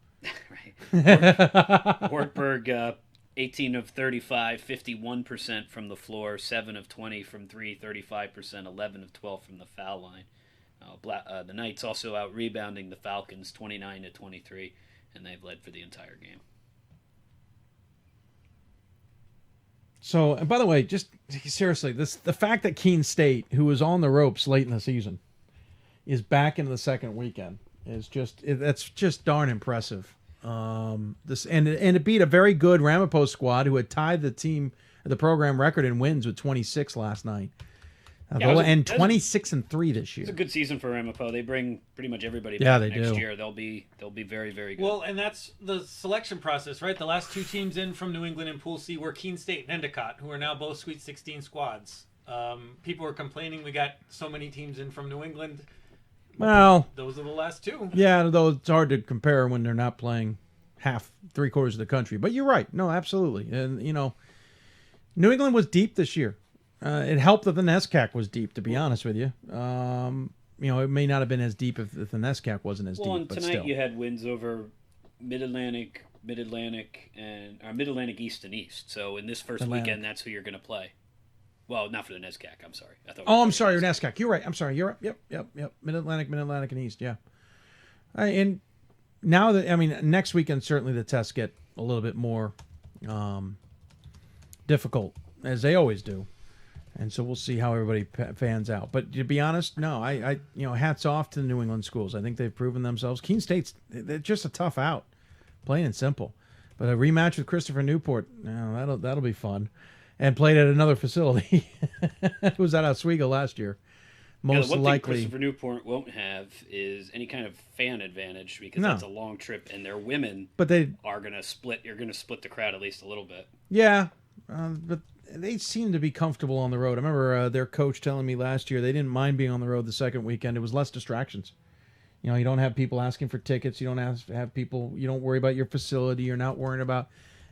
Speaker 10: Right. Wartburg. 18 of 35, 51% from the floor, 7 of 20 from 3, 35%, 11 of 12 from the foul line. The Knights also out rebounding the Falcons 29-23, and they've led for the entire game.
Speaker 2: So, and by the way, just seriously, the fact that Keene State, who was on the ropes late in the season, is back into the second weekend is that's just darn impressive. And it beat a very good Ramapo squad who had tied the program record in wins with 26 last night. They'll end 26-3 this year.
Speaker 10: It's a good season for Ramapo. They bring pretty much everybody
Speaker 2: Yeah,
Speaker 10: back
Speaker 2: they
Speaker 10: next
Speaker 2: do.
Speaker 10: year. They'll be very, very good.
Speaker 8: Well, and that's the selection process, right? The last two teams in from New England in Pool C were Keene State and Endicott, who are now both Sweet 16 squads. People were complaining we got so many teams in from New England.
Speaker 2: Well,
Speaker 8: Those are the last two.
Speaker 2: yeah, though it's hard to compare when they're not playing three-quarters of the country. But you're right. No, absolutely. And, New England was deep this year. It helped that the NESCAC was deep, to be honest with you. It may not have been as deep if the NESCAC wasn't as
Speaker 10: Well,
Speaker 2: deep,
Speaker 10: and
Speaker 2: but
Speaker 10: tonight
Speaker 2: still.
Speaker 10: you had wins over Mid-Atlantic, Mid-Atlantic East and East. So in this first
Speaker 2: Atlantic.
Speaker 10: weekend, that's who you're going to play. Well, not for the NESCAC. I'm sorry.
Speaker 2: I'm sorry, you're NESCAC. You're right. I'm sorry. You're right. Yep. Mid-Atlantic, and East, yeah. And now next weekend, certainly the tests get a little bit more difficult, as they always do. And so we'll see how everybody fans out. But to be honest, no, I hats off to the New England schools. I think they've proven themselves. Keene State's they're just a tough out, plain and simple. But a rematch with Christopher Newport, that'll be fun. And played at another facility. It was at Oswego last year. Most
Speaker 10: the one
Speaker 2: likely.
Speaker 10: thing Christopher Newport won't have is any kind of fan advantage because
Speaker 2: No.
Speaker 10: that's a long trip, and their women
Speaker 2: But they
Speaker 10: are going to split. You're going to split the crowd at least a little bit.
Speaker 2: Yeah, but they seem to be comfortable on the road. I remember their coach telling me last year they didn't mind being on the road the second weekend. It was less distractions. You don't have people asking for tickets. You don't have people. You don't worry about your facility. You're not worrying about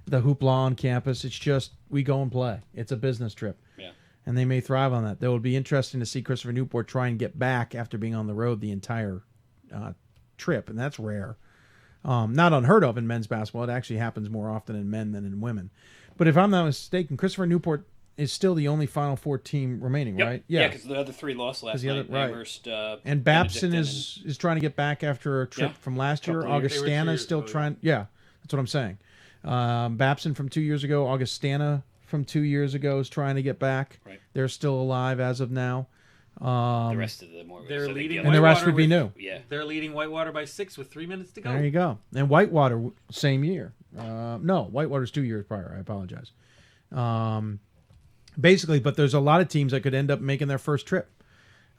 Speaker 2: the hoopla on campus. It's just we go and play. It's a business trip.
Speaker 10: Yeah.
Speaker 2: And they may thrive on that. That would be interesting to see Christopher Newport try and get back after being on the road the entire trip, and that's rare. Not unheard of in men's basketball. It actually happens more often in men than in women. But if I'm not mistaken, Christopher Newport is still the only Final Four team remaining,
Speaker 10: Yep.
Speaker 2: right?
Speaker 10: Yeah, because the other three lost last night.
Speaker 2: Right.
Speaker 10: Amherst,
Speaker 2: And Babson
Speaker 10: Benedictine,
Speaker 2: is trying to get back after a trip from last year.
Speaker 8: Couple years. They were 2
Speaker 2: Augustana is
Speaker 8: years
Speaker 2: still
Speaker 8: ago,
Speaker 2: trying. Yeah, that's what I'm saying. Babson from 2 years ago. Augustana from 2 years ago is trying to get back.
Speaker 10: Right.
Speaker 2: They're still alive as of now.
Speaker 10: the rest of them.
Speaker 8: They're leading,
Speaker 2: and the rest
Speaker 8: Whitewater
Speaker 2: would be
Speaker 8: with-
Speaker 2: new.
Speaker 10: Yeah.
Speaker 8: They're leading Whitewater by 6 with 3 minutes to go.
Speaker 2: There you go. And Whitewater, same year. No, Whitewater's 2 years prior. I apologize. Basically, but there's a lot of teams that could end up making their first trip.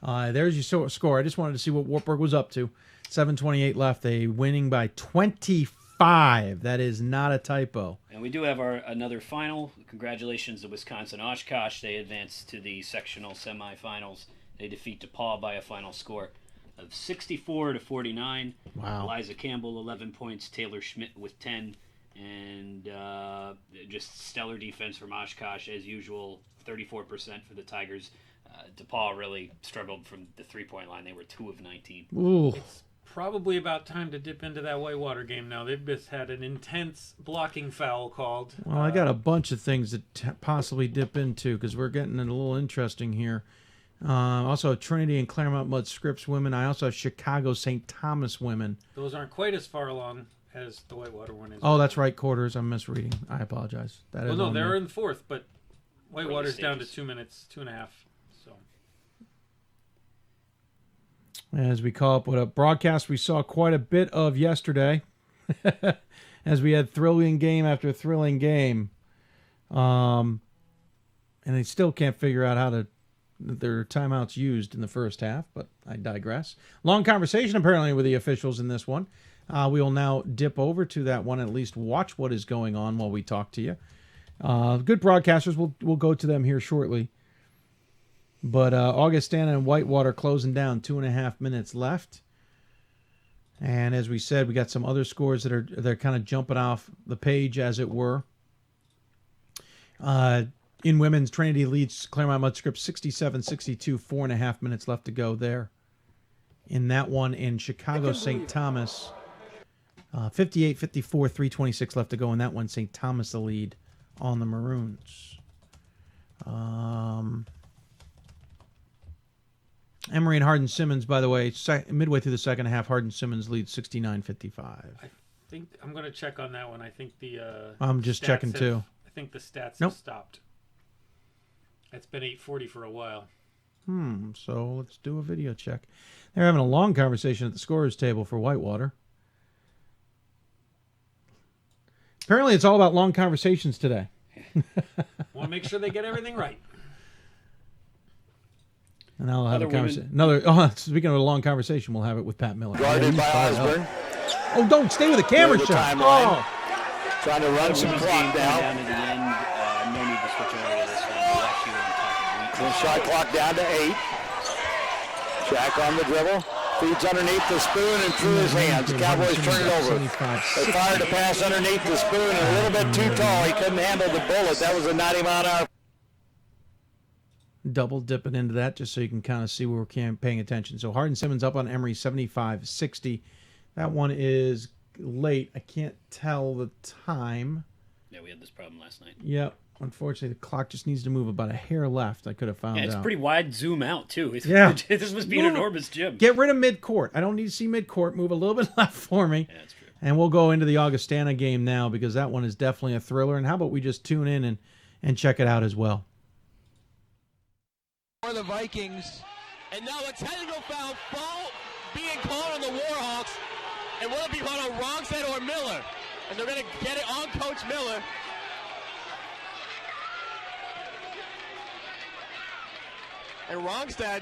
Speaker 2: There's your score. I just wanted to see what Wartburg was up to. 7:28 left. They winning by 25. That is not a typo.
Speaker 10: And we do have another final. Congratulations to Wisconsin Oshkosh. They advanced to the sectional semifinals. They defeat DePaul by a final score of 64-49.
Speaker 2: Wow.
Speaker 10: Eliza Campbell, 11 points. Taylor Schmidt with 10. And just stellar defense from Oshkosh as usual. 34% for the Tigers. DePaul really struggled from the three-point line. They were 2 of 19.
Speaker 2: Ooh.
Speaker 8: It's probably about time to dip into that Whitewater game now. They've just had an intense blocking foul called.
Speaker 2: Well, I got a bunch of things to possibly dip into because we're getting a little interesting here. Also, Trinity and Claremont Mudd Scripps women. I also have Chicago St. Thomas women.
Speaker 8: Those aren't quite as far along as the Whitewater one is.
Speaker 2: Oh, that's right, quarters. I'm misreading. I apologize. That
Speaker 8: Well,
Speaker 2: is
Speaker 8: no,
Speaker 2: on
Speaker 8: they're
Speaker 2: me.
Speaker 8: in fourth, but Whitewater's down to
Speaker 10: stages.
Speaker 8: 2 minutes, 2.5. So
Speaker 2: As we call up what a broadcast we saw quite a bit of yesterday, as we had thrilling game after thrilling game, and they still can't figure out how their timeouts used in the first half. But I digress. Long conversation apparently with the officials in this one. We will now dip over to that one and at least watch what is going on while we talk to you. Good broadcasters. We'll go to them here shortly. But Augustana and Whitewater closing down, 2.5 minutes left. And as we said, we got some other scores they're kind of jumping off the page, as it were. In women's, Trinity leads Claremont Mudd Scripps 67-62, 4.5 minutes left to go there. In that one, in Chicago St. Thomas, 58-54, 3:26 left to go. In that one, St. Thomas the lead on the Maroons. Emory and Harden-Simmons, by the way, midway through the second half, Harden-Simmons leads 69-55.
Speaker 8: I think I'm going to check on that one. I think the
Speaker 2: I'm just
Speaker 8: stats
Speaker 2: checking too.
Speaker 8: I think the stats
Speaker 2: Nope.
Speaker 8: have stopped. It's been 8:40 for a while.
Speaker 2: So let's do a video check. They're having a long conversation at the scorer's table for Whitewater. Apparently, it's all about long conversations today.
Speaker 8: Want to make sure they get everything right.
Speaker 2: And I'll have
Speaker 10: Other
Speaker 2: a conversation. Speaking of a long conversation, we'll have it with Pat Miller.
Speaker 13: Guarded by Osborne.
Speaker 2: Oh, don't stay with the camera shot. Oh.
Speaker 13: Trying to run some clock down.
Speaker 10: Down to the end. No need to switch over to this one. We'll
Speaker 13: Then shot clock down to 8. Jack on the dribble. Feeds underneath the spoon and through his hands. Cowboys turn it over. They fired a pass underneath the spoon and a little bit too tall. He couldn't handle the bullet. That was a 90-mile-an-hour.
Speaker 2: Double dipping into that just so you can kind of see where we're paying attention. So Harden-Simmons up on Emory 75-60. That one is late. I can't tell the time.
Speaker 10: Yeah, we had this problem last night.
Speaker 2: Yep. Unfortunately, the clock just needs to move about a hair left. I could have found out.
Speaker 10: It's pretty wide zoom out, too.
Speaker 2: Yeah.
Speaker 10: This must be an enormous gym.
Speaker 2: Get rid of mid-court. I don't need to see mid-court. Move a little bit left for me. Yeah, that's true. And we'll go into the Augustana game now because that one is definitely a thriller. And how about we just tune in and check it out as well.
Speaker 16: For the Vikings. And now a technical foul being called on the Warhawks. And will it be called on Rongstead or Miller? And they're going to get it on Coach Miller. And Rongstead,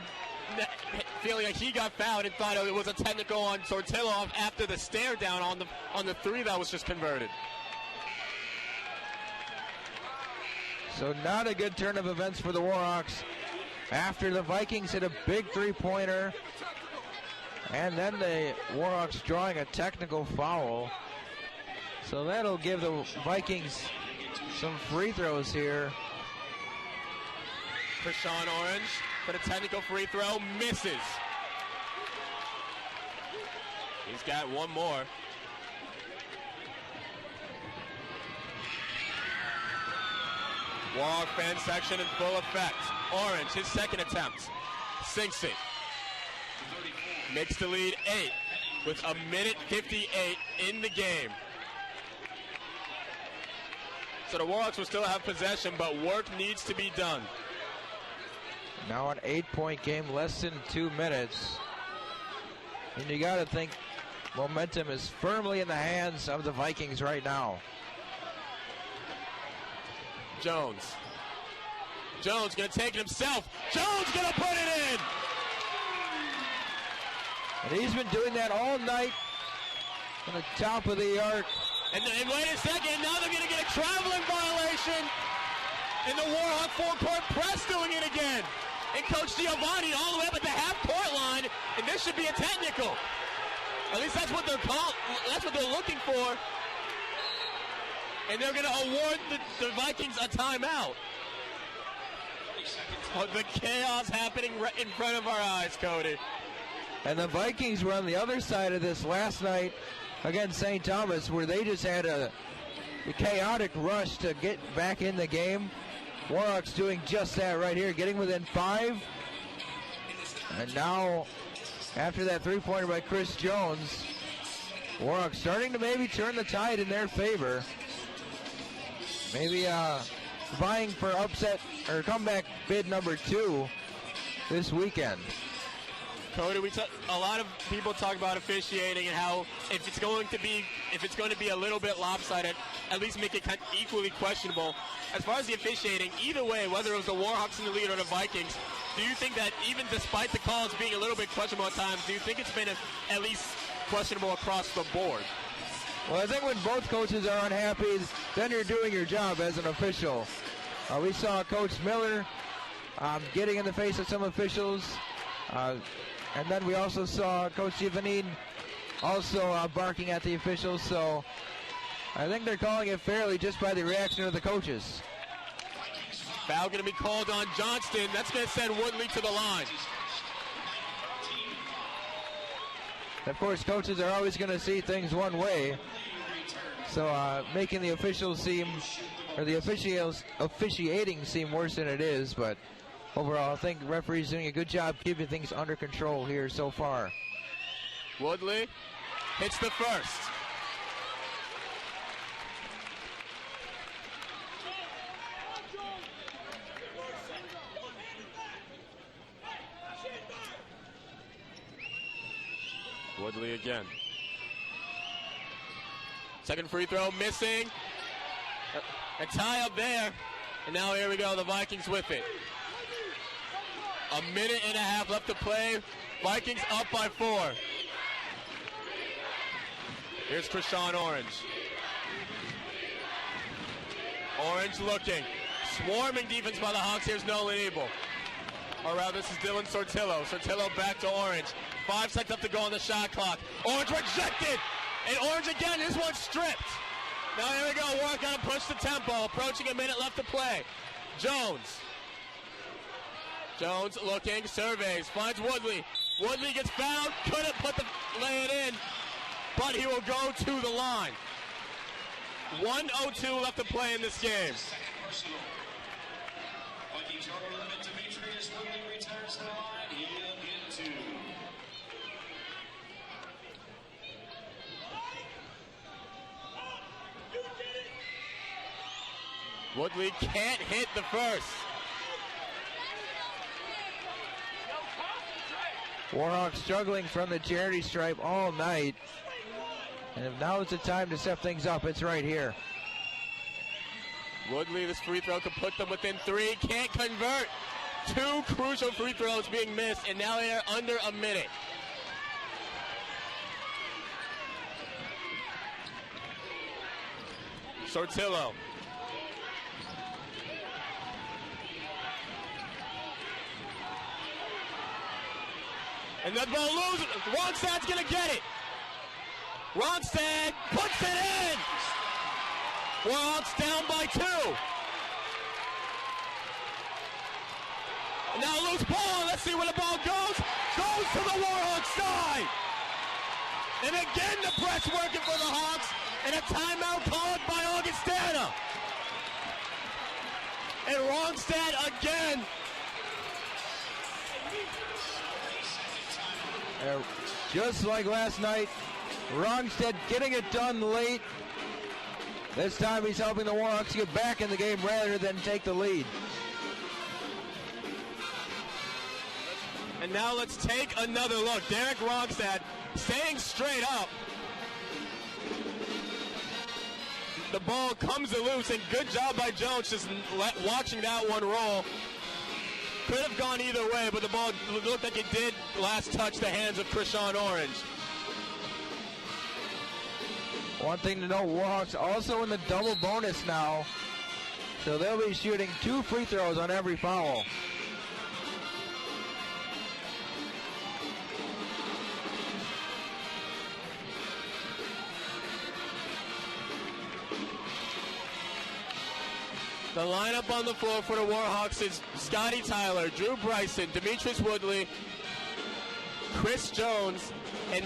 Speaker 16: feeling like he got fouled and thought it was a technical on Sortilov after the stare down on the three that was just converted.
Speaker 18: So not a good turn of events for the Warhawks. After the Vikings hit a big three-pointer, and then the Warhawks drawing a technical foul. So that'll give the Vikings some free throws here.
Speaker 16: Krishan Orange for the technical free throw, misses. He's got one more. Warhawk fan section in full effect. Orange, his second attempt, sinks it. Makes the lead 8 with a minute 58 in the game. So the Warhawks will still have possession, but work needs to be done.
Speaker 18: Now an 8-point game, less than 2 minutes. And you got to think momentum is firmly in the hands of the Vikings right now.
Speaker 16: Jones going to take it himself. Jones going to put it in.
Speaker 18: And he's been doing that all night on the top of the arc.
Speaker 16: And wait a second, now they're going to get a traveling violation. And the Warhawk four-court press doing it again. And Coach Giovanni all the way up at the half-court line. And this should be a technical. At least that's what they're called. That's what they're looking for. And they're going to award the Vikings a timeout. Oh, the chaos happening right in front of our eyes, Cody.
Speaker 18: And the Vikings were on the other side of this last night against St. Thomas, where they just had a chaotic rush to get back in the game. Warhawks doing just that right here, getting within 5. And now, after that three-pointer by Chris Jones, Warhawks starting to maybe turn the tide in their favor. Maybe vying for upset or comeback bid number 2 this weekend.
Speaker 16: Cody, a lot of people talk about officiating and how if it's going to be a little bit lopsided, at least make it kind of equally questionable. As far as the officiating, either way, whether it was the Warhawks in the lead or the Vikings, do you think that even despite the calls being a little bit questionable at times, do you think it's been at least questionable across the board?
Speaker 18: Well, I think when both coaches are unhappy, then you're doing your job as an official. We saw Coach Miller getting in the face of some officials. And then we also saw Coach Giovanni also barking at the officials. So I think they're calling it fairly just by the reaction of the coaches.
Speaker 16: Foul going to be called on Johnston. That's going to send Woodley to the line.
Speaker 18: Of course, coaches are always going to see things one way. So making the officials seem, or the officiating seem worse than it is. But overall, I think the referee's doing a good job keeping things under control here so far.
Speaker 16: Woodley hits the first. Woodley again. Second free throw missing. A tie up there. And now here we go, the Vikings with it. A minute and a half left to play. Vikings up by 4. Here's Krishan Orange. Orange looking. Swarming defense by the Hawks. Here's Nolan Ebel. Or rather, this is Dylan Sortillo. Sortillo back to Orange. 5 seconds left to go on the shot clock. Orange rejected. And Orange again. This one's stripped. Now here we go. Warwick got to push the tempo. Approaching a minute left to play. Jones. Jones looking. Surveys. Finds Woodley. Woodley gets fouled. Couldn't lay it in. But he will go to the line. 1:02 left to play in this game. Woodley can't hit the first.
Speaker 18: Warhawks struggling from the charity stripe all night. And if now is the time to step things up, it's right here.
Speaker 16: Woodley, this free throw could put them within 3. Can't convert. 2 crucial free throws being missed, and now they are under a minute. Sortillo. And the ball loses. Ronstad's going to get it. Ronstad puts it in. Warhawks down by 2. And now loose ball. Let's see where the ball goes. Goes to the Warhawks side. And again the press working for the Hawks. And a timeout called by Augustana. And Ronstad again.
Speaker 18: Just like last night, Ronstad getting it done late. This time he's helping the Warhawks get back in the game rather than take the lead.
Speaker 16: And now let's take another look. Derek Ronstad staying straight up. The ball comes loose, and good job by Jones just watching that one roll. Could have gone either way, but the ball looked like it did last touch the hands of Krishan Orange.
Speaker 18: One thing to note, Warhawks also in the double bonus now. So they'll be shooting 2 free throws on every foul.
Speaker 16: The lineup on the floor for the Warhawks is Scotty Tyler, Drew Bryson, Demetrius Woodley, Chris Jones, and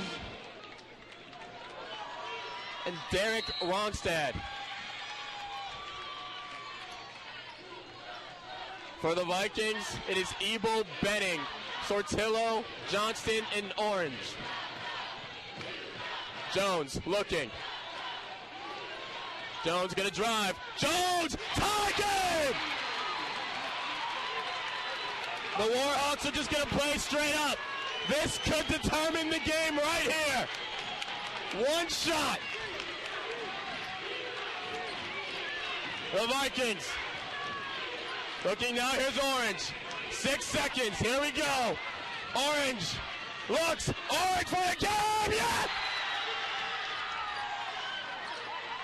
Speaker 16: Derek Ronstad. For the Vikings, it is Ebel, Benning, Sortillo, Johnston, and Orange. Jones looking. Jones gonna drive. Jones, tie game! The Warhawks are just gonna play straight up. This could determine the game right here. One shot. The Vikings. Looking now, here's Orange. 6 seconds, here we go. Orange looks, Orange for the game, yes!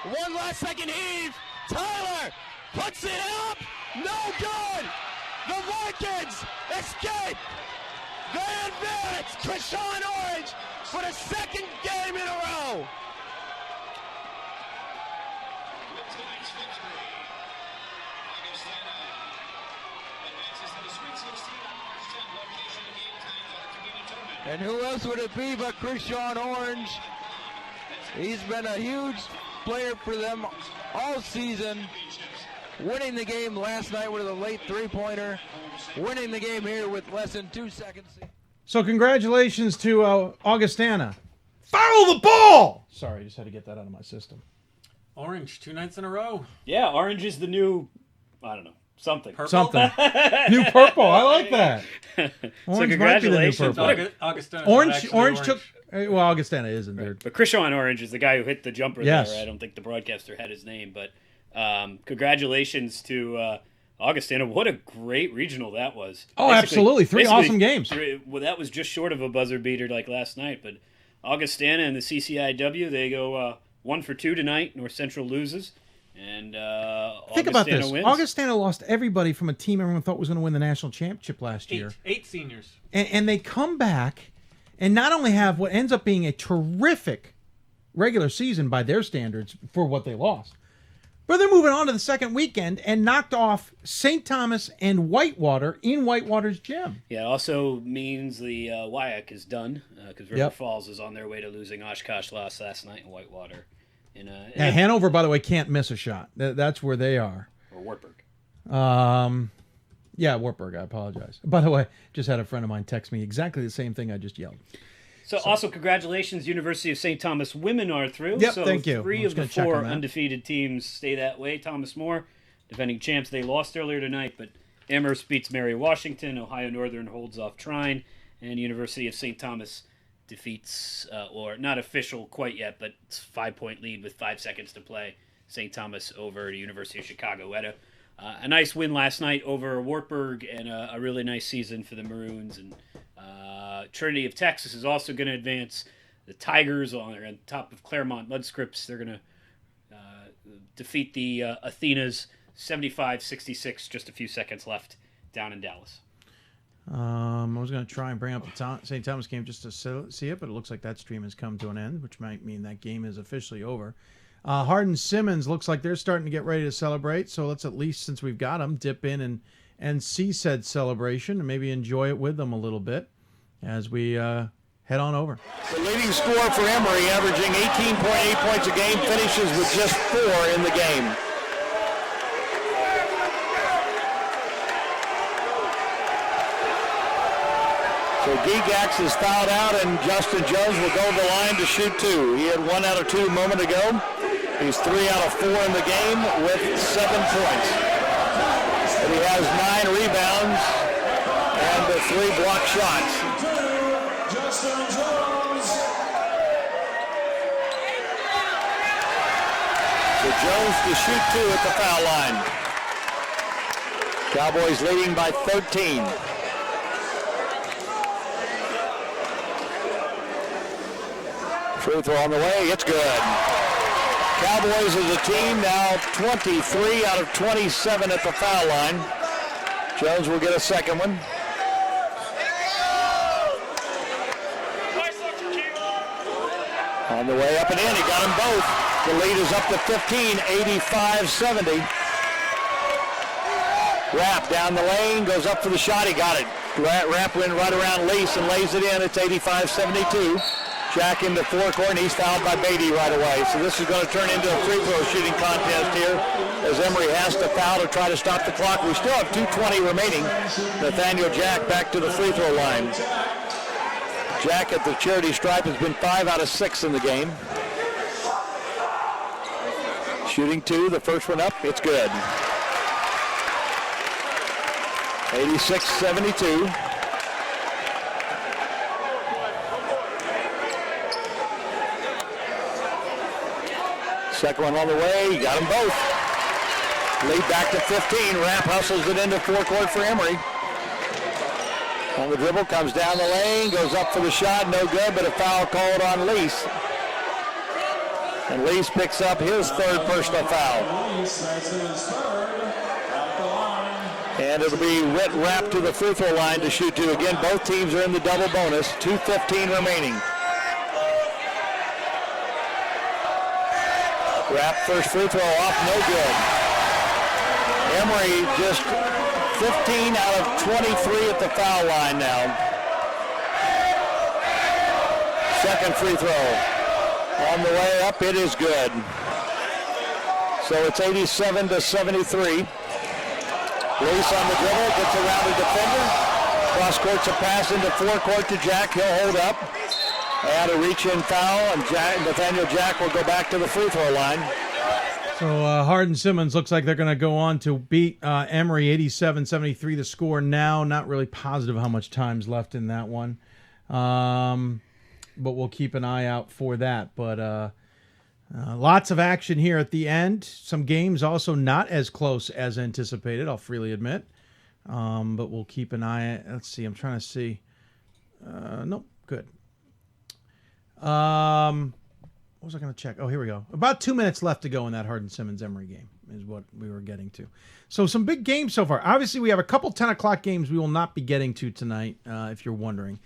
Speaker 16: One last second heave. Tyler puts it up. No good. The Vikings escape. They advance. Krishan Orange for the 2nd game in a row.
Speaker 18: And who else would it be but Krishan Orange? He's been a huge player for them all season, winning the game last night with a late 3-pointer, winning the game here with less than 2 seconds.
Speaker 2: So congratulations to Augustana. Foul the ball! Sorry, I just had to get that out of my system.
Speaker 8: Orange, 2 nights in a row.
Speaker 10: Yeah, orange is the new, I don't know, something.
Speaker 8: Purple?
Speaker 2: Something. New purple. I like that.
Speaker 10: So
Speaker 2: Orange
Speaker 10: congratulations.
Speaker 2: might be the new purple.
Speaker 8: Augustana.
Speaker 2: Orange took... Well, Augustana isn't there.
Speaker 10: But Krishan Orange is the guy who hit the jumper
Speaker 2: Yes.
Speaker 10: there. I don't think the broadcaster had his name, but congratulations to Augustana, what a great regional that was.
Speaker 2: Oh, absolutely. Three awesome games.
Speaker 10: Well, that was just short of a buzzer beater like last night, but Augustana and the CCIW, they go 1 for 2 tonight. North Central loses, and
Speaker 2: think about this.
Speaker 10: wins.
Speaker 2: Augustana lost everybody from a team everyone thought was going to win the national championship last year.
Speaker 8: 8 seniors.
Speaker 2: And they come back and not only have what ends up being a terrific regular season by their standards for what they lost, but they're moving on to the second weekend and knocked off St. Thomas and Whitewater in Whitewater's gym.
Speaker 10: Yeah, it also means the WIAC is done because River Falls is on their way to losing. Oshkosh lost last night in Whitewater.
Speaker 2: Now, Hanover, by the way, can't miss a shot. That's where they are.
Speaker 10: Or Wartburg.
Speaker 2: Yeah, Wartburg. I apologize. By the way, just had a friend of mine text me exactly the same thing I just yelled.
Speaker 10: So also, congratulations, University of St. Thomas women are through.
Speaker 2: Yep,
Speaker 10: so
Speaker 2: thank you.
Speaker 10: 3 of the 4 undefeated teams stay that way. Thomas More, defending champs, they lost earlier tonight, but Amherst beats Mary Washington, Ohio Northern holds off Trine, and University of St. Thomas defeats, or not official quite yet, but it's a 5-point lead with 5 seconds to play, St. Thomas over to University of Chicago. Had a nice win last night over Wartburg and a really nice season for the Maroons. And Trinity of Texas is also going to advance. The Tigers on top of Claremont Mudscripts. They're going to defeat the Athenas 75-66, just a few seconds left down in Dallas.
Speaker 2: I was going to try and bring up the St. Thomas game just to see it, but it looks like that stream has come to an end, which might mean that game is officially over. Harden-Simmons looks like they're starting to get ready to celebrate, so let's at least, since we've got them, dip in and see said celebration and maybe enjoy it with them a little bit as we head on over.
Speaker 13: The leading scorer for Emory, averaging 18.8 points a game, finishes with just 4 in the game. So Gigax is fouled out, and Justin Jones will go to the line to shoot 2. He had 1 out of 2 a moment ago. He's 3 out of 4 in the game with 7 points. And he has 9 rebounds and the 3 block shots. Justin Jones. So Jones to shoot 2 at the foul line. Cowboys leading by 13. Free throw on the way, it's good. Cowboys as a team now 23 out of 27 at the foul line. Jones will get a second one. On the way up and in, he got them both. The lead is up to 15, 85-70. Rapp down the lane, goes up for the shot, he got it. Rapp went right around Lease and lays it in, it's 85-72. Jack into forecourt, and he's fouled by Beatty right away. So this is going to turn into a free throw shooting contest here as Emory has to foul to try to stop the clock. We still have 2:20 remaining. Nathaniel Jack back to the free throw line. Jack at the charity stripe has been 5 out of 6 in the game. Shooting 2, the first one up, it's good. 86-72. Second one on the way, got them both. Lead back to 15. Rapp hustles it into forecourt for Emory. On the dribble, comes down the lane, goes up for the shot, no good, but a foul called on Lease. And Lease picks up his 3rd personal foul. And it'll be Whit Rapp to the free throw line to shoot 2. Again, both teams are in the double bonus. 2:15 remaining. Rapp first free throw off, no good. Emory just 15 out of 23 at the foul line now. Second free throw. On the way up, it is good. So it's 87-73. Lease on the dribble, gets around the defender. Cross court's a pass into forecourt to Jack, he'll hold up. And a reach-in foul, and Nathaniel Jack will go back to the free throw line.
Speaker 2: So Harden-Simmons looks like they're going to go on to beat Emory 87-73. The score now, not really positive how much time's left in that one. But we'll keep an eye out for that. But Lots of action here at the end. Some games also not as close as anticipated, I'll freely admit. But we'll keep an eye. Let's see. I'm trying to see. Nope. Good. What was I going to check? Oh, here we go. About 2 minutes left to go in that Harden-Simmons Emory game is what we were getting to. So some big games so far. Obviously, we have a couple 10 o'clock games we will not be getting to tonight, if you're wondering.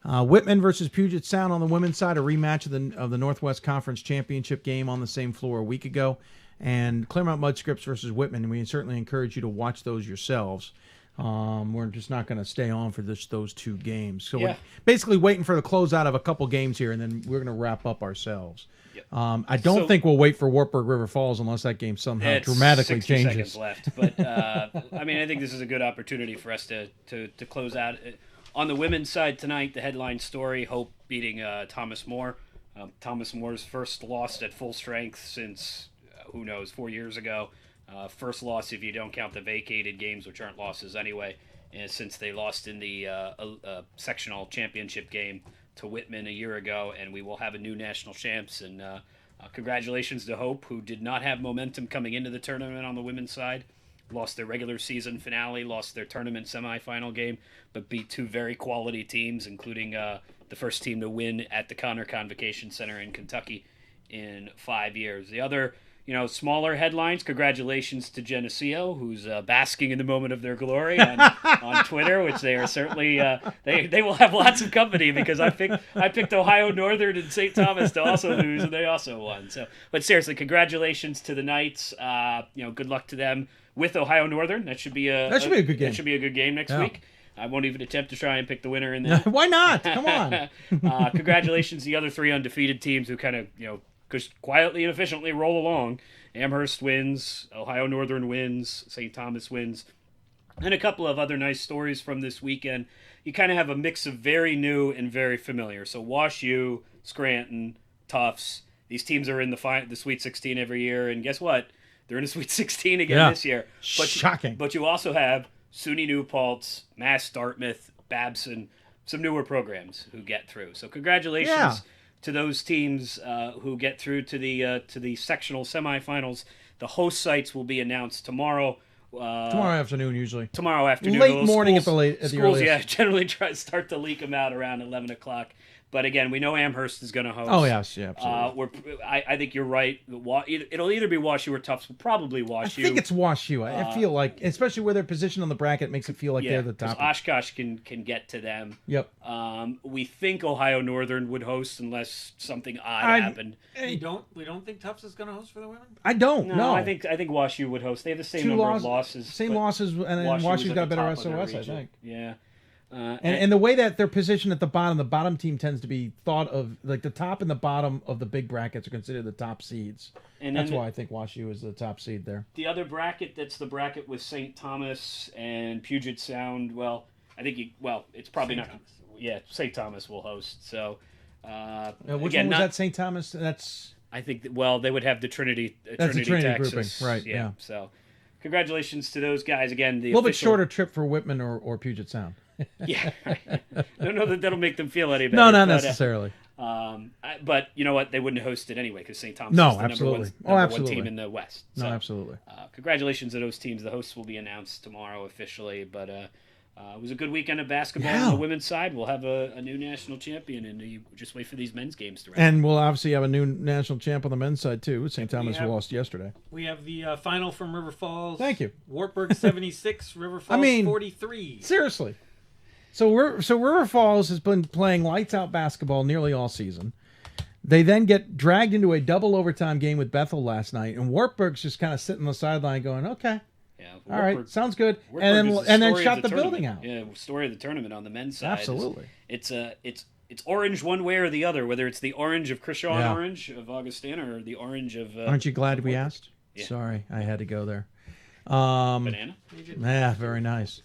Speaker 2: Whitman versus Puget Sound on the women's side, a rematch of the Northwest Conference Championship game on the same floor a week ago. And Claremont Mudscripts versus Whitman, and we certainly encourage you to watch those yourselves. We're just not going to stay on for those two games. So we're basically waiting for the closeout of a couple games here, and then we're going to wrap up ourselves. Yep. I don't think we'll wait for Wartburg River Falls unless that game somehow dramatically
Speaker 10: 60
Speaker 2: changes.
Speaker 10: Seconds left, but I mean, I think this is a good opportunity for us to close out. On the women's side tonight, the headline story, Hope beating Thomas More. Thomas More's first loss at full strength since, 4 years ago. First loss if you don't count the vacated games, which aren't losses anyway, since they lost in the sectional championship game to Whitman a year ago, and we will have a new national champs. And congratulations to Hope, who did not have momentum coming into the tournament on the women's side. Lost their regular season finale, lost their tournament semifinal game, but beat two very quality teams, including the first team to win at the Conner Convocation Center in Kentucky in 5 years. The other, smaller headlines, congratulations to Geneseo, who's basking in the moment of their glory on Twitter, which they are certainly, they will have lots of company because I picked Ohio Northern and St. Thomas to also lose, and they also won. So, but seriously, congratulations to the Knights. Good luck to them. With Ohio Northern, that should be a good game. That should be a good game next week. I won't even attempt to try and pick the winner in that.
Speaker 2: Why not? Come on.
Speaker 10: Congratulations to the other three undefeated teams who kind of, just quietly and efficiently roll along. Amherst wins, Ohio Northern wins, St. Thomas wins, and a couple of other nice stories from this weekend. You kind of have a mix of very new and very familiar. So Wash U, Scranton, Tufts, these teams are in the Sweet 16 every year, and guess what? They're in a Sweet 16 again this year.
Speaker 2: Shocking.
Speaker 10: But you also have SUNY New Paltz, Mass Dartmouth, Babson, some newer programs who get through. So congratulations to those teams who get through to the sectional semifinals. The host sites will be announced tomorrow.
Speaker 2: Tomorrow afternoon, usually.
Speaker 10: Tomorrow afternoon.
Speaker 2: Late morning at the earliest.
Speaker 10: Schools, generally start to leak them out around 11 o'clock. But again, we know Amherst is going to host.
Speaker 2: Oh, yes, yeah, absolutely.
Speaker 10: I think you're right. It'll either be Wash U or Tufts. Probably Wash U.
Speaker 2: I think it's Wash U. I feel like, especially where they're positioned on the bracket, makes it feel like they're the top.
Speaker 10: Oshkosh can get to them.
Speaker 2: Yep.
Speaker 10: We think Ohio Northern would host unless something odd happened.
Speaker 8: We don't think Tufts is going to host for the women?
Speaker 2: I don't. No.
Speaker 10: I think Wash U would host. They have the same number of losses.
Speaker 2: Same losses, and then Wash U's got a better SOS, I think.
Speaker 10: Yeah.
Speaker 2: And the way that they're positioned at the bottom team tends to be thought of like the top and the bottom of the big brackets are considered the top seeds. And that's why I think Wash U is the top seed there.
Speaker 10: The other bracket, that's the bracket with St. Thomas and Puget Sound. Well, I think it's probably not. Yeah, St. Thomas will host. So,
Speaker 2: which one was that? St. Thomas. That's.
Speaker 10: I think they would have the Trinity.
Speaker 2: That's the Trinity
Speaker 10: Texas
Speaker 2: grouping, right? Yeah.
Speaker 10: So, congratulations to those guys again.
Speaker 2: A little bit shorter trip for Whitman or Puget Sound.
Speaker 10: Yeah, I don't know that'll make them feel any better.
Speaker 2: No, not necessarily.
Speaker 10: But you know what? They wouldn't host it anyway because St. Thomas is the
Speaker 2: absolutely.
Speaker 10: number one team in the West. So,
Speaker 2: absolutely.
Speaker 10: Congratulations to those teams. The hosts will be announced tomorrow officially. But it was a good weekend of basketball on the women's side. We'll have a new national champion, and you just wait for these men's games to wrap.
Speaker 2: And we'll obviously have a new national champ on the men's side too. St. Thomas lost yesterday.
Speaker 8: We have the final from River Falls.
Speaker 2: Thank you.
Speaker 8: Wartburg 76, River Falls 43.
Speaker 2: Seriously. So River Falls has been playing lights out basketball nearly all season. They then get dragged into a double overtime game with Bethel last night, and Wartburg's just kind of sitting on the sideline going, "Okay, all right, sounds good," and then shut the building out.
Speaker 10: Yeah, story of the tournament on the men's side.
Speaker 2: Absolutely,
Speaker 10: it's orange one way or the other. Whether it's the orange of Krishan Orange of Augustana or the orange of.
Speaker 2: Aren't you glad we asked? Yeah. Sorry, I had to go there.
Speaker 10: Banana.
Speaker 2: Yeah, very nice.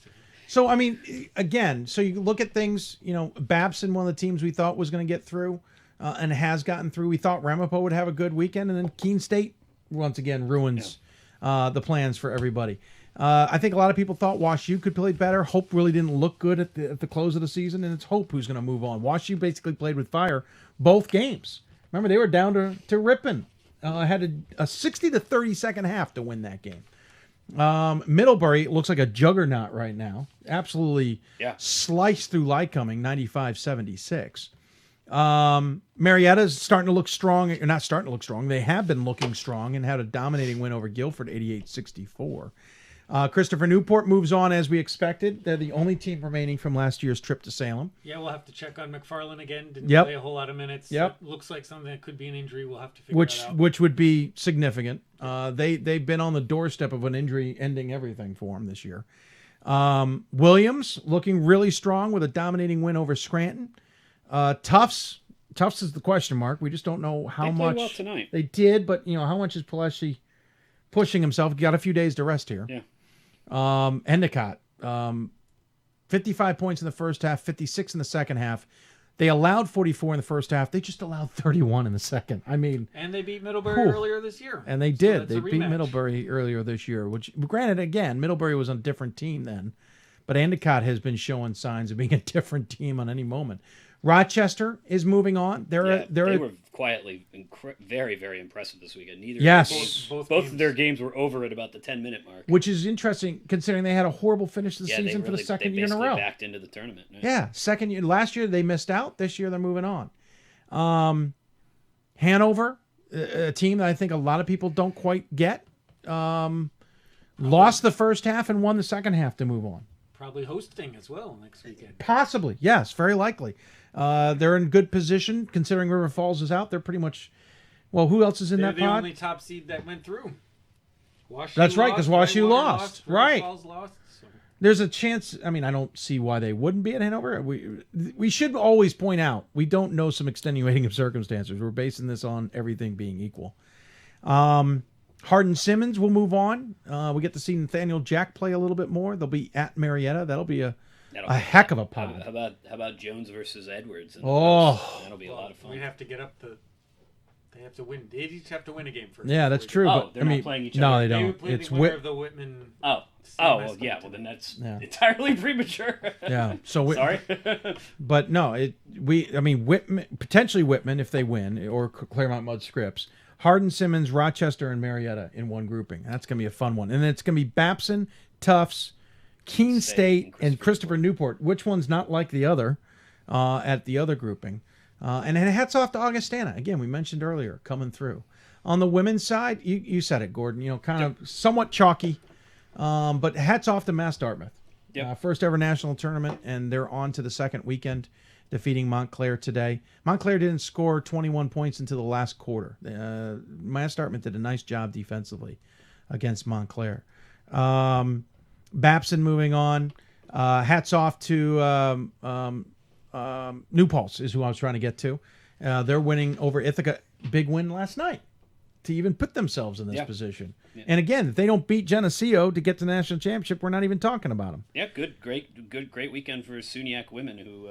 Speaker 2: So, I mean, again, so you look at things, Babson, one of the teams we thought was going to get through and has gotten through. We thought Ramapo would have a good weekend, and then Keene State, once again, ruins the plans for everybody. I think a lot of people thought Wash U could play better. Hope really didn't look good at the close of the season, and it's Hope who's going to move on. Wash U basically played with fire both games. Remember, they were down to Ripon had a 60-30 second half to win that game. Middlebury looks like a juggernaut right now. Absolutely sliced through Lycoming, 95-76. Marietta's starting to look strong. Or not starting to look strong. They have been looking strong and had a dominating win over Guilford, 88-64. Christopher Newport moves on as we expected. They're the only team remaining from last year's trip to Salem.
Speaker 8: Yeah, we'll have to check on McFarland again. Didn't play a whole lot of minutes.
Speaker 2: Yep.
Speaker 8: Looks like something that could be an injury. We'll have to figure that out.
Speaker 2: Which would be significant. They've been on the doorstep of an injury ending everything for them this year. Williams looking really strong with a dominating win over Scranton. Tufts is the question mark. We just don't know how
Speaker 10: They played
Speaker 2: much
Speaker 10: well tonight.
Speaker 2: They did, but how much is Pulaski pushing himself? Got a few days to rest here.
Speaker 10: Yeah.
Speaker 2: Endicott, 55 points in the first half, 56 in the second half. They allowed 44 in the first half. They just allowed 31 in the second. I mean,
Speaker 8: and they beat Middlebury earlier this year.
Speaker 2: And they
Speaker 8: So
Speaker 2: did.
Speaker 8: that's a
Speaker 2: They beat
Speaker 8: rematch.
Speaker 2: Middlebury earlier this year, which, granted, again, Middlebury was on a different team then. But Endicott has been showing signs of being a different team on any moment. Rochester is moving on.
Speaker 10: They were quietly very, very impressive this weekend. Both of their games were over at about the 10-minute mark.
Speaker 2: Which is interesting considering they had a horrible finish to the season for the second year in a row.
Speaker 10: They backed into the tournament. Right?
Speaker 2: Yeah, second year. Last year they missed out. This year they're moving on. Hanover, a team that I think a lot of people don't quite get, lost the first half and won the second half to move on.
Speaker 8: Probably hosting as well next weekend.
Speaker 2: Possibly, yes, very likely. They're in good position considering River Falls is out. They're pretty much. Well, who else is in that
Speaker 8: They're the
Speaker 2: pod?
Speaker 8: only top seed that went through. WashU
Speaker 2: That's right, because WashU lost.
Speaker 8: River
Speaker 2: Right.
Speaker 8: Falls lost. So.
Speaker 2: There's a chance. I mean, I don't see why they wouldn't be at Hanover. We should always point out we don't know some extenuating of circumstances. We're basing this on everything being equal. Harden-Simmons will move on. We get to see Nathaniel Jack play a little bit more. They'll be at Marietta. That'll be a heck of a pod.
Speaker 10: How about Jones versus Edwards? That'll be a lot of fun.
Speaker 8: We have to get up the. They have to win. They each have to win a game first.
Speaker 2: Yeah, that's true.
Speaker 10: Oh,
Speaker 2: but
Speaker 10: they're not playing each other.
Speaker 2: No, they
Speaker 8: They
Speaker 2: don't.
Speaker 8: would play
Speaker 2: It's
Speaker 8: the winner of the Whitman.
Speaker 10: Oh, well, yeah. Well, then that's entirely premature.
Speaker 2: Yeah. So
Speaker 10: sorry.
Speaker 2: But no, Whitman, potentially Whitman if they win, or Claremont Mudd Scripps. Harden-Simmons, Rochester, and Marietta in one grouping. That's going to be a fun one. And then it's going to be Babson, Tufts, Keene State, and Christopher Newport. Which one's not like the other at the other grouping? And hats off to Augustana. Again, we mentioned earlier, coming through. On the women's side, you said it, Gordon, kind of somewhat chalky. But hats off to Mass Dartmouth.
Speaker 10: Yep.
Speaker 2: First ever national tournament, and they're on to the second weekend, defeating Montclair today. Montclair didn't score 21 points until the last quarter. Mass Dartmouth did a nice job defensively against Montclair. Babson moving on. Hats off to New Paltz is who I was trying to get to. They're winning over Ithaca. Big win last night to even put themselves in this position. Yeah. And again, if they don't beat Geneseo to get to the national championship, we're not even talking about them.
Speaker 10: Yeah, great weekend for SUNYAC women who.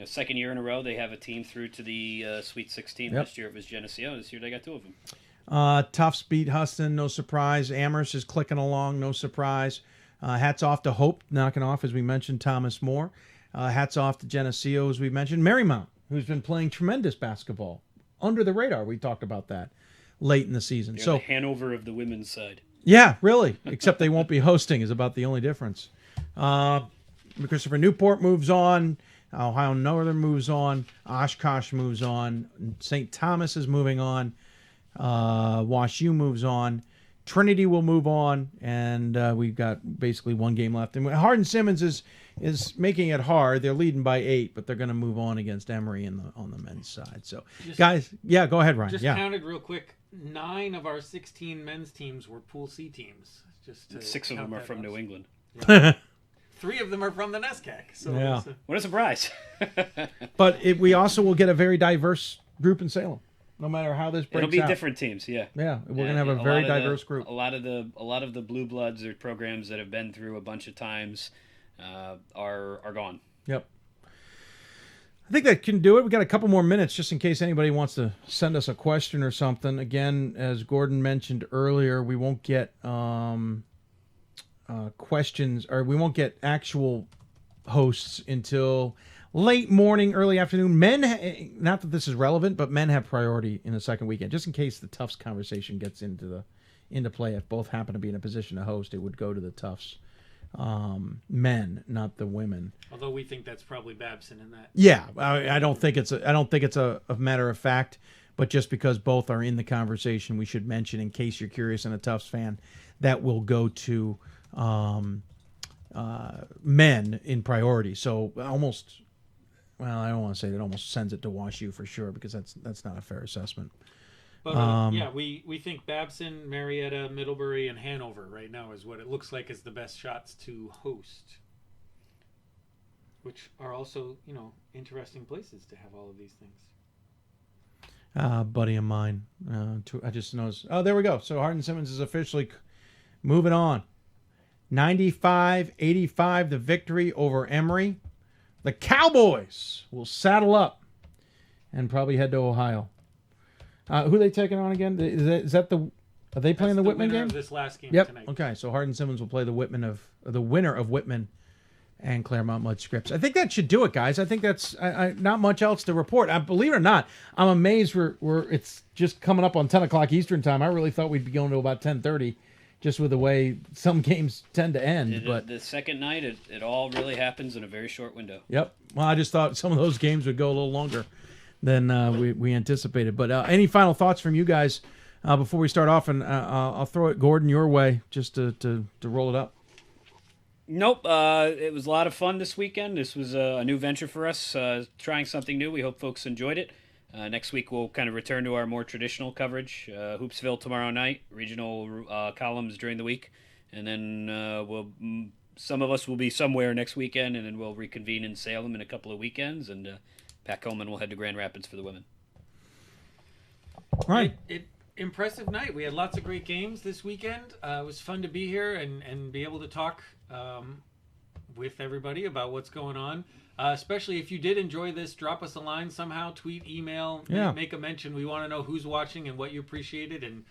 Speaker 10: Second year in a row, they have a team through to the Sweet 16.
Speaker 2: Yep.
Speaker 10: Last year it was Geneseo. This year they got two of them.
Speaker 2: Tufts beat Huston, no surprise. Amherst is clicking along, no surprise. Hats off to Hope, knocking off, as we mentioned, Thomas Moore. Hats off to Geneseo, as we mentioned. Marymount, who's been playing tremendous basketball. Under the radar, we talked about that late in the season.
Speaker 10: They're
Speaker 2: so
Speaker 10: the Hanover of the women's side.
Speaker 2: Yeah, really. Except they won't be hosting is about the only difference. Christopher Newport moves on. Ohio Northern moves on. Oshkosh moves on. St. Thomas is moving on. WashU moves on. Trinity will move on, and we've got basically one game left. And Harden-Simmons is making it hard. They're leading by 8, but they're going to move on against Emory on the men's side. So, guys, go ahead, Ryan.
Speaker 8: Just counted real quick. 9 of our 16 men's teams were Pool C teams.
Speaker 10: 6 of them are from New England.
Speaker 8: Yeah. 3 of them are from the NESCAC. So
Speaker 10: what a surprise!
Speaker 2: But we also will get a very diverse group in Salem. No matter how this breaks out.
Speaker 10: It'll be different teams, yeah.
Speaker 2: Yeah, we're gonna have a very diverse group.
Speaker 10: A lot of the blue bloods or programs that have been through a bunch of times are gone.
Speaker 2: Yep. I think that can do it. We got a couple more minutes just in case anybody wants to send us a question or something. Again, as Gordon mentioned earlier, we won't get questions, or we won't get actual hosts until late morning, early afternoon. Men, not that this is relevant, but men have priority in the second weekend, just in case the Tufts conversation gets into play. If both happen to be in a position to host, it would go to the Tufts men, not the women.
Speaker 8: Although we think that's probably Babson in that.
Speaker 2: Yeah, I don't think it's a matter of fact, but just because both are in the conversation, we should mention, in case you're curious and a Tufts fan, that will go to men in priority. So almost, well, I don't want to say that almost sends it to WashU for sure, because that's not a fair assessment.
Speaker 8: But yeah, we think Babson, Marietta, Middlebury, and Hanover right now is what it looks like is the best shots to host, which are also, interesting places to have all of these things.
Speaker 2: Buddy of mine, I just noticed. Oh, there we go. So Harden-Simmons is officially moving on. 95-85, the victory over Emory. The Cowboys will saddle up and probably head to Ohio. Who are they taking on again? Are they playing the Whitman game?
Speaker 8: Of this last game
Speaker 2: Yep.
Speaker 8: tonight.
Speaker 2: Okay, so Harden-Simmons will play the winner of Whitman and Claremont Mud Scripps. I think that should do it, guys. I think that's not much else to report. Believe it or not, I'm amazed it's just coming up on 10 o'clock Eastern time. I really thought we'd be going to about 10:30, just with the way some games tend to end. But
Speaker 10: the second night, it all really happens in a very short window.
Speaker 2: Yep. Well, I just thought some of those games would go a little longer than we anticipated. But any final thoughts from you guys before we start off? And I'll throw it, Gordon, your way, just to roll it up.
Speaker 10: Nope. It was a lot of fun this weekend. This was a new venture for us, trying something new. We hope folks enjoyed it. Next week, we'll kind of return to our more traditional coverage. Hoopsville tomorrow night, regional columns during the week. And then some of us will be somewhere next weekend, and then we'll reconvene in Salem in a couple of weekends. And Pat Coleman will head to Grand Rapids for the women.
Speaker 2: Right.
Speaker 8: Impressive night. We had lots of great games this weekend. It was fun to be here and be able to talk with everybody about what's going on. Especially if you did enjoy this, drop us a line somehow, tweet, email, make a mention. We want to know who's watching and what you appreciated and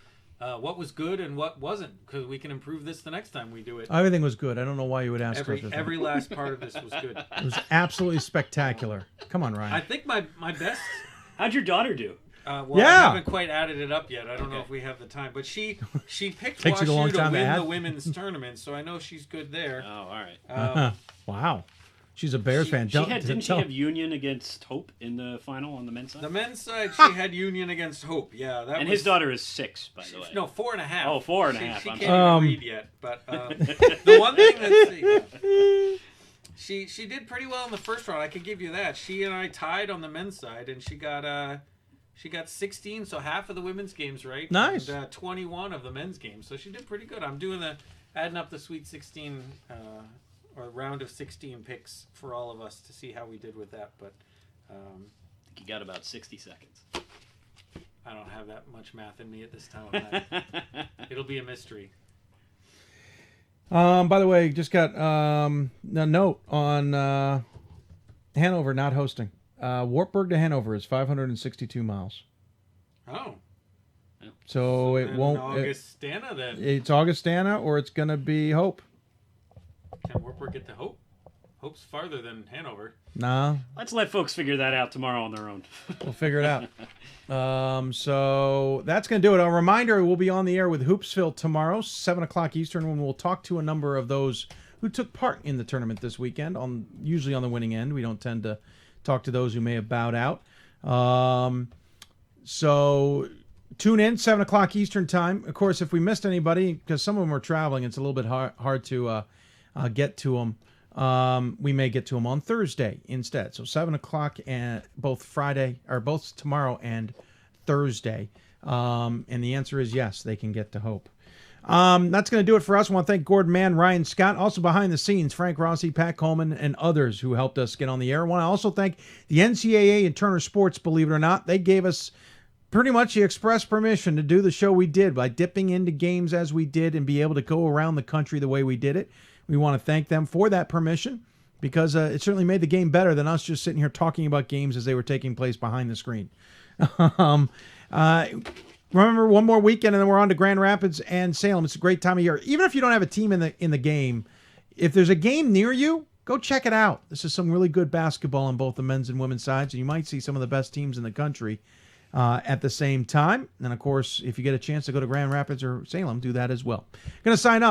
Speaker 8: what was good and what wasn't, because we can improve this the next time we do it.
Speaker 2: Everything was good. I don't know why you would ask us.
Speaker 8: Every last part of this was good.
Speaker 2: It was absolutely spectacular. Come on, Ryan.
Speaker 8: I think my best...
Speaker 10: How'd your daughter do?
Speaker 8: I haven't quite added it up yet. I don't know if we have the time, but she picked WashU to win the women's tournament, so I know she's good there.
Speaker 10: Oh, all right.
Speaker 2: Wow, she's a Bears fan.
Speaker 10: Didn't she have Union against Hope in the final on the men's side?
Speaker 8: The men's side, she had Union against Hope. Yeah,
Speaker 10: and his daughter is 6, by the way.
Speaker 8: No, 4.5.
Speaker 10: Oh, 4.5.
Speaker 8: She can't even read yet. But the one thing she did pretty well in the first round. I can give you that. She and I tied on the men's side, and she got 16, so half of the women's games right.
Speaker 2: Nice.
Speaker 8: And 21 of the men's games, so she did pretty good. I'm doing adding up the Sweet 16 or round of 16 picks for all of us to see how we did with that. But
Speaker 10: I think you got about 60 seconds.
Speaker 8: I don't have that much math in me at this time of night. It'll be a mystery.
Speaker 2: By the way, just got a note on Hanover not hosting. Wartburg to Hanover is 562 miles.
Speaker 8: Oh.
Speaker 2: So it won't.
Speaker 8: Augustana then.
Speaker 2: It's Augustana, or it's going to be Hope.
Speaker 8: Can Wartburg get to Hope? Hope's farther than Hanover.
Speaker 2: Nah.
Speaker 10: Let's let folks figure that out tomorrow on their own.
Speaker 2: We'll figure it out. So that's going to do it. A reminder, we'll be on the air with Hoopsville tomorrow, 7 o'clock Eastern, when we'll talk to a number of those who took part in the tournament this weekend, usually on the winning end. We don't tend to talk to those who may have bowed out. So tune in, 7 o'clock Eastern time. Of course, if we missed anybody, because some of them are traveling, it's a little bit hard to get to them. We may get to them on Thursday instead. So 7 o'clock and both tomorrow and Thursday. And the answer is yes, they can get to Hope. That's going to do it for us. I want to thank Gordon Mann, Ryan Scott, also behind the scenes, Frank Rossi, Pat Coleman, and others who helped us get on the air. I want to also thank the NCAA and Turner Sports, believe it or not. They gave us pretty much the express permission to do the show we did by dipping into games as we did and be able to go around the country the way we did it. We want to thank them for that permission, because it certainly made the game better than us just sitting here talking about games as they were taking place behind the screen. Remember, one more weekend and then we're on to Grand Rapids and Salem. It's a great time of year. Even if you don't have a team in the game, if there's a game near you, Go check it out. This is some really good basketball on both the men's and women's sides, and you might see some of the best teams in the country at the same time. And, of course, if you get a chance to go to Grand Rapids or Salem, do that as well. Going to sign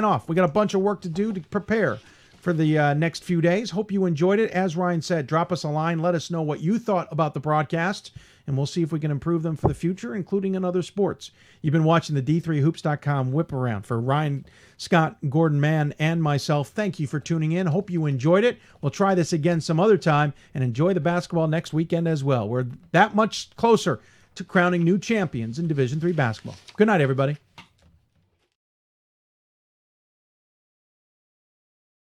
Speaker 2: off. We got a bunch of work to do to prepare for the next few days. Hope you enjoyed it. As Ryan said, drop us a line. Let us know what you thought about the broadcast, and we'll see if we can improve them for the future, including in other sports. You've been watching the D3Hoops.com Whiparound. For Ryan, Scott, Gordon, Mann, and myself, thank you for tuning in. Hope you enjoyed it. We'll try this again some other time, and enjoy the basketball next weekend as well. We're that much closer to crowning new champions in Division III basketball. Good night, everybody.